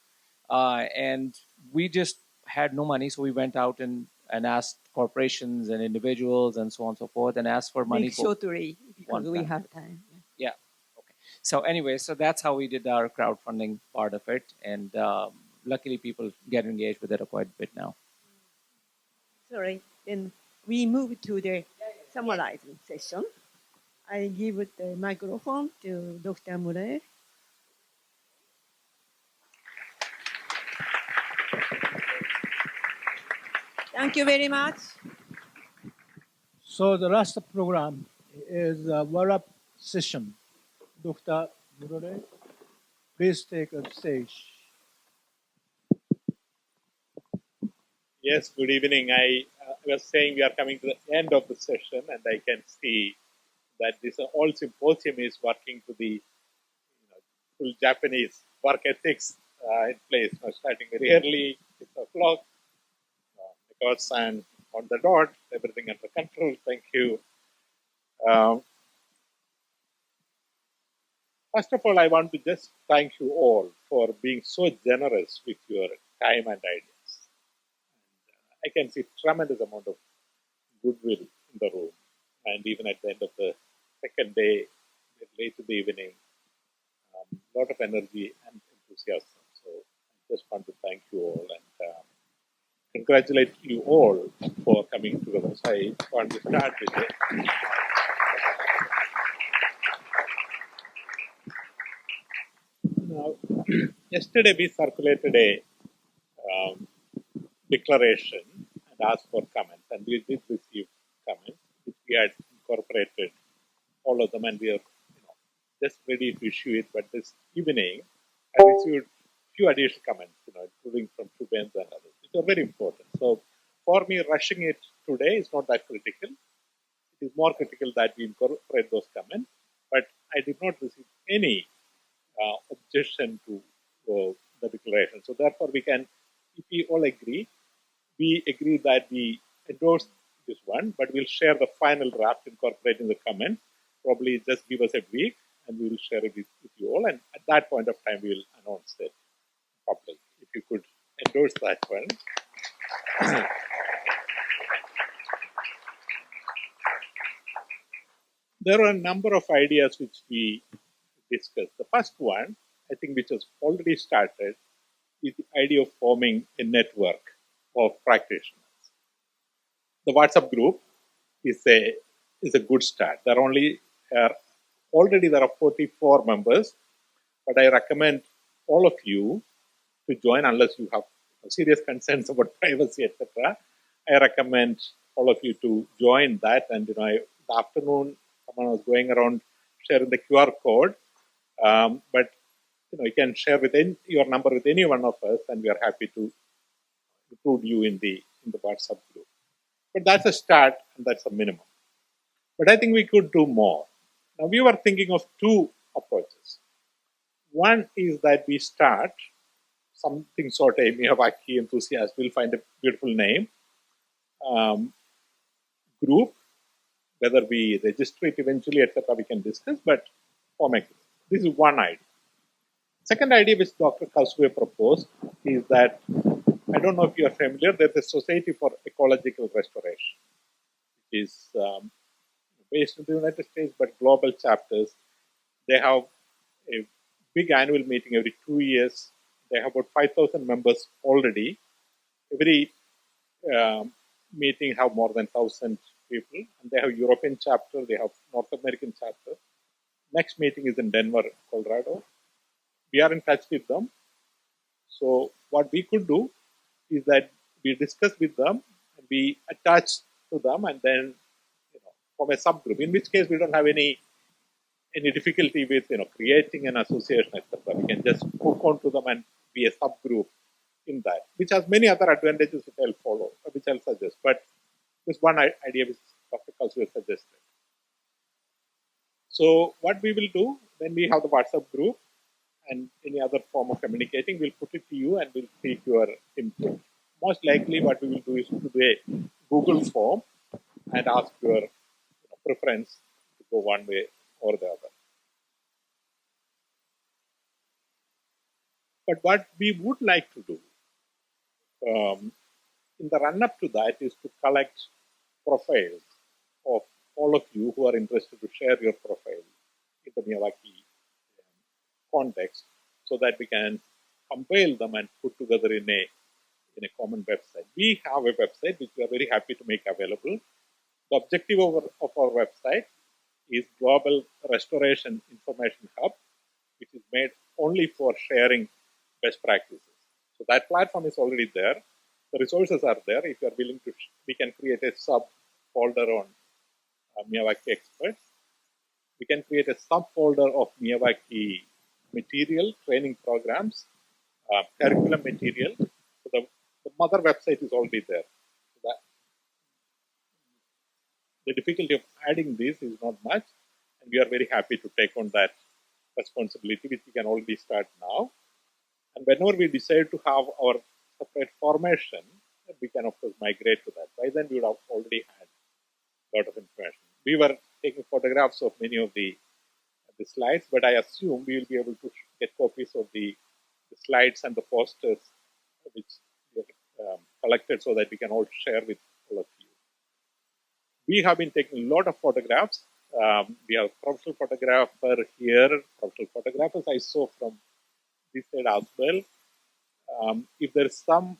And we just had no money. So we went out and asked corporations and individuals and so on and so forth and asked for money. Make shortly because we have time. Yeah. Okay. So anyway, so that's how we did our crowdfunding part of it. And luckily people get engaged with it quite a bit now. Sorry. Then we move to the summarizing session. I give the microphone to Dr. Muralee. Thank you very much. So the last program is a wrap-up session. Dr. Muralee, please take a stage. Yes, good evening. I was saying we are coming to the end of the session, and I can see that this whole symposium is working to the full Japanese work ethics in place. Now, starting very early, 6 o'clock, because I'm on the dot, everything under control. Thank you. First of all, I want to just thank you all for being so generous with your time and ideas. I can see tremendous amount of goodwill in the room. And even at the end of the second day, late in the evening, a lot of energy and enthusiasm. So I just want to thank you all and congratulate you all for coming together. So I want to start with it. Now, yesterday we circulated a declaration and asked for comments, and we did receive comments, which we had incorporated all of them, and we are just ready to issue it. But this evening, I received few additional comments, including from Shubhendu and others, which are very important. So for me, rushing it today is not that critical. It is more critical that we incorporate those comments. But I did not receive any objection to the declaration. So therefore, we can, if we all agree, we agree that we endorse this one, but we'll share the final draft incorporating the comments. Probably just give us a week and we will share it with you all. And at that point of time, we will announce it publicly. If you could endorse that one. There are a number of ideas which we discussed. The first one, I think, which has already started, is the idea of forming a network of practitioners. The WhatsApp group is a good start. Already there are 44 members, but I recommend all of you to join unless you have serious concerns about privacy, etc. I recommend all of you to join that. And in the afternoon, someone was going around sharing the QR code, but you can share with your number with any one of us, and we are happy to include you in the WhatsApp group. But that's a start, and that's a minimum. But I think we could do more. Now, we were thinking of two approaches. One is that we start something sort of Miyawaki enthusiast, we'll find a beautiful name, group, whether we register it eventually, etc., we can discuss, but form a group. This is one idea. Second idea which Dr. Kasue proposed is that, I don't know if you are familiar, there's a Society for Ecological Restoration, which is based in the United States, but global chapters. They have a big annual meeting every 2 years. They have about 5,000 members already. Every meeting have more than 1,000 people. And they have European chapter, they have North American chapter. Next meeting is in Denver, Colorado. We are in touch with them. So what we could do is that we discuss with them, and we attach to them, and then form a subgroup. In which case, we don't have any difficulty with creating an association, etc. We can just hook onto them and be a subgroup in that, which has many other advantages which I'll follow, which I'll suggest. But this one idea which Dr. Kasue suggested. So what we will do when we have the WhatsApp group and any other form of communicating, we'll put it to you and we'll take your input. Most likely what we will do is to do a Google form and ask your preference to go one way or the other. But what we would like to do in the run-up to that is to collect profiles of all of you who are interested to share your profile in the Miyawaki context, so that we can compile them and put together in a common website. We have a website which we are very happy to make available. The objective of our website is Global Restoration Information Hub, which is made only for sharing best practices. So that platform is already there. The resources are there. If you are willing to, we can create a sub-folder on Miyawaki experts. We can create a sub-folder of Miyawaki material, training programs, curriculum material. So the mother website is already there. So the difficulty of adding this is not much, and we are very happy to take on that responsibility, which we can already start now. And whenever we decide to have our separate formation, we can of course migrate to that. By then we would have already had a lot of information. We were taking photographs of many of the slides, but I assume we will be able to get copies of the slides and the posters which we have collected, so that we can all share with all of you. We have been taking a lot of photographs. We have professional photographer here, professional photographers I saw from this side as well. If there's some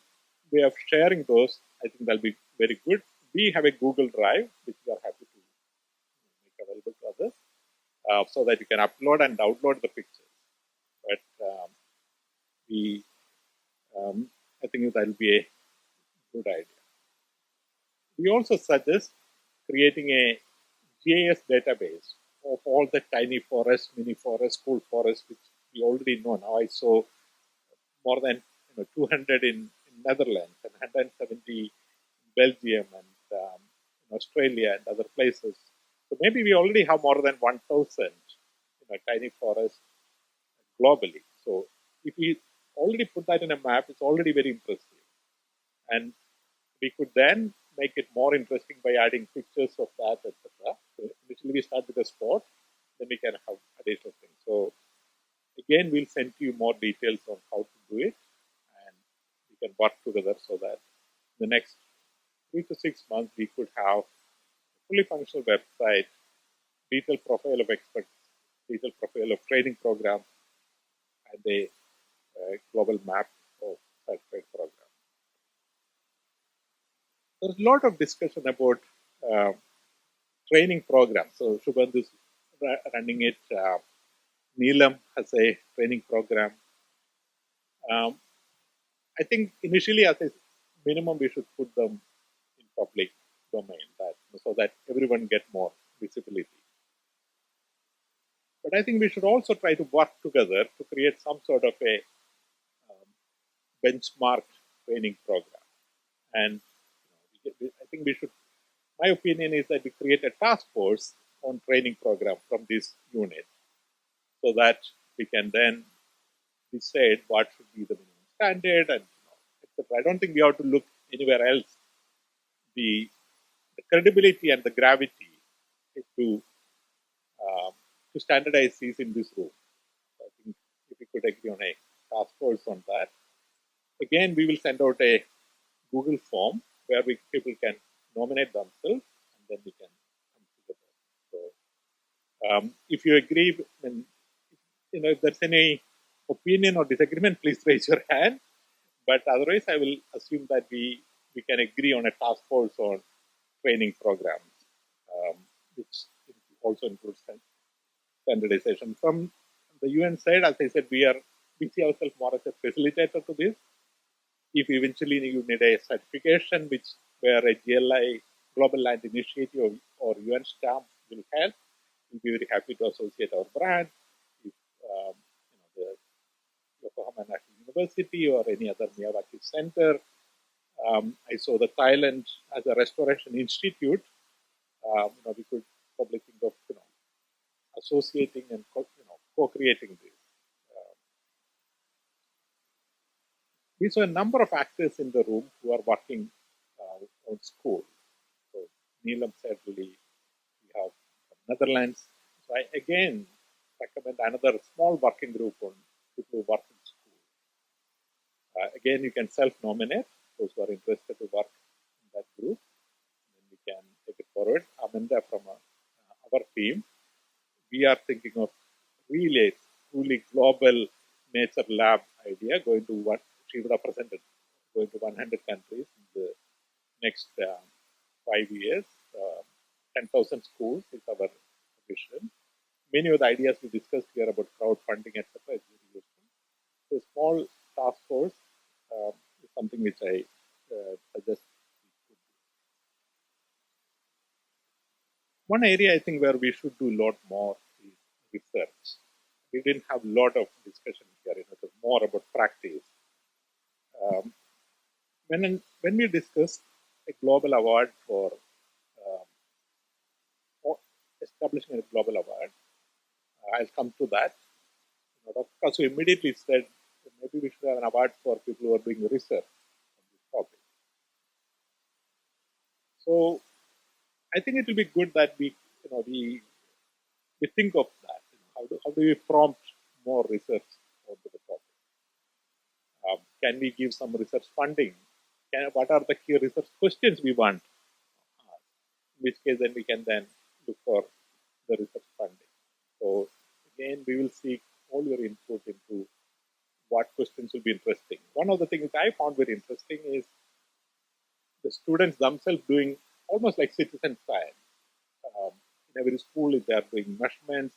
way of sharing those, I think that'll be very good. We have a Google Drive, which we are happy to make available to others, so that you can upload and download the pictures. But I think that'll be a good idea. We also suggest creating a GIS database of all the tiny forests, mini forests, cool forests, which we already know now. I saw more than 200 in Netherlands and 170 in Belgium and in Australia and other places. So maybe we already have more than 1,000 tiny forests globally. So if we already put that in a map, it's already very impressive. And we could then make it more interesting by adding pictures of that, etc. So initially we start with a spot, then we can have additional things. So again, we'll send you more details on how to do it, and we can work together so that in the next 3 to 6 months, we could have a fully functional website, detailed profile of experts, detailed profile of training programs, and a global map of certified programs. There's a lot of discussion about training programs. So Shubhendu is running it. Neelam has a training program. I think initially, as a minimum, we should put them in public domain so that everyone get more visibility. But I think we should also try to work together to create some sort of a benchmark training program. And I think we should, my opinion is that we create a task force on training program from this unit so that we can then decide what should be the minimum standard and etc. I don't think we have to look anywhere else. The credibility and the gravity is to standardize these in this room. So I think if we could agree on a task force on that. Again, we will send out a Google form where people can nominate themselves and then we can come together. So if you agree, then if there's any opinion or disagreement, please raise your hand. But otherwise, I will assume that we can agree on a task force on training programs, which also includes standardization. From the UN side, as I said, we see ourselves more as a facilitator to this. If eventually you need a certification, where a GLI, Global Land Initiative or UN stamp will help, we'll be very happy to associate our brand. If the Yokohama National University or any other Miyawaki Center. I saw the Thailand as a restoration institute. We could probably think of associating and co-creating this. We saw a number of actors in the room who are working on school. So Neelam said we have Netherlands. So I again recommend another small working group on people who work in school. Again, you can self-nominate those who are interested to work in that group. And we can take it forward. Amanda from our team, we are thinking of really a truly global nature lab idea going to what she would have presented, going to 100 countries in the next 5 years. 10,000 schools is our vision. Many of the ideas we discussed here about crowdfunding, etc., is very useful. So, small task force is something which I suggest. One area I think where we should do a lot more is research. We didn't have a lot of discussion here. It was more about practice. When we discussed a global award for establishing a global award, I'll come to that. Dr. Kasu immediately said maybe we should have an award for people who are doing research on this topic. So I think it will be good that we think of that. How do we prompt more research onto the topic? Can we give some research funding? What are the key research questions we want? In which case, then we can then look for the research funding. So again, we will seek all your input into what questions will be interesting. One of the things I found very interesting is the students themselves doing almost like citizen science. In every school, if they are doing measurements,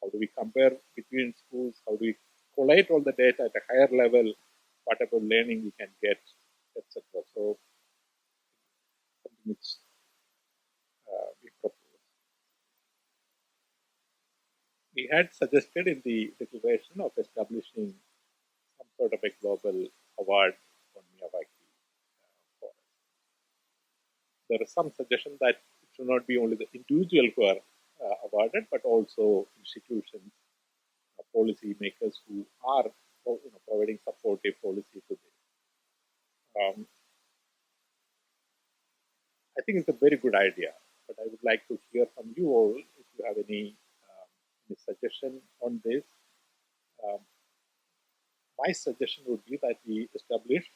how do we compare between schools? How do we collate all the data at a higher level? Whatever learning we can get, etc. So, something which we propose. We had suggested in the declaration of establishing some sort of a global award on Miyawaki forest. There is some suggestion that it should not be only the individual who are awarded, but also institutions policy makers who are providing supportive policy to this. I think it's a very good idea, but I would like to hear from you all if you have any suggestion on this. My suggestion would be that we establish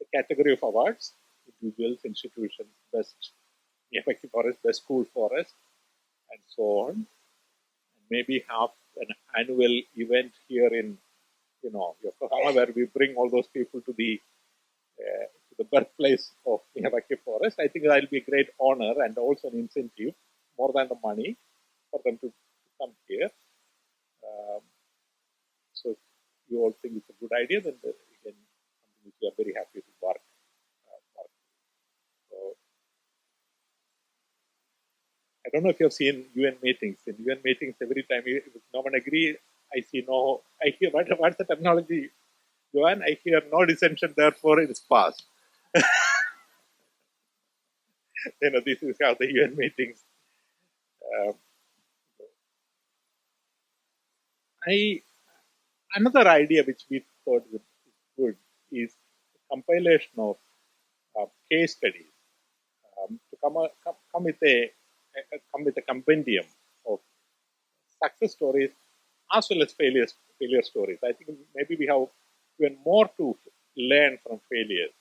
a category of awards: individuals, institutions, best Miyawaki forest, best school forest, and so on. And maybe have an annual event here in Yokohama, where we bring all those people to the birthplace of Miyawaki forest. I think that will be a great honor and also an incentive, more than the money, for them to come here. So if you all think it's a good idea, then again, something which we are very happy to work. So I don't know if you have seen UN meetings. In UN meetings, every time if no one agrees, I hear what's the terminology, Joanne? I hear no dissension, therefore it is passed. This is how the UN meetings. Another idea which we thought was good is compilation of case studies to come with a compendium of success stories as well as failure stories. I think maybe we have even more to learn from failures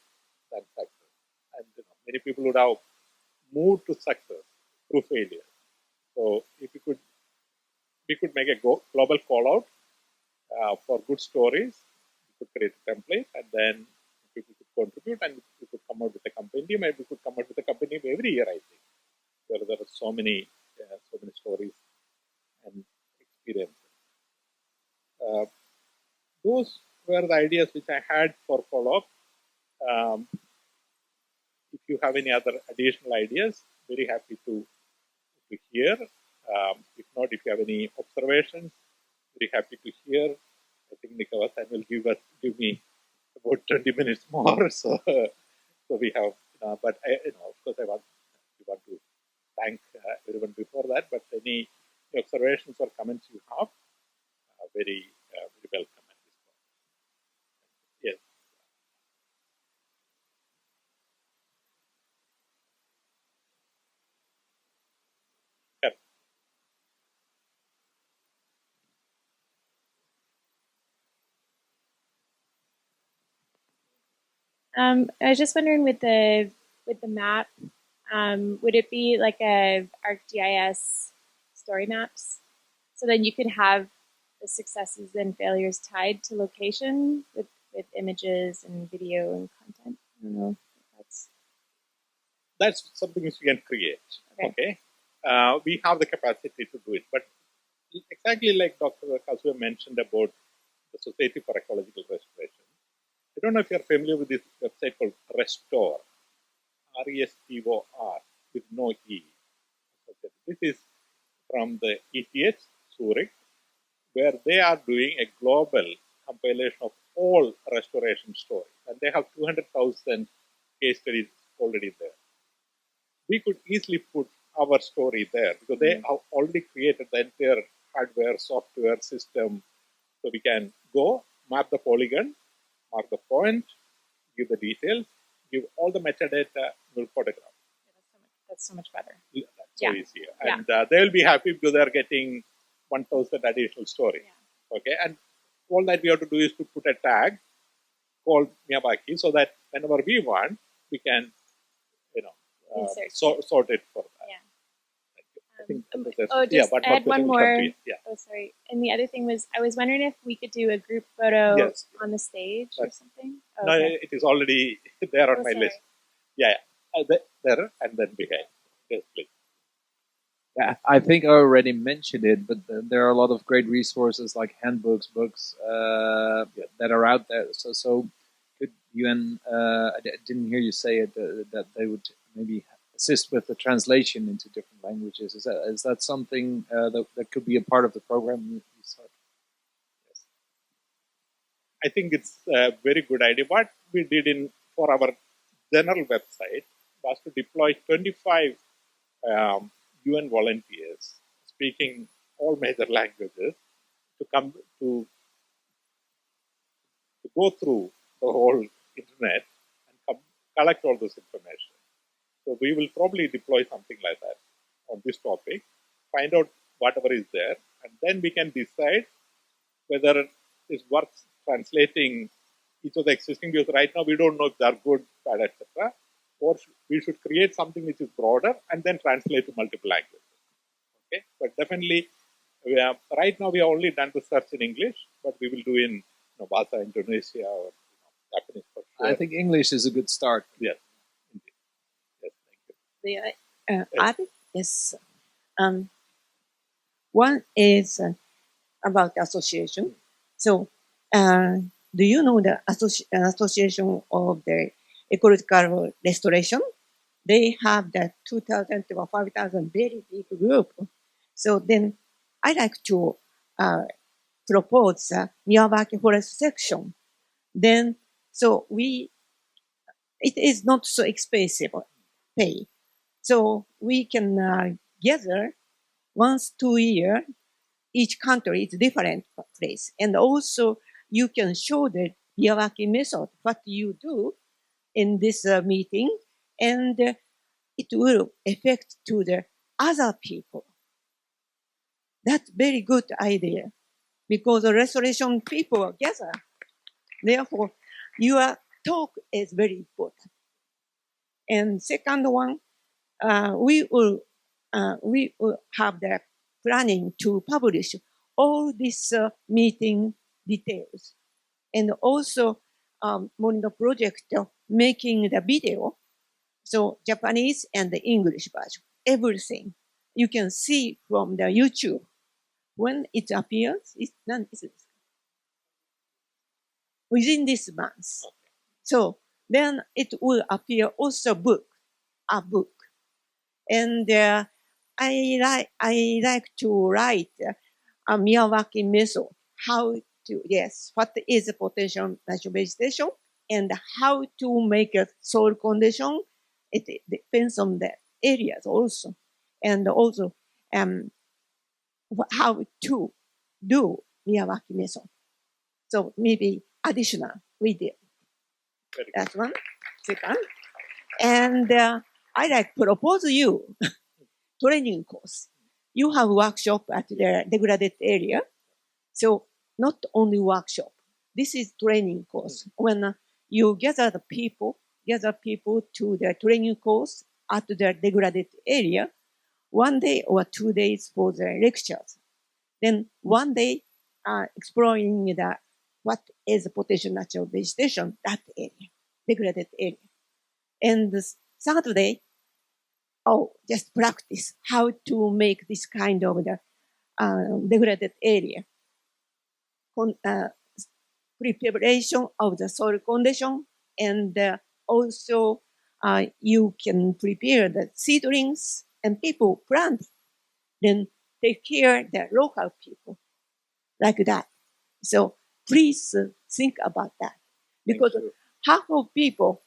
than success, and many people would have moved to success through failure. So if we could make a global call out for good stories. We could create a template, and then people could contribute, and we could come out with a compendium, and we could come out with a compendium every year. I think there are so many stories and experiences. Those were the ideas which I had for follow-up. If you have any other additional ideas, very happy to hear. If not, if you have any observations, very happy to hear. I think Nicholas will give me about 20 minutes more. So we have, but of course, we want to thank everyone before that. But any observations or comments you have, very welcome at this point. Yes. I was just wondering with the map, would it be like a ArcGIS story maps? So then you could have the successes and failures tied to location with images and video and content. I don't know if that's something which we can create. Okay. We have the capacity to do it, but exactly like Dr. Kazuya mentioned about the Society for Ecological Restoration. I don't know if you're familiar with this website called Restore, R-E-S-T-O-R, with no E. This is from the ETH, Zurich, where they are doing a global compilation of all restoration stories. And they have 200,000 case studies already there. We could easily put our story there because they have already created the entire hardware, software system. So we can go, map the polygon, mark the point, give the details, give all the metadata, we'll photograph. that's so much better. Yeah, that's so easy. And they'll be happy because they're getting 1,000 additional stories. Yeah. Okay, and all that we have to do is to put a tag called Miyawaki so that whenever we want, we can, sort it for that. Yeah. I think I had one more. Oh, sorry. And the other thing was, I was wondering if we could do a group photo on the stage or something. Oh, no, it is already there on my list. Yeah. There and then behind. Yes, please. Yeah, I think I already mentioned it, but there are a lot of great resources like handbooks, books that are out there. So could UN, I didn't hear you say it, that they would maybe assist with the translation into different languages. Is that something that could be a part of the program you start? Yes. I think it's a very good idea. What we did for our general website was to deploy 25 UN volunteers speaking all major languages to come to go through the whole internet and collect all this information. So we will probably deploy something like that on this topic, find out whatever is there, and then we can decide whether it's worth translating each of the existing views. Right now, we don't know if they're good, bad, etc. Or we should create something which is broader and then translate to multiple languages. Okay, but definitely, right now we have only done research in English, but we will do in Bahasa Indonesia or Japanese for sure. I think English is a good start. Yes. Yes, thank you. May I add? Yes. One is about the association. So, do you know the association of the ecological restoration? They have the 2,000 to 5,000 very big group. So then I like to propose a Miyawaki Forest section. Then, so it is not so expensive pay. So we can gather once 2 years. Each country is different place. And also you can show the Miyawaki method, what you do in this meeting, and it will affect to the other people. That's very good idea because the restoration people gather. Therefore, your talk is very important. And second one, we will have the planning to publish all these meeting details, and also monitor project making the video, so Japanese and the English version, everything you can see from the YouTube when it appears. It's done within this month. So then it will appear also a book. And I like to write a Miyawaki method, what is the potential natural vegetation and how to make a soil condition. It depends on the areas also. And also how to do Miyawaki method. So maybe additional video. That's one. Second. And I like to propose you training course. You have workshop at the degraded area. So not only workshop. This is training course. When you gather people to the training course at the degraded area, 1 day or 2 days for the lectures. Then 1 day exploring what is the potential natural vegetation, that area, degraded area. And the third day, just practice how to make this kind of the degraded area. Preparation of the soil condition, and also you can prepare the seedlings and people plant, then take care of the local people like that. So please think about that, because half of people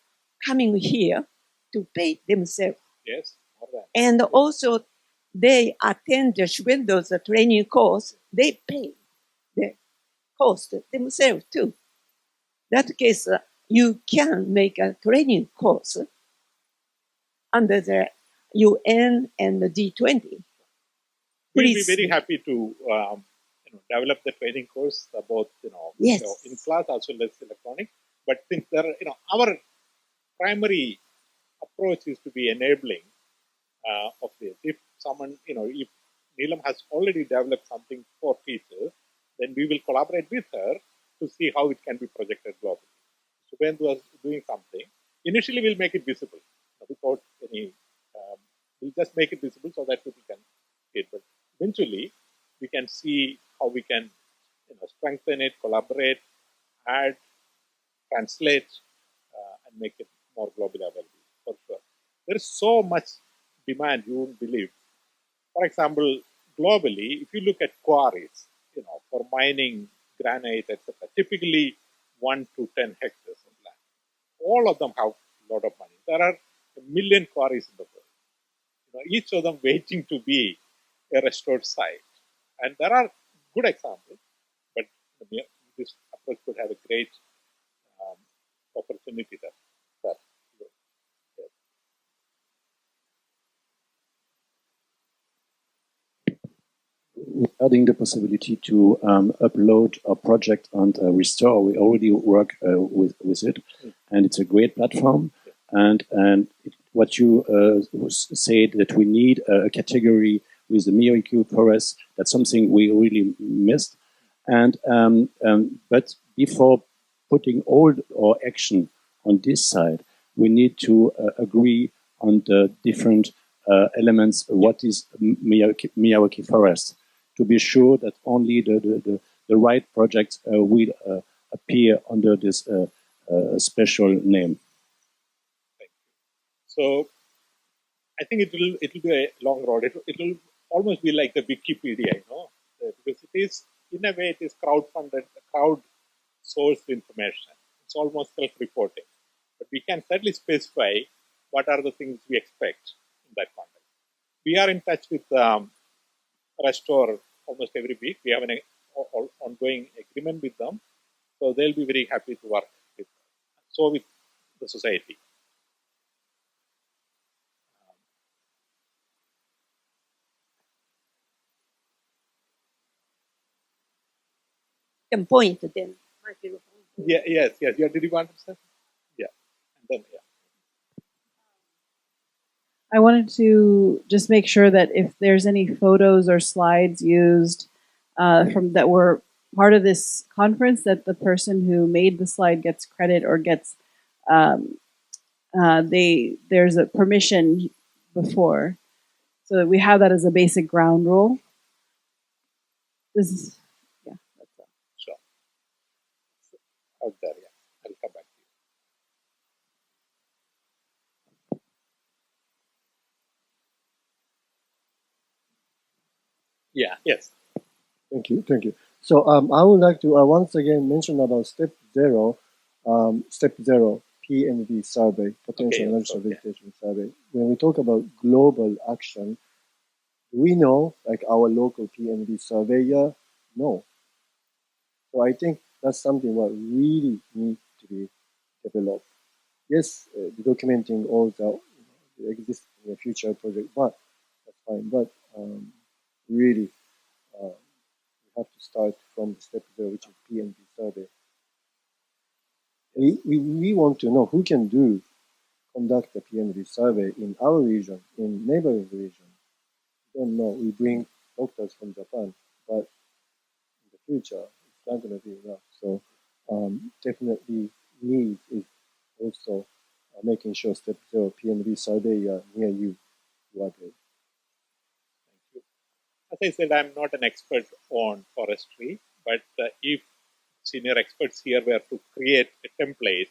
coming here to pay themselves. Yes. And also they attend the Shubhendu's training course, they pay the cost themselves too. That case, you can make a training course under the UN and the G20. We'll be very happy to develop the training course about yes. In class as well as electronic. But since there are, our primary approach is to be enabling of this. If someone, if Neelam has already developed something for teachers, then we will collaborate with her to see how it can be projected globally. Shubhendu was doing something. Initially, we'll make it visible without any. We'll just make it visible so that people can see it. But eventually, we can see how we can, strengthen it, collaborate, add, translate, and make it more globally available for sure. There is so much demand, you won't believe. For example, globally, if you look at quarries, for mining granite, etc., typically 1 to 10 hectares of land. All of them have a lot of money. There are 1 million quarries in the world. Each of them waiting to be a restored site. And there are good examples. this approach could have a great opportunity there. Regarding the possibility to upload a project and restore, we already work with it, and it's a great platform. And what you said, that we need a category with the Miyawaki Forest, that's something we really missed. And but before putting all our action on this side, we need to agree on the different elements. What is Miyawaki Forest? To be sure that only the right projects will appear under this special name. So I think it will be a long road. It will almost be like the Wikipedia, because it is, in a way, it is crowd-funded, crowd-sourced information. It's almost self-reporting. But we can certainly specify what are the things we expect in that context. We are in touch with Restore almost every week. We have an ongoing agreement with them. So they'll be very happy to work with us. So with the society. Can point then. Yeah, yes. Yeah, did you want to say? Yeah. And then, yeah. I wanted to just make sure that if there's any photos or slides used from that were part of this conference, that the person who made the slide gets credit or gets there's a permission before, so that we have that as a basic ground rule. This is that's all. Sure. Out there, yeah. I'll come back to you. Yeah. Yes. Thank you. So I would like to once again mention about step zero PNV survey, potential natural vegetation survey. When we talk about global action, do we know, like our local PNV surveyor? No. So I think that's something what really needs to be developed. Yes, documenting all the existing future project, but that's fine. But really, we have to start from the step zero, which is PNV survey. We want to know who can conduct the PNV survey in our region, in neighboring region. We don't know. We bring doctors from Japan, but in the future, it's not going to be enough. So definitely need is also making sure step zero PNV surveyor near you are there. Thank you. As I said, I'm not an expert on forestry, but if senior experts here were to create a template,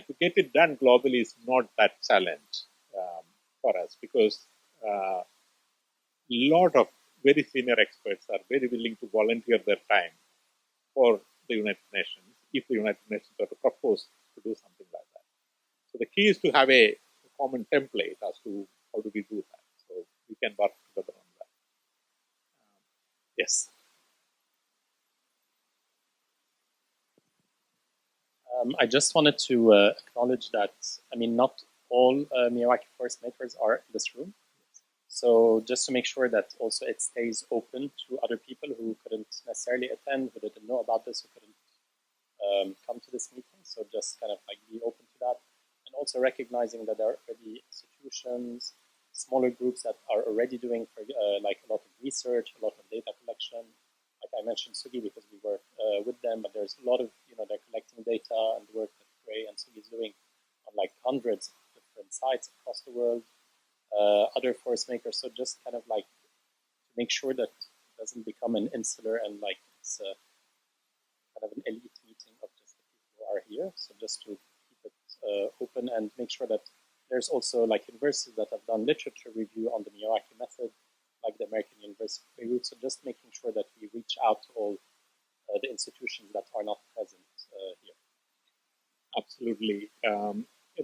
to get it done globally is not that challenge for us, because a lot of very senior experts are very willing to volunteer their time for the United Nations, if the United Nations were to propose to do something like that. So the key is to have a common template as to how do we do that. So we can work together on that. Yes. I just wanted to acknowledge that, not all Miyawaki Forest makers are in this room. So just to make sure that also it stays open to other people who couldn't necessarily attend, who didn't know about this, who couldn't come to this meeting. So just kind of like be open to that. And also recognizing that there are already institutions, smaller groups that are already doing like a lot of research, a lot of data collection. Like I mentioned Sugi because we work with them, but there's a lot of, they're collecting data and the work that Ray and Sugi is doing on like hundreds of different sites across the world. Other forest makers, so just kind of like to make sure that it doesn't become an insular and like it's kind of an elite meeting of just the people who are here. So just to keep it open and make sure that there's also like universities that have done literature review on the Miyawaki method, like the American University of Beirut. So just making sure that we reach out to all the institutions that are not present here. Absolutely.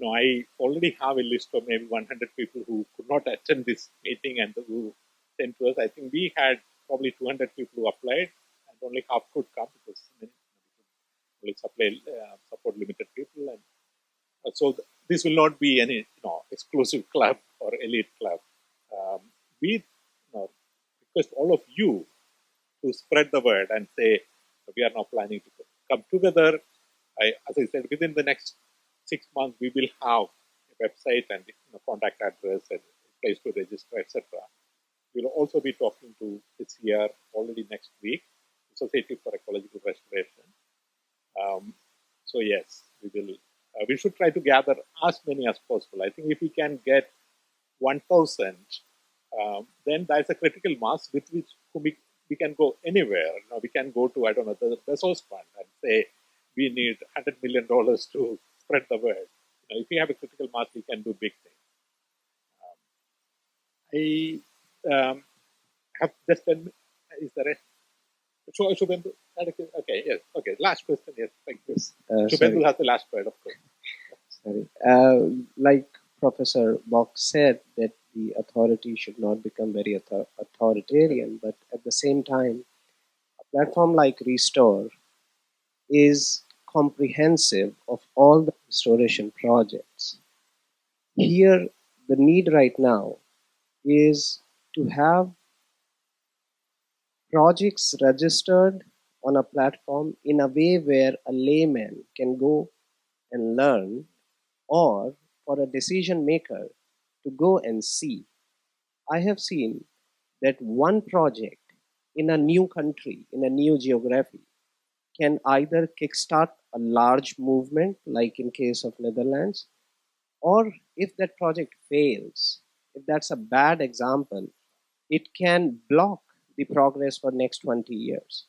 I already have a list of maybe 100 people who could not attend this meeting and who sent to us. I think we had probably 200 people who applied, and only half could come because only support limited people, and so this will not be any exclusive club or elite club. We request all of you to spread the word and say we are now planning to come together. As I said, within the next 6 months, we will have a website and contact address and a place to register, etc. We'll also be talking to this year already next week, the Society for Ecological Restoration. So yes, we will. We should try to gather as many as possible. I think if we can get 1,000, then that's a critical mass with which we can go anywhere. We can go to, I don't know, the Bezos Fund and say we need $100 million to spread the word. If we have a critical mass, we can do big things. I have just been. Is there a Shubhendu? Okay, yes. Okay, last question. Yes, thank you. Shubhendu has the last word, of course. Sorry. Like Professor Box said, that the authority should not become very authoritarian, but at the same time, a platform like Restore is comprehensive of all the restoration projects. Here, the need right now is to have projects registered on a platform in a way where a layman can go and learn, or for a decision maker to go and see. I have seen that one project in a new country, in a new geography, can either kickstart a large movement, like in case of Netherlands, or if that project fails, if that's a bad example, it can block the progress for next 20 years.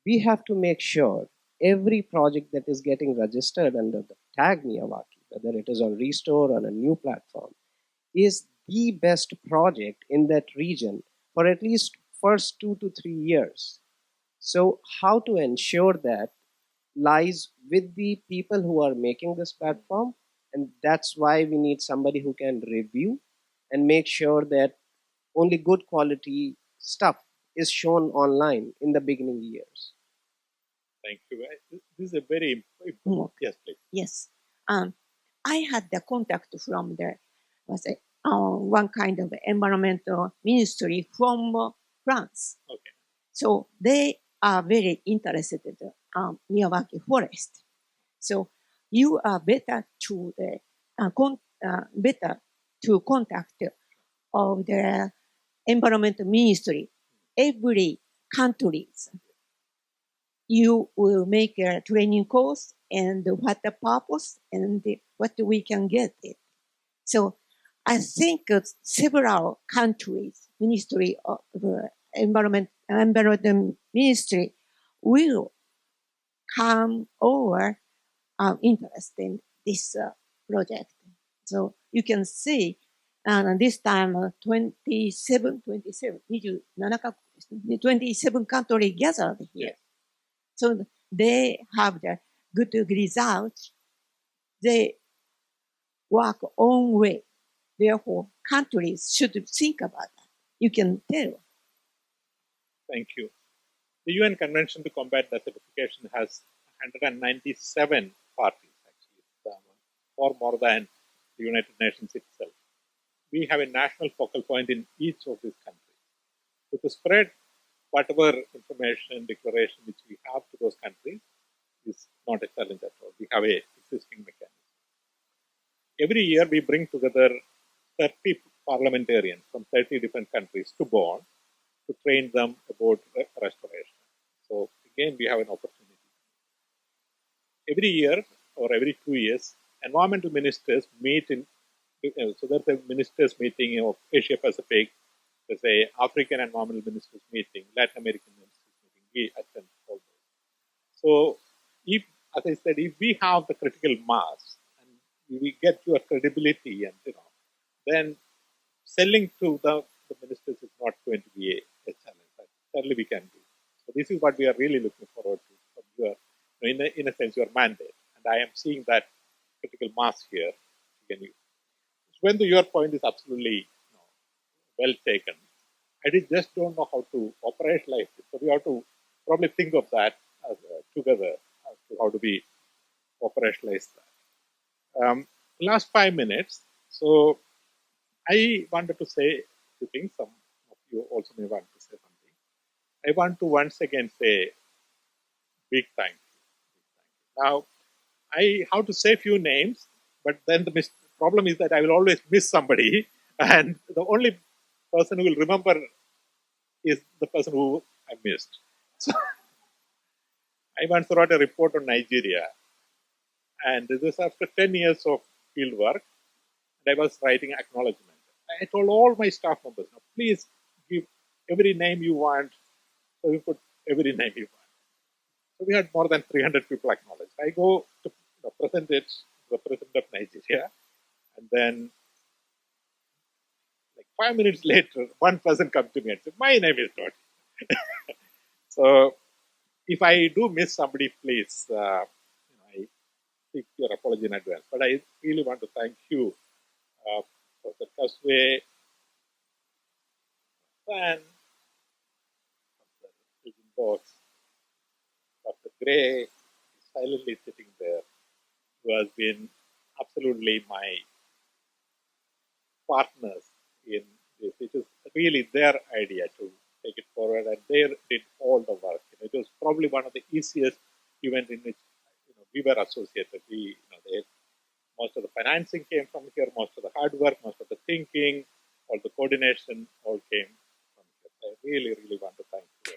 We have to make sure every project that is getting registered under the tag Miyawaki, whether it is on Restore or on a new platform, is the best project in that region for at least first 2 to 3 years. So how to ensure that lies with the people who are making this platform, and that's why we need somebody who can review and make sure that only good quality stuff is shown online in the beginning years. Thank you. This is a very important. Yes, please. Yes. I had the contact from one kind of environmental ministry from France. Okay. So they are very interested in Miyawaki Forest. So you are better to contact of the environmental ministry every countries. You will make a training course and what the purpose and what we can get it. So I think several countries, Ministry of Environment Ministry will come over interested in this project. So you can see, this time 27 countries gathered here. So they have the good results. They work own way. Therefore, countries should think about that. You can tell. Thank you. The UN Convention to Combat Desertification has 197 parties, actually, far more than the United Nations itself. We have a national focal point in each of these countries. So to spread whatever information, declaration which we have to those countries is not a challenge at all. We have a existing mechanism. Every year we bring together 30 parliamentarians from 30 different countries to Bonn to train them about restoration. So again, we have an opportunity. Every year or every 2 years, environmental ministers meet in, so there's a ministers meeting of Asia Pacific, there's a African environmental ministers meeting, Latin American ministers meeting, we attend all those. So if, as I said, if we have the critical mass and we get your credibility and, then selling to the ministers is not going to be a challenge. That certainly we can do. So this is what we are really looking forward to from your, in a sense, your mandate. And I am seeing that critical mass here. When your point is absolutely well taken, I just don't know how to operationalize it. So we have to probably think of that as, together as to how do we operationalize that. Last 5 minutes. So I wanted to say two things. Some of you also may want to say something. I want to once again say big thank you. Now, I have to say a few names, but then the problem is that I will always miss somebody, and the only person who will remember is the person who I missed. So I once wrote a report on Nigeria, and this was after 10 years of field work, and I was writing acknowledgement. I told all my staff members, now, please give every name you want, so we put every name you want. So we had more than 300 people acknowledged. I go to present it to the president of Nigeria, and then like 5 minutes later, one person comes to me and says, my name is not. So if I do miss somebody, please, I seek your apology in advance. But I really want to thank you for the first way. And Dr. Dr. Gray is silently sitting there, who has been absolutely my partners in this. It is really their idea to take it forward, and they did all the work. It was probably one of the easiest events in which we were associated. Most of the financing came from here, most of the hard work, most of the thinking, all the coordination, all came from here. I really, really want to thank you.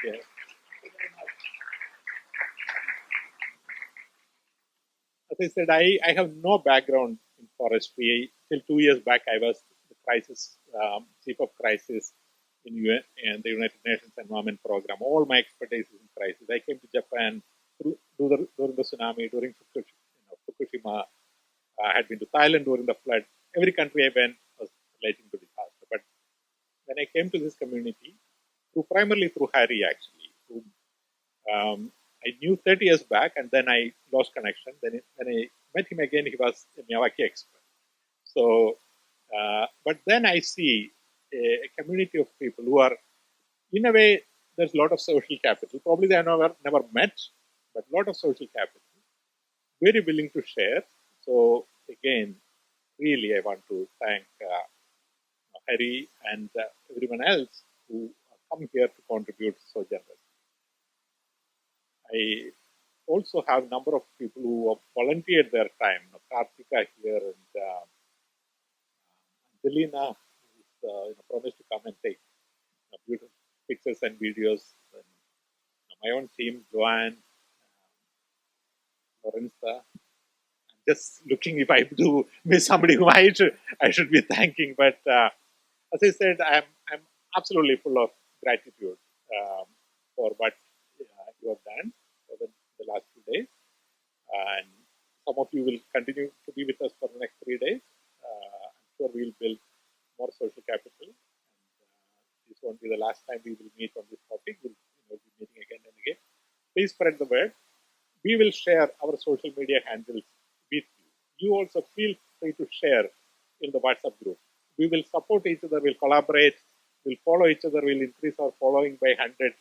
Yeah. As I said, I have no background in forestry. Till 2 years back, I was the crisis chief of crisis in the United Nations Environment Program. All my expertise is in crisis. I came to Japan during the tsunami, during Fukushima. I had been to Thailand during the flood. Every country I went was relating to disaster. But when I came to this community, primarily through Harry, actually, who I knew 30 years back, and then I lost connection. Then when I met him again, he was a Miyawaki expert. So, but then I see a community of people who are, in a way, there's a lot of social capital. Probably they have never met, but a lot of social capital. Very willing to share. So again, really, I want to thank Harry and everyone else who come here to contribute so generously. I also have a number of people who have volunteered their time. Karthika here and Angelina, who promised to come and take beautiful pictures and videos. And, my own team, Joanne, Lorenza. I'm just looking if I do miss somebody who I should be thanking. But as I said, I'm absolutely full of gratitude for what you have done for the last 2 days. And some of you will continue to be with us for the next 3 days. I'm sure we'll build more social capital. And this won't be the last time we will meet on this topic. We'll be meeting again and again. Please spread the word. We will share our social media handles with you. You also feel free to share in the WhatsApp group. We will support each other, we'll collaborate, we'll follow each other, we'll increase our following by 100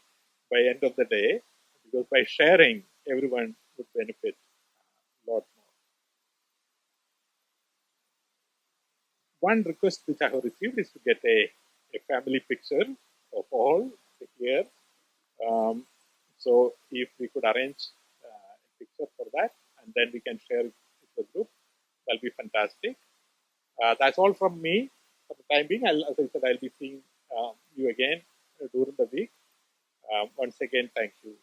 by end of the day, because by sharing, everyone would benefit a lot more. One request which I have received is to get a family picture of all here. So if we could arrange a picture for that, and then we can share it with the group, that'll be fantastic. That's all from me for the time being. As I said, I'll be seeing you again during the week. Once again, thank you.